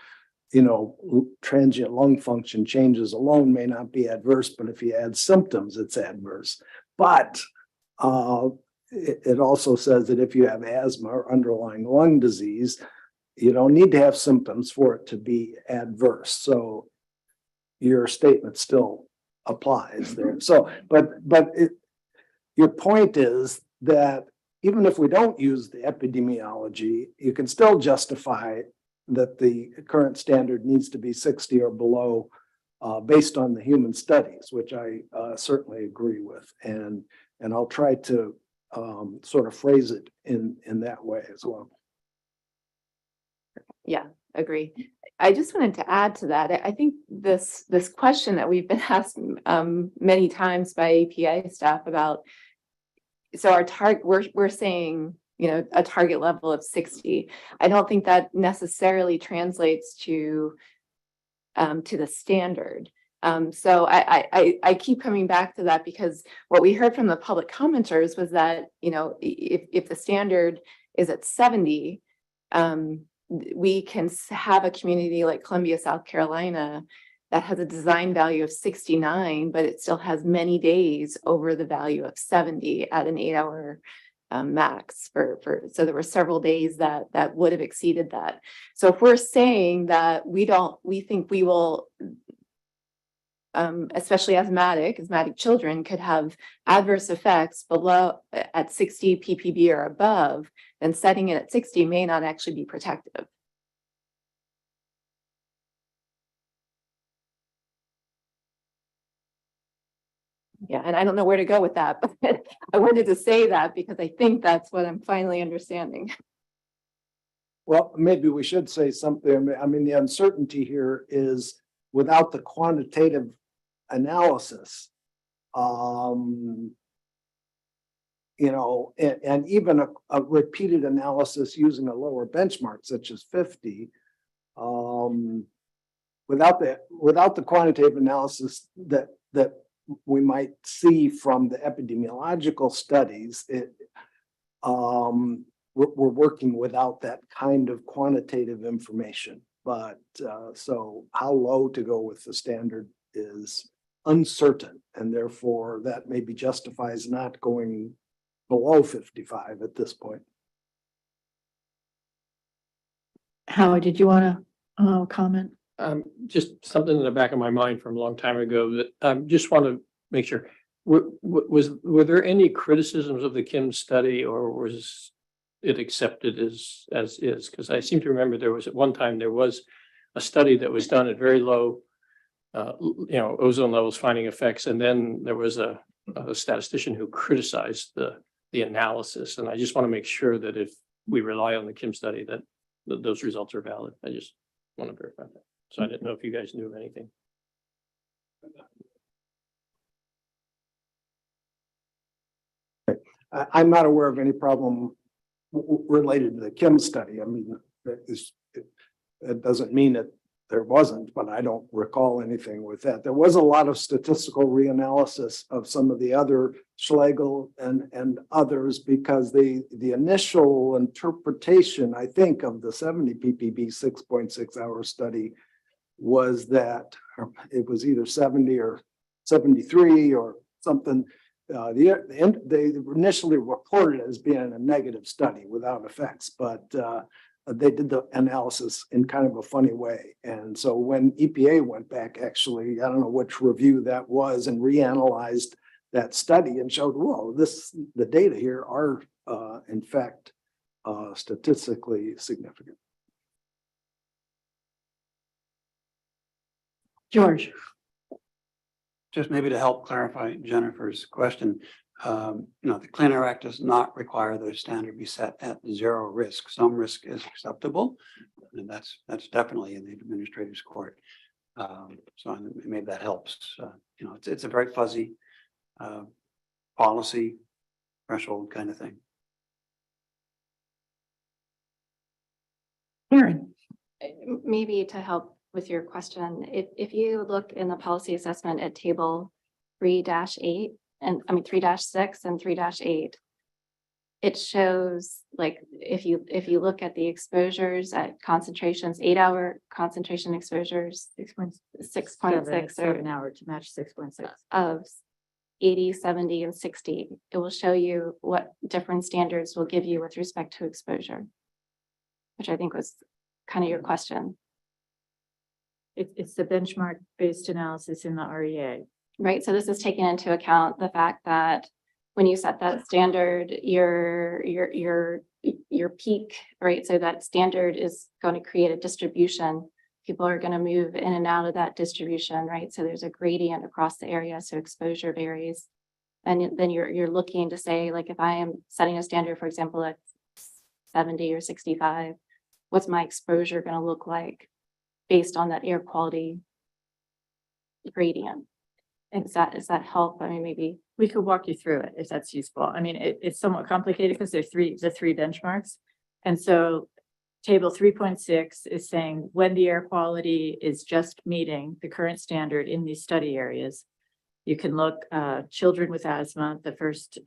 you know, transient lung function changes alone may not be adverse, but if you add symptoms, it's adverse. But it also says that if you have asthma or underlying lung disease, you don't need to have symptoms for it to be adverse. So your statement still applies there. So, your point is that even if we don't use the epidemiology, you can still justify that the current standard needs to be 60 or below based on the human studies, which I certainly agree with. And I'll try to sort of phrase it in that way as well. Yeah, agree. I just wanted to add to that. I think this question that we've been asked many times by APA staff about, so our target, we're saying, you know, a target level of 60. I don't think that necessarily translates to the standard. So I keep coming back to that because what we heard from the public commenters was that, you know, if the standard is at 70, we can have a community like Columbia, South Carolina, that has a design value of 69, but it still has many days over the value of 70 at an 8-hour max so there were several days that would have exceeded that. So if we're saying that we think we will, especially asthmatic children could have adverse effects below at 60 ppb or above, then setting it at 60 may not actually be protective. Yeah, and I don't know where to go with that, but I wanted to say that because I think that's what I'm finally understanding. Well, maybe we should say something. I mean, the uncertainty here is without the quantitative analysis, you know, and even a repeated analysis using a lower benchmark such as 50, without the quantitative analysis that we might see from the epidemiological studies, we're working without that kind of quantitative information. But so how low to go with the standard is uncertain, and therefore that maybe justifies not going below 55 at this point. Howard, did you want to comment? Just something in the back of my mind from a long time ago that I just want to make sure. Were there any criticisms of the Kim study, or was it accepted as is? Because I seem to remember there was at one time there was a study that was done at very low, you know, ozone levels finding effects, and then there was a statistician who criticized the analysis. And I just want to make sure that if we rely on the Kim study, that those results are valid. I just want to verify that. So I didn't know if you guys knew of anything. I'm not aware of any problem related to the Kim study. I mean, it doesn't mean that there wasn't, but I don't recall anything with that. There was a lot of statistical reanalysis of some of the other Schlegel and others, because the initial interpretation, I think, of the 70 ppb 6.6 hour study was that it was either 70 or 73 or something. They initially reported it as being a negative study without effects, but they did the analysis in kind of a funny way. And so when EPA went back, actually, I don't know which review that was, and reanalyzed that study and showed, whoa, the data here are in fact statistically significant. George. Just maybe to help clarify Jennifer's question, the Clean Air Act does not require that a standard be set at 0 risk. Some risk is acceptable, and that's definitely in the administrative court. So maybe that helps. It's a very fuzzy policy threshold kind of thing. Karen. Maybe to help with your question, if you look in the policy assessment at table 3-8 and 3-6 and 3-8, it shows like if you look at the exposures at concentrations, 8-hour concentration exposures, 6.6 7 hour to match 6.6. of 80, 70, and 60, it will show you what different standards will give you with respect to exposure, which I think was kind of your question. It's the benchmark-based analysis in the REA. Right, so this is taking into account the fact that when you set that standard, your peak, right? So that standard is going to create a distribution. People are going to move in and out of that distribution, right? So there's a gradient across the area, so exposure varies. And then you're looking to say, like, if I am setting a standard, for example, at 70 or 65, what's my exposure going to look like based on that air quality gradient? Does that help? I mean, maybe we could walk you through it if that's useful. I mean, it's somewhat complicated because there's the three benchmarks. And so table 3.6 is saying when the air quality is just meeting the current standard in these study areas, you can look, children with asthma, the first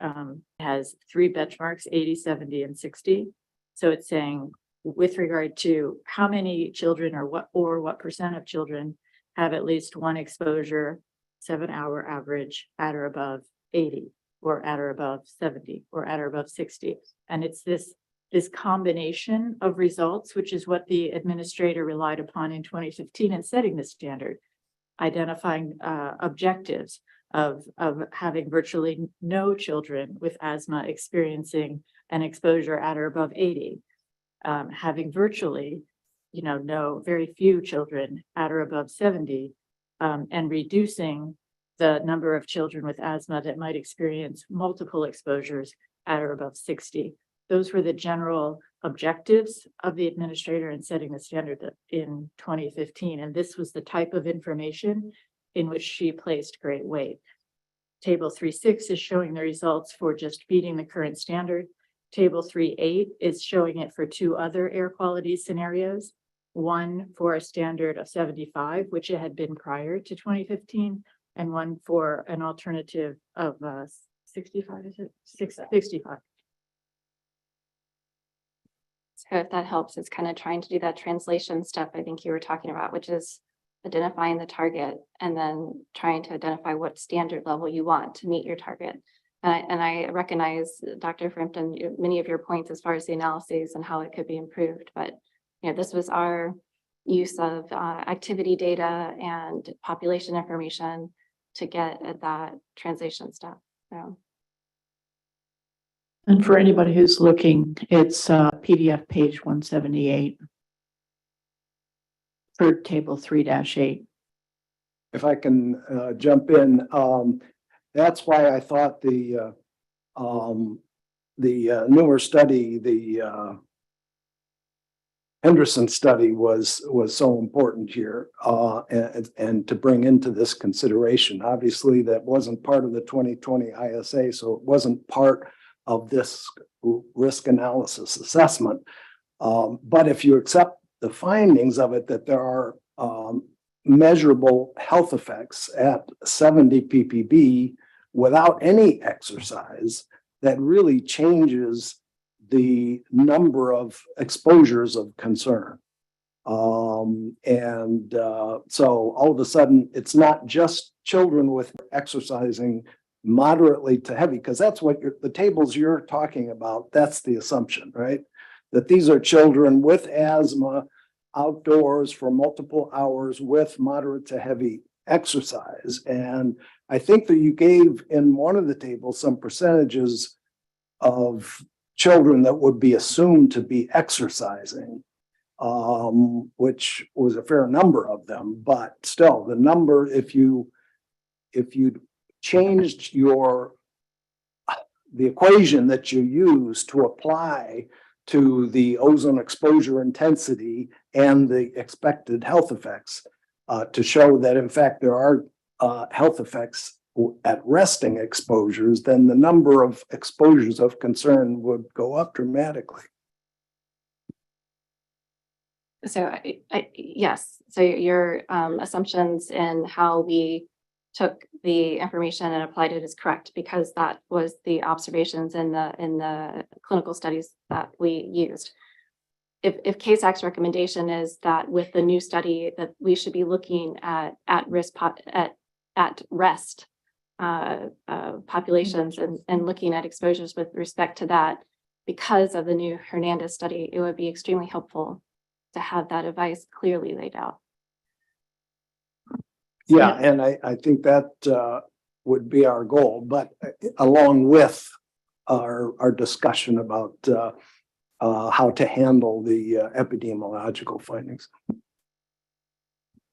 has 3 benchmarks, 80, 70, and 60. So it's saying with regard to how many children or what percent of children have at least one exposure 7-hour average at or above 80 or at or above 70 or at or above 60. And it's this combination of results, which is what the administrator relied upon in 2015 in setting the standard, identifying objectives of having virtually no children with asthma experiencing an exposure at or above 80, having virtually, very few children at or above 70, and reducing the number of children with asthma that might experience multiple exposures at or above 60. Those were the general objectives of the administrator in setting the standard in 2015. And this was the type of information in which she placed great weight. Table 3.6 is showing the results for just beating the current standard. Table 3.8 is showing it for 2 other air quality scenarios. One for a standard of 75, which it had been prior to 2015, and one for an alternative of 65, is it? 65. so if that helps, it's kind of trying to do that translation step I think you were talking about, which is identifying the target and then trying to identify what standard level you want to meet your target. And I recognize, Dr. Frampton, many of your points as far as the analyses and how it could be improved, but this was our use of activity data and population information to get at that translation step. So. And for anybody who's looking, it's PDF page 178 for table 3-8. If I can jump in, that's why I thought the newer study, the Henderson study was so important here, and to bring into this consideration. Obviously, that wasn't part of the 2020 ISA, so it wasn't part of this risk analysis assessment. But if you accept the findings of it, that there are measurable health effects at 70 ppb without any exercise, that really changes the number of exposures of concern. So all of a sudden, it's not just children with exercising moderately to heavy, because that's what the tables you're talking about, that's the assumption, right? That these are children with asthma outdoors for multiple hours with moderate to heavy exercise. And I think that you gave in one of the tables some percentages of children that would be assumed to be exercising, which was a fair number of them, but still the number, if you changed the equation that you use to apply to the ozone exposure intensity and the expected health effects, to show that in fact there are health effects at resting exposures, then the number of exposures of concern would go up dramatically. So yes, so your assumptions and how we took the information and applied it as correct because that was the observations in the clinical studies that we used. If CASAC's recommendation is that with the new study that we should be looking at rest populations and looking at exposures with respect to that, because of the new Hernandez study, it would be extremely helpful to have that advice clearly laid out. Yeah, and I think that would be our goal, but along with our discussion about how to handle the epidemiological findings.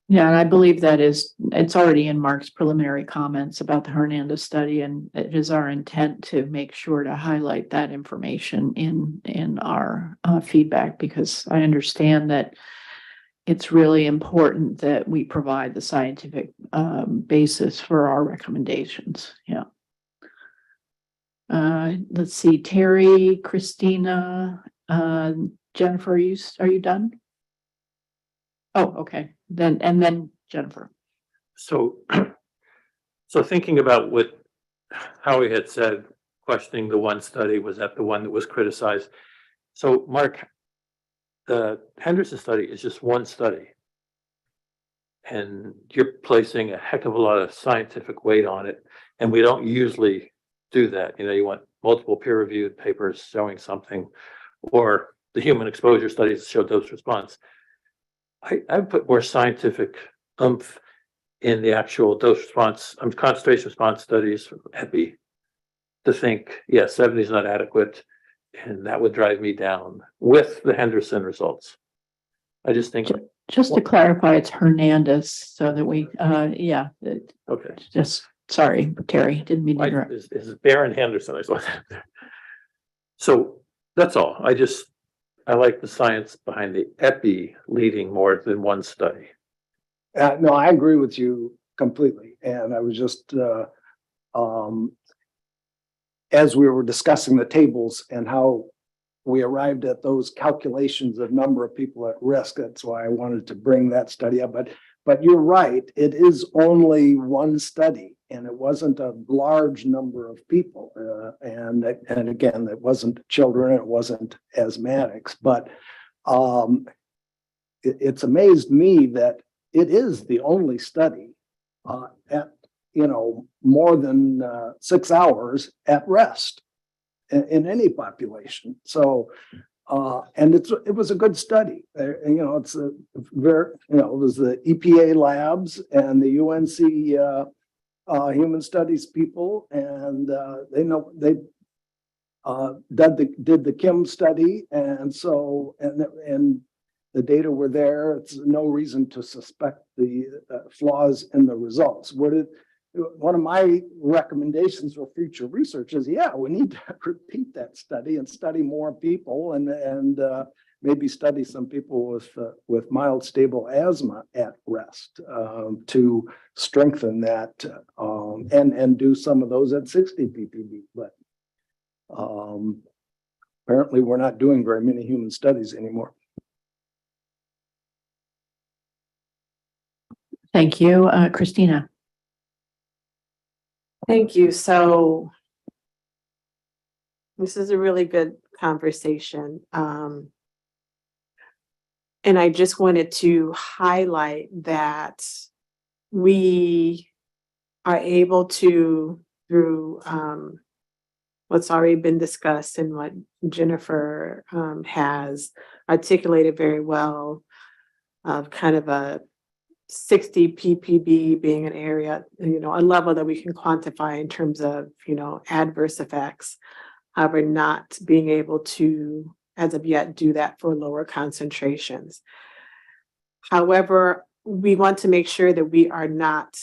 Yeah, and I believe it's already in Mark's preliminary comments about the Hernandez study, and it is our intent to make sure to highlight that information in our feedback, because I understand that it's really important that we provide the scientific basis for our recommendations. Yeah. Let's see, Terry, Christina, Jennifer, are you done? Oh, okay. Then Jennifer. So, so thinking about what Howie had said, questioning the one study, was that the one that was criticized? So Mark, the Henderson study is just one study. And you're placing a heck of a lot of scientific weight on it. And we don't usually do that. You know, you want multiple peer-reviewed papers showing something, or the human exposure studies show dose response. I put more scientific oomph in the actual dose response, concentration response studies from EPI to think, yeah, 70 is not adequate, and that would drive me down with the Henderson results. I just think. Just to clarify, it's Hernandez, so that we, yeah. Okay. Just, sorry, Terry, didn't mean to interrupt. Is Baron Henderson, I saw that. So that's all. I like the science behind the EPI leading more than one study. No, I agree with you completely. And I was just, as we were discussing the tables and how we arrived at those calculations of number of people at risk, that's why I wanted to bring that study up. But you're right, it is only one study, and it wasn't a large number of people. And again, it wasn't children, it wasn't asthmatics, but it's amazed me that it is the only study at, more than 6 hours at rest in any population. So, and it was a good study. It's a very, it was the EPA labs and the UNC human studies people, and they did the Kim study, and so and the data were there. It's no reason to suspect the flaws in the results. One of my recommendations for future research is, we need to repeat that study and study more people, and maybe study some people with mild stable asthma at rest to strengthen that, and do some of those at 60 ppb. But apparently we're not doing very many human studies anymore. Thank you, Christina. Thank you. So this is a really good conversation. And I just wanted to highlight that we are able to, through what's already been discussed and what Jennifer has articulated very well, of kind of a 60 ppb being an area, a level that we can quantify in terms of, adverse effects. However, not being able to, as of yet, do that for lower concentrations. However, we want to make sure that we are not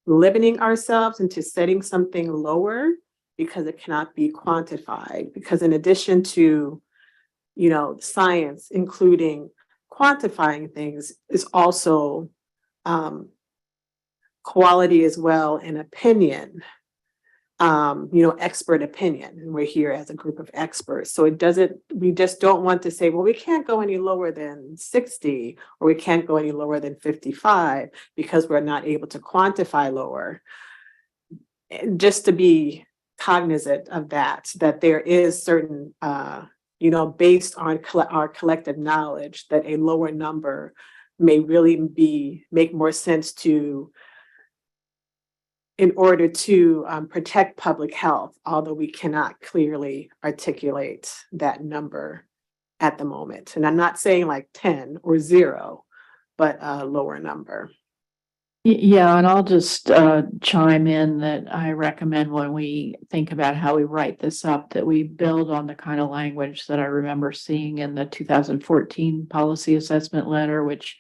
limiting ourselves into setting something lower because it cannot be quantified. Because in addition to, science, including quantifying things, is also quality as well, and opinion. expert opinion. And we're here as a group of experts. So we just don't want to say, well, we can't go any lower than 60 or we can't go any lower than 55 because we're not able to quantify lower. And just to be cognizant of that there is certain, based on our collective knowledge that a lower number may really make more sense in order to protect public health, although we cannot clearly articulate that number at the moment. And I'm not saying like 10 or 0, but a lower number. Yeah, and I'll just chime in that I recommend when we think about how we write this up, that we build on the kind of language that I remember seeing in the 2014 policy assessment letter, which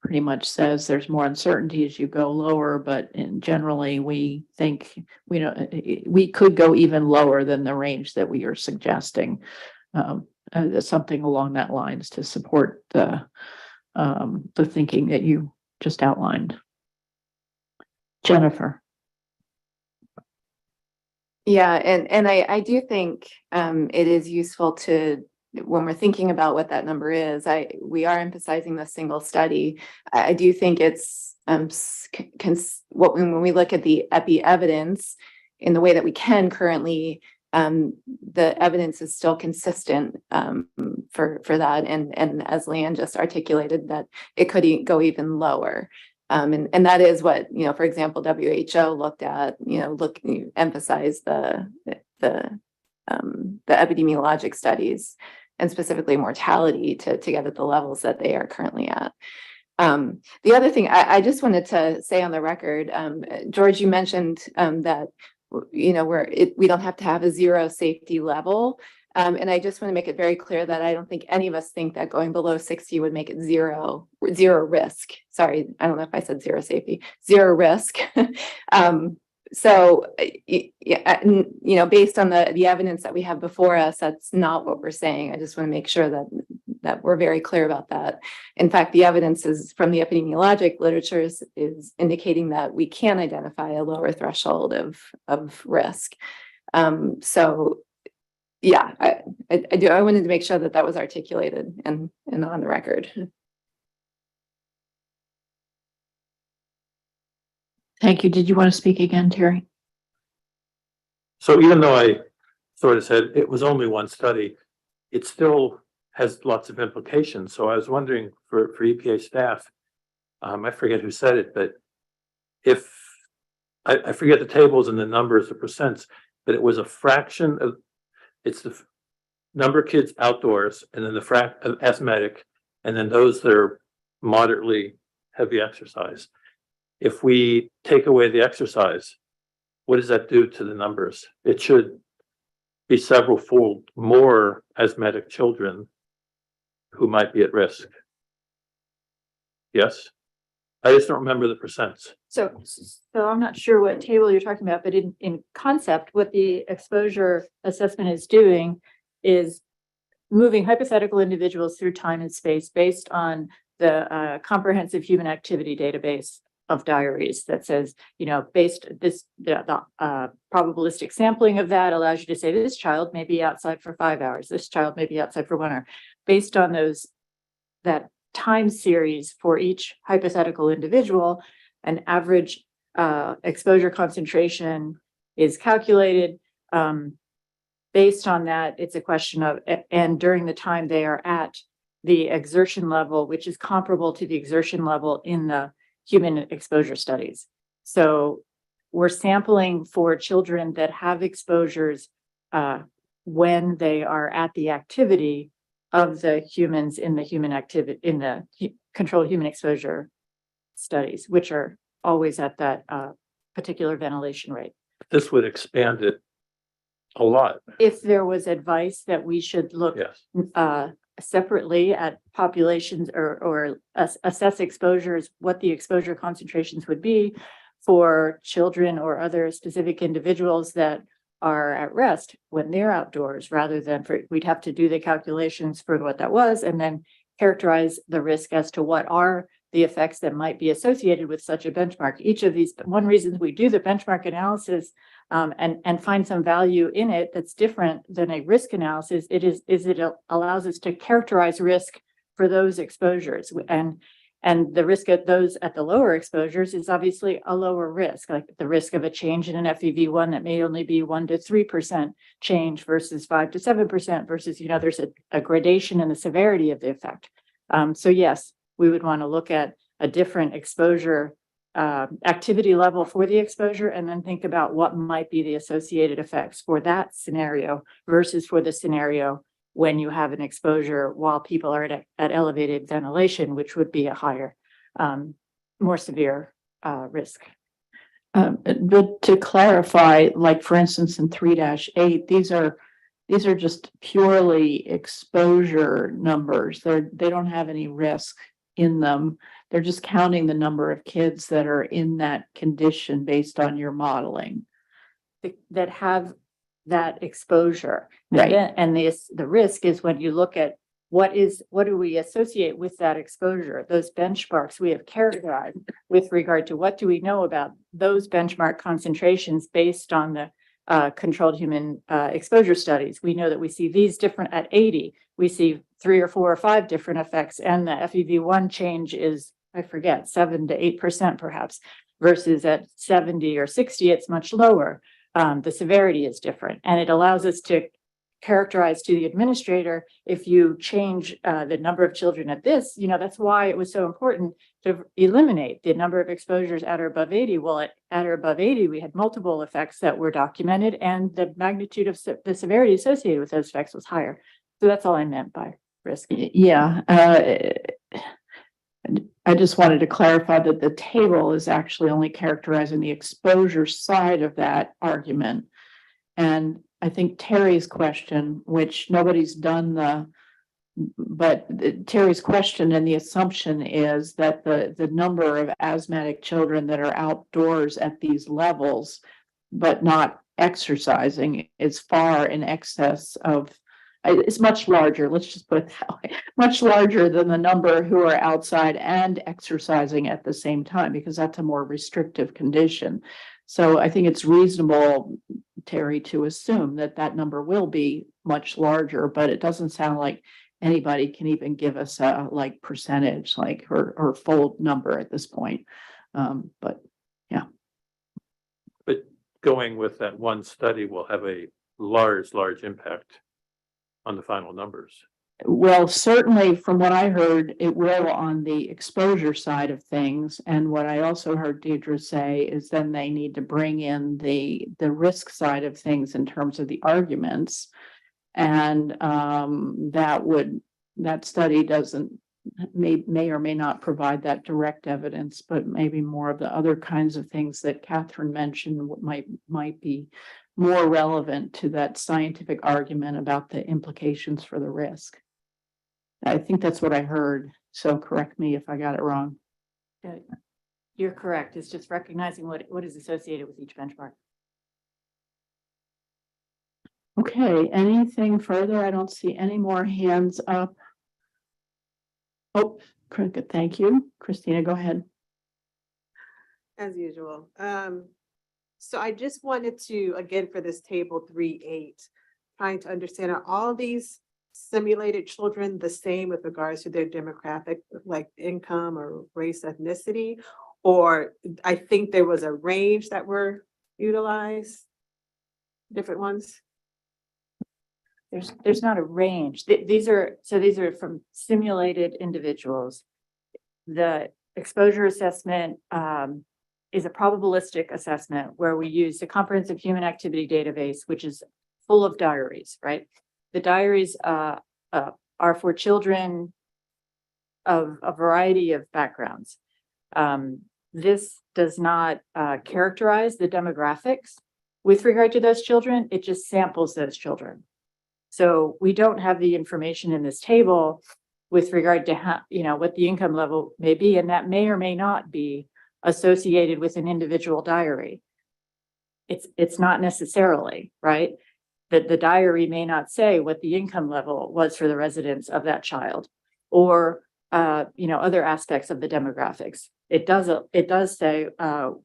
pretty much says there's more uncertainty as you go lower, but generally we think we could go even lower than the range that we are suggesting. Something along that lines to support the thinking that you just outlined. Jennifer. Yeah, and I do think it is useful to, when we're thinking about what that number is, we are emphasizing the single study. I do think it's when we look at the evidence in the way that we can currently, the evidence is still consistent for that, and as Leanne just articulated, that it could go even lower. And that is what, for example, WHO looked at, emphasized the epidemiologic studies and specifically mortality to get at the levels that they are currently at. The other thing I just wanted to say on the record, George, you mentioned that, we don't have to have a 0 safety level. And I just want to make it very clear that I don't think any of us think that going below 60 would make it zero risk. Sorry, I don't know if I said 0 safety, 0 risk. So, based on the evidence that we have before us, that's not what we're saying. I just want to make sure that we're very clear about that. In fact, the evidence is from the epidemiologic literature is indicating that we can identify a lower threshold of risk. So yeah, I wanted to make sure that was articulated and on the record. Thank you. Did you want to speak again, Terry? So even though I sort of said it was only one study, it still has lots of implications. So I was wondering for EPA staff, I forget who said it, but if I forget the tables and the numbers, the percents, but it was a fraction of, it's the number of kids outdoors and then the asthmatic, and then those that are moderately heavy exercise. If we take away the exercise, what does that do to the numbers? It should be several fold more asthmatic children who might be at risk. Yes? I just don't remember the percents. So I'm not sure what table you're talking about, but in concept, what the exposure assessment is doing is moving hypothetical individuals through time and space based on the comprehensive human activity database of diaries that says, based the probabilistic sampling of that allows you to say this child may be outside for 5 hours, this child may be outside for 1 hour. Based on that time series for each hypothetical individual, an average exposure concentration is calculated. Based on that, it's a question of, and during the time they are at the exertion level, which is comparable to the exertion level in the human exposure studies. So we're sampling for children that have exposures when they are at the activity of the humans in the human activity, in the controlled human exposure studies, which are always at that particular ventilation rate. This would expand it a lot. If there was advice that we should look separately at populations or assess exposures, what the exposure concentrations would be for children or other specific individuals that are at rest when they're outdoors, rather than we'd have to do the calculations for what that was and then characterize the risk as to what are the effects that might be associated with such a benchmark. Each of these, one reason we do the benchmark analysis and find some value in it that's different than a risk analysis. It allows us to characterize risk for those exposures, and the risk at those at the lower exposures is obviously a lower risk, like the risk of a change in an FEV1 that may only be 1 to 3% change versus 5 to 7% versus, there's a gradation in the severity of the effect. So yes, we would want to look at a different exposure activity level for the exposure, and then think about what might be the associated effects for that scenario versus for the scenario when you have an exposure while people are at elevated ventilation, which would be a higher, more severe risk. But to clarify, like for instance, in 3-8, these are just purely exposure numbers. They don't have any risk in them. They're just counting the number of kids that are in that condition based on your modeling. That have that exposure. Right. And the risk is when you look at what do we associate with that exposure, those benchmarks we have characterized with regard to what do we know about those benchmark concentrations based on the controlled human exposure studies. We know that we see these different at 80. We see 3 or 4 or 5 different effects, and the FEV1 change is, I forget, 7 to 8% perhaps, versus at 70 or 60, it's much lower. The severity is different, and it allows us to characterize to the administrator, if you change the number of children at this, that's why it was so important to eliminate the number of exposures at or above 80. Well, at or above 80, we had multiple effects that were documented, and the magnitude of the severity associated with those effects was higher. So that's all I meant by risk. Yeah. I just wanted to clarify that the table is actually only characterizing the exposure side of that argument. And I think Terry's question, which nobody's done but Terry's question and the assumption is that the number of asthmatic children that are outdoors at these levels, but not exercising, is far in excess of, it's much larger, let's just put it that way, much larger than the number who are outside and exercising at the same time, because that's a more restrictive condition. So I think it's reasonable, Terry, to assume that that number will be much larger, but it doesn't sound like anybody can even give us a percentage, or full number at this point. But yeah. But going with that one study will have a large impact on the final numbers. Well, certainly from what I heard, it will on the exposure side of things. And what I also heard Deidre say is then they need to bring in the risk side of things in terms of the arguments. And that study may or may not provide that direct evidence, but maybe more of the other kinds of things that Catherine mentioned might be more relevant to that scientific argument about the implications for the risk. I think that's what I heard. So correct me if I got it wrong. You're correct. It's just recognizing what is associated with each benchmark. Okay, anything further? I don't see any more hands up. Oh, cricket, thank you. Christina, go ahead. As usual. So I just wanted to, again, for this table 3.8, trying to understand, are all these simulated children the same with regards to their demographic, like income or race, ethnicity? Or I think there was a range that were utilized, different ones? There's not a range. These are from simulated individuals. The exposure assessment is a probabilistic assessment where we use the Comprehensive Human Activity Database, which is full of diaries, right? The diaries are for children of a variety of backgrounds. This does not characterize the demographics with regard to those children. It just samples those children. So we don't have the information in this table with regard to how, what the income level may be, and that may or may not be associated with an individual diary. It's not necessarily, right? That the diary may not say what the income level was for the residents of that child, or other aspects of the demographics. It does say,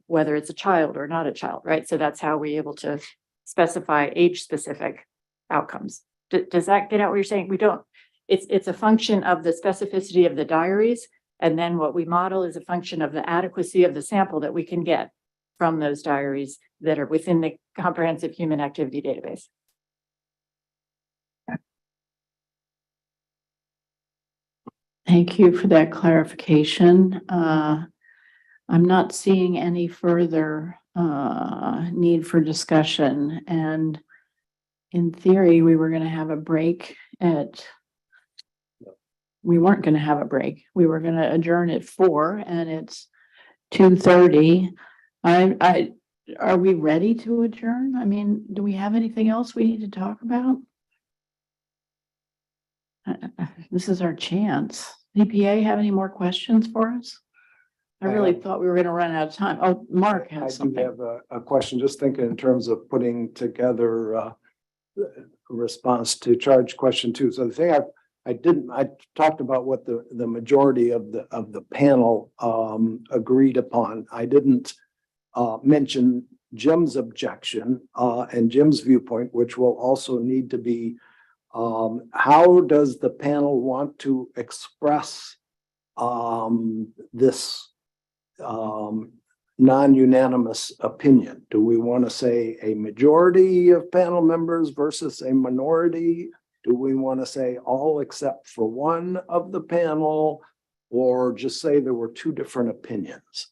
whether it's a child or not a child, right? So that's how we're able to specify age-specific outcomes. Does that get out what you're saying? We don't, it's a function of the specificity of the diaries. And then what we model is a function of the adequacy of the sample that we can get from those diaries that are within the comprehensive human activity database. Thank you for that clarification. I'm not seeing any further need for discussion, and in theory, we weren't going to have a break. We were going to adjourn at 4, and it's 2:30. Are we ready to adjourn? I mean, do we have anything else we need to talk about? This is our chance. EPA have any more questions for us? I really thought we were going to run out of time. Oh, Mark I has do something. have a question, just thinking in terms of putting together a response to charge question 2. So the thing I talked about what the majority of the panel agreed upon. I didn't mention Jim's objection and Jim's viewpoint, which will also need to be how does the panel want to express this non-unanimous opinion? Do we want to say a majority of panel members versus a minority? Do we want to say all except for one of the panel, or just say there were 2 different opinions?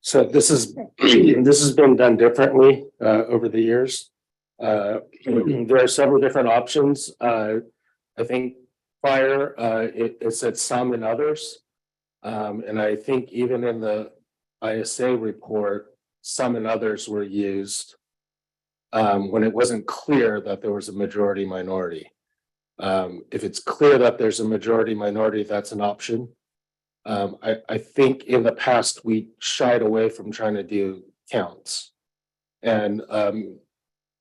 So this has been done differently over the years. There are several different options. I think prior it said some and others. And I think even in the ISA report, some and others were used when it wasn't clear that there was a majority minority. If it's clear that there's a majority minority, that's an option. I think in the past we shied away from trying to do counts, and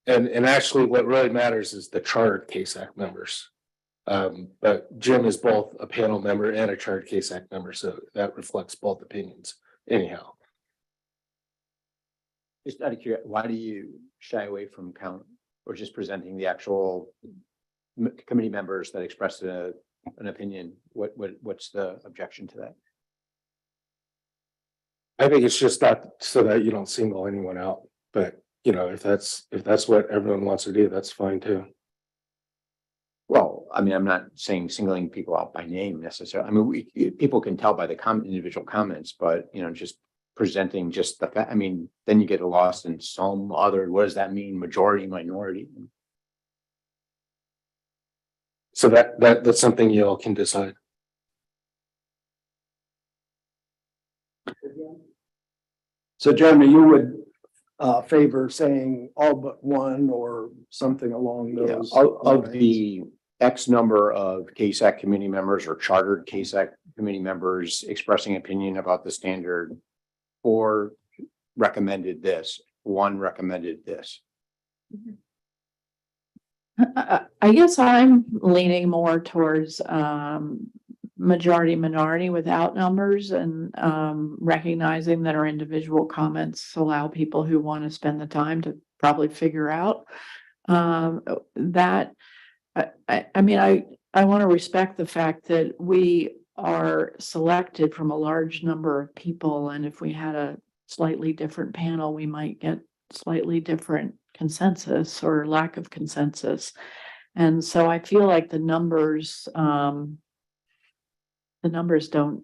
actually what really matters is the chartered CASAC members. But Jim is both a panel member and a chartered CASAC member, so that reflects both opinions. Anyhow, just out of curiosity, why do you shy away from count or just presenting the actual committee members that expressed an opinion? What's the objection to that? I think it's just that so that you don't single anyone out. But if that's what everyone wants to do, that's fine too. Well, I mean, I'm not saying singling people out by name necessarily. I mean, people can tell by the individual comments, but just presenting just the fact. I mean, then you get lost in some other. What does that mean? Majority, minority. So that's something you all can decide. So Jeremy, you would favor saying all but one or something along those of the X number of CASAC committee members or chartered CASAC committee members expressing opinion about the standard, 4 recommended this, 1 recommended this. I guess I'm leaning more towards majority minority without numbers, and recognizing that our individual comments allow people who want to spend the time to probably figure out that. I mean, I want to respect the fact that we are selected from a large number of people, and if we had a slightly different panel, we might get slightly different consensus or lack of consensus. And so I feel like the numbers don't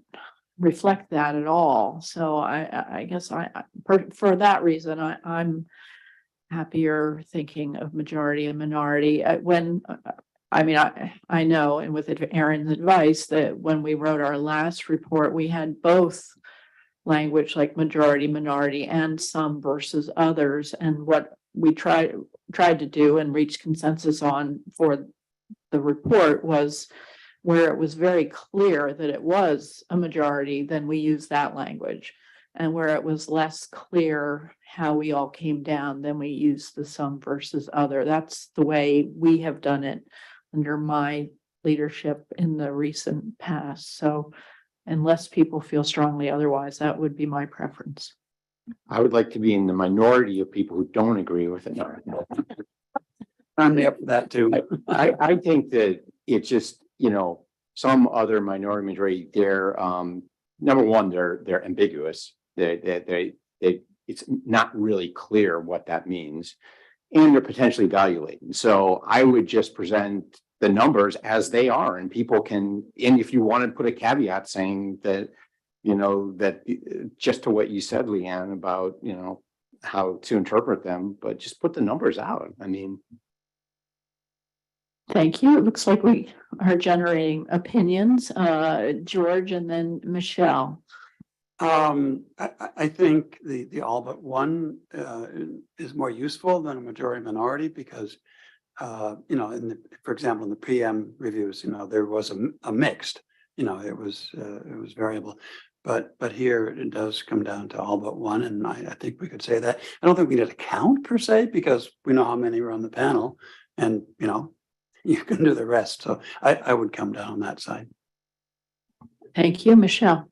reflect that at all. So I guess for that reason, I'm happier thinking of majority and minority. I know, and with Aaron's advice, that when we wrote our last report, we had both language like majority, minority, and some versus others. And what we tried to do and reach consensus on for the report was where it was very clear that it was a majority, then we used that language. And where it was less clear how we all came down, then we used the some versus other. That's the way we have done it under my leadership in the recent past. So unless people feel strongly otherwise, that would be my preference. I would like to be in the minority of people who don't agree with it. I'm up for that too. I think that it's just, some other minority majority, they're, number one, they're ambiguous. It's not really clear what that means. And they're potentially value-laden. So I would just present the numbers as they are, and people can, and if you want to put a caveat saying that, that just to what you said, Leanne, about, how to interpret them, but just put the numbers out. I mean. Thank you. It looks like we are generating opinions. George and then Michelle. I think the all but one is more useful than a majority minority because for example, in the PM reviews, there was a mixed, it was variable. But here it does come down to all but one, and I think we could say that. I don't think we need a count per se because we know how many were on the panel, and you can do the rest. So I would come down on that side. Thank you, Michelle.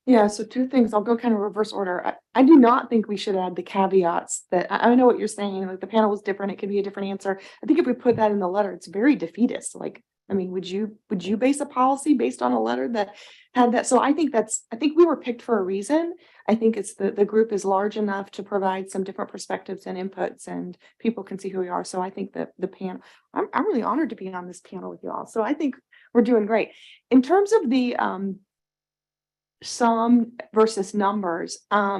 Yeah, so two things. I'll go kind of reverse order. I do not think we should add the caveats that I know what you're saying, like the panel was different, it could be a different answer. I think if we put that in the letter, it's very defeatist. Like, I mean, would you base a policy based on a letter that had that? So I think we were picked for a reason. I think it's the group is large enough to provide some different perspectives and inputs, and people can see who we are. So I think that the panel, I'm really honored to be on this panel with you all. So I think we're doing great. In terms of the sum versus numbers, I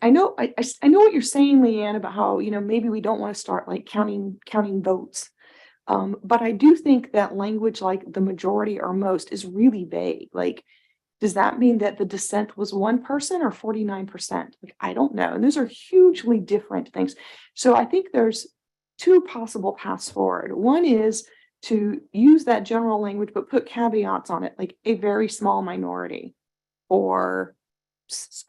know what you're saying, Leanne, about how maybe we don't want to start like counting votes, but I do think that language like the majority or most is really vague. Like, does that mean that the dissent was 1% or 49%? Like, I don't know, and those are hugely different things. So I think there's two possible paths forward. One is to use that general language, but put caveats on it, like a very small minority or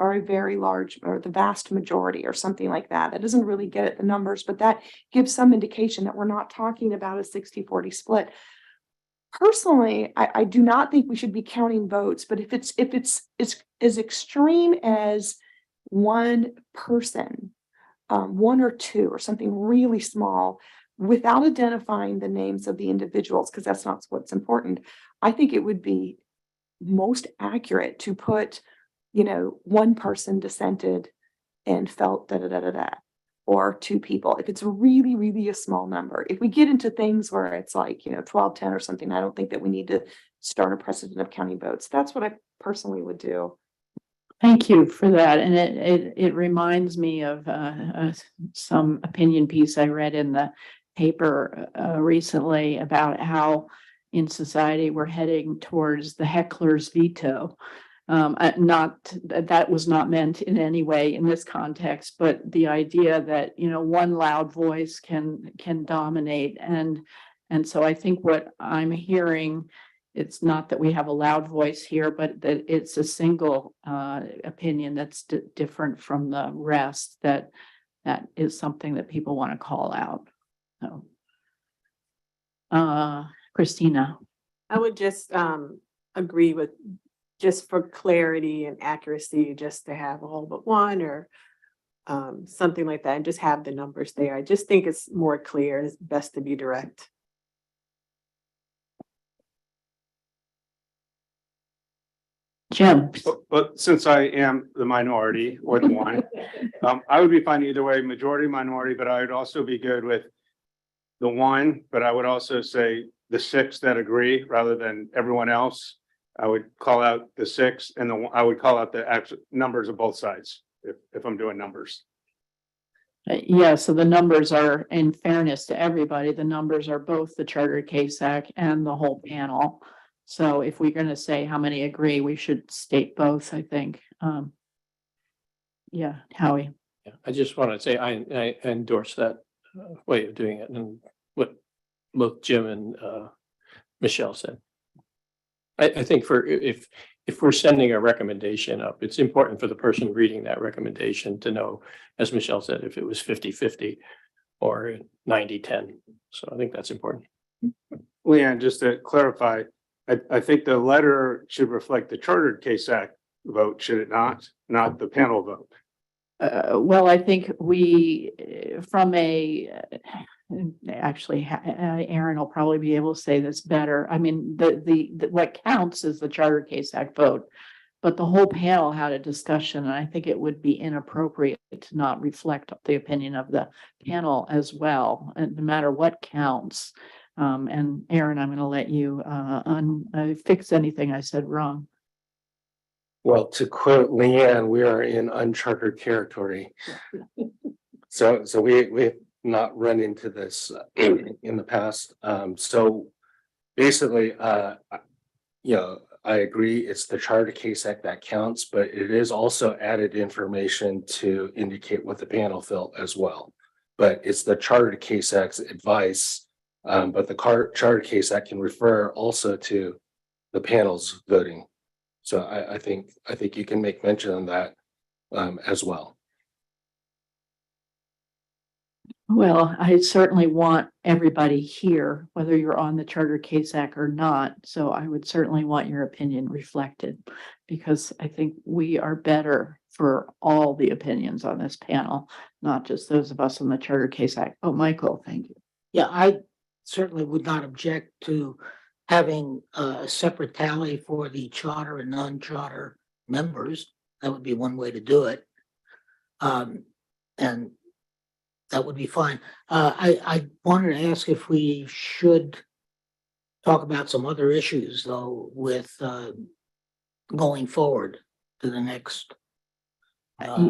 a very large or the vast majority or something like that. That doesn't really get at the numbers, but that gives some indication that we're not talking about a 60-40 split. Personally, I do not think we should be counting votes, but if it's as extreme as one person, one or two or something really small, without identifying the names of the individuals, because that's not what's important, I think it would be most accurate to put, one person dissented and felt or two people. If it's really, really a small number, if we get into things where it's like, 12-10 or something, I don't think that we need to start a precedent of counting votes. That's what I personally would do. Thank you for that. And it reminds me of some opinion piece I read in the paper recently about how in society we're heading towards the heckler's veto. That was not meant in any way in this context, but the idea that one loud voice can dominate, and so I think what I'm hearing, it's not that we have a loud voice here, but that it's a single opinion that's different from the rest. That is something that people want to call out. So, Christina. I would just agree with, just for clarity and accuracy, just to have all but one or something like that, and just have the numbers there. I just think it's more clear. It's best to be direct. Jim. But since I am the minority or the one, I would be fine either way, majority, minority, but I would also be good with the one, but I would also say the 6 that agree rather than everyone else. I would call out the 6 and I would call out the actual numbers of both sides if I'm doing numbers. Yeah, so the numbers are, in fairness to everybody, the numbers are both the Charter CASAC and the whole panel. So if we're going to say how many agree, we should state both, I think. Yeah, Howie. Yeah, I just want to say I endorse that way of doing it, and what both Jim and Michelle said. I think if we're sending a recommendation up, it's important for the person reading that recommendation to know, as Michelle said, if it was 50-50 or 90-10. So I think that's important. Leanne, just to clarify, I think the letter should reflect the chartered case act vote, should it not? Not the panel vote. Well, I think we, from actually, Aaron will probably be able to say this better. I mean, what counts is the Charter Case Act vote. But the whole panel had a discussion, and I think it would be inappropriate to not reflect the opinion of the panel as well, and no matter what counts. And Aaron, I'm going to let you fix anything I said wrong. Well, to quote Leanne, we are in uncharted territory. So we have not run into this in the past. So basically, I agree, it's the Charter Case Act that counts, but it is also added information to indicate what the panel felt as well. But it's the Charter Case Act's advice, but the Charter Case Act can refer also to the panel's voting. So I think you can make mention of that as well. Well, I certainly want everybody here, whether you're on the Charter Case Act or not. So I would certainly want your opinion reflected, because I think we are better for all the opinions on this panel, not just those of us on the Charter Case Act. Oh, Michael, thank you. Yeah, I certainly would not object to having a separate tally for the charter and non-charter members. That would be one way to do it. And that would be fine. I wanted to ask if we should talk about some other issues, though, with going forward to the next.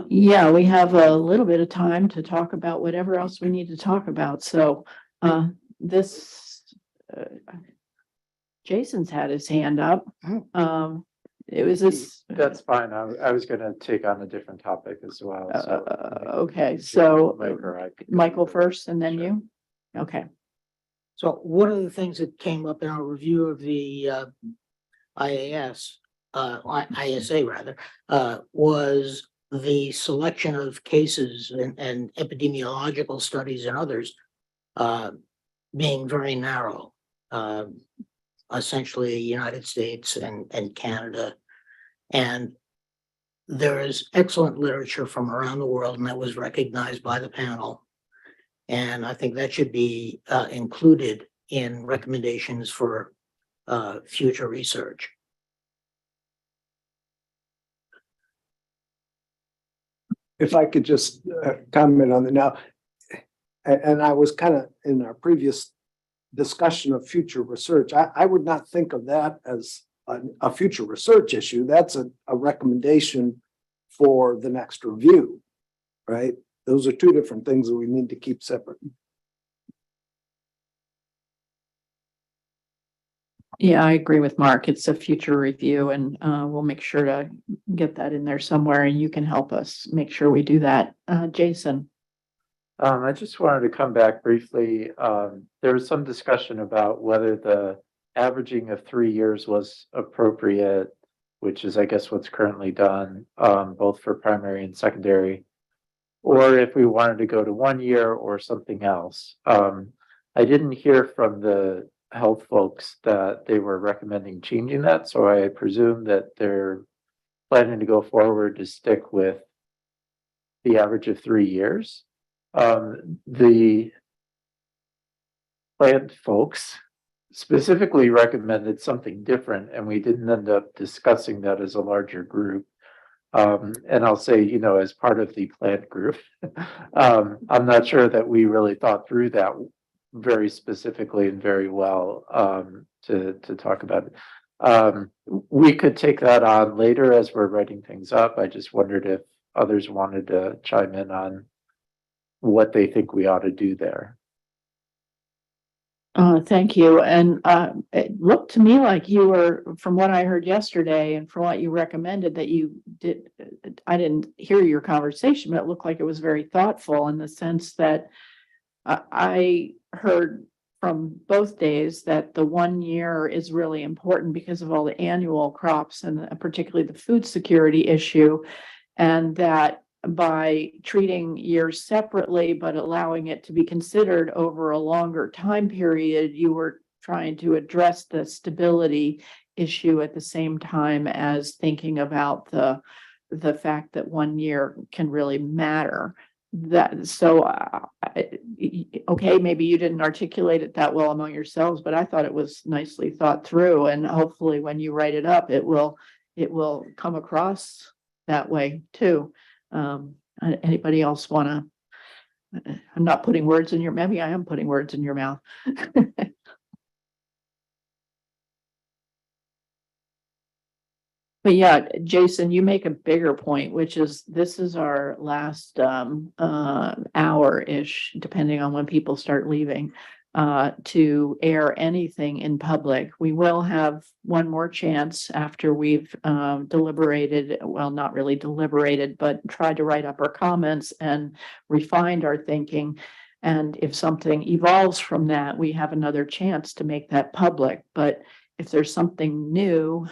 Yeah, we have a little bit of time to talk about whatever else we need to talk about. So Jason's had his hand up. It was this. That's fine. I was gonna take on a different topic as well. Okay, so Mike Michael first and then you? Okay. So one of the things that came up in our review of the ISA rather, was the selection of cases and epidemiological studies and others being very narrow. Essentially United States and Canada. And there is excellent literature from around the world, and that was recognized by the panel. And I think that should be included in recommendations for future research. If I could just comment on it now, and I was kind of in our previous discussion of future research, I would not think of that as a future research issue. That's a recommendation for the next review, right? Those are two different things that we need to keep separate. Yeah, I agree with Mark. It's a future review, and we'll make sure to get that in there somewhere, and you can help us make sure we do that. Jason. I just wanted to come back briefly. There was some discussion about whether the averaging of 3 years was appropriate, which is, I guess, what's currently done, both for primary and secondary, or if we wanted to go to 1 year or something else. I didn't hear from the health folks that they were recommending changing that, so I presume that they're planning to go forward to stick with the average of 3 years. The plant folks specifically recommended something different, and we didn't end up discussing that as a larger group. And I'll say, as part of the plant group, I'm not sure that we really thought through that very specifically and very well to talk about it. We could take that on later as we're writing things up. I just wondered if others wanted to chime in on what they think we ought to do there. Thank you. And it looked to me like you were, from what I heard yesterday and from what you recommended, that you did. I didn't hear your conversation, but it looked like it was very thoughtful in the sense that I heard from both days that the 1 year is really important because of all the annual crops and particularly the food security issue, and that by treating years separately but allowing it to be considered over a longer time period, you were trying to address the stability issue at the same time as thinking about the fact that 1 year can really matter. That so okay, maybe you didn't articulate it that well among yourselves, but I thought it was nicely thought through, and hopefully when you write it up, it will come across that way too. Anybody else want to? I'm not putting words in your, maybe I am putting words in your mouth. But yeah, Jason, you make a bigger point, which is this is our last hour-ish, depending on when people start leaving, to air anything in public. We will have one more chance after we've deliberated, well, not really deliberated, but tried to write up our comments and refined our thinking. And if something evolves from that, we have another chance to make that public. But if there's something new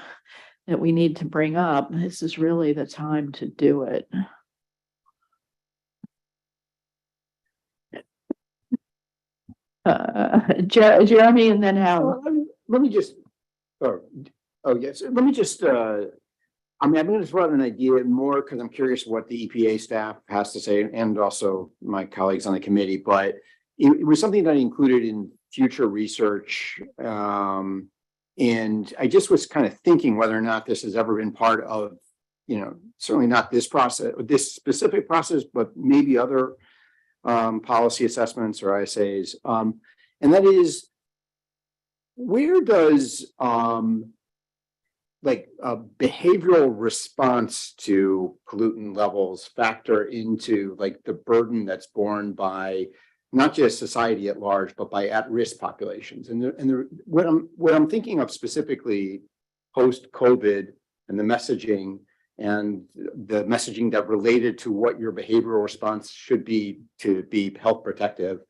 that we need to bring up, this is really the time to do it. Jeremy, and then Hal. Let me just, oh yes, let me just, I mean, I'm going to throw out an idea more because I'm curious what the EPA staff has to say and also my colleagues on the committee, but it was something that I included in future research. And I just was kind of thinking whether or not this has ever been part of, certainly not this process, this specific process, but maybe other policy assessments or ISAs. And that is, where does like a behavioral response to pollutant levels factor into like the burden that's borne by not just society at large, but by at-risk populations? And what I'm thinking of specifically post-COVID and the messaging that related to what your behavioral response should be to be health protective,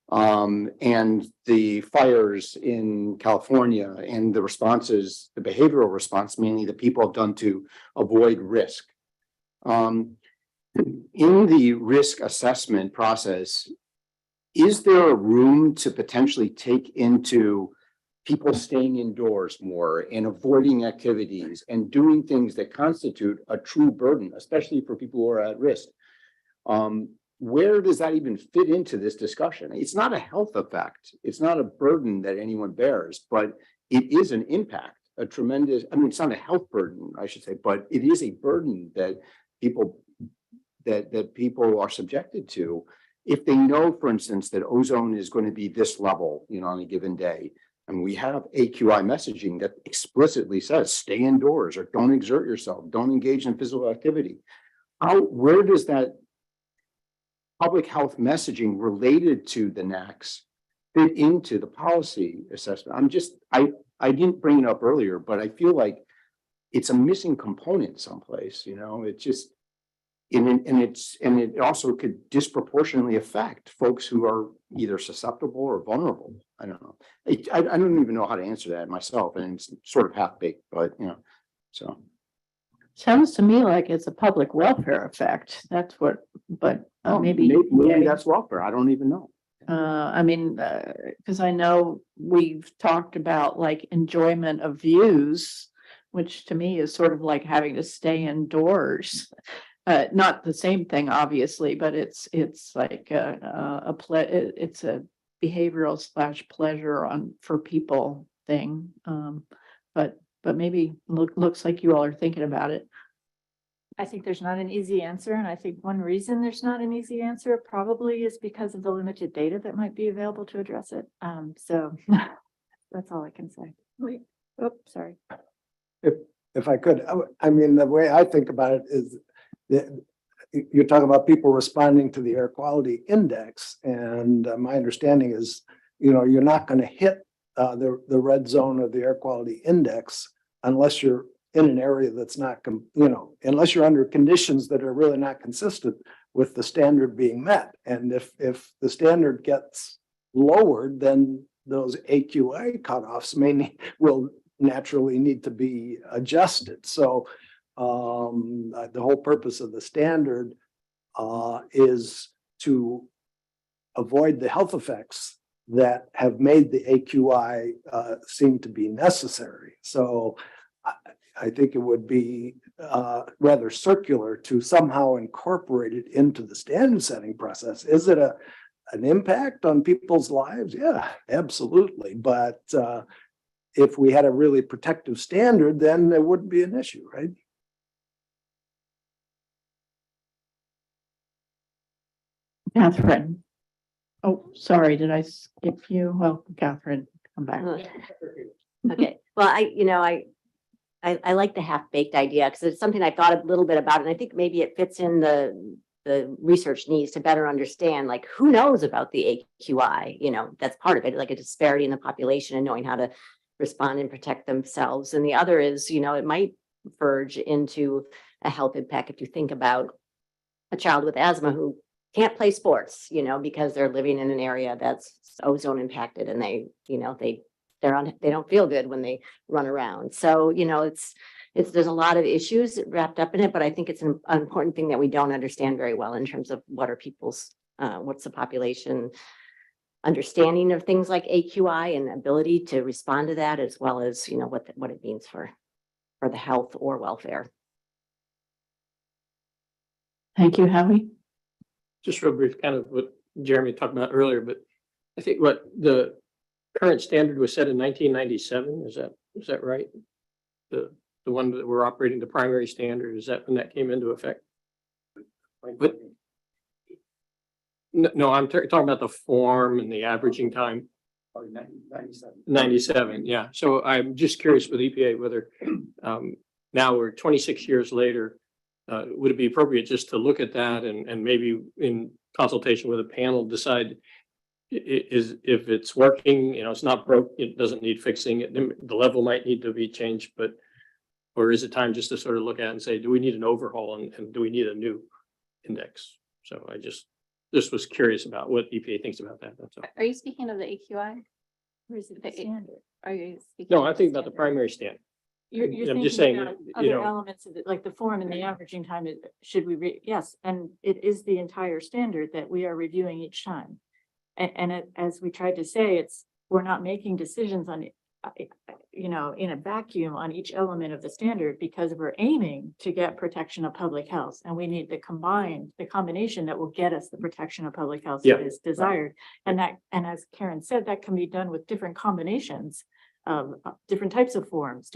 and the fires in California and the responses, the behavioral response, mainly that people have done to avoid risk. In the risk assessment process, is there a room to potentially take into people staying indoors more and avoiding activities and doing things that constitute a true burden, especially for people who are at risk? Where does that even fit into this discussion? It's not a health effect. It's not a burden that anyone bears, but it is an impact, a tremendous, I mean, it's not a health burden, I should say, but it is a burden that people are subjected to. If they know, for instance, that ozone is going to be this level, on a given day, and we have AQI messaging that explicitly says stay indoors or don't exert yourself, don't engage in physical activity. Where does that public health messaging related to the NACs fit into the policy assessment? I didn't bring it up earlier, but I feel like it's a missing component someplace, it's just, and it also could disproportionately affect folks who are either susceptible or vulnerable. I don't know. I don't even know how to answer that myself, and it's sort of half-baked, but so. Sounds to me like it's a public welfare effect. That's what, but maybe that's welfare. I don't even know. I mean, because I know we've talked about like enjoyment of views, which to me is sort of like having to stay indoors. Not the same thing, obviously, but it's like it's a behavioral / pleasure for people thing. But maybe looks like you all are thinking about it. I think there's not an easy answer, and I think one reason there's not an easy answer probably is because of the limited data that might be available to address it. So that's all I can say. Wait, sorry. If I could, I mean, the way I think about it is that you're talking about people responding to the air quality index, and my understanding is, you're not going to hit the red zone of the air quality index unless you're in an area that's not, unless you're under conditions that are really not consistent with the standard being met. And if the standard gets lowered, then those AQI cutoffs will naturally need to be adjusted. So the whole purpose of the standard is to avoid the health effects that have made the AQI seem to be necessary. So I think it would be rather circular to somehow incorporate it into the standard setting process. Is it an impact on people's lives? Yeah, absolutely. But if we had a really protective standard, then there wouldn't be an issue, right? Catherine. Oh, sorry, did I skip you? Well, Catherine, come back. Okay, well, I like the half-baked idea because it's something I thought a little bit about, and I think maybe it fits in the research needs to better understand, like, who knows about the AQI? You know, that's part of it, like a disparity in the population and knowing how to respond and protect themselves. And the other is, you know, it might verge into a health impact if you think about a child with asthma who can't play sports, you know, because they're living in an area that's ozone impacted, and they, you know, they don't feel good when they run around. So, you know, there's a lot of issues wrapped up in it, but I think it's an important thing that we don't understand very well in terms of what are people's, what's the population understanding of things like AQI and ability to respond to that, as well as, you know, what it means for the health or welfare. Thank you, Howie. Just real brief, kind of what Jeremy talked about earlier, but I think what the current standard was set in 1997. Is that right? The one that we're operating, the primary standard, is that when that came into effect? But no, I'm talking about the form and the averaging time. 97, yeah. So I'm just curious with EPA whether now we're 26 years later, would it be appropriate just to look at that and maybe in consultation with a panel decide if it's working, you know, it's not broke, it doesn't need fixing, the level might need to be changed, or is it time just to sort of look at it and say, do we need an overhaul and do we need a new index? So I just was curious about what EPA thinks about that. That's all. Are you speaking of the AQI? Or is it the standard? Are you speaking? No, I think about the primary standard. You're I'm just saying, about you other know, elements of it, like the form and the averaging time. Should we yes, and it is the entire standard that we are reviewing each time. And as we tried to say, we're not making decisions on, you know, in a vacuum on each element of the standard, because we're aiming to get protection of public health, and we need the combination that will get us the protection of public health that is desired. And as Karen said, that can be done with different combinations of different types of forms,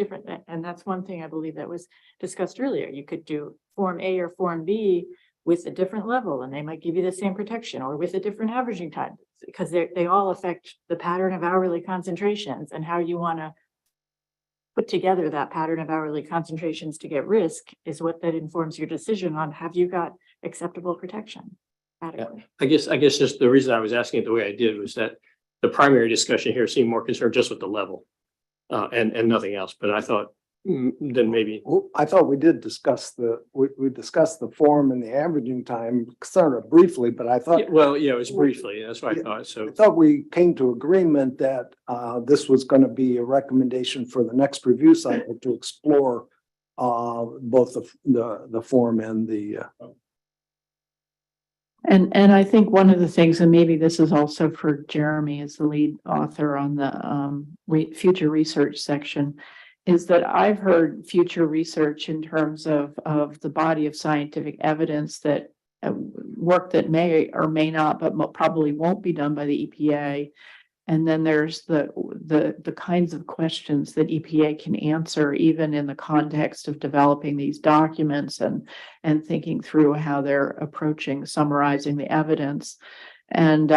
and that's one thing I believe that was discussed earlier. You could do form A or form B with a different level, and they might give you the same protection, or with a different averaging time, because they all affect the pattern of hourly concentrations and how you want to put together that pattern of hourly concentrations to get risk is what that informs your decision on, have you got acceptable protection adequately. I guess just the reason I was asking it the way I did was that the primary discussion here seemed more concerned just with the level and nothing else. But I thought then maybe. Well, I thought we did discuss we discussed the form and the averaging time sort of briefly, but I thought. Yeah, well, yeah, it was briefly. That's what I thought. So I thought we came to agreement that this was going to be a recommendation for the next review cycle to explore both the form and the. And I think one of the things, and maybe this is also for Jeremy as the lead author on the future research section, is that I've heard future research in terms of the body of scientific evidence that work that may or may not, but probably won't be done by the EPA. And then there's the kinds of questions that EPA can answer, even in the context of developing these documents and thinking through how they're approaching summarizing the evidence. And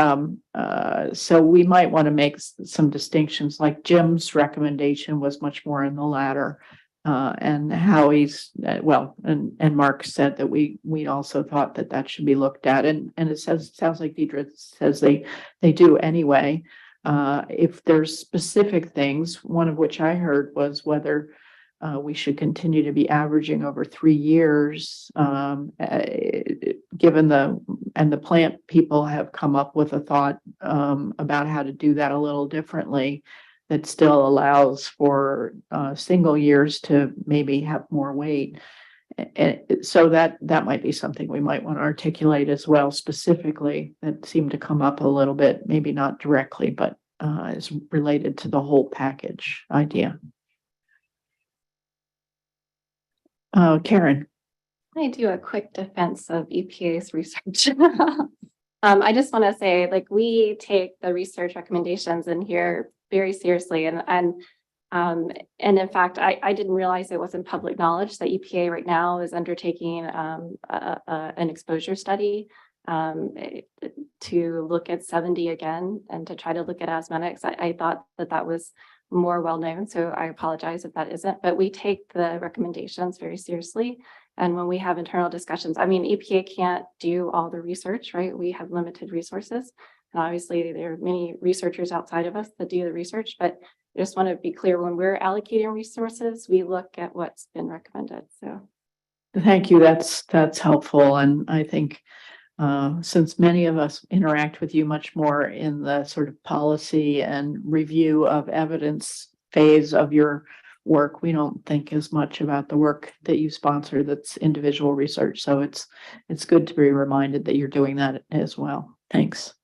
so we might want to make some distinctions, like Jim's recommendation was much more in the latter. And Howie's, and Mark said that we also thought that should be looked at. And it sounds like Deidre says they do anyway. If there's specific things, one of which I heard was whether we should continue to be averaging over 3 years, given the plant people have come up with a thought about how to do that a little differently, that still allows for single years to maybe have more weight. And so that might be something we might want to articulate as well specifically, that seemed to come up a little bit, maybe not directly, but is related to the whole package idea. Karen. I do a quick defense of EPA's research. I just want to say, like, we take the research recommendations in here very seriously, and in fact, I didn't realize it wasn't public knowledge that EPA right now is undertaking an exposure study to look at 70 again and to try to look at asthmatics. I thought that was more well known, so I apologize if that isn't, but we take the recommendations very seriously. And when we have internal discussions, I mean, EPA can't do all the research, right? We have limited resources. And obviously there are many researchers outside of us that do the research, but I just want to be clear, when we're allocating resources, we look at what's been recommended. So Thank you. That's helpful. And I think since many of us interact with you much more in the sort of policy and review of evidence phase of your work, we don't think as much about the work that you sponsor that's individual research. So it's good to be reminded that you're doing that as well. Thanks.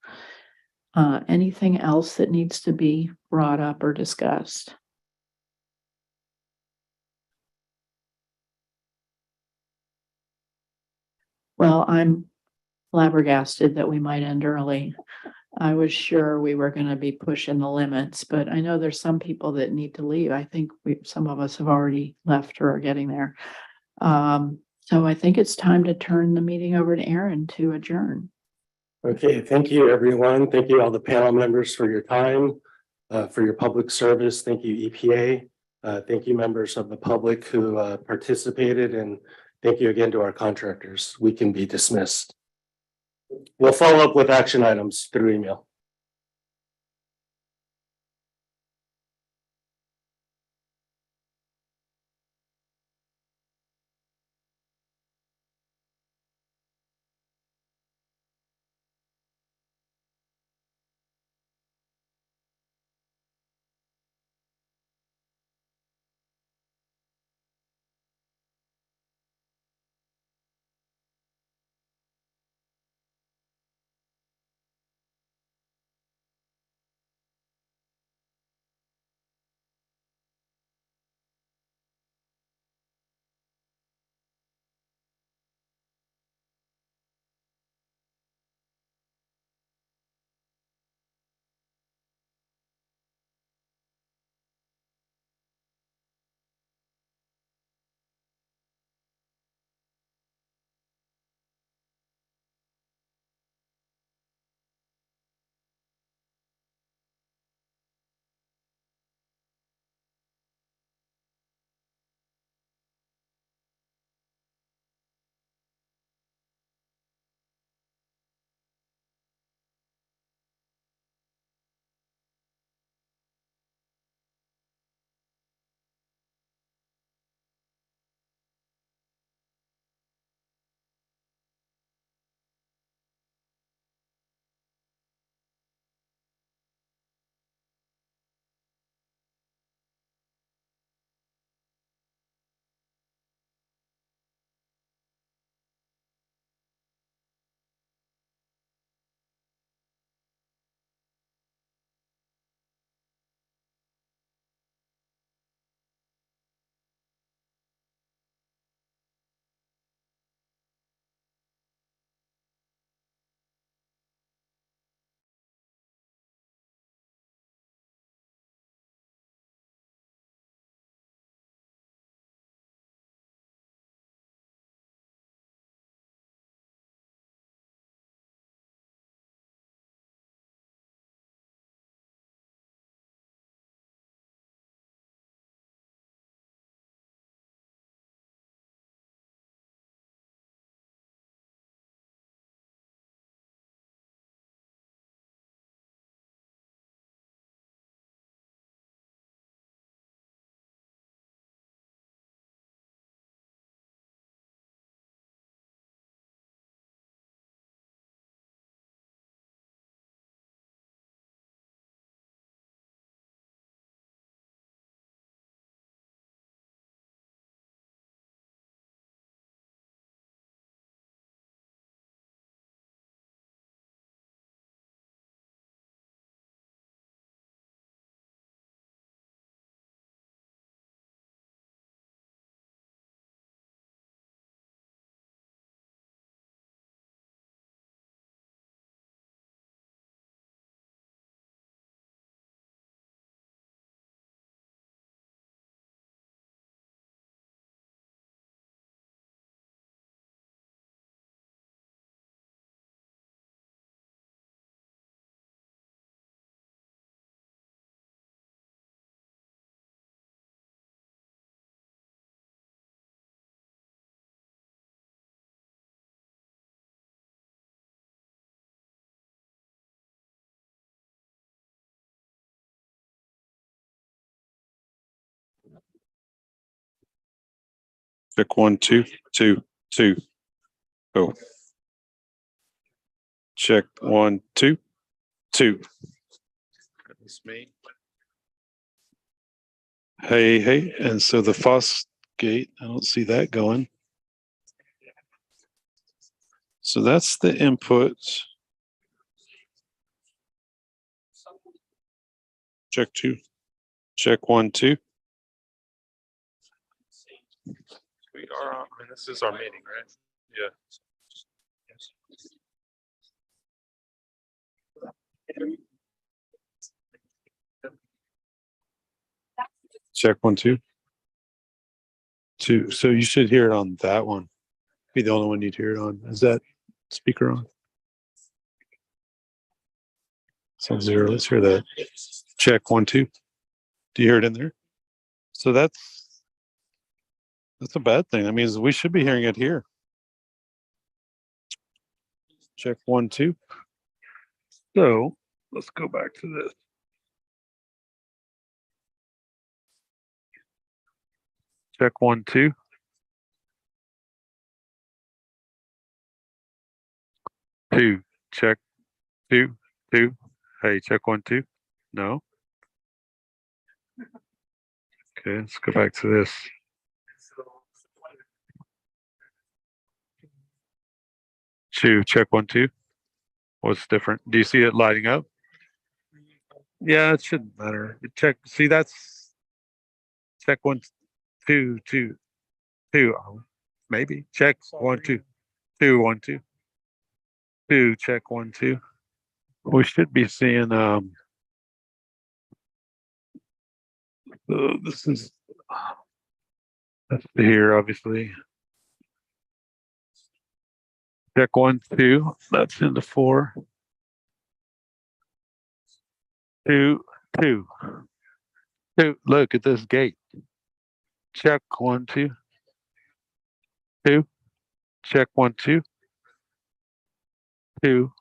Anything else that needs to be brought up or discussed? Well, I'm flabbergasted that we might end early. I was sure we were going to be pushing the limits, but I know there's some people that need to leave. I think some of us have already left or are getting there. So I think it's time to turn the meeting over to Aaron to adjourn. Okay, thank you, everyone. Thank you, all the panel members, for your time, for your public service. Thank you, EPA. Thank you, members of the public who participated, and thank you again to our contractors. We can be dismissed. We'll follow up with action items through email. Check 1, 2, 2, 2. Go. Check 1, 2, 2. That's me. Hey, and so the FOSS gate, I don't see that going. So that's the input. Check 2. Check 1, 2. We are on, and this is our meeting, right? Yeah. Check 1, 2. 2. So you should hear it on that one. Be the only one you'd hear it on. Is that speaker on? Sounds 0. Let's hear that. Check 1, 2. Do you hear it in there? So that's a bad thing. That means we should be hearing it here. Check 1, 2. So let's go back to this. Check 1, 2. 2. Check 2, 2. Hey, check 1, 2. No. Okay, let's go back to this. Two, check 1, 2. What's different? Do you see it lighting up? Yeah, it shouldn't matter. Check. See, that's check 1, 2, 2, 2. Maybe check 1, 2, 2, 1, 2, 2. Check 1, 2. We should be seeing. This is that's here, obviously. Check 1, 2. That's into 4. 2, 2. 2. Look at this gate. Check 1, 2. 2. Check 1, 2. 2.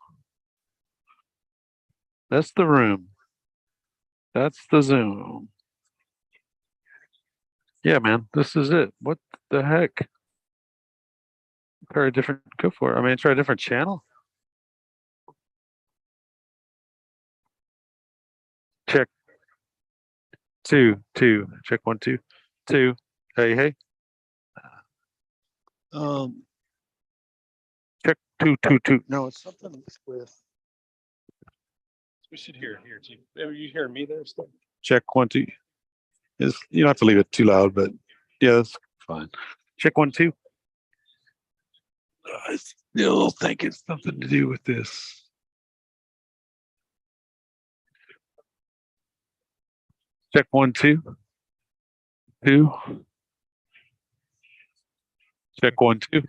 That's the room. That's the Zoom. Yeah, man, this is it. What the heck? Try a different, go for it. I mean, try a different channel. Check 2, 2. Check 1, 2, 2. Hey. Check 2, 2, 2. No, it's something with. We should hear it here too. You hear me there still? Check 1, 2. You don't have to leave it too loud, but yeah, that's fine. Check 1, 2. I still think it's something to do with this. Check 1, 2. 2. Check 1, 2.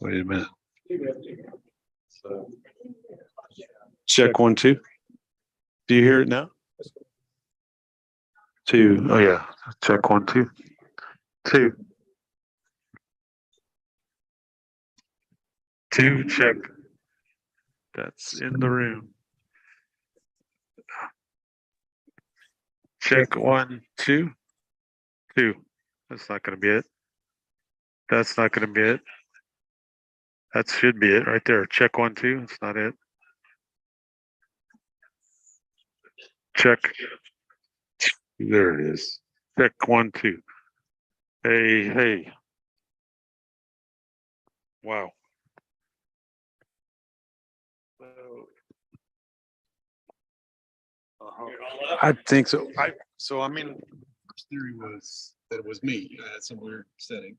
Wait a minute. Check 1, 2. Do you hear it now? 2. Oh yeah. Check 1, 2. 2. 2. Check. That's in the room. Check 1, 2. 2. That's not going to be it. That's not going to be it. That should be it right there. Check 1, 2. It's not it. Check. There it is. Check 1, 2. Hey. Wow. I think so. I mean, first theory was that it was me. I had some weird setting.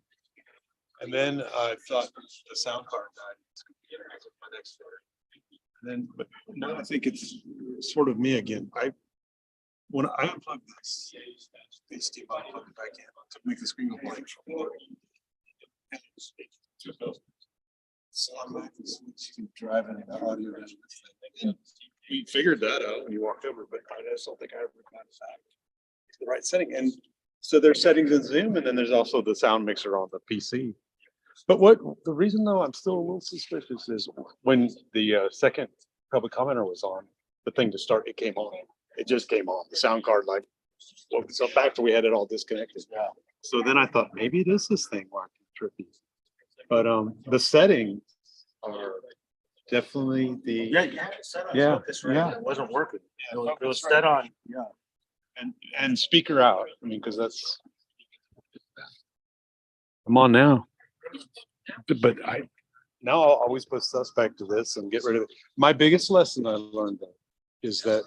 And then I thought the sound card died. It's going to be interactive with my next story. And then, but now I think it's sort of me again. When I unplugged these two I plugged it back in to make the screen go blank. So I'm like, driving the audio. And we figured that out when you walked over, but I just don't think I ever got it back to the right setting. And so there's settings in Zoom, and then there's also the sound mixer on the PC. But the reason though I'm still a little suspicious is when the second public commenter was on, the thing to start, it came on. It just came on. The sound card woke us up after we had it all disconnected. Yeah. So then I thought maybe it is this thing walking trippy. But the settings are definitely the. Yeah. It wasn't working. It was set on. Yeah. And speaker out. I mean, because that's. I'm on now. But now I'll always put suspect to this and get rid of it. My biggest lesson I learned though is that